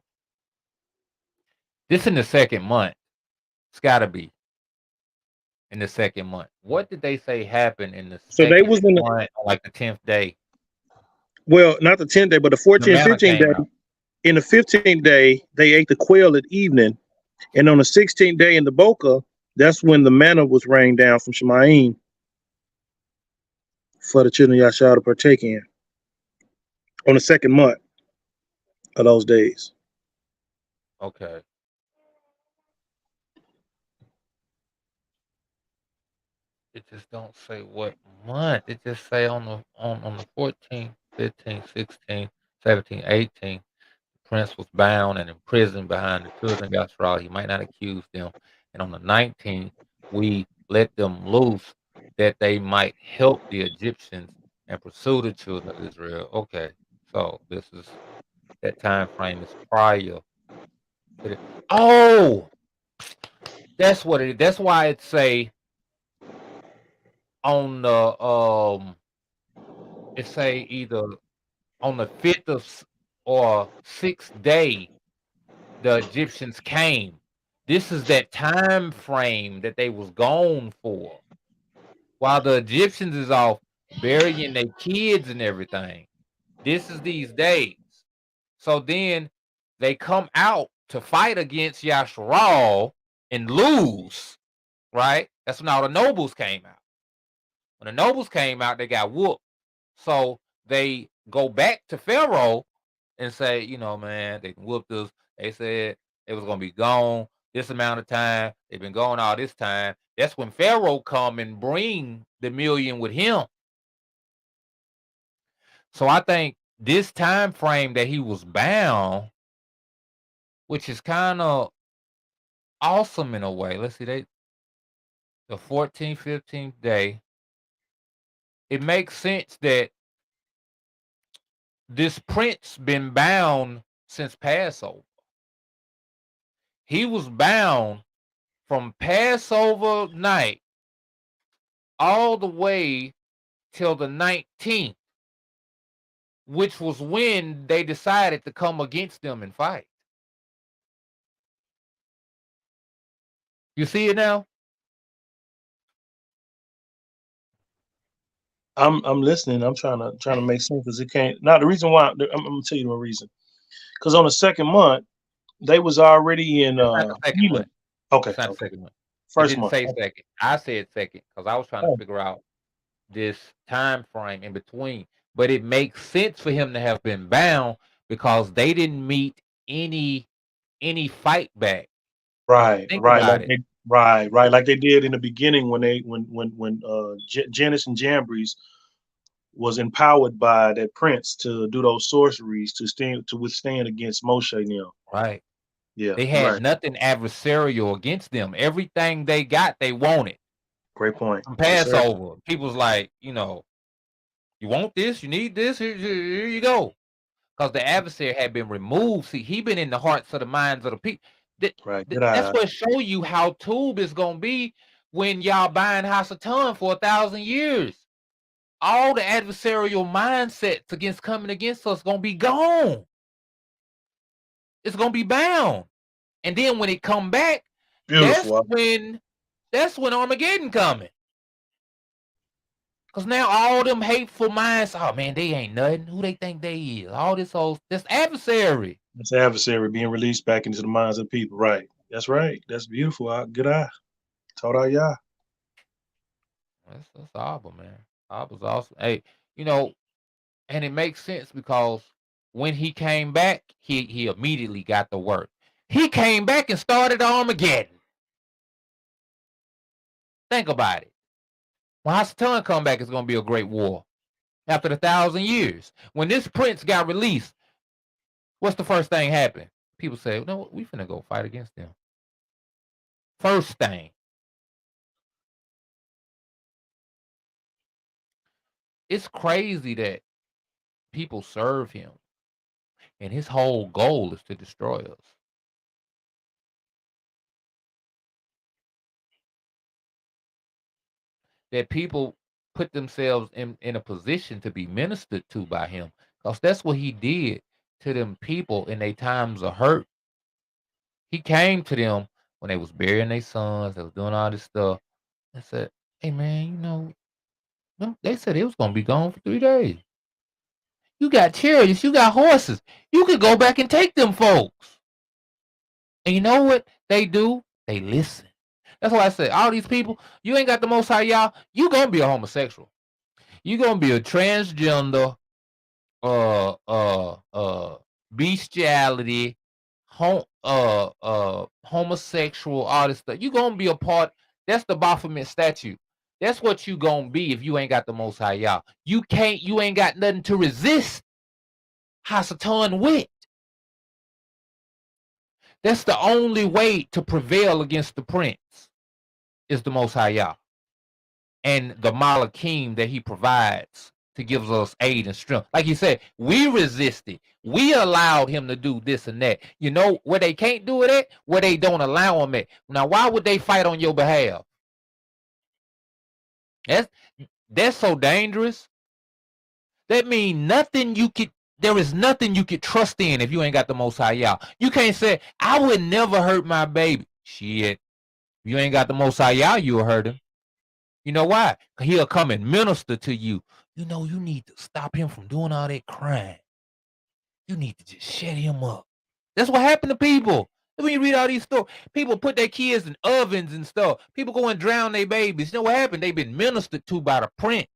this in the second month. It's got to be in the second month. What did they say happened in the So they second was in the, month, like the 10th day? well, not the 10th day, but the The 14th, manna 15th came day. out. In the 15th day, they ate the quail at evening, and on the 16th day in the Boca, that's when the manna was rained down from Shemaim for the children of Yashar to partake in on the second month of those days. Okay. It just don't say what month. It just say on the 14th, 15th, 16th, 17th, 18th. The prince was bound and imprisoned behind the children of Yashar. He might not accuse them. And on the 19th, we let them loose that they might help the Egyptians and pursue the children of Israel. Okay. So this is that time frame is prior to the, oh, that's what it is. That's why it say on the it say either on the 5th or 6th day the Egyptians came. This is that time frame that they was gone for. While the Egyptians is off burying their kids and everything. This is these days. So then they come out to fight against Yasharal and lose, right? That's when all the nobles came out. When the nobles came out, they got whooped. So they go back to Pharaoh and say, man, they whooped us. They said it was gonna be gone this amount of time. They've been gone all this time. That's when Pharaoh come and bring the 1 million with him. So I think this time frame that he was bound, which is kind of awesome in a way. Let's see, the 14th, 15th day. It makes sense that this prince been bound since Passover. He was bound from Passover night all the way till the 19th, which was when they decided to come against them and fight. You see it now? I'm listening. I'm trying to make sense because it can't. Now the reason why I'm gonna tell you the reason. Because on the second month they was already in That's not the second Elam. month. Okay, It's not the okay. second month. It First didn't month. say second. I said second because I was trying to Oh, figure out this time frame in between. But it makes sense for him to have been bound because they didn't meet any fight back. right, Think right, about like it. right, like they did in the beginning when Janus and Jambres was empowered by that prince to do those sorceries to withstand against Moshe now. Right. Yeah, They you're had right. nothing adversarial against them. Everything they got, they wanted Great point. from Yes, sir. Passover. People's like, you want this? You need this? Here you go. Because the adversary had been removed. See, he been in the hearts of the minds of the people. Right. Good That's eye. what show you how Tube is gonna be when y'all buying House of Ton for 1,000 years. All the adversarial mindsets against coming against us gonna be gone. It's gonna be bound. And then when it come back, that's Beautiful. when Armageddon coming. Cause now all them hateful minds, oh man, they ain't nothing. Who they think they is? All this adversary. This adversary being released back into the minds of people. Right. That's right. That's beautiful. Good eye. Told y'all. That's awesome, man. Abba's awesome. Hey, you know, and it makes sense because when he came back, he immediately got to work. He came back and started Armageddon. Think about it. When Hasatan come back, it's going to be a great war. After the 1,000 years. When this prince got released, what's the first thing happened? People say, no, we finna go fight against them. First thing. It's crazy that people serve him. And his whole goal is to destroy us. That people put themselves in a position to be ministered to by him. Because that's what he did to them people in their times of hurt. He came to them when they was burying their sons, they was doing all this stuff, and said, hey man, you know, they said it was gonna be gone for 3 days. You got chariots, you got horses. You could go back and take them folks. And you know what they do? They listen. That's why I said, all these people, you ain't got the Most High, y'all. You gonna be a homosexual. You gonna be a transgender, bestiality, homosexual, all this stuff. You gonna be a part. That's the Baphomet statute. That's what you gonna be if you ain't got the Most High, y'all. You ain't got nothing to resist Hasatan with. That's the only way to prevail against the prince is the Most High, Yah, and the Malakim that he provides to give us aid and strength. Like he said, we resisted. We allowed him to do this and that. You know where they can't do it at? Where they don't allow him at. Now, why would they fight on your behalf? That's so dangerous. That means nothing you could. There is nothing you could trust in if you ain't got the Most High, Yah. You can't say, I would never hurt my baby. Shit. If you ain't got the Most High, Yah, you'll hurt him. You know why? He'll come and minister to you. You know, you need to stop him from doing all that crime. You need to just shut him up. That's what happened to people. When you read all these stories, people put their kids in ovens and stuff. People go and drown their babies. You know what happened? They've been ministered to by the prince.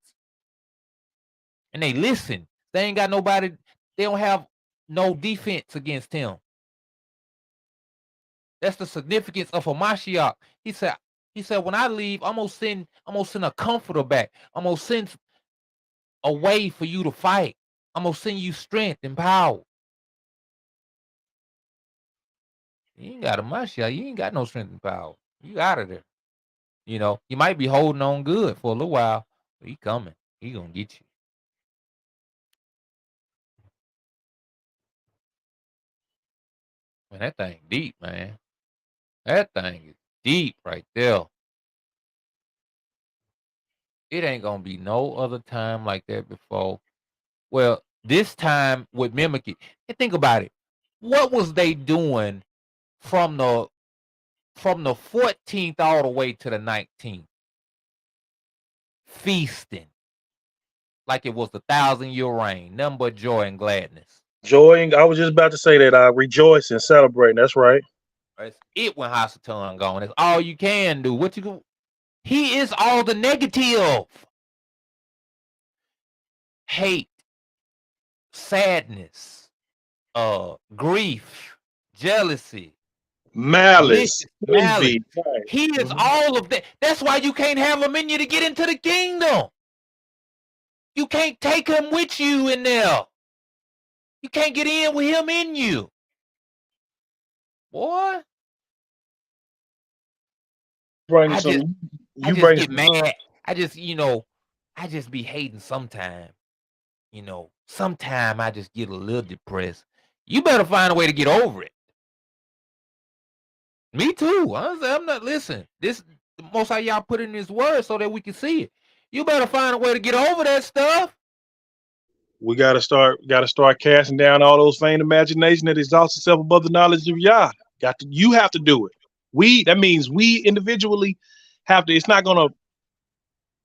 And they listen. They ain't got nobody. They don't have no defense against him. That's the significance of a Mashiach. He said, when I leave, I'm gonna send a comforter back. I'm gonna send a way for you to fight. I'm gonna send you strength and power. You ain't got a Mashiach. You ain't got no strength and power. You out of there. You know, you might be holding on good for a little while, but he coming. He gonna get you. Man, that thing deep, man. That thing is deep right there. It ain't gonna be no other time like that before. Well, this time with mimicking. And think about it. What was they doing from the 14th all the way to the 19th? Feasting. Like it was the 1,000-year reign. Nothing but joy and gladness. Joy, I was just about to say that. I rejoice and celebrate. That's right. That's it when Hasatan gone. That's all you can do. What you go? He is all the negative. Hate, sadness, grief, jealousy, Malice. malice. Right. He is all of that. That's why you can't have him in you to get into the kingdom. You can't take him with you in there. You can't get in with him in you. Boy. I just get mad. I just be hating sometime. You know, sometime I just get a little depressed. You better find a way to get over it. Me too. I'm not listening. This the Most High y'all put in his word so that we can see it. You better find a way to get over that stuff. We gotta start casting down all those vain imagination that exalts itself above the knowledge of Yah. You have to do it. That means we individually have to. It's not gonna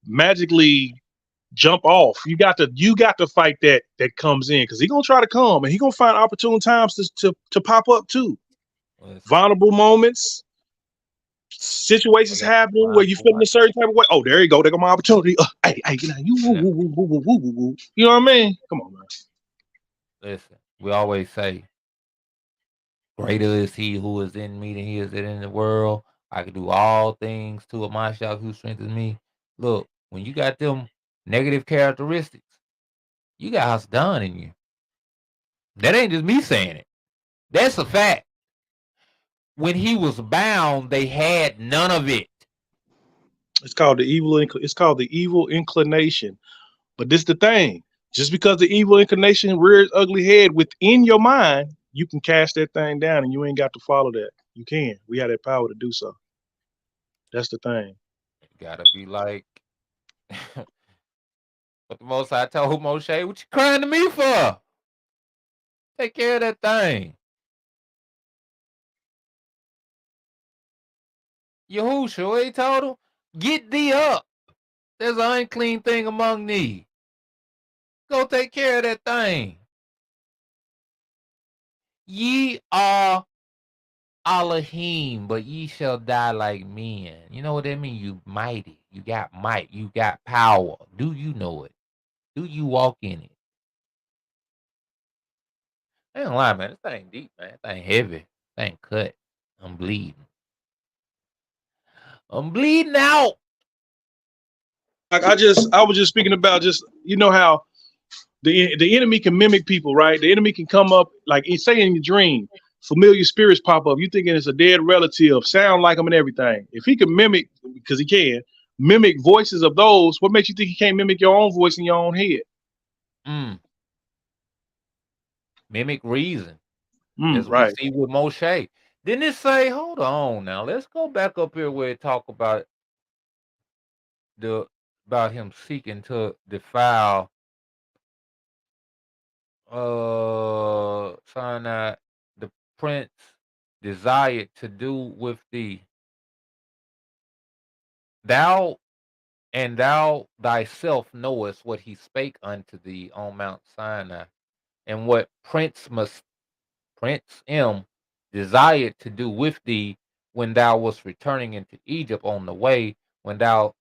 magically jump off. You got to fight that comes in, because he's gonna try to come and he's gonna find opportune times to pop up too. Vulnerable moments, situations happening where you feeling a certain type of way. Oh, there you go. There go my opportunity. Hey, you know what I mean? Come on, man. Listen, We always say, greater is he who is in me than he is in the world. I can do all things to my shall who strengthens me. Look, when you got them negative characteristics, you got us done in you. That ain't just me saying it. That's a fact. When he was bound, they had none of it. It's called the evil. It's called the evil inclination. But this is the thing. Just because the evil inclination rears ugly head within your mind, you can cast that thing down, and you ain't got to follow that. You can. We have that power to do so. That's the thing. You gotta be like, but the Most High told Moshe, "What you crying to me for? Take care of that thing." Yahushua, he told him, "Get thee up. There's an unclean thing among thee. Go take care of that thing. Ye are Elohim, but ye shall die like men." You know what that means? You mighty. You got might. You got power. Do you know it? Do you walk in it? I ain't gonna lie, man. This thing deep, man. This thing heavy. This thing cut. I'm bleeding. I'm bleeding out. Like I was just speaking about just how the enemy can mimic people, right? The enemy can come up like say in your dream, familiar spirits pop up. You thinking it's a dead relative, sound like them and everything. If he can mimic, because he can mimic voices of those, what makes you think he can't mimic your own voice in your own head? Mimic reason. As we Right. see with Moshe. Didn't it say, hold on now, let's go back up here where it talk about him seeking to defile Sinai, the prince desired to do with thee. Thou thyself knowest what he spake unto thee on Mount Sinai, and what Prince M desired to do with thee when thou wast returning into Egypt on the way, when thou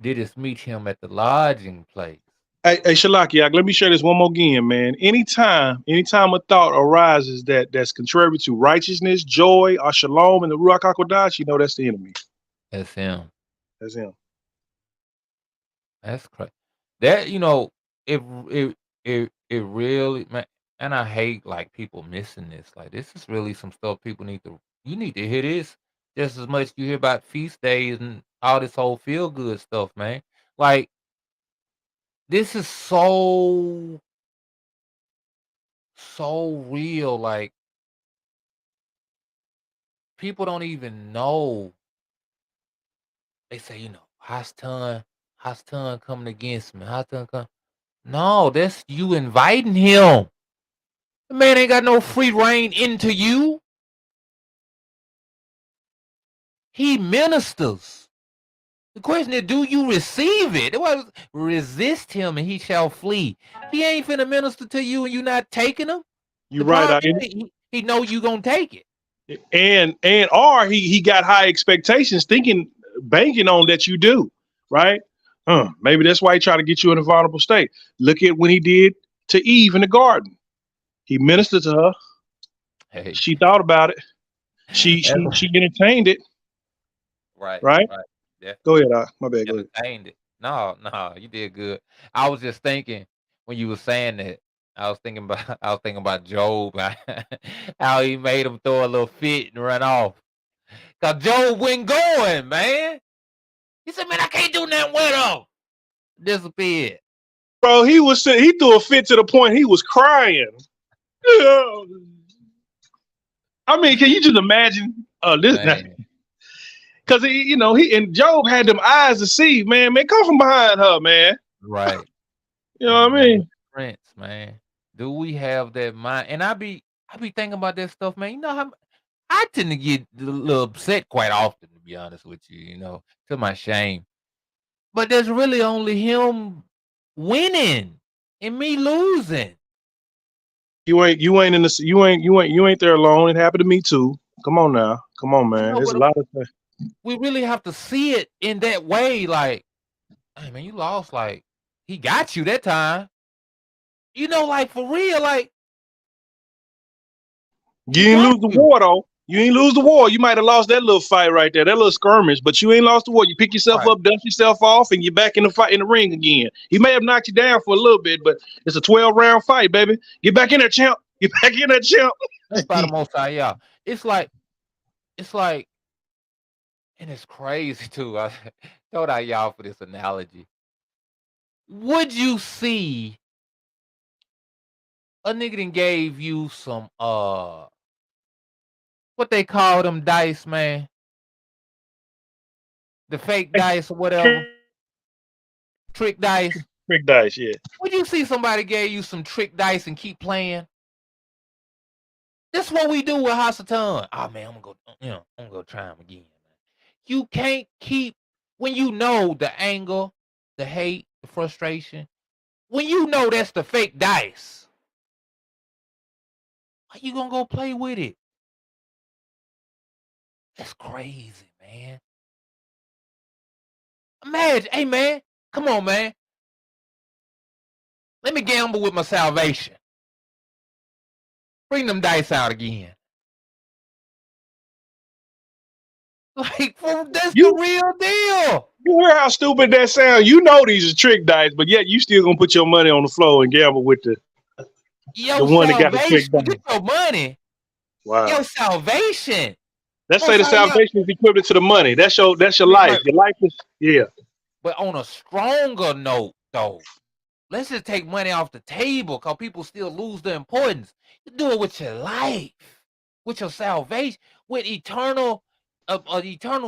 didst meet him at the lodging place. Hey, Shalakiak, let me share this one more again, man. Anytime a thought arises that's contrary to righteousness, joy, or shalom in the Ruach HaKodesh, that's the enemy. That's him. That's him. That's crazy. That it really, man. And I hate like people missing this. Like this is really some stuff people need to. You need to hear this just as much you hear about feast days and all this whole feel good stuff, man. Like this is so real. Like people don't even know. They say, Hastan coming against me. Hastan come. No, that's you inviting him. The man ain't got no free reign into you. He ministers. The question is, do you receive it? It was resist him and he shall flee. He ain't finna minister to you and you not taking him. You're right. He know you gonna take it. And he got high expectations, banking on that you do, right? Maybe that's why he tried to get you in a vulnerable state. Look at when he did to Eve in the garden. He ministered to her. Hey. She thought about it. She entertained it. Right. Yeah. Go ahead. My bad. Go ahead. Entertained it. No, you did good. I was just thinking when you were saying that. I was thinking about Job, how he made him throw a little fit and run off. Cause Job wasn't going, man. He said, "Man, I can't do nothing with him." Disappeared. Bro, he threw a fit to the point he was crying. I mean, can you just imagine this? Because he and Job had them eyes to see, man, come from behind her, man. Right. You know what I mean? Prince, man. Do we have that mind? And I be thinking about that stuff, man. You know how I tend to get a little upset quite often, to be honest with you, to my shame. But there's really only him winning and me losing. You ain't there alone. It happened to me too. Come on now. Come on, man. There's a lot of things. We really have to see it in that way. Like, hey man, you lost. Like, he got you that time. Like for real, like You ain't lose the war though. You ain't lose the war. You might have lost that little fight right there, that little skirmish, but you ain't lost the war. You pick yourself Right. up, dust yourself off, and you're back in the fight in the ring again. He may have knocked you down for a little bit, but it's a 12-round fight, baby. Get back in there, champ. Get back in there, champ. That's by the Most High, yeah. It's like, and it's crazy too. I told out y'all for this analogy. Would you see a nigga that gave you some what they call them dice, man? The fake dice or whatever. Trick dice. Trick dice, yeah. Would you see somebody gave you some trick dice and keep playing? That's what we do with Hasatan. Oh man, I'm gonna go try him again. You can't keep when you know the anger, the hate, the frustration. When you know that's the fake dice, why you gonna go play with it? That's crazy, man. Imagine, hey man, come on, man. Let me gamble with my salvation. Bring them dice out again. Like, that's the real deal. You hear how stupid that sounds? You know these are trick dice, but yet you still gonna put your money on the floor and gamble with the one that got the trick dice. Get your money. Wow. Your salvation. Let's say the salvation is equivalent to the money. That's your life. Your life is, yeah. But on a stronger note, though, let's just take money off the table because people still lose the importance. You do it with your life, with your salvation, with eternal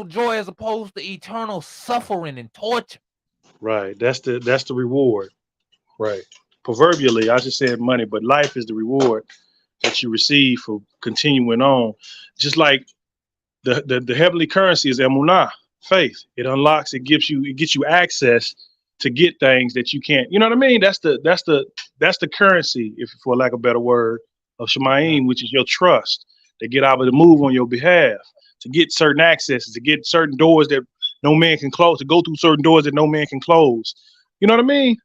joy as opposed to eternal suffering and torture. Right. That's the reward. Right. Proverbially, I just said money, but life is the reward that you receive for continuing on. Just like the heavenly currency is emunah, faith. It unlocks, it gets you access to get things that you can't. You know what I mean? That's the currency, if for lack of a better word, of Shemayim, which is your trust to get able to move on your behalf, to get certain accesses, to get certain doors that no man can close, to go through certain doors that no man can close. You know what I mean?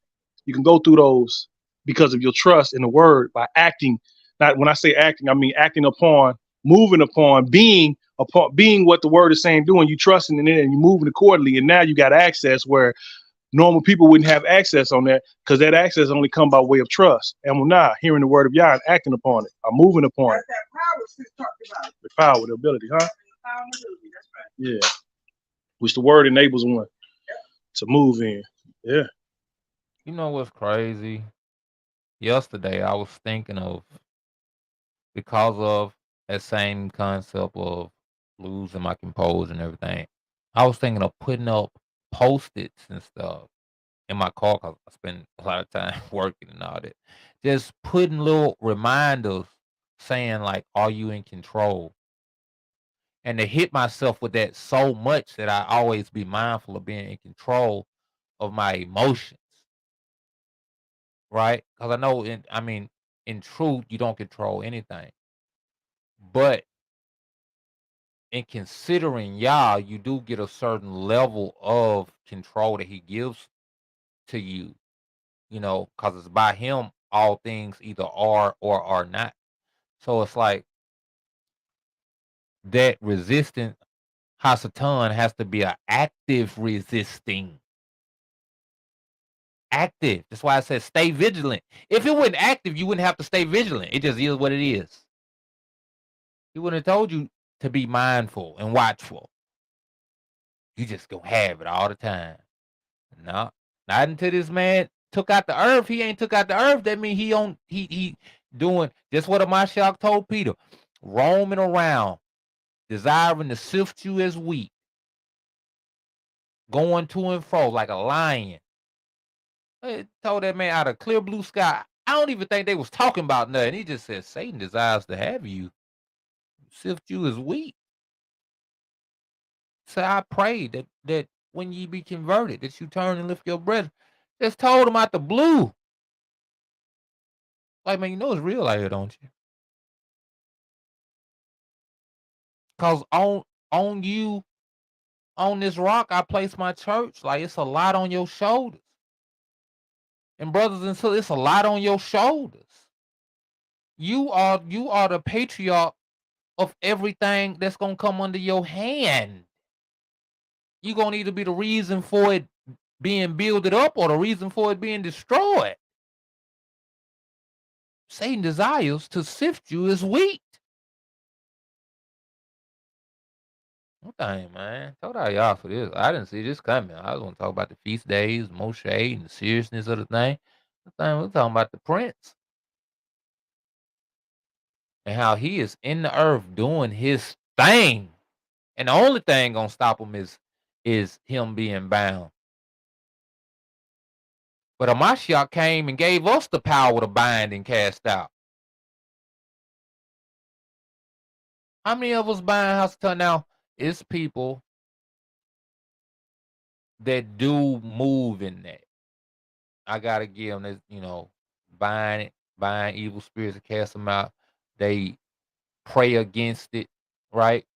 You can go through those because of your trust in the word by acting. Not when I say acting, I mean acting upon, moving upon, being what the word is saying, doing. You trusting in it and you moving accordingly. And now you got access where normal people wouldn't have access on that because that access only come by way of trust. And we're not hearing the word of Yah and acting upon it, or moving upon it. The power, the ability, huh? Yeah. Which the word enables one to move in. Yeah. You know what's crazy? Yesterday, I was thinking of, because of that same concept of losing my composure and everything, I was thinking of putting up Post-its and stuff in my car because I spend a lot of time working and all that. Just putting little reminders saying, like, are you in control? And to hit myself with that so much that I always be mindful of being in control of my emotions. Right? Because I know, in truth, you don't control anything. But in considering Yah, you do get a certain level of control that he gives to you, because it's by him all things either are or are not. So it's like that resistance, Hasatan, has to be an active resisting. Active. That's why I said stay vigilant. If it wasn't active, you wouldn't have to stay vigilant. It just is what it is. He wouldn't have told you to be mindful and watchful. You just gonna have it all the time. No, not until this man took out the earth. He ain't took out the earth. That means he doing just what Amashiach told Peter, roaming around, desiring to sift you as wheat, going to and fro like a lion. He told that man out of clear blue sky. I don't even think they was talking about nothing. He just said Satan desires to have you, sift you as wheat. So I pray that when ye be converted, that you turn and lift your breath. Just told him out the blue. Like, man, you know it's real out here, don't you? Cause on you, on this rock, I place my church. Like, it's a lot on your shoulders. And brothers and sisters, it's a lot on your shoulders. You are the patriarch of everything that's gonna come under your hand. You're gonna either be the reason for it being builded up or the reason for it being destroyed. Satan desires to sift you as wheat. Okay, man. Told all y'all for this. I didn't see this coming. I was gonna talk about the feast days, Moshe, and the seriousness of the thing. We're talking about the prince and how he is in the earth doing his thing. And the only thing gonna stop him is him being bound. But Amashiach came and gave us the power to bind and cast out. How many of us bind Hasatan now? It's people that do move in that. I gotta give them this, bind evil spirits and cast them out. They pray against it, right?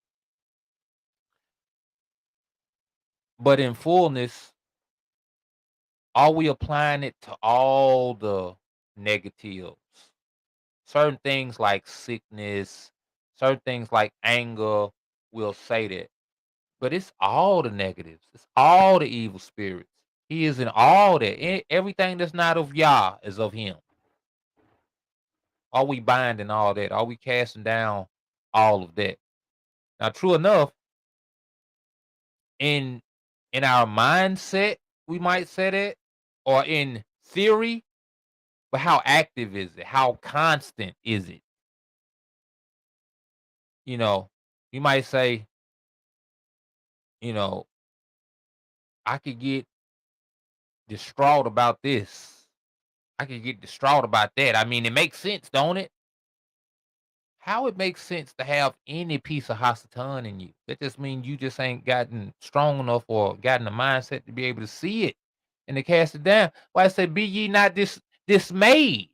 But in fullness, are we applying it to all the negatives? Certain things like sickness, certain things like anger, will say that. But it's all the negatives. It's all the evil spirits. He is in all that. Everything that's not of Yah is of him. Are we binding all that? Are we casting down all of that? Now, true enough, in our mindset, we might say that, or in theory, but how active is it? How constant is it? You might say, I could get distraught about this. I could get distraught about that. I mean, it makes sense, don't it? How it makes sense to have any piece of Hasatan in you? That just means you just ain't gotten strong enough or gotten the mindset to be able to see it and to cast it down. Why I say, be ye not dismayed.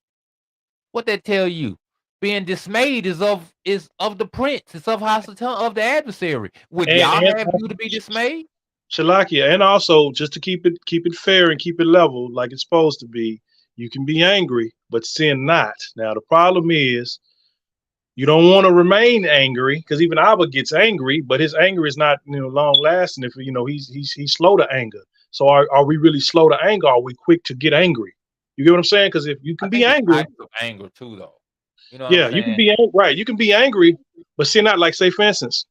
What that tell you? Being dismayed is of the prince. It's of Hasatan, of the adversary. Would y'all And have you to be dismayed? Shalakia, and also just to keep it fair and keep it level like it's supposed to be, you can be angry, but sin not. Now the problem is you don't want to remain angry because even Abba gets angry, but his anger is not long lasting. If he's slow to anger. So are we really slow to anger? Are we quick to get angry? You get what I'm saying? Because if you I can be think it's angry, types of anger too, though. You know what I'm yeah, you can saying? be right. You can be angry, but sin not. Like say for instance,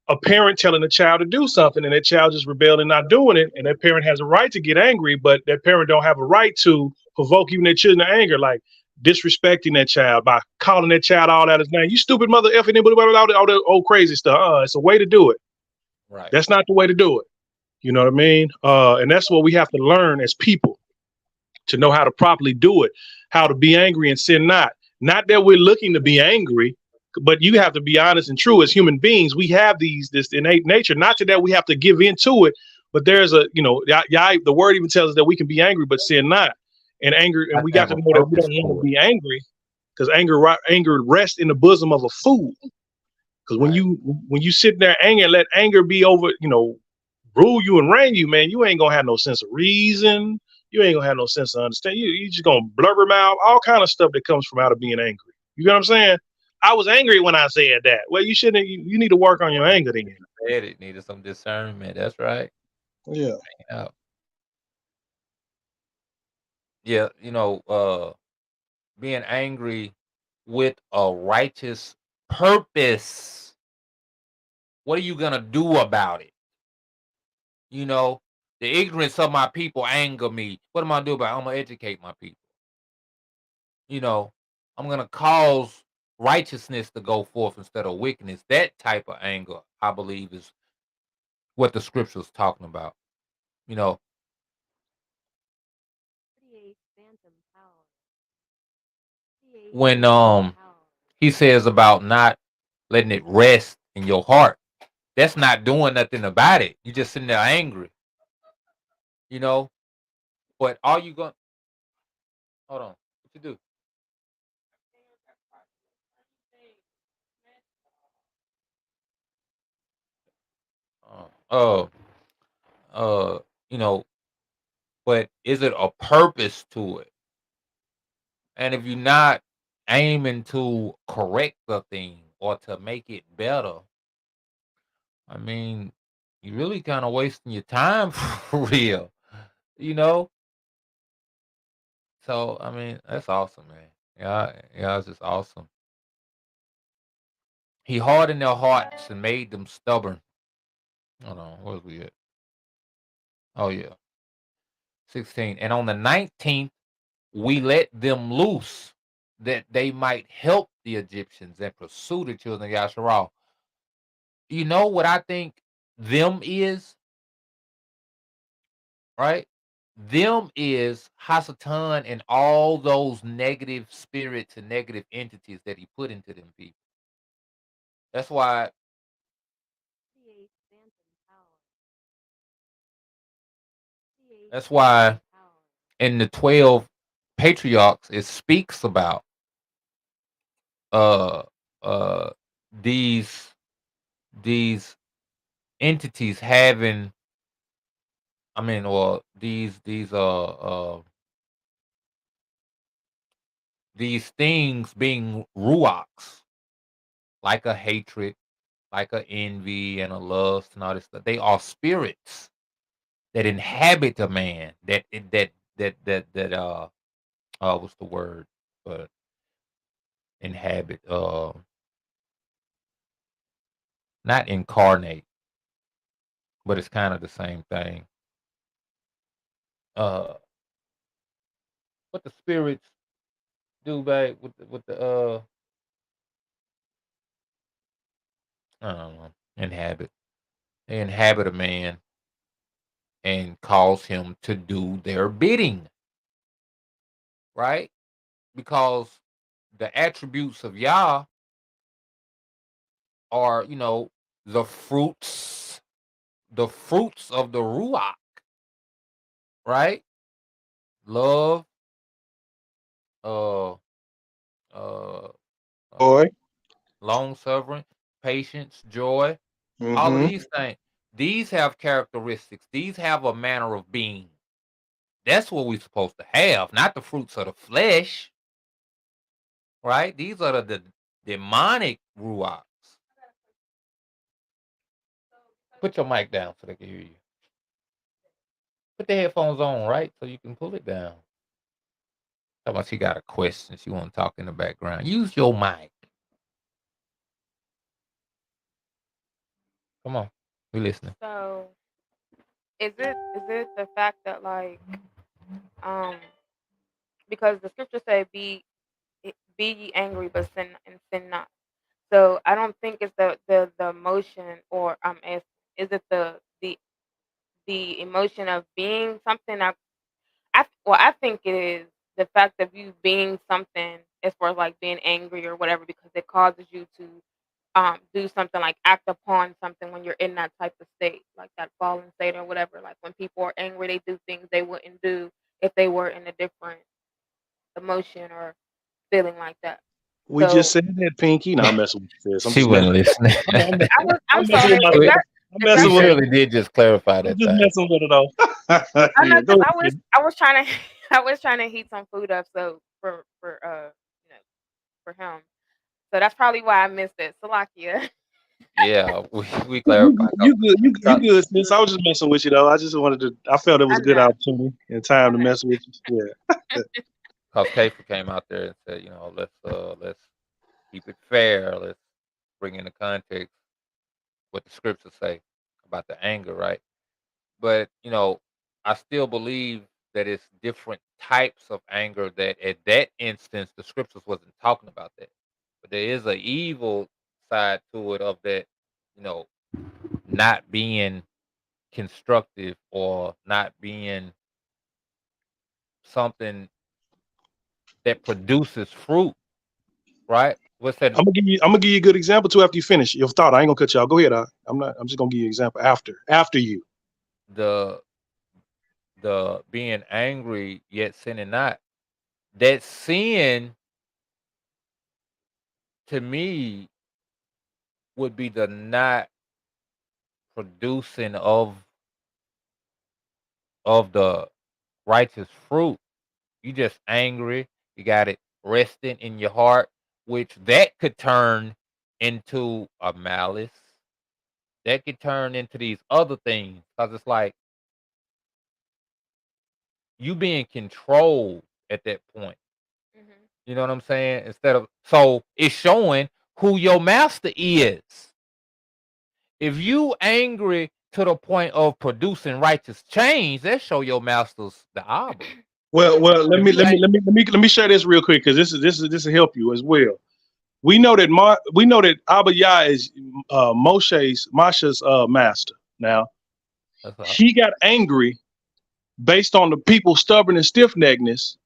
a parent telling a child to do something and that child just rebelled and not doing it, and that parent has a right to get angry, but that parent don't have a right to provoke even their children to anger, like disrespecting that child by calling that child all out his name. You stupid mother effing all the old crazy stuff. It's a way to do it. Right. That's not the way to do it. You know what I mean? And that's what we have to learn as people to know how to properly do it, how to be angry and sin not. Not that we're looking to be angry, but you have to be honest and true as human beings. We have this innate nature, not to that we have to give into it, but there's the word even tells us that we can be angry, but sin not. And anger, and Have we to got have to a know that we purpose don't want to to it. be angry because anger rests in the bosom of a fool. Because Right. when you sit there angry and let anger be over, rule you and reign you, man, you ain't gonna have no sense of reason. You ain't gonna have no sense of understanding. You just gonna blubber mouth, all kind of stuff that comes from out of being angry. You know what I'm saying? I was angry when I said that. Well, you shouldn't. You need to work on your anger then. Said it needed some discernment. That's right. Yeah. Yeah. Yeah. Being angry with a righteous purpose. What are you gonna do about it? The ignorance of my people anger me. What am I gonna do about it? I'm gonna educate my people. I'm gonna cause righteousness to go forth instead of wickedness. That type of anger, I believe, is what the scripture's talking about. You know, when he says about not letting it rest in your heart, that's not doing nothing about it. You just sitting there angry. But are you going? Hold on. What you do? Uh, uh, you know, but is it a purpose to it? And if you're not aiming to correct the thing, or to make it better, I mean, you really kind of wasting your time for real, you know? So, I mean, that's awesome, man. Yeah, it's just awesome. He hardened their hearts and made them stubborn. Hold on, where's we at? Oh, yeah. 16. And on the 19th, we let them loose that they might help the Egyptians and pursue the children of Yasharal. You know what I think them is, right? Them is Hasatan and all those negative spirits and negative entities that he put into them people. That's why that's why in the 12 patriarchs it speaks about uh uh these these entities having, I mean, or these things being ruachs, like a hatred, like a envy and a lust and all this stuff. They are spirits that inhabit a man. That what's the word? But inhabit. Not incarnate, but it's kind of the same thing. Uh, what the spirits do back with the I don't know, inhabit. They inhabit a man and cause him to do their bidding, right? Because the attributes of Yah are, the fruits of the Ruach, right? Love, uh, uh, uh Boy. long suffering, patience, joy, all of Mm-hmm. these things. These have characteristics. These have a manner of being. That's what we're supposed to have, not the fruits of the flesh, right? These are the demonic ruachs. Put your mic down so they can hear you. Put the headphones on, right? So you can pull it down. How about she got a question? She want to talk in the background. Use your mic. Come on, we listening. So is it the fact that like um because the scriptures say be ye angry but sin not. So I don't think it's the emotion or is it the emotion of being something. I think it is the fact of you being something as far as like being angry or whatever because it causes you to do something like act upon something when you're in that type of state, like that fallen state or whatever. Like when people are angry, they do things they wouldn't do if they were in a different emotion or feeling like that. We just So said that, Pinky. No, I'm messing with you, sis. I'm She just wasn't messing. listening. I'm I'm messing with sorry. my. we, I'm Is that we messing with okay? it. surely did just clarify I'm that just thing. messing with it though. I know Yeah, go because ahead. I was trying to I was trying to heat some food up so for you know for him. So that's probably why I missed it. Salakia. Yeah, we You, clarified. you good? You Cause, good, sis? I was just messing with you though. I just wanted to. I felt it was I a good know. opportunity and time I to know. mess with you. Yeah. Cause Kafer came out there and said, let's keep it fair. Let's bring in the context what the scriptures say about the anger, right? But I still believe that it's different types of anger that at that instance the scriptures wasn't talking about that. But there is an evil side to it of that, you know, not being constructive or not being something that produces fruit, right? What's that? I'm gonna give you a good example too after you finish your thought. I ain't gonna cut you off. Go ahead. I'm not. I'm just gonna give you an example after you. The being angry yet sinning not. That sin to me would be the not producing of the righteous fruit. You just angry. You got it resting in your heart, which that could turn into a malice. That could turn into these other things because it's like you being controlled at that point. Mhm. You know what I'm saying? Instead of so it's showing who your master is. If you angry to the point of producing righteous change, that show your masters the Abba. Well, let If me you let me ain't let me let me let me share this real quick because this will help you as well. We know that Abba Yah is Masha's master. Now that's all. he got angry based on the people's stubborn and stiff neckness.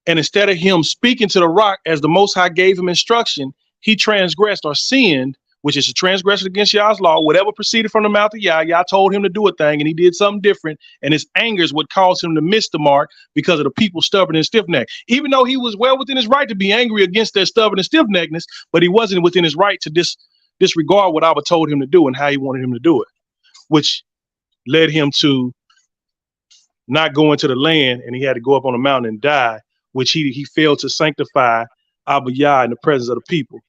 And instead of him speaking to the rock as the Most High gave him instruction, he transgressed or sinned, which is a transgression against Yah's law. Whatever proceeded from the mouth of Yah, Yah told him to do a thing, and he did something different. And his anger is what caused him to miss the mark because of the people stubborn and stiff necked. Even though he was well within his right to be angry against their stubborn and stiff neckness, but he wasn't within his right to disregard what Abba told him to do and how he wanted him to do it, which led him to not go into the land, and he had to go up on a mountain and die, which he failed to sanctify Abba Yah in the presence of the people,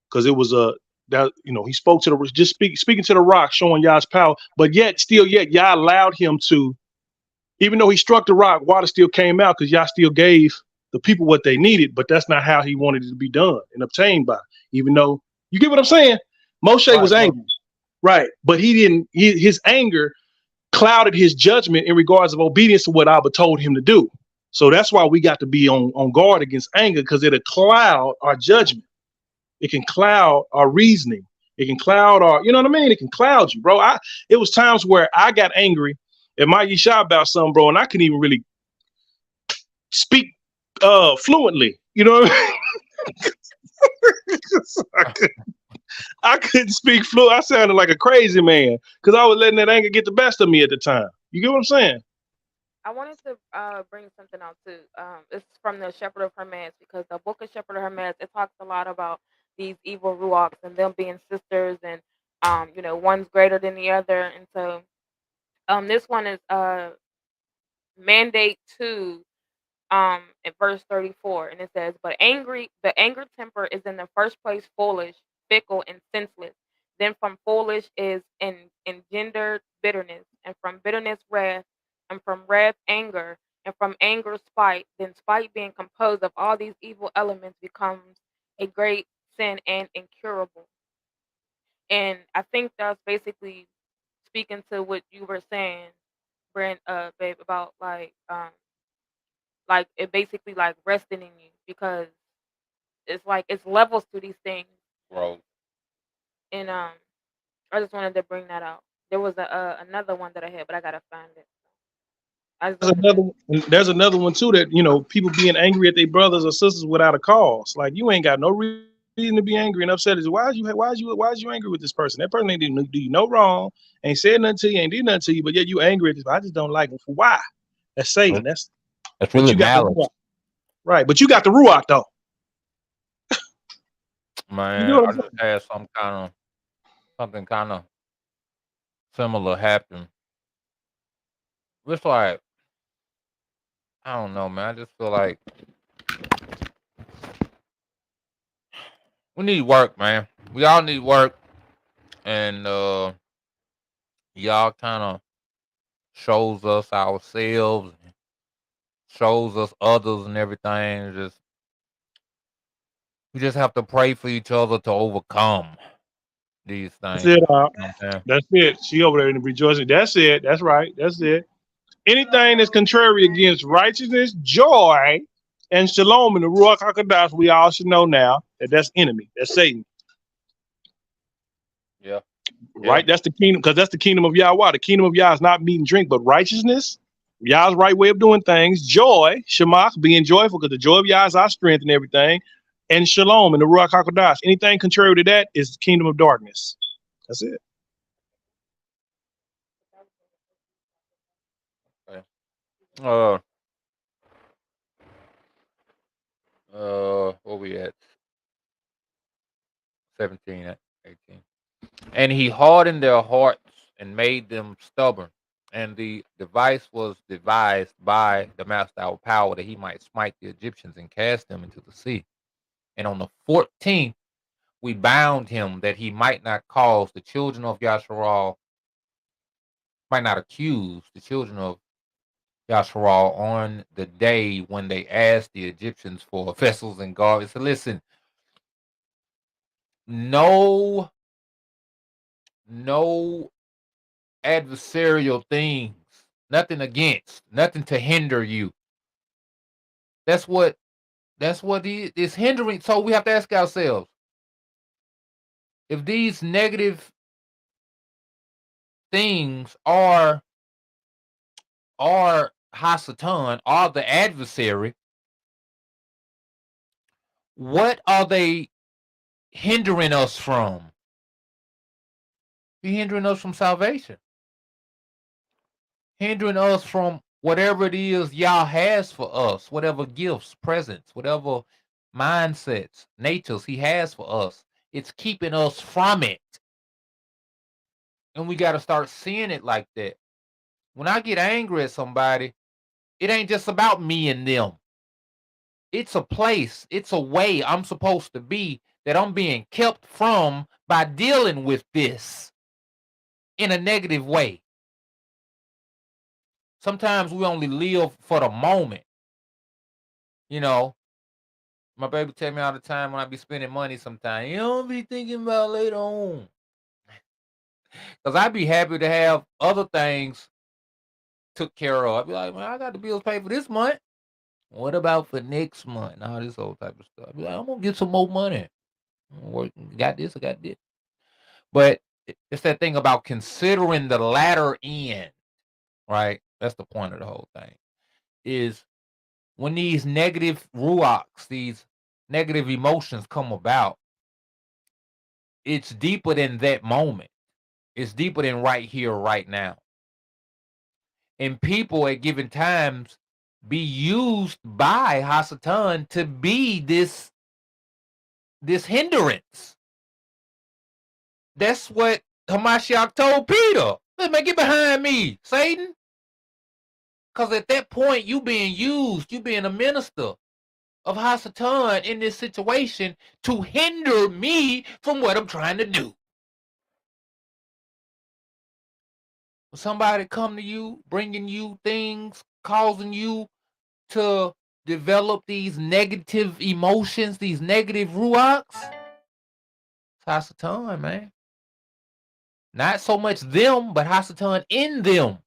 because it was a that he spoke to the speaking to the rock, showing Yah's power, but yet Yah allowed him to, even though he struck the rock, water still came out because Yah still gave the people what they needed, but that's not how he wanted it to be done and obtained by. Even though you get what I'm saying, Moshe Right, was bro. angry, right? But he didn't. His anger clouded his judgment in regards of obedience to what Abba told him to do. So that's why we got to be on guard against anger, because it'll cloud our judgment. It can cloud our reasoning. It can cloud our, you know what I mean? It can cloud you, bro. It was times where I got angry at my Yeshua about something, bro, and I couldn't even really speak fluently. You know what I mean? I couldn't speak fluent. I sounded like a crazy man because I was letting that anger get the best of me at the time. You get what I'm saying? I wanted to bring something out too. It's from the Shepherd of Hermes, because the Book of Shepherd of Hermes, it talks a lot about these evil ruachs and them being sisters, and one's greater than the other. And so this one is mandate 2 at verse 34, and it says, but the anger temper is in the first place foolish, fickle, and senseless. Then from foolish is engendered bitterness, and from bitterness wrath, and from wrath anger, and from anger spite. Then spite, being composed of all these evil elements, becomes a great sin and incurable. And I think that's basically speaking to what you were saying, Brent, babe, about like it basically like resting in you, because it's like it's levels to these things. Bro. And I just wanted to bring that out. There was a another one that I had, but I gotta find it. I just wanted to. There's another one too, that people being angry at their brothers or sisters without a cause. Like, you ain't got no reason to be angry and upset. Is why is you angry with this person? That person ain't do you no wrong, ain't said nothing to you, ain't did nothing to you, but yet you angry at this. I just don't like him. For why? That's Satan. That's But really you got the malice. ruach, right? But you got the ruach though. You know Man, what I'm I saying? just had something kind of similar happen. It's like, I don't know, man. I just feel like we need work, man. We all need work, and y'all kind of shows us ourselves, shows us others, and everything. Just we just have to pray for each other to overcome these That's things. it. You know what I'm saying? That's it. She over there in the rejoicing. That's it. That's right. That's it. Anything that's contrary against righteousness, joy, and shalom in the Ruach HaKodesh, we all should know now that that's enemy. That's Satan. Yeah, yeah. Right? That's the kingdom, because that's the kingdom of Yahweh. The kingdom of Yah is not meat and drink, but righteousness, Yah's right way of doing things, joy, Shemach, being joyful, because the joy of Yah is our strength and everything, and shalom in the Ruach HaKodesh. Anything contrary to that is the kingdom of darkness. That's it. Okay. Uh, where we at? 17, 18. And he hardened their hearts and made them stubborn. And the device was devised by the master our power, that he might smite the Egyptians and cast them into the sea. And on the 14th we bound him that he might not cause the children of Yasharal, might not accuse the children of Yasharal on the day when they asked the Egyptians for vessels and garments. So listen, no adversarial things, nothing against, nothing to hinder you. That's what is hindering. So we have to ask ourselves, if these negative things are Hasatan, are the adversary, what are they hindering us from? They're hindering us from salvation, hindering us from whatever it is Yah has for us, whatever gifts, presents, whatever mindsets, natures he has for us. It's keeping us from it. And we got to start seeing it like that. When I get angry at somebody, it ain't just about me and them. It's a place, it's a way I'm supposed to be that I'm being kept from by dealing with this in a negative way. Sometimes we only live for the moment. You know, my baby tell me all the time when I be spending money sometimes, you don't be thinking about later on. Because I be happy to have other things took care of. I be like, man, I got the bills paid for this month. What about for next month? And all this old type of stuff. I be like, I'm going to get some more money. Got this, I got this. But it's that thing about considering the latter end, right? That's the point of the whole thing. Is when these negative ruachs, these negative emotions come about, it's deeper than that moment. It's deeper than right here, right now. And people at given times be used by Hasatan to be this hindrance. That's what Hamashiach told Peter. Let me get behind me, Satan. Because at that point, you being used, you being a minister of Hasatan in this situation to hinder me from what I'm trying to do. Somebody come to you, bringing you things, causing you to develop these negative emotions, these negative ruachs. It's Hasatan, man. Not so much them, but Hasatan in them.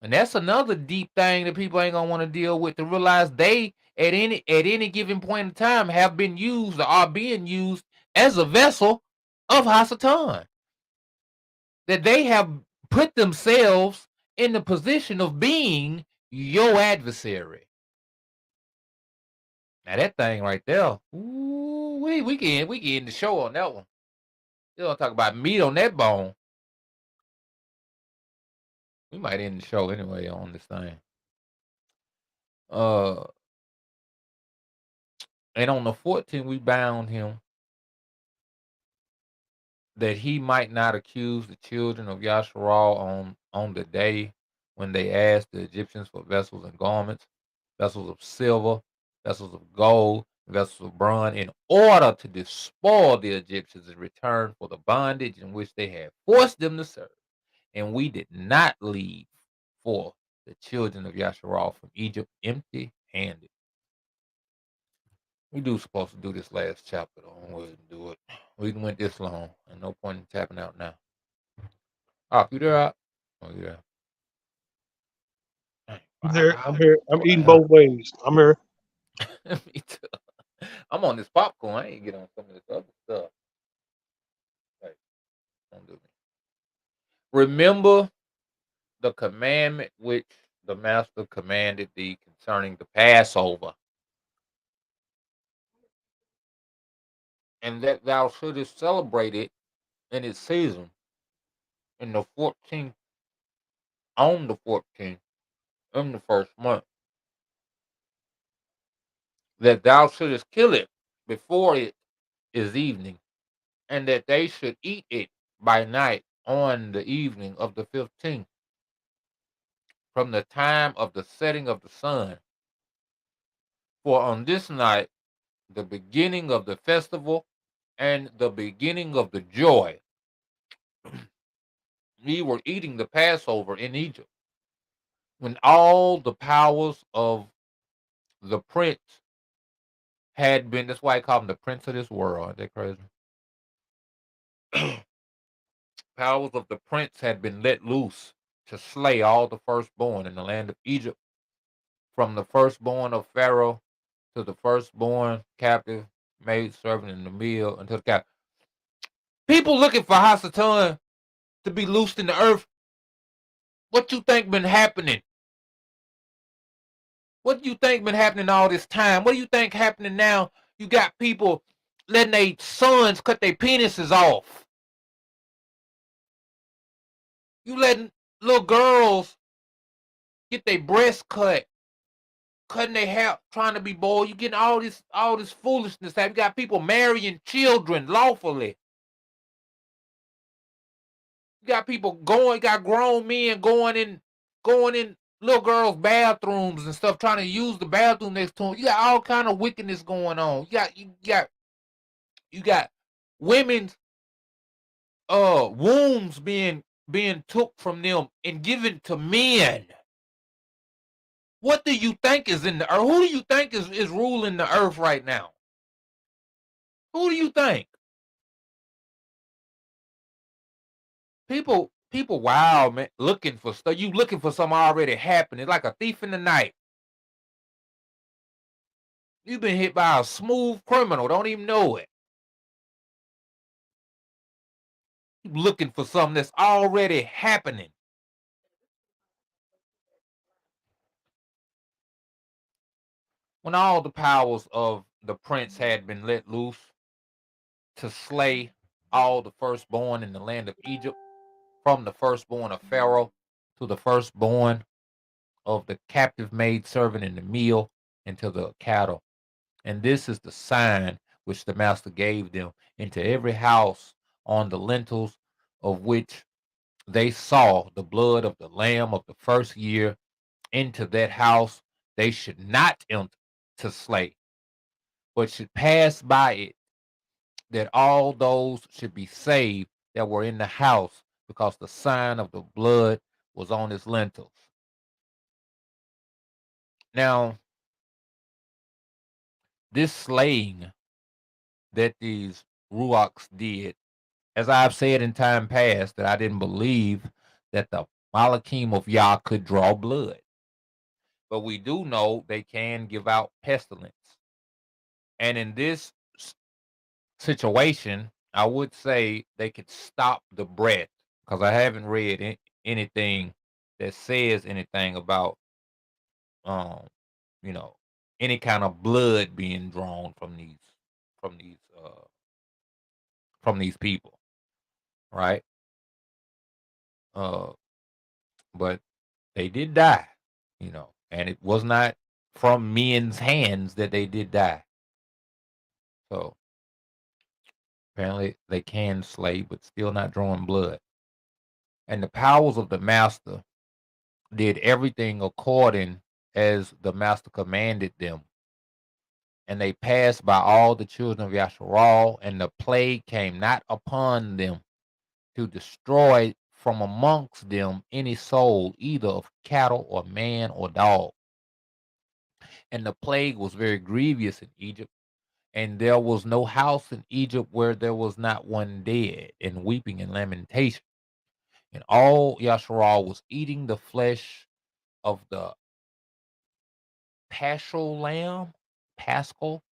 And that's another deep thing that people ain't gonna want to deal with, to realize they at any given point in time have been used or are being used as a vessel of Hasatan. That they have put themselves in the position of being your adversary. Now that thing right there, ooh, we can end the show on that one. You don't talk about meat on that bone. We might end the show anyway on this thing. And on the 14th, we bound him that he might not accuse the children of Yasharal on the day when they asked the Egyptians for vessels and garments, vessels of silver, vessels of gold, vessels of bronze, in order to despoil the Egyptians in return for the bondage in which they had forced them to serve. And we did not leave forth the children of Yasharal from Egypt empty-handed. We do supposed to do this last chapter, though. I'm going to do it. We went this long, and no point in tapping out now. You there, Op? Oh, yeah. I'm here. I'm here. I'm eating both ways. I'm here. Me too. I'm on this popcorn. I ain't get on some of this other stuff. Hey, don't do me. Remember the commandment which the master commanded thee concerning the Passover, and that thou shouldest celebrate it in its season in the 14th, on the 14th, in the first month, that thou shouldest kill it before it is evening, and that they should eat it by night on the evening of the 15th, from the time of the setting of the sun. For on this night, the beginning of the festival, and the beginning of the joy. We were eating the Passover in Egypt when all the powers of the prince had been. That's why I call him the prince of this world. Aren't they crazy? Powers of the prince had been let loose to slay all the firstborn in the land of Egypt, from the firstborn of Pharaoh to the firstborn captive, maid servant in the mill, until the captive. People looking for Hasatan to be loosed in the earth. What you think been happening? What do you think been happening all this time? What do you think happening now? You got people letting their sons cut their penises off. You letting little girls get their breasts cut, cutting their hair, trying to be bold. You getting all this foolishness. You got people marrying children lawfully. You got people going, got grown men going in little girls' bathrooms and stuff, trying to use the bathroom next to them. You got all kind of wickedness going on. You got women's wombs being took from them and given to men. What do you think is in the earth? Who do you think is ruling the earth right now? Who do you think? People wild, man, looking for stuff. You looking for something already happening. It's like a thief in the night. You've been hit by a smooth criminal, don't even know it. You looking for something that's already happening. When all the powers of the prince had been let loose to slay all the firstborn in the land of Egypt, from the firstborn of Pharaoh to the firstborn of the captive maid servant in the mill, and to the cattle. And this is the sign which the master gave them: into every house on the lintels of which they saw the blood of the lamb of the first year, into that house they should not enter to slay, but should pass by it, that all those should be saved that were in the house, because the sign of the blood was on its lintels. Now, this slaying that these Ruachs did, as I've said in time past, that I didn't believe that the Malachim of Yah could draw blood. But we do know they can give out pestilence. And in this situation, I would say they could stop the breath, because I haven't read anything that says anything about, um, you know, any kind of blood being drawn from from these from these people, right? Uh, but they did die, and it was not from men's hands that they did die. So apparently they can slay, but still not drawing blood. And the powers of the master did everything according as the master commanded them. And they passed by all the children of Yasharal, and the plague came not upon them, to destroy from amongst them any soul, either of cattle or man or dog. And the plague was very grievous in Egypt, and there was no house in Egypt where there was not one dead, and weeping and lamentation. And all Yasharal was eating the flesh of the paschal lamb, paschal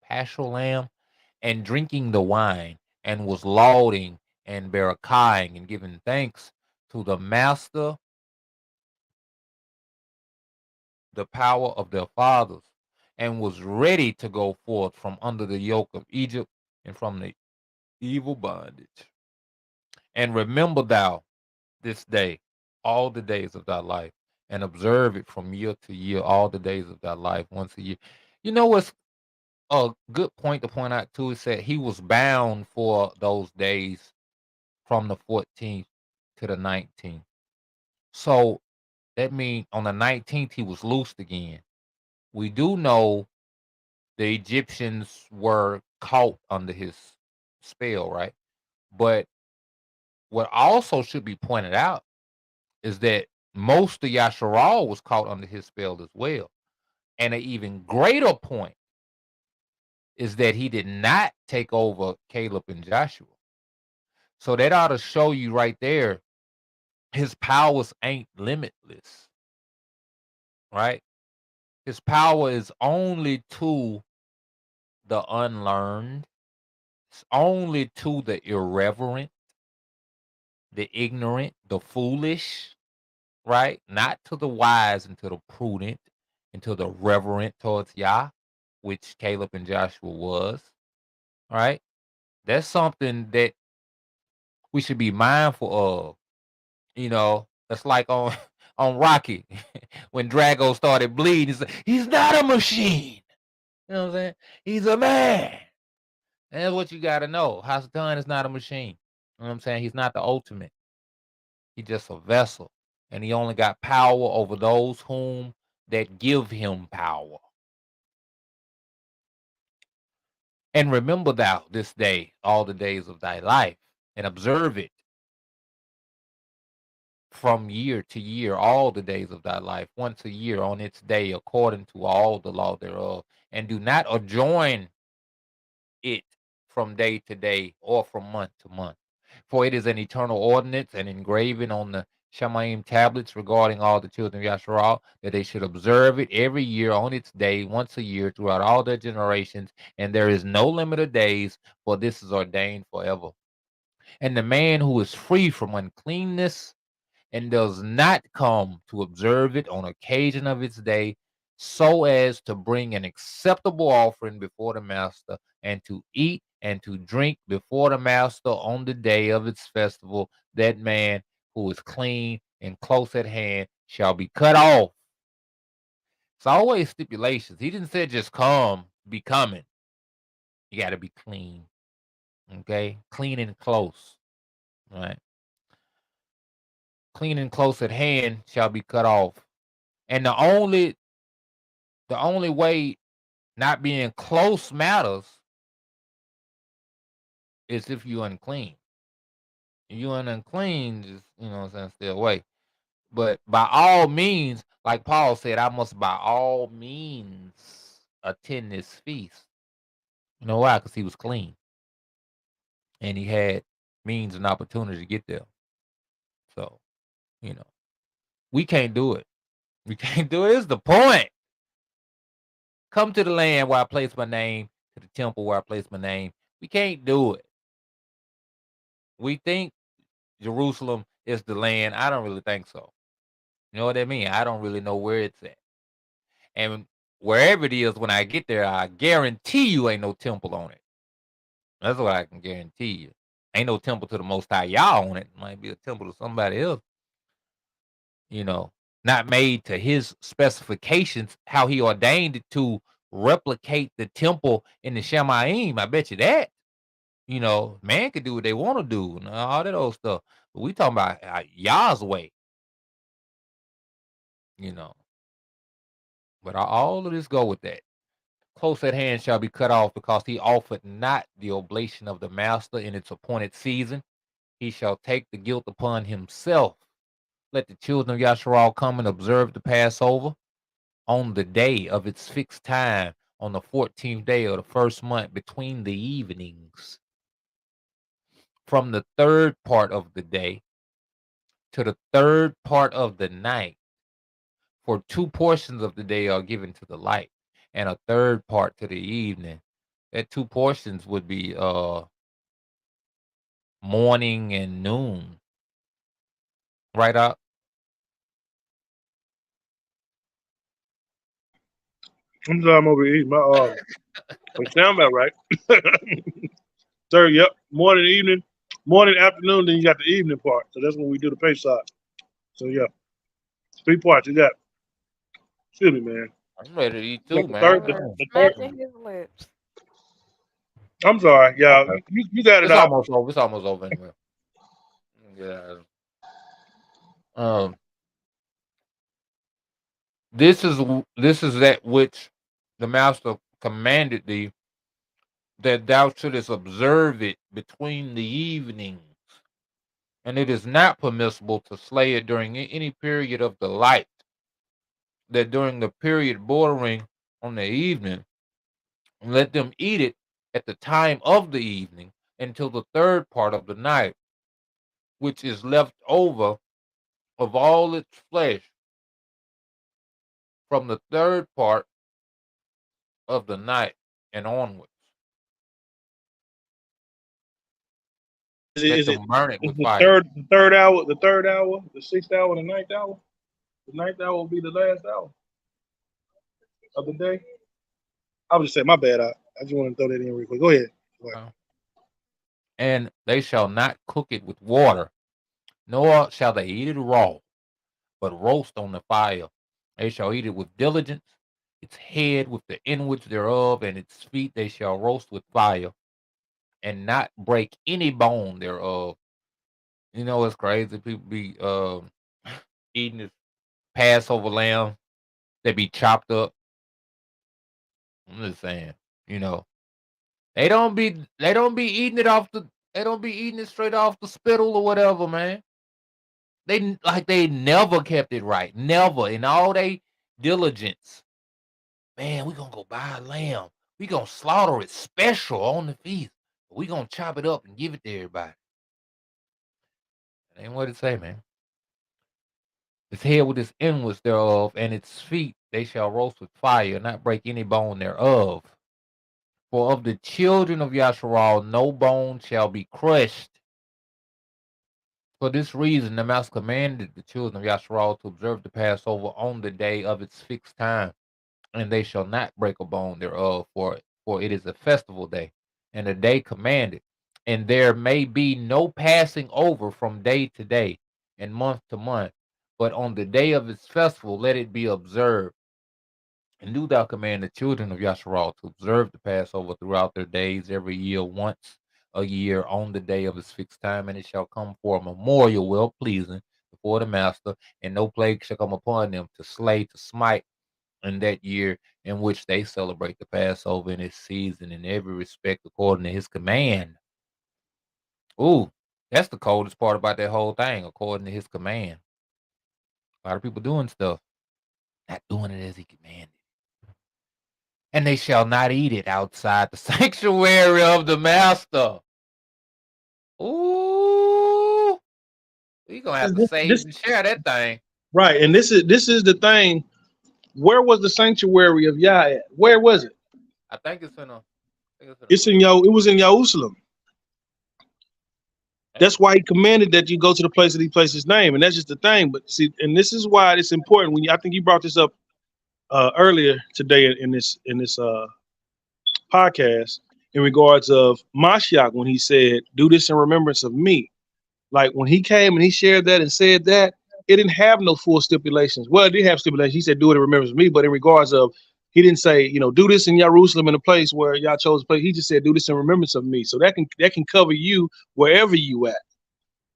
lamb, and drinking the wine, and was lauding and barakaying and giving thanks to the master, the power of their fathers, and was ready to go forth from under the yoke of Egypt and from the evil bondage. And remember thou this day all the days of thy life, and observe it from year to year all the days of thy life, once a year. You know what's a good point to point out too, is that he was bound for those days from the 14th to the 19th. So that means on the 19th he was loosed again. We do know the Egyptians were caught under his spell, right? But what also should be pointed out is that most of Yasharal was caught under his spell as well. And an even greater point is that he did not take over Caleb and Joshua. So that ought to show you right there, his powers ain't limitless, right? His power is only to the unlearned, it's only to the irreverent, the ignorant, the foolish, right? Not to the wise and to the prudent and to the reverent towards Yah, which Caleb and Joshua was, right? That's something that we should be mindful of. You know, that's like on on Rocky when Drago started bleeding. He's not a machine. You know what I'm saying? He's a man. And that's what you got to know. Hasatan is not a machine. You know what I'm saying? He's not the ultimate. He's just a vessel. And he only got power over those whom that give him power. And remember thou this day, all the days of thy life, and observe it from year to year, all the days of thy life, once a year on its day, according to all the law thereof. And do not adjourn it from day to day or from month to month. For it is an eternal ordinance and engraven on the Shemaim tablets regarding all the children of Yasharal, that they should observe it every year on its day, once a year, throughout all their generations. And there is no limit of days, for this is ordained forever. And the man who is free from uncleanness and does not come to observe it on occasion of its day, so as to bring an acceptable offering before the master, and to eat and to drink before the master on the day of its festival, that man who is clean and close at hand shall be cut off. It's always stipulations. He didn't say just come, be coming. You got to be clean. Okay? Clean and close. Right? Clean and close at hand shall be cut off. And the only way not being close matters is if you're unclean. If you're unclean, just, you know what I'm saying, stay away. But by all means, like Paul said, I must by all means attend this feast. You know why? Because he was clean. And he had means and opportunity to get there. So, you know, we can't do it. We can't do it. It's the point. Come to the land where I place my name, to the temple where I place my name. We can't do it. We think Jerusalem is the land. I don't really think so. You know what I mean? I don't really know where it's at. And wherever it is, when I get there, I guarantee you ain't no temple on it. That's what I can guarantee you. Ain't no temple to the Most High Yah on it. It might be a temple to somebody else. You know, not made to his specifications, how he ordained it to replicate the temple in the Shemaim. I bet you that. You know, man could do what they want to do and all that old stuff. But we talking about Yah's way. You know, but all of this go with that. Close at hand shall be cut off, because he offered not the oblation of the master in its appointed season. He shall take the guilt upon himself. Let the children of Yasharal come and observe the Passover on the day of its fixed time, on the 14th day of the first month, between the evenings, from the third part of the day to the third part of the night. For 2 portions of the day are given to the light, and a third part to the evening. That 2 portions would be morning and noon. Right up. I'm sorry, I'm over eating my it sound about right. Sir, yep. Morning, evening, morning, afternoon, then you got the evening part. So that's when we do the pay side. So yeah. 3 parts you got. Excuse me, man. I'm ready to eat You too, got the man. third, Man, the third. smacking his lips. I'm sorry, yeah. Okay. You got it It's out. almost over. It's almost over anyway. Yeah. This is that which the master commanded thee that thou shouldest observe it between the evenings. And it is not permissible to slay it during any period of the light, that during the period bordering on the evening, let them eat it at the time of the evening until the third part of the night, which is left over of all its flesh from the third part of the night and onwards. Let Is it them burn it is with fire. the third hour, the third hour, the sixth hour, the ninth hour? The ninth hour will be the last hour of the day. I was just saying, my bad. I just want to throw that in real quick. Go ahead. And they shall not cook it with water, nor shall they eat it raw, but roast on the fire. They shall eat it with diligence, its head with the inwards thereof, and its feet they shall roast with fire, and not break any bone thereof. You know what's crazy? People be eating this Passover lamb. They be chopped up. I'm just saying, you know, they don't be eating it off the they don't be eating it straight off the spittle or whatever, man. They never kept it right. Never in all they diligence. Man, we gonna go buy a lamb. We gonna slaughter it special on the feast. We gonna chop it up and give it to everybody. That ain't what it say, man. Its head with its inwards thereof, and its feet they shall roast with fire, not break any bone thereof. For of the children of Yasharal no bone shall be crushed. For this reason, the Master commanded the children of Yasharal to observe the Passover on the day of its fixed time, and they shall not break a bone thereof, for it is a festival day, and a day commanded. And there may be no passing over from day to day and month to month, but on the day of its festival let it be observed. And do thou command the children of Yasharal to observe the Passover throughout their days every year, once a year on the day of its fixed time, and it shall come for a memorial well pleasing before the Master, and no plague shall come upon them to slay, to smite in that year in which they celebrate the Passover in its season in every respect according to his command. Ooh, that's the coldest part about that whole thing, according to his command. A lot of people doing stuff, not doing it as he commanded. And they shall not eat it outside the sanctuary of the Master. Ooh, we gonna have to save This and share that thing. right, and this is the thing. Where was the sanctuary of Yah at? Where was it? I think it's in a. It's in It was in Jerusalem. That's why he commanded that you go to the place that he placed his name, and that's just the thing. But see, and this is why it's important. I think you brought this up earlier today in this podcast in regards of Mashiach when he said, "Do this in remembrance of me." Like when he came and he shared that and said that, it didn't have no full stipulations. Well, it did have stipulations. He said, "Do it in remembrance of me," but in regards of, he didn't say, do this in Jerusalem in a place where y'all chose a place. He just said, "Do this in remembrance of me." So that can cover you wherever you at.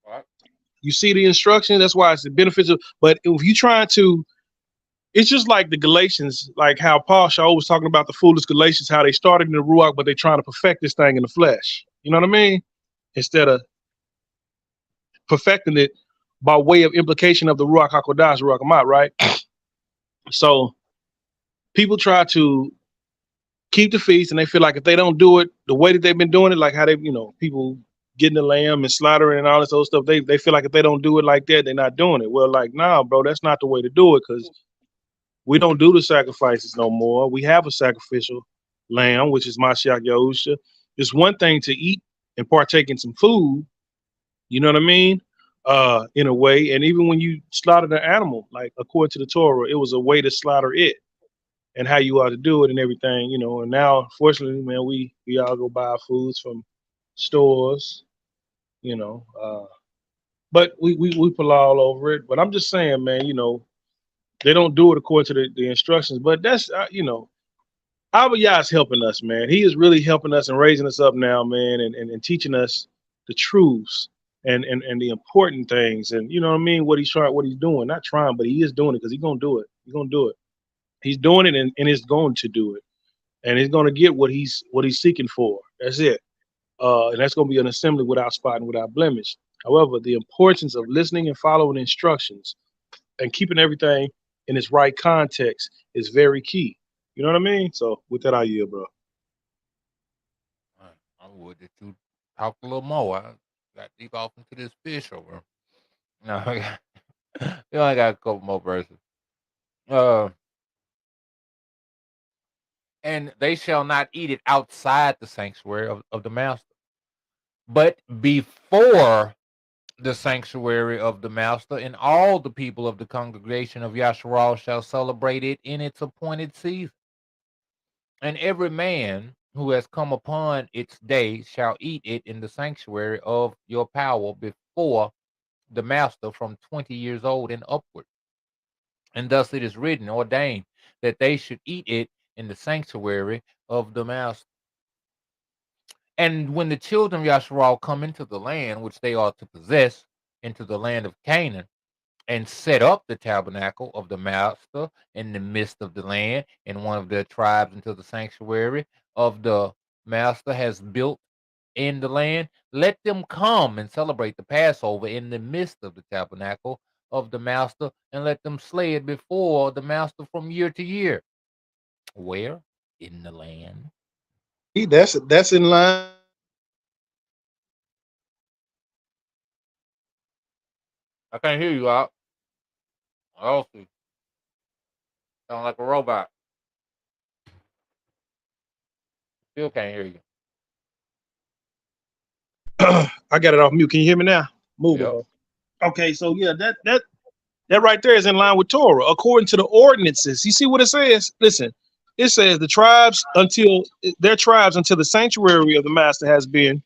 Right. You see the instruction. That's why it's the benefits of. But if you try to, it's just like the Galatians, like how Paul Shaw was talking about the foolish Galatians, how they started in the Ruach, but they trying to perfect this thing in the flesh. You know what I mean? Instead of perfecting it by way of implication of the Ruach HaKodesh, Ruach Amat, right? So people try to keep the feast, and they feel like if they don't do it the way that they've been doing it, like how they, people getting the lamb and slaughtering and all this other stuff, they feel like if they don't do it like that, they're not doing it. Well, like, nah, bro, that's not the way to do it, because we don't do the sacrifices no more. We have a sacrificial lamb, which is Mashiach Yahusha. It's one thing to eat and partake in some food, you know what I mean? In a way. And even when you slaughtered an animal, like according to the Torah, it was a way to slaughter it and how you ought to do it and everything, And now, unfortunately, man, we all go buy our foods from stores, but we pull all over it. But I'm just saying, man, they don't do it according to the instructions. But that's, Abba Yah is helping us, man. He is really helping us and raising us up now, man, and teaching us the truths and the important things. And you know what I mean? What he's doing. Not trying, but he is doing it because he's gonna do it. He's gonna do it. He's doing it and is going to do it. and he's going to get what he's seeking for. That's it. And that's going to be an assembly without spot and without blemish. However, the importance of listening and following instructions and keeping everything in its right context is very key. You know what I mean? So with that, I yield, bro. I would that you talk a little more. I got deep off into this fish over. No, you only got a couple more verses. Uh, and they shall not eat it outside the sanctuary of the master, but before the sanctuary of the master, and all the people of the congregation of Yasharal shall celebrate it in its appointed season. And every man who has come upon its day shall eat it in the sanctuary of your power before the master from 20 years old and upward. And thus it is written, ordained, that they should eat it in the sanctuary of the master. And when the children of Yasharal come into the land which they are to possess, into the land of Canaan, and set up the tabernacle of the master in the midst of the land, and one of their tribes into the sanctuary of the master has built in the land, let them come and celebrate the Passover in the midst of the tabernacle of the master, and let them slay it before the master from year to year. Where? In the land. That's in line. I can't hear you out. I see. Sound like a robot. Still can't hear you. I got it off mute. Can you hear me now? Move it, Yep. bro. Okay, so yeah, that right there is in line with Torah, according to the ordinances. You see what it says? Listen, it says the tribes until the sanctuary of the master has been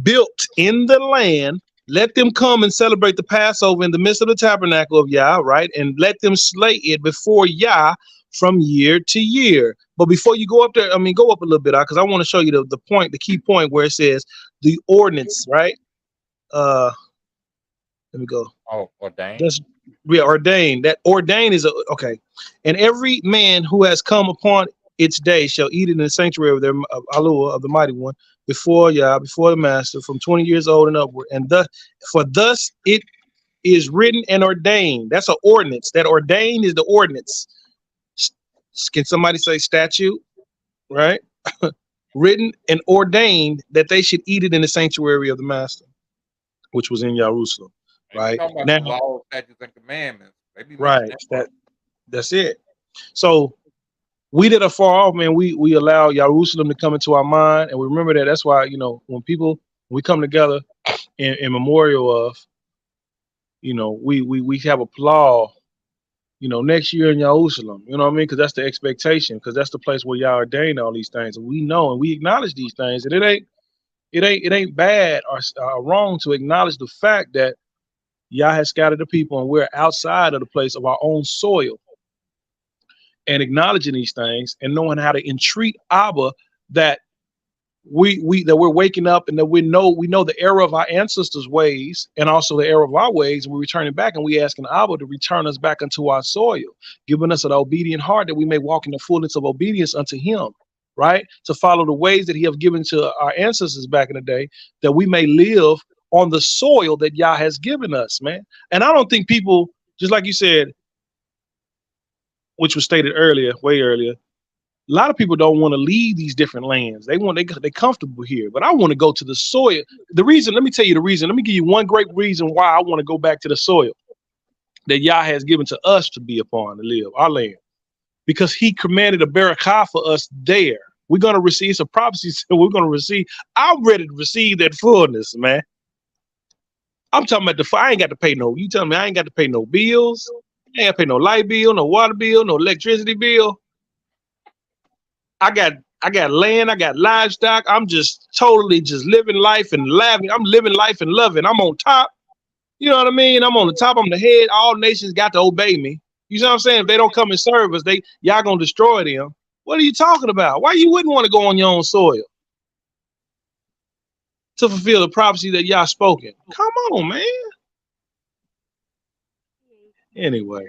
built in the land. Let them come and celebrate the Passover in the midst of the tabernacle of Yah, right? And let them slay it before Yah from year to year. But before you go up there, go up a little bit, because I want to show you the key point where it says the ordinance, right? Let me go. Oh, ordained. That's ordained. That ordained is okay. And every man who has come upon its day shall eat it in the sanctuary of their of Alua, of the mighty one, before Yah, before the master, from 20 years old and upward. And thus it is written and ordained. That's an ordinance. That ordained is the ordinance. Can somebody say statute? Right? Written and ordained that they should eat it in the sanctuary of the master, which was in Jerusalem. Right Talking about now, the laws, statutes, and commandments. They be missing right. that part. That's it. So we that are far off, man, we allow Jerusalem to come into our mind, and we remember that. That's why, when we come together in memorial of, we have a plow, next year in Jerusalem. You know what I mean? Because that's the expectation. Because that's the place where Yah ordained all these things, and we know and we acknowledge these things. And it ain't bad or wrong to acknowledge the fact that Yah has scattered the people, and we're outside of the place of our own soil. And acknowledging these things and knowing how to entreat Abba that we're waking up, and that we know the error of our ancestors' ways and also the error of our ways. We're returning back, and we asking Abba to return us back unto our soil, giving us an obedient heart that we may walk in the fullness of obedience unto Him, right? To follow the ways that He have given to our ancestors back in the day, that we may live on the soil that Yah has given us, man. And I don't think people, just like you said, which was stated earlier, way earlier, a lot of people don't want to leave these different lands. They're comfortable here, but I want to go to the soil. Let me tell you the reason. Let me give you one great reason why I want to go back to the soil that Yah has given to us to be upon, to live, our land. Because He commanded a barakah for us there. We're going to receive some prophecies, and we're going to receive. I'm ready to receive that fullness, man. I'm talking about I ain't got to pay no, you tell me I ain't got to pay no bills. I ain't got to pay no light bill, no water bill, no electricity bill. I got land, I got livestock. I'm just totally just living life and laughing. I'm living life and loving. I'm on top. You know what I mean? I'm on the top. I'm the head. All nations got to obey me. You know what I'm saying? If they don't come and serve us, y'all gonna destroy them. What are you talking about? Why you wouldn't want to go on your own soil to fulfill the prophecy that y'all spoken? Come on, man. Anyway,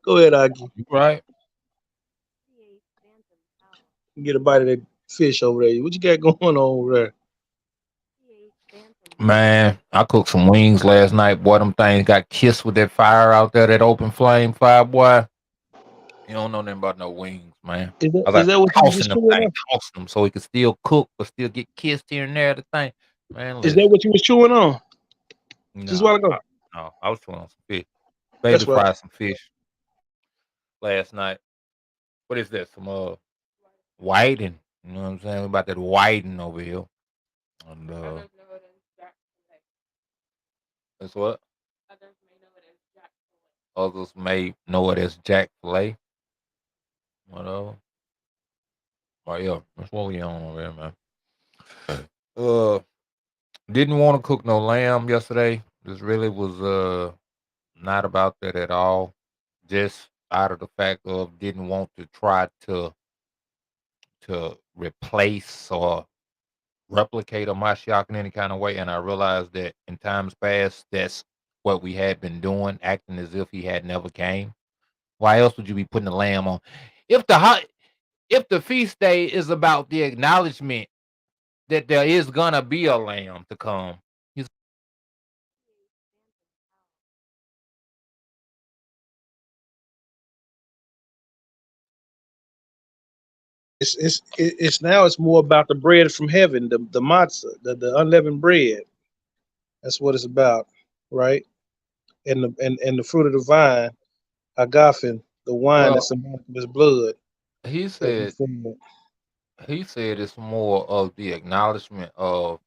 go ahead, Aki. You right. Get a bite of that fish over there. What you got going on over there? Man, I cooked some wings last night. Boy, them things got kissed with that fire out there, that open flame fire, boy. You don't know nothing about no wings, man. Is that I was is like that what you was tossing just them chewing things, on? tossing them so it could still cook, but still get kissed here and there. The thing, man. Is that Listen, what you was chewing on just a no, while ago? no, I was chewing on some fish. Baby That's right. fried some fish last night. What is that? Some whiting. You know what I'm saying? About that whiting over here. And that's what others may know it as Jack Filet. Whatever. Oh yeah, that's what we on over here, man. Uh, didn't want to cook no lamb yesterday. This really was not about that at all. Just out of the fact of didn't want to try to replace or replicate a Mashiach in any kind of way. And I realized that in times past, that's what we had been doing, acting as if he had never came. Why else would you be putting the lamb on? If if the feast day is about the acknowledgement that there is gonna be a lamb to come, It's now it's more about the bread from heaven, the matzah, the unleavened bread. That's what it's about, right? And the fruit of the vine, agafen, the wine well, that's symbolic of his blood he that we said fed. he said it's more of the acknowledgement of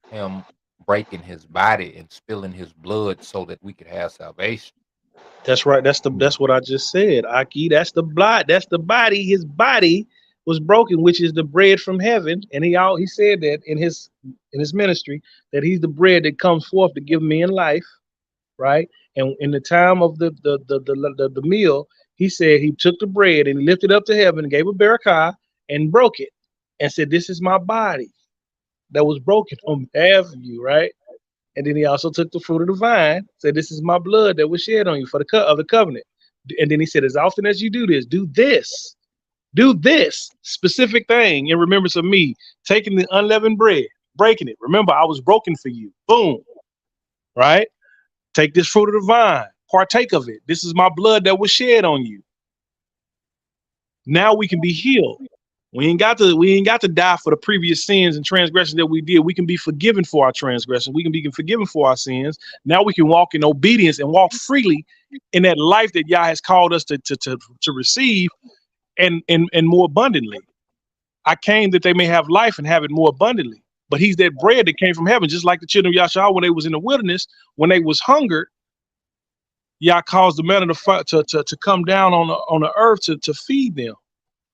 him breaking his body and spilling his blood so that we could have salvation. That's right. That's what I just said. Aki, that's the blood. That's the body. His body was broken, which is the bread from heaven. And he said that in his ministry that he's the bread that comes forth to give men life, right? And in the time of the meal, he said he took the bread and he lifted up to heaven and gave a barakah and broke it and said, "This is my body that was broken on behalf of you," right? And then he also took the fruit of the vine, said, "This is my blood that was shed on you for the of the covenant." And then he said, "As often as you do this specific thing in remembrance of me, taking the unleavened bread, breaking it. Remember, I was broken for you. Boom, right? Take this fruit of the vine, partake of it. This is my blood that was shed on you. Now we can be healed. We ain't got to die for the previous sins and transgressions that we did. We can be forgiven for our transgressions. We can be forgiven for our sins. Now we can walk in obedience and walk freely in that life that Yah has called us to receive and more abundantly. I came that they may have life and have it more abundantly. But he's that bread that came from heaven, just like the children of Yahshua when they was in the wilderness, when they was hungered, Yah caused the manna to come down on the earth to feed them.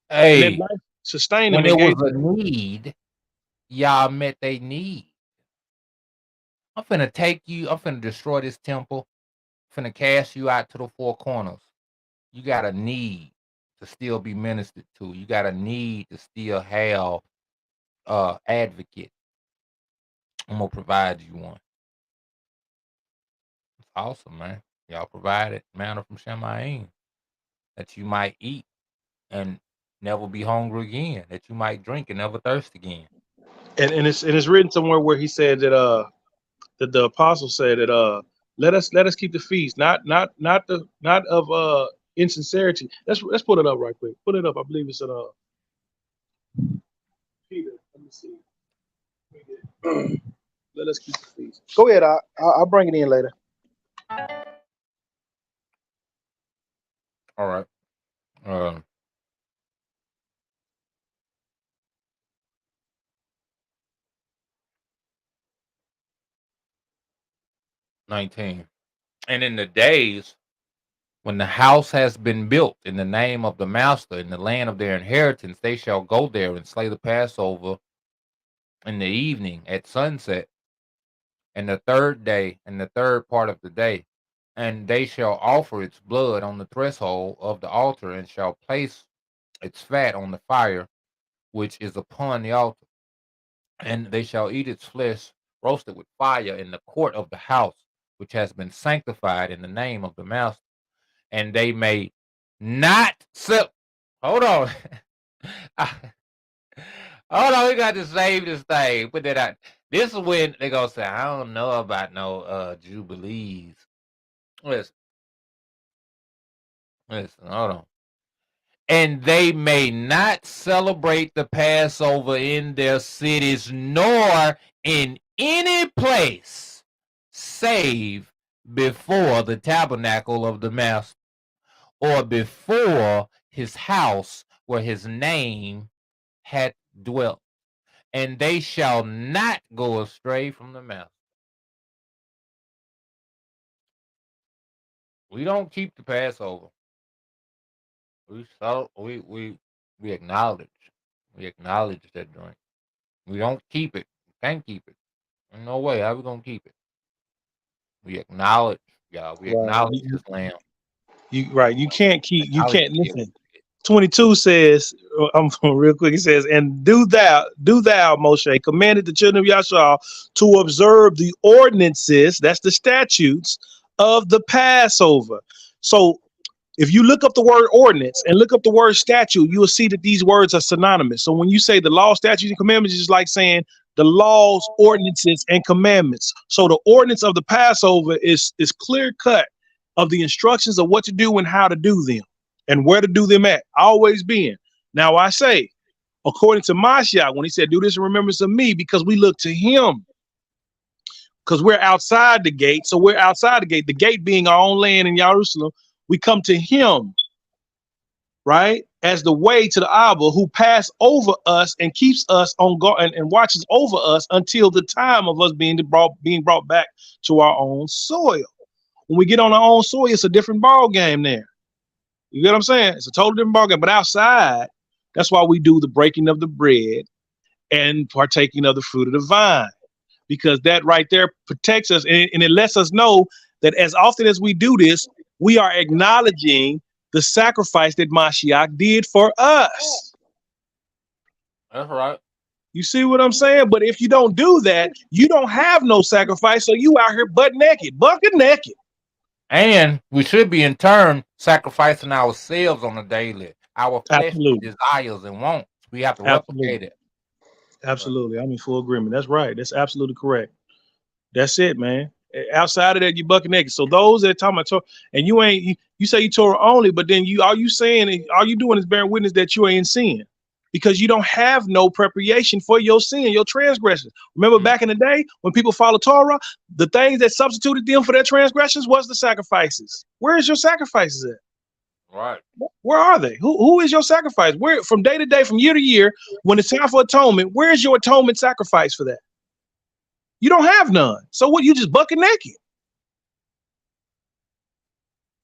And that Hey, life sustained when them there and was gave a them. need, y'all met they need. I'm finna take you. I'm finna destroy this temple. Finna cast you out to the four corners. You got a need to still be ministered to. You got a need to still have advocate. I'm gonna provide you one. It's awesome, man. Y'all provided manna from Shemayim that you might eat and never be hungry again. That you might drink and never thirst again. And it's written somewhere where he said that the apostle said that let us keep the feast, not of insincerity. Let's put it up right quick. Put it up. I believe it's in Peter. Let me see. Let us keep the feast. Go ahead. I'll bring it in later. All right. 19. And in the days when the house has been built in the name of the master in the land of their inheritance, they shall go there and slay the Passover in the evening at sunset, and the third day, and the third part of the day. And they shall offer its blood on the threshold of the altar, and shall place its fat on the fire which is upon the altar. And they shall eat its flesh roasted with fire in the court of the house, which has been sanctified in the name of the master. And they may not sell. Hold on. Hold on, we got to save this thing. Put that out. This is when they gonna say, I don't know about no Jubilees. Listen, hold on. And they may not celebrate the Passover in their cities, nor in any place, save before the tabernacle of the master, or before his house where his name had dwelt. And they shall not go astray from the master. We don't keep the Passover. We acknowledge. We acknowledge that joint. We don't keep it. We can't keep it. There's no way. How we gonna keep it? We acknowledge, y'all. We Right. acknowledge this lamb. You can't keep. You Acknowledge can't it. listen. 22 says, I'm real quick. It says, and do thou, Moshe, commanded the children of Yashar to observe the ordinances, that's the statutes of the Passover. So if you look up the word ordinance and look up the word statute, you will see that these words are synonymous. So when you say the law, statutes, and commandments, it's just like saying the laws, ordinances, and commandments. So the ordinance of the Passover is clear cut of the instructions of what to do and how to do them and where to do them at, always being. Now I say, according to Mashiach, when he said, do this in remembrance of me, because we look to him, because we're outside the gate. So we're outside the gate being our own land in Jerusalem. We come to him, right, as the way to the Abba, who passed over us and keeps us on guard and watches over us until the time of us being brought back to our own soil. When we get on our own soil, it's a different ball game there. You get what I'm saying? It's a totally different ball game. But outside, that's why we do the breaking of the bread and partaking of the fruit of the vine, because that right there protects us, and it lets us know that as often as we do this, we are acknowledging the sacrifice that Mashiach did for us. That's right. You see what I'm saying? But if you don't do that, you don't have no sacrifice. So you out here bucket naked. And we should be in turn sacrificing ourselves on a daily. Our fleshly Absolutely. desires and wants. We have to replicate it. Absolutely. I'm in full agreement. That's right. That's absolutely correct. That's it, man. Outside of that, you bucket naked. So those that are talking about Torah, and you say you Torah only, but then all you doing is bearing witness that you ain't in sin, because you don't have no preparation for your sin, your transgressions. Remember back in the day when people followed Torah, the things that substituted them for their transgressions was the sacrifices. Where is your sacrifices at? Right. Where are they? Who is your sacrifice? Where, from day to day, from year to year, when it's time for atonement, where is your atonement sacrifice for that? You don't have none. So what? You just bucket naked.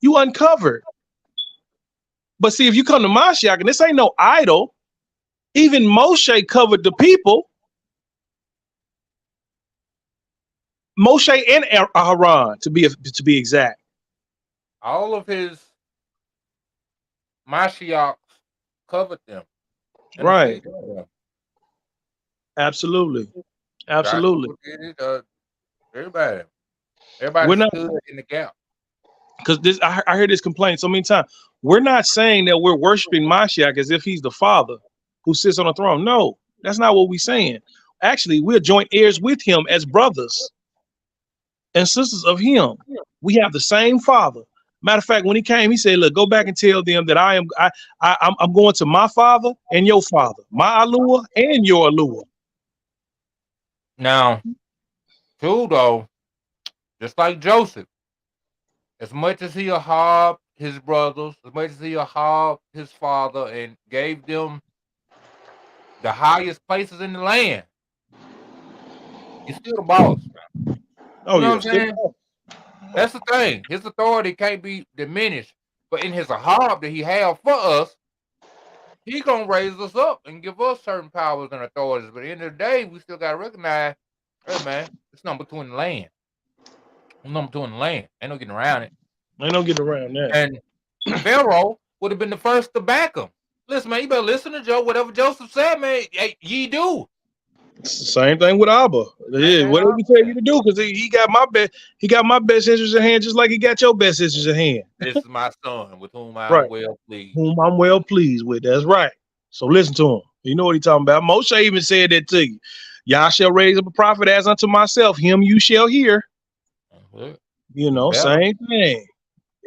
You uncovered. But see, if you come to Mashiach, and this ain't no idol, even Moshe covered the people. Moshe and Aaron, to be exact. All of his Mashiachs covered them. Right. Absolutely. Everybody stood in the gap. Because I hear this complaint so many times. We're not saying that we're worshiping Mashiach as if he's the Father who sits on the throne. No, that's not what we're saying. Actually, we're joint heirs with him as brothers and sisters of him. We have the same Father. Matter of fact, when he came, he said, "Look, go back and tell them that I'm going to my Father and your Father, my Alua and your Alua." Now, too, though, just like Joseph, as much as he harbored his brothers, as much as he harbored his father and gave them the highest places in the land, he's still the boss. Oh, you know yeah. what I'm saying? That's the thing. His authority can't be diminished. But in his ahab that he have for us, he gonna raise us up and give us certain powers and authorities. But at the end of the day, we still gotta recognize, hey man, it's number two in the land. Number two in the land. Ain't no getting around it. Ain't no getting around that. And Pharaoh would have been the first to back him. Listen, man, you better listen to Joe. Whatever Joseph said, man, ye do. It's the same thing with Abba. Yeah, whatever he tell you to do, because he got my best interest in hand, just like he got your best interest in hand. This is my son, with whom I'm well pleased. Whom I'm well pleased with. That's right. So listen to him. You know what he talking about. Moshe even said that to you. Y'all shall raise up a prophet as unto myself. Him you shall hear. You know, same thing.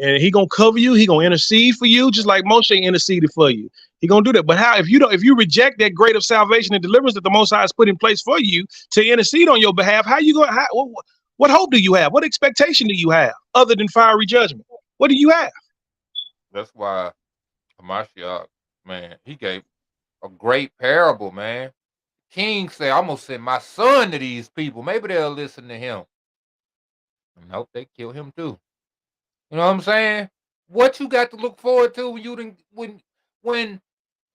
And he gonna cover you. He gonna intercede for you, just like Moshe interceded for you. He gonna do that. But how if you reject that grade of salvation and deliverance that the Most High has put in place for you to intercede on your behalf, how you gonna? What hope do you have? What expectation do you have other than fiery judgment? What do you have? That's why Hamashiach, man, he gave a great parable, man. King said, I'm gonna send my son to these people. Maybe they'll listen to him. Nope, they kill him too. You know what I'm saying? What you got to look forward to when you didn't when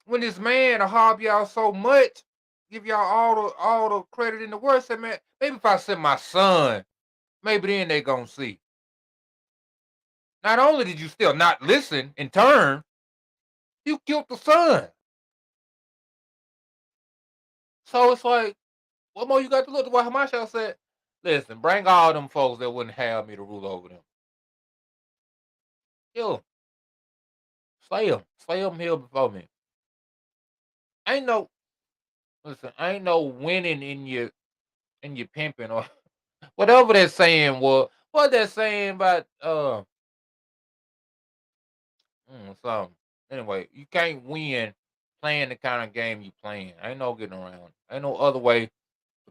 this man harp y'all so much, give y'all all the credit in the world. Say, man, maybe if I send my son, maybe then they gonna see. Not only did you still not listen in turn, you killed the son. So it's like, what more you got to look at what Hamashiach said? Listen, bring all them folks that wouldn't have me to rule over them. Kill them. Slay them here before me. Ain't no winning in your pimping or whatever that saying was. What that saying about something. Anyway, you can't win playing the kind of game you playing. Ain't no getting around. Ain't no other way to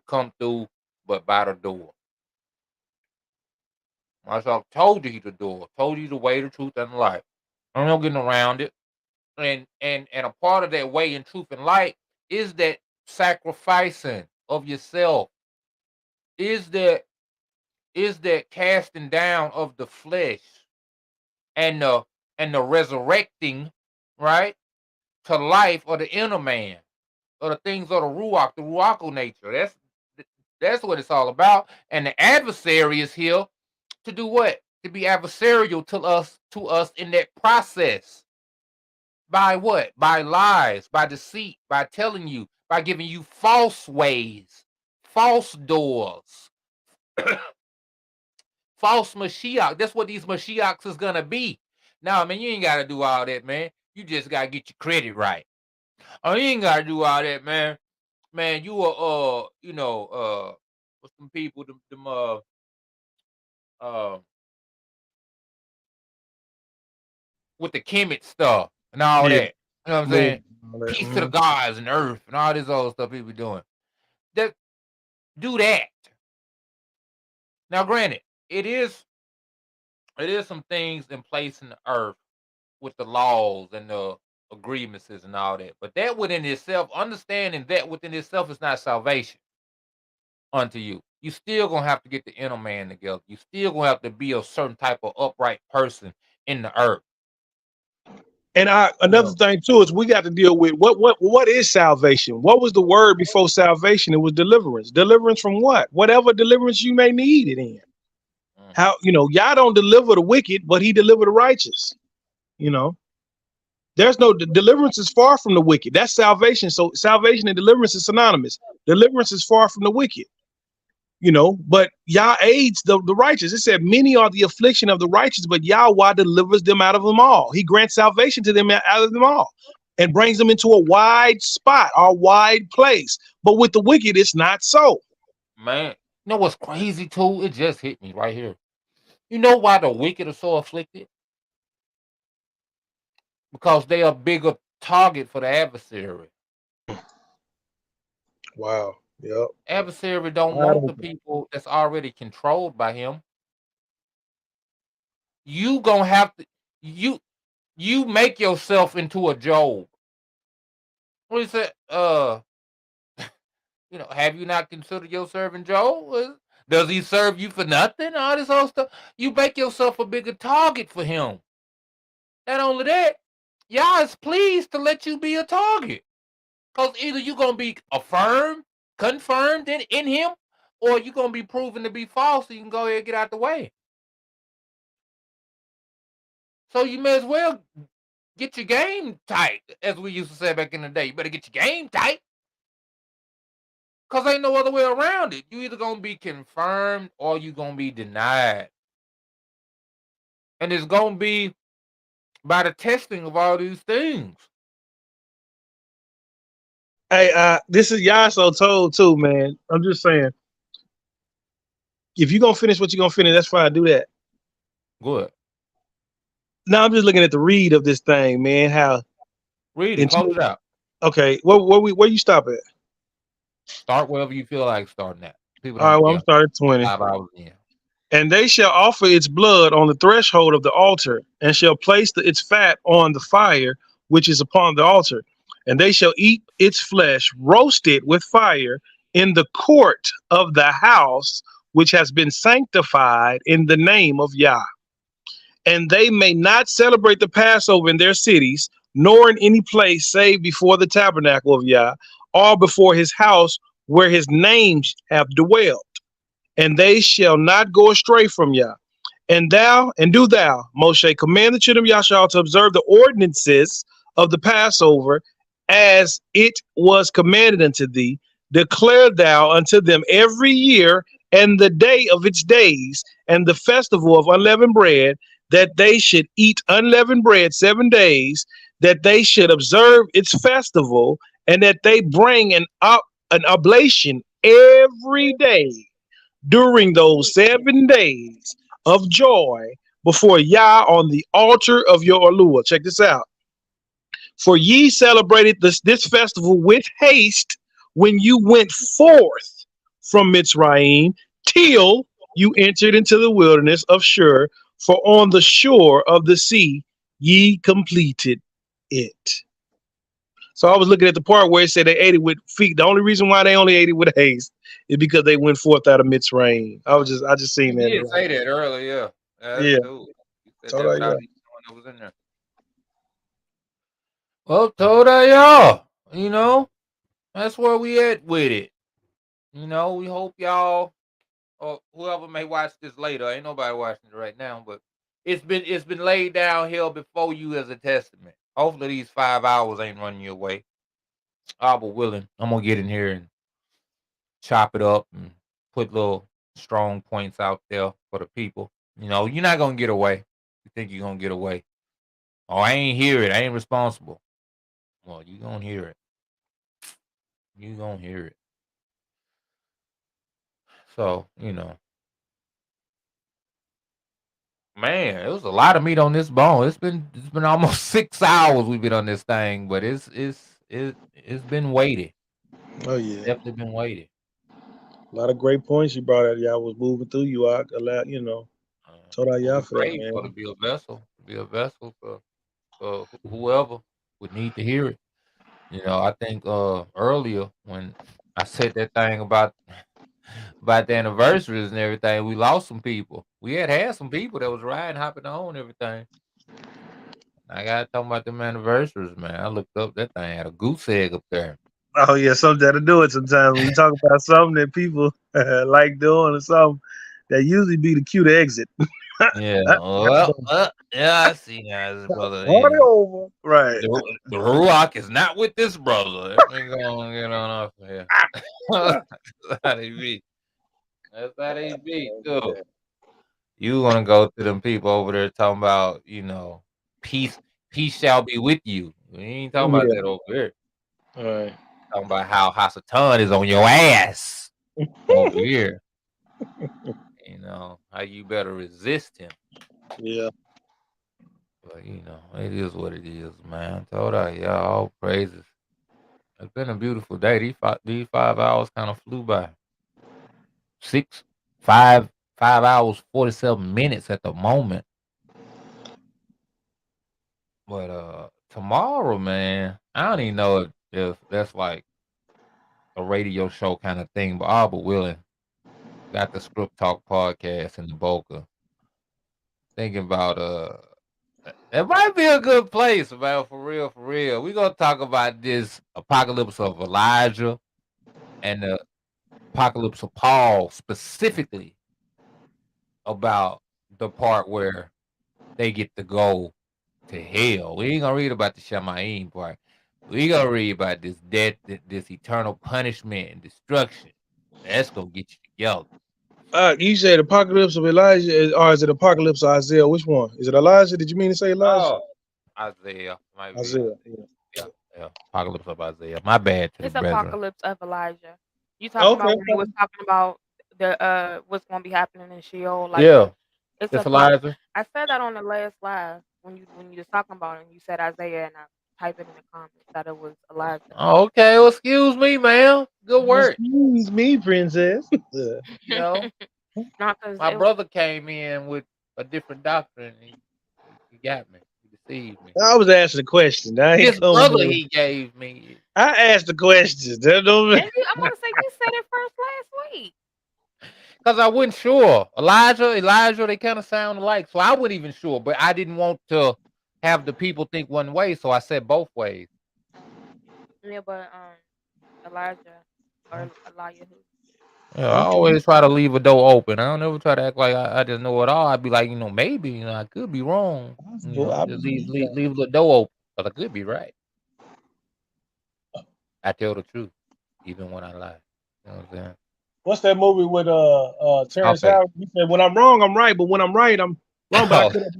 come through but by the door. Myself told you the door, told you the way, the truth, and the light. Ain't no getting around it. And a part of that way in truth and light is that sacrificing of yourself. Is that casting down of the flesh and the resurrecting, right, to life or the inner man or the things of the ruachal nature. That's what it's all about. And the adversary is here to do what? To be adversarial to us in that process. By what? By lies, by deceit, by telling you, by giving you false ways, false doors, false Mashiach. That's what these Mashiachs is gonna be. Now, man, you ain't gotta do all that, man. You just gotta get your credit right. Oh, you ain't gotta do all that, man. Man, you are with some people, them with the Kemet stuff and all Yeah, that. You know what I'm move. saying? Peace to the gods and earth and all this other stuff people doing. That do that. Now, granted, it is some things in place in the earth with the laws and the agreements and all that. But that within itself, understanding that within itself is not salvation unto you. You still gonna have to get the inner man together. You still gonna have to be a certain type of upright person in the earth. And another thing too is we got to deal with what is salvation? What was the word before salvation? It was deliverance. Deliverance from what? Whatever deliverance you may need it in. How Yah don't deliver the wicked, but he deliver the righteous. There's no deliverance is far from the wicked. That's salvation. So salvation and deliverance is synonymous. Deliverance is far from the wicked. But Yah aids the righteous. It said, many are the affliction of the righteous, but Yahweh delivers them out of them all. He grants salvation to them out of them all and brings them into a wide spot or wide place. But with the wicked, it's not so. Man, you know what's crazy too? It just hit me right here. You know why the wicked are so afflicted? Because they are a bigger target for the adversary. Wow. Yep. Adversary don't want the people that's already controlled by him. You gonna have to you make yourself into a Job. What do you say? Have you not considered your servant Job? Does he serve you for nothing? All this other stuff. You make yourself a bigger target for him. Not only that, Yah is pleased to let you be a target. Because either you're going to be confirmed in him, or you're going to be proven to be false, so you can go ahead and get out the way. So you may as well get your game tight, as we used to say back in the day. You better get your game tight. Because ain't no other way around it. You either going to be confirmed or you're going to be denied. And it's going to be by the testing of all these things. Hey, this is Yaso told too, man. I'm just saying, if you're gonna finish what you're gonna finish, that's fine. Do that. Good. Now I'm just looking at the read of this thing, man. How Read it. into Close it out. okay, where you stop at? Start wherever you feel like starting at. People All right, don't well I'm care. starting at 20. 5 hours in. And they shall offer its blood on the threshold of the altar, and shall place its fat on the fire which is upon the altar. And they shall eat its flesh roasted with fire in the court of the house which has been sanctified in the name of Yah. And they may not celebrate the Passover in their cities, nor in any place save before the tabernacle of Yah, or before his house where his names have dwelt. And they shall not go astray from Yah. And do thou, Moshe, command the children of Yashar to observe the ordinances of the Passover as it was commanded unto thee. Declare thou unto them every year and the day of its days and the festival of unleavened bread, that they should eat unleavened bread 7 days, that they should observe its festival, and that they bring an oblation every day during those 7 days of joy before Yah on the altar of your Alua. Check this out. For ye celebrated this festival with haste when you went forth from Mitzrayim till you entered into the wilderness of Shur, for on the shore of the sea ye completed it. So I was looking at the part where it said they ate it with feet. The only reason why they only ate it with haste is because they went forth out of Mitzrayim. I just You seen that. did say that earlier. Yeah, that's Yeah. cool. You said Told that her, without yeah. even knowing it was in there. Well, told her, y'all. That's where we at with it. We hope y'all or whoever may watch this later. Ain't nobody watching it right now, but it's been laid down here before you as a testament. Hopefully these 5 hours ain't running your way. But willing, I'm gonna get in here and chop it up and put little strong points out there for the people. You're not gonna get away. You think you're gonna get away? Oh, I ain't hear it. I ain't responsible. Well, you gonna hear it. You gonna hear it. So man, it was a lot of meat on this bone. It's been almost 6 hours we've been on this thing, but it's been weighty. Oh yeah. Definitely been weighty. A lot of great points you brought out. Y'all was moving through you. I allowed, told out Well, y'all we for that, prayed for man. to be a vessel for whoever would need to hear it. I think earlier when I said that thing about the anniversaries and everything, we lost some people. We had some people that was riding, hopping on and everything. I got talking about them anniversaries, man. I looked up that thing had a goose egg up there. Oh yeah, something that'll do it sometimes. When you talk about something that people like doing or something, that usually be the cue to exit. Yeah, yeah, I see now, this brother. Party over. Right. The Ruach is not with this brother. Let me go and get on off of here. That's how they be. That's how they be too. You gonna go to them people over there talking about, peace, peace shall be with you. We ain't talking about Yeah. that over here. All right. Talking about how Hasatan is on your ass over here. How you better resist him. Yeah. But it is what it is, man. Told her, yeah, all praises. It's been a beautiful day. These 5 hours kind of flew by. 5 hours, 47 minutes at the moment. But tomorrow, man, I don't even know if that's like a radio show kind of thing, but all but willing. Got the Script Talk podcast in the Boca. Thinking about it might be a good place, man, for real, for real. We're gonna talk about this apocalypse of Elijah and the apocalypse of Paul, specifically about the part where they get to go to hell. We ain't gonna read about the Shamayim part. We gonna read about this death, this eternal punishment and destruction. That's gonna get you together. You said Apocalypse of Elijah, or is it Apocalypse of Isaiah? Which one? Is it Elijah? Did you mean to say Elijah? Oh, Isaiah might be. Isaiah. Yeah. Yeah, Yeah, Apocalypse of Isaiah. My bad to the It's brethren. Apocalypse of Elijah. You talking Okay. about when they was talking about the what's gonna be happening in Sheol? Like Yeah, it's it's a Elijah. I said that on the last live when you was talking about it and you said Isaiah and I typed it in the comments that it was Elijah. Oh, okay, well, excuse me, ma'am. Good work. Excuse me, princess. You know, Not because my it brother came in with a different doctrine. He got me. He deceived me. I was asking a question. I ain't This coming brother there. he gave me, I asked the question. That don't. and I'm gonna say you said it first last week. because I wasn't sure. Elijah, they kind of sound alike, so I wasn't even sure. But I didn't want to have the people think one way, so I said both ways. Yeah, but Elijah or Eliyahu. Yeah, I Okay. always try to leave a door open. I don't ever try to act like I just know it all. I'd be like, maybe, I could be wrong. Possible. I Just leave believe leave, that. leave the door open, but I could be right. I tell the truth, even when I lie. You know what I'm saying? What's that movie with Terrence Scarface. Howard? He said, "When I'm wrong, I'm right, but when I'm right, I'm wrong." But I Oh, could have,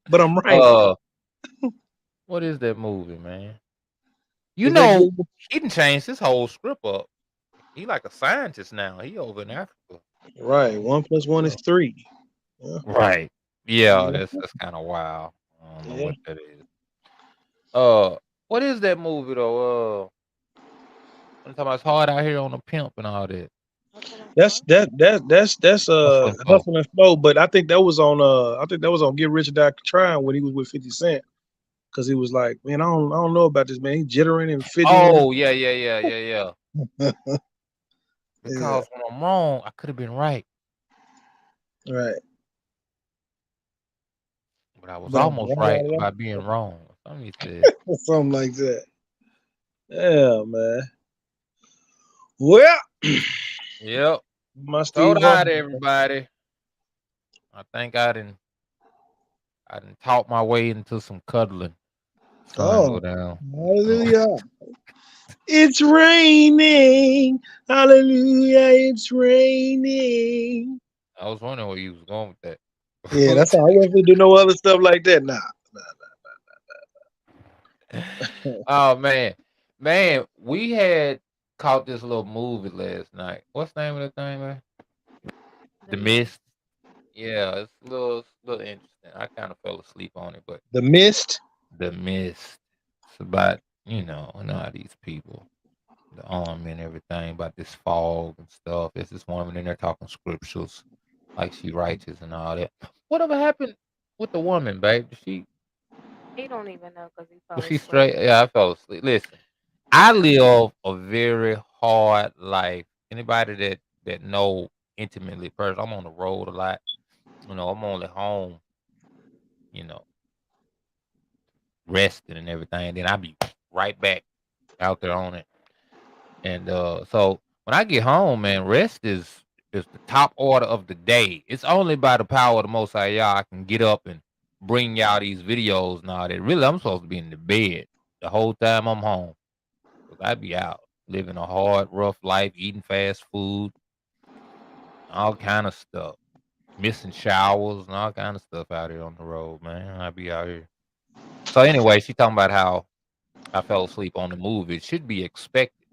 but I'm right. uh, what is that movie, man? You Is that know, good? he done changed his whole script up. He like a scientist now. He over in Africa. Right. 1+1 is 3. Yeah. Right. Yeah, Yeah. that's kind of wild. I don't know Yeah. what that is. Uh, what is that movie though? I'm talking about it's hard out here on the pimp and all that. Hustle and That's flow. that that that's Hustle and Flow. Hustle and Flow, but I think that was on Get Rich or Die Trying when he was with 50 Cent. Cause he was like, man, I don't know about this, man. He jittering and fidgeting. Oh yeah. Yeah, Because when I'm wrong, I could have been right, right. but I was But I'm almost right right by being wrong. Something he said. or something like that. Yeah, man. Well, Yep. my So Steve Harvey. that everybody. I think I done talked my way into some cuddling. Sun go Oh, down. So hallelujah. It's raining. Hallelujah. It's raining. I was wondering where you was going with Yeah, that. that's all. I wasn't gonna do no other stuff like that. Nah. Oh man, we had caught this little movie last night. What's the name of the thing, man? The The mist. Mist. Yeah, it's a little interesting. I kind of fell asleep on it, but The Mist. The Mist. It's about how these people, the army and everything, about this fog and stuff. There's this woman in there talking scriptures, like she righteous and all that. Whatever happened with the woman, babe? He don't even know because he Was fell she asleep. straight? Yeah, I fell asleep. Listen. I live a very hard life. Anybody that know intimately person, I'm on the road a lot. I'm only home, you know, resting and everything. Then I be right back out there on it. And so when I get home, man, rest is the top order of the day. It's only by the power of the Most High Yah I can get up and bring y'all these videos and all that. Really, I'm supposed to be in the bed the whole time I'm home. 'Cause I be out living a hard, rough life, eating fast food, all kind of stuff, missing showers and all kind of stuff out here on the road, man. I be out here. So anyway, she talking about how I fell asleep on the movie. It should be expected.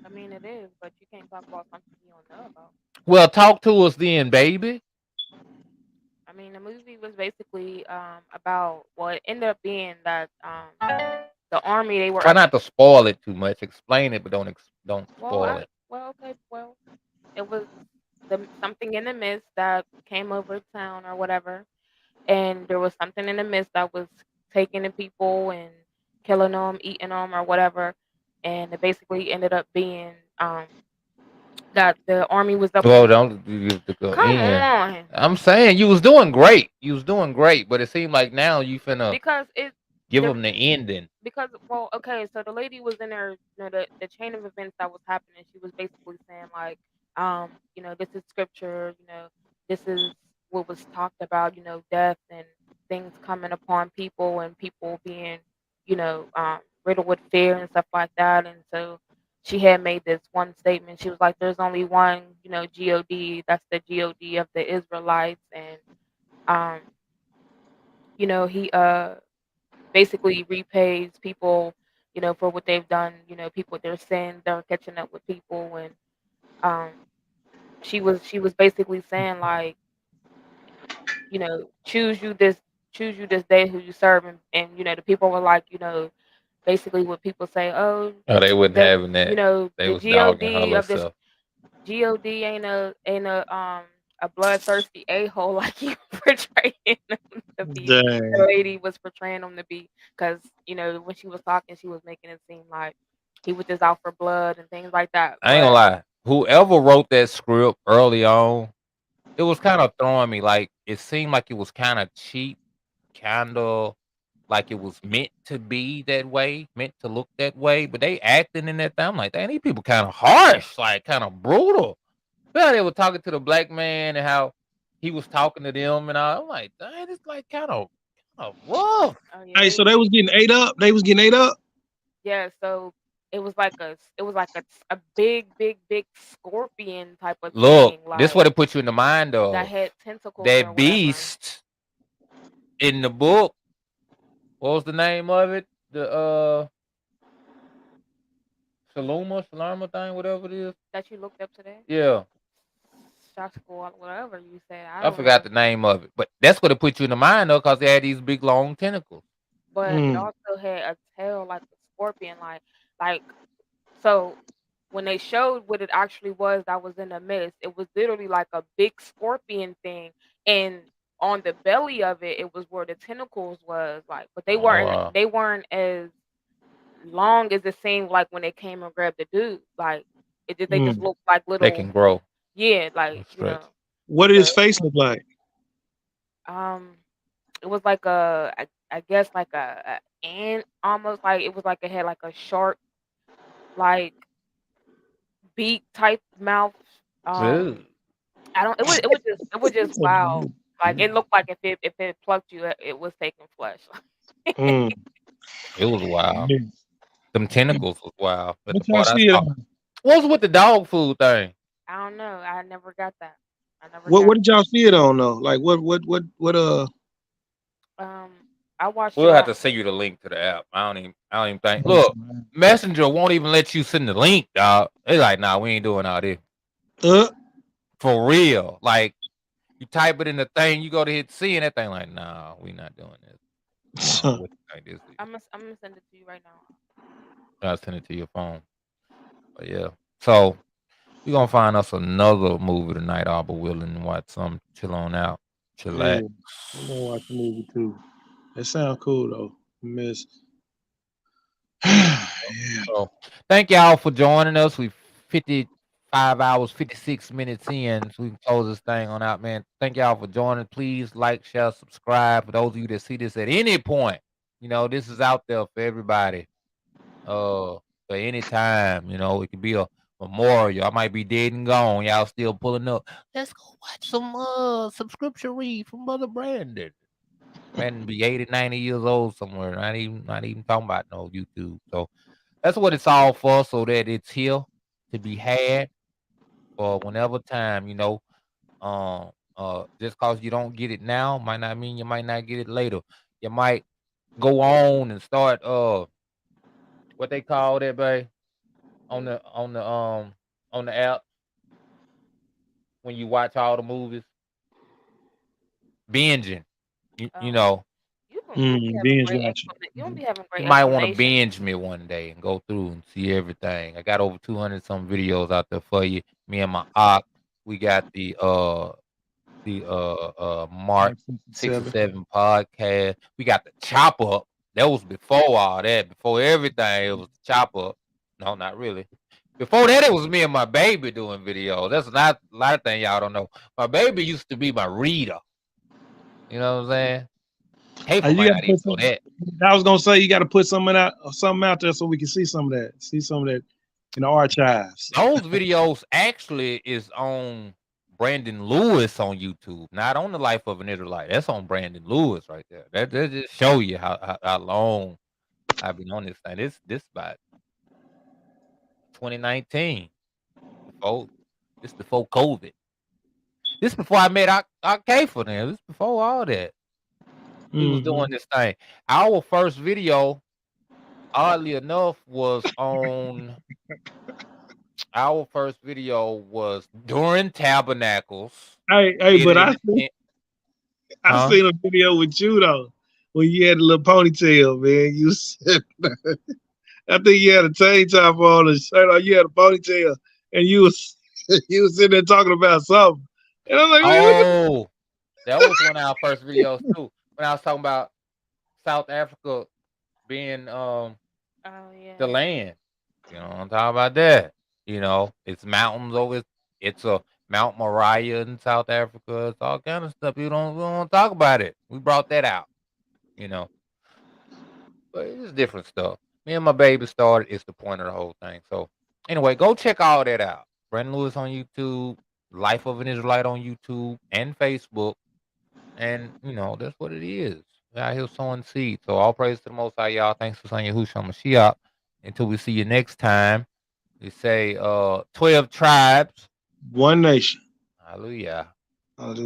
I mean, it is, but you can't talk about something you don't know about. Well, talk to us then, baby. I mean, the movie was basically about well, it ended up being that the army they were Try up. not to spoil it too much. Explain it, but don't Well, spoil it. okay, well, it was something in the mist that came over town or whatever, and there was something in the mist that was taking the people and killing them, eating them, or whatever, and it basically ended up being that the army was up. Well, don't you have to go Come in. on, I'm saying you was doing great. You was doing great, but it seemed like now you finna because it give there them the ending. because well okay so the lady was in there the chain of events that was happening she was basically saying like this is scripture this is what was talked about death and things coming upon people and people being riddled with fear and stuff like that and so she had made this one statement she was like there's only one god that's the god of the Israelites and um he basically repays people, for what they've done. People with their sins, they're catching up with people, and um, she was basically saying like, choose you this day who you serve, and the people were like, basically what people say, oh, Oh, they wasn't the having that. They the was dogging God her of this herself. God ain't a bloodthirsty a-hole like you portraying him to be. The Dang. lady was portraying him to be, because when she was talking, she was making it seem like he was just out for blood and things like that. I ain't gonna But lie. Whoever wrote that script early on, it was kind of throwing me. Like it seemed like it was kind of cheap, kind of like it was meant to be that way, meant to look that way. But they acting in that thing. I'm like, dang, these people kind of harsh, like kind of brutal. Well, they were talking to the black man and how he was talking to them, and I'm like, dang, it's like kind of rough. oh yeah, Hey, they so they was getting ate up. They was getting ate up. yeah. So it was like a big, big, big scorpion type of Look, thing, this what like it puts you in the mind that of. had tentacles or That whatever. beast in the book. What was the name of it? The Shaloma thing, whatever it is. That you looked up today. Yeah, Shot school, whatever you said. I I don't forgot know. the name of it, but that's what it put you in the mind of because they had these big long tentacles. But it Mm. also had a tail like a scorpion, like so. When they showed what it actually was that was in the mist, it was literally like a big scorpion thing, and on the belly of it, it was where the tentacles was like, but they Oh weren't wow. they weren't as long as it seemed like when they came and grabbed the dude. Like they just Mm. looked like They little, can grow yeah, like and stretch. What did So his face look like? um, it was like I guess like a ant almost, like it was like it had like a sharp like beak type mouth. Um, Ew. I don't. It was just wow. Like Mm. it looked like if it plucked you, it was taking flesh. Mm. It was wild. Yeah. Them tentacles was wild. But the What y'all part I see it saw, on? what was with the dog food thing? I don't know. I never got that. I never What got did y'all see it on though? Like what it. I watched it We'll have on. to send you the link to the app. I don't even think. uh Look, Messenger won't even let you send the link, dog. They like, nah, we ain't doing all this. For real. Like you type it in the thing, you go to hit C and that thing like, nah, we not doing this. I don't know what you think this is. I'm gonna send it to you right now. I'll send it to your phone. But yeah. So we gonna find us another movie tonight, all but willing to watch some, chill on out, Yeah, chillax. I'm gonna watch the movie too. That sounds cool though. Miss. Yeah. So thank y'all for joining us. We 55 hours, 56 minutes in. So we can close this thing on out, man. Thank y'all for joining. Please like, share, subscribe. For those of you that see this at any point, this is out there for everybody. For any time, it could be a memorial. I might be dead and gone. Y'all still pulling up. Let's go watch some subscription read from Brother Brandon. Brandon be 80, 90 years old somewhere. Not even talking about no YouTube. So that's what it's all for, so that it's here to be had for whenever time, just cause you don't get it now might not mean you might not get it later. You might go on and start what they call that, babe, on the app when you watch all the movies, binging. You Oh, know, you be having Binge great watching. you don't be having you great might want to explanation. binge me one day and go through and see everything. I got over 200 some videos out there for you. Me and my ock, we got the Mark Mark 67. 67 podcast. We got the chop up. That was before all that. Before everything, it was the chop up. No, not really. Before that, it was me and my baby doing videos. That's not a lot of things y'all don't know. My baby used to be my reader. You know what I'm saying? Kafer You might got to not even put know something. that. I was gonna say you got to put something out there so we can see some of that. See some of that in the archives. Those videos actually is on Brandon Lewis on YouTube, not on the Life of an Israelite. That's on Brandon Lewis right there. That just show you how long I've been on this thing. This about 2019. Before before COVID. This before I met I for them. This before all that. We was doing this thing. Our first video, oddly enough, was on. Our first video was during Tabernacles. Hey, Did but it I in, seen, in I huh? seen a video with you though, when you had a little ponytail, man. You said, I think you had a tank top on and shirt, or you had a ponytail, and you was you was sitting there talking about something, and I'm like, man, what the Oh, that was one of our first videos too. When I was talking about South Africa being Oh the yeah. land. You know, I'm talking about that. You know, it's mountains over. It's a Mount Moriah in South Africa. It's all kind of stuff. We don't talk about it. We brought that out. You know, but it's different stuff. Me and my baby started. It's the point of the whole thing. So anyway, go check all that out. Brandon Lewis on YouTube, Life of an Israelite on YouTube and Facebook, and you know that's what it is. We're out here sowing seeds. So all praise to the Most High, y'all. Thanks for saying Yahushua Mashiach. Until we see you next time. We say 12 tribes. one nation? Hallelujah. Hallelujah.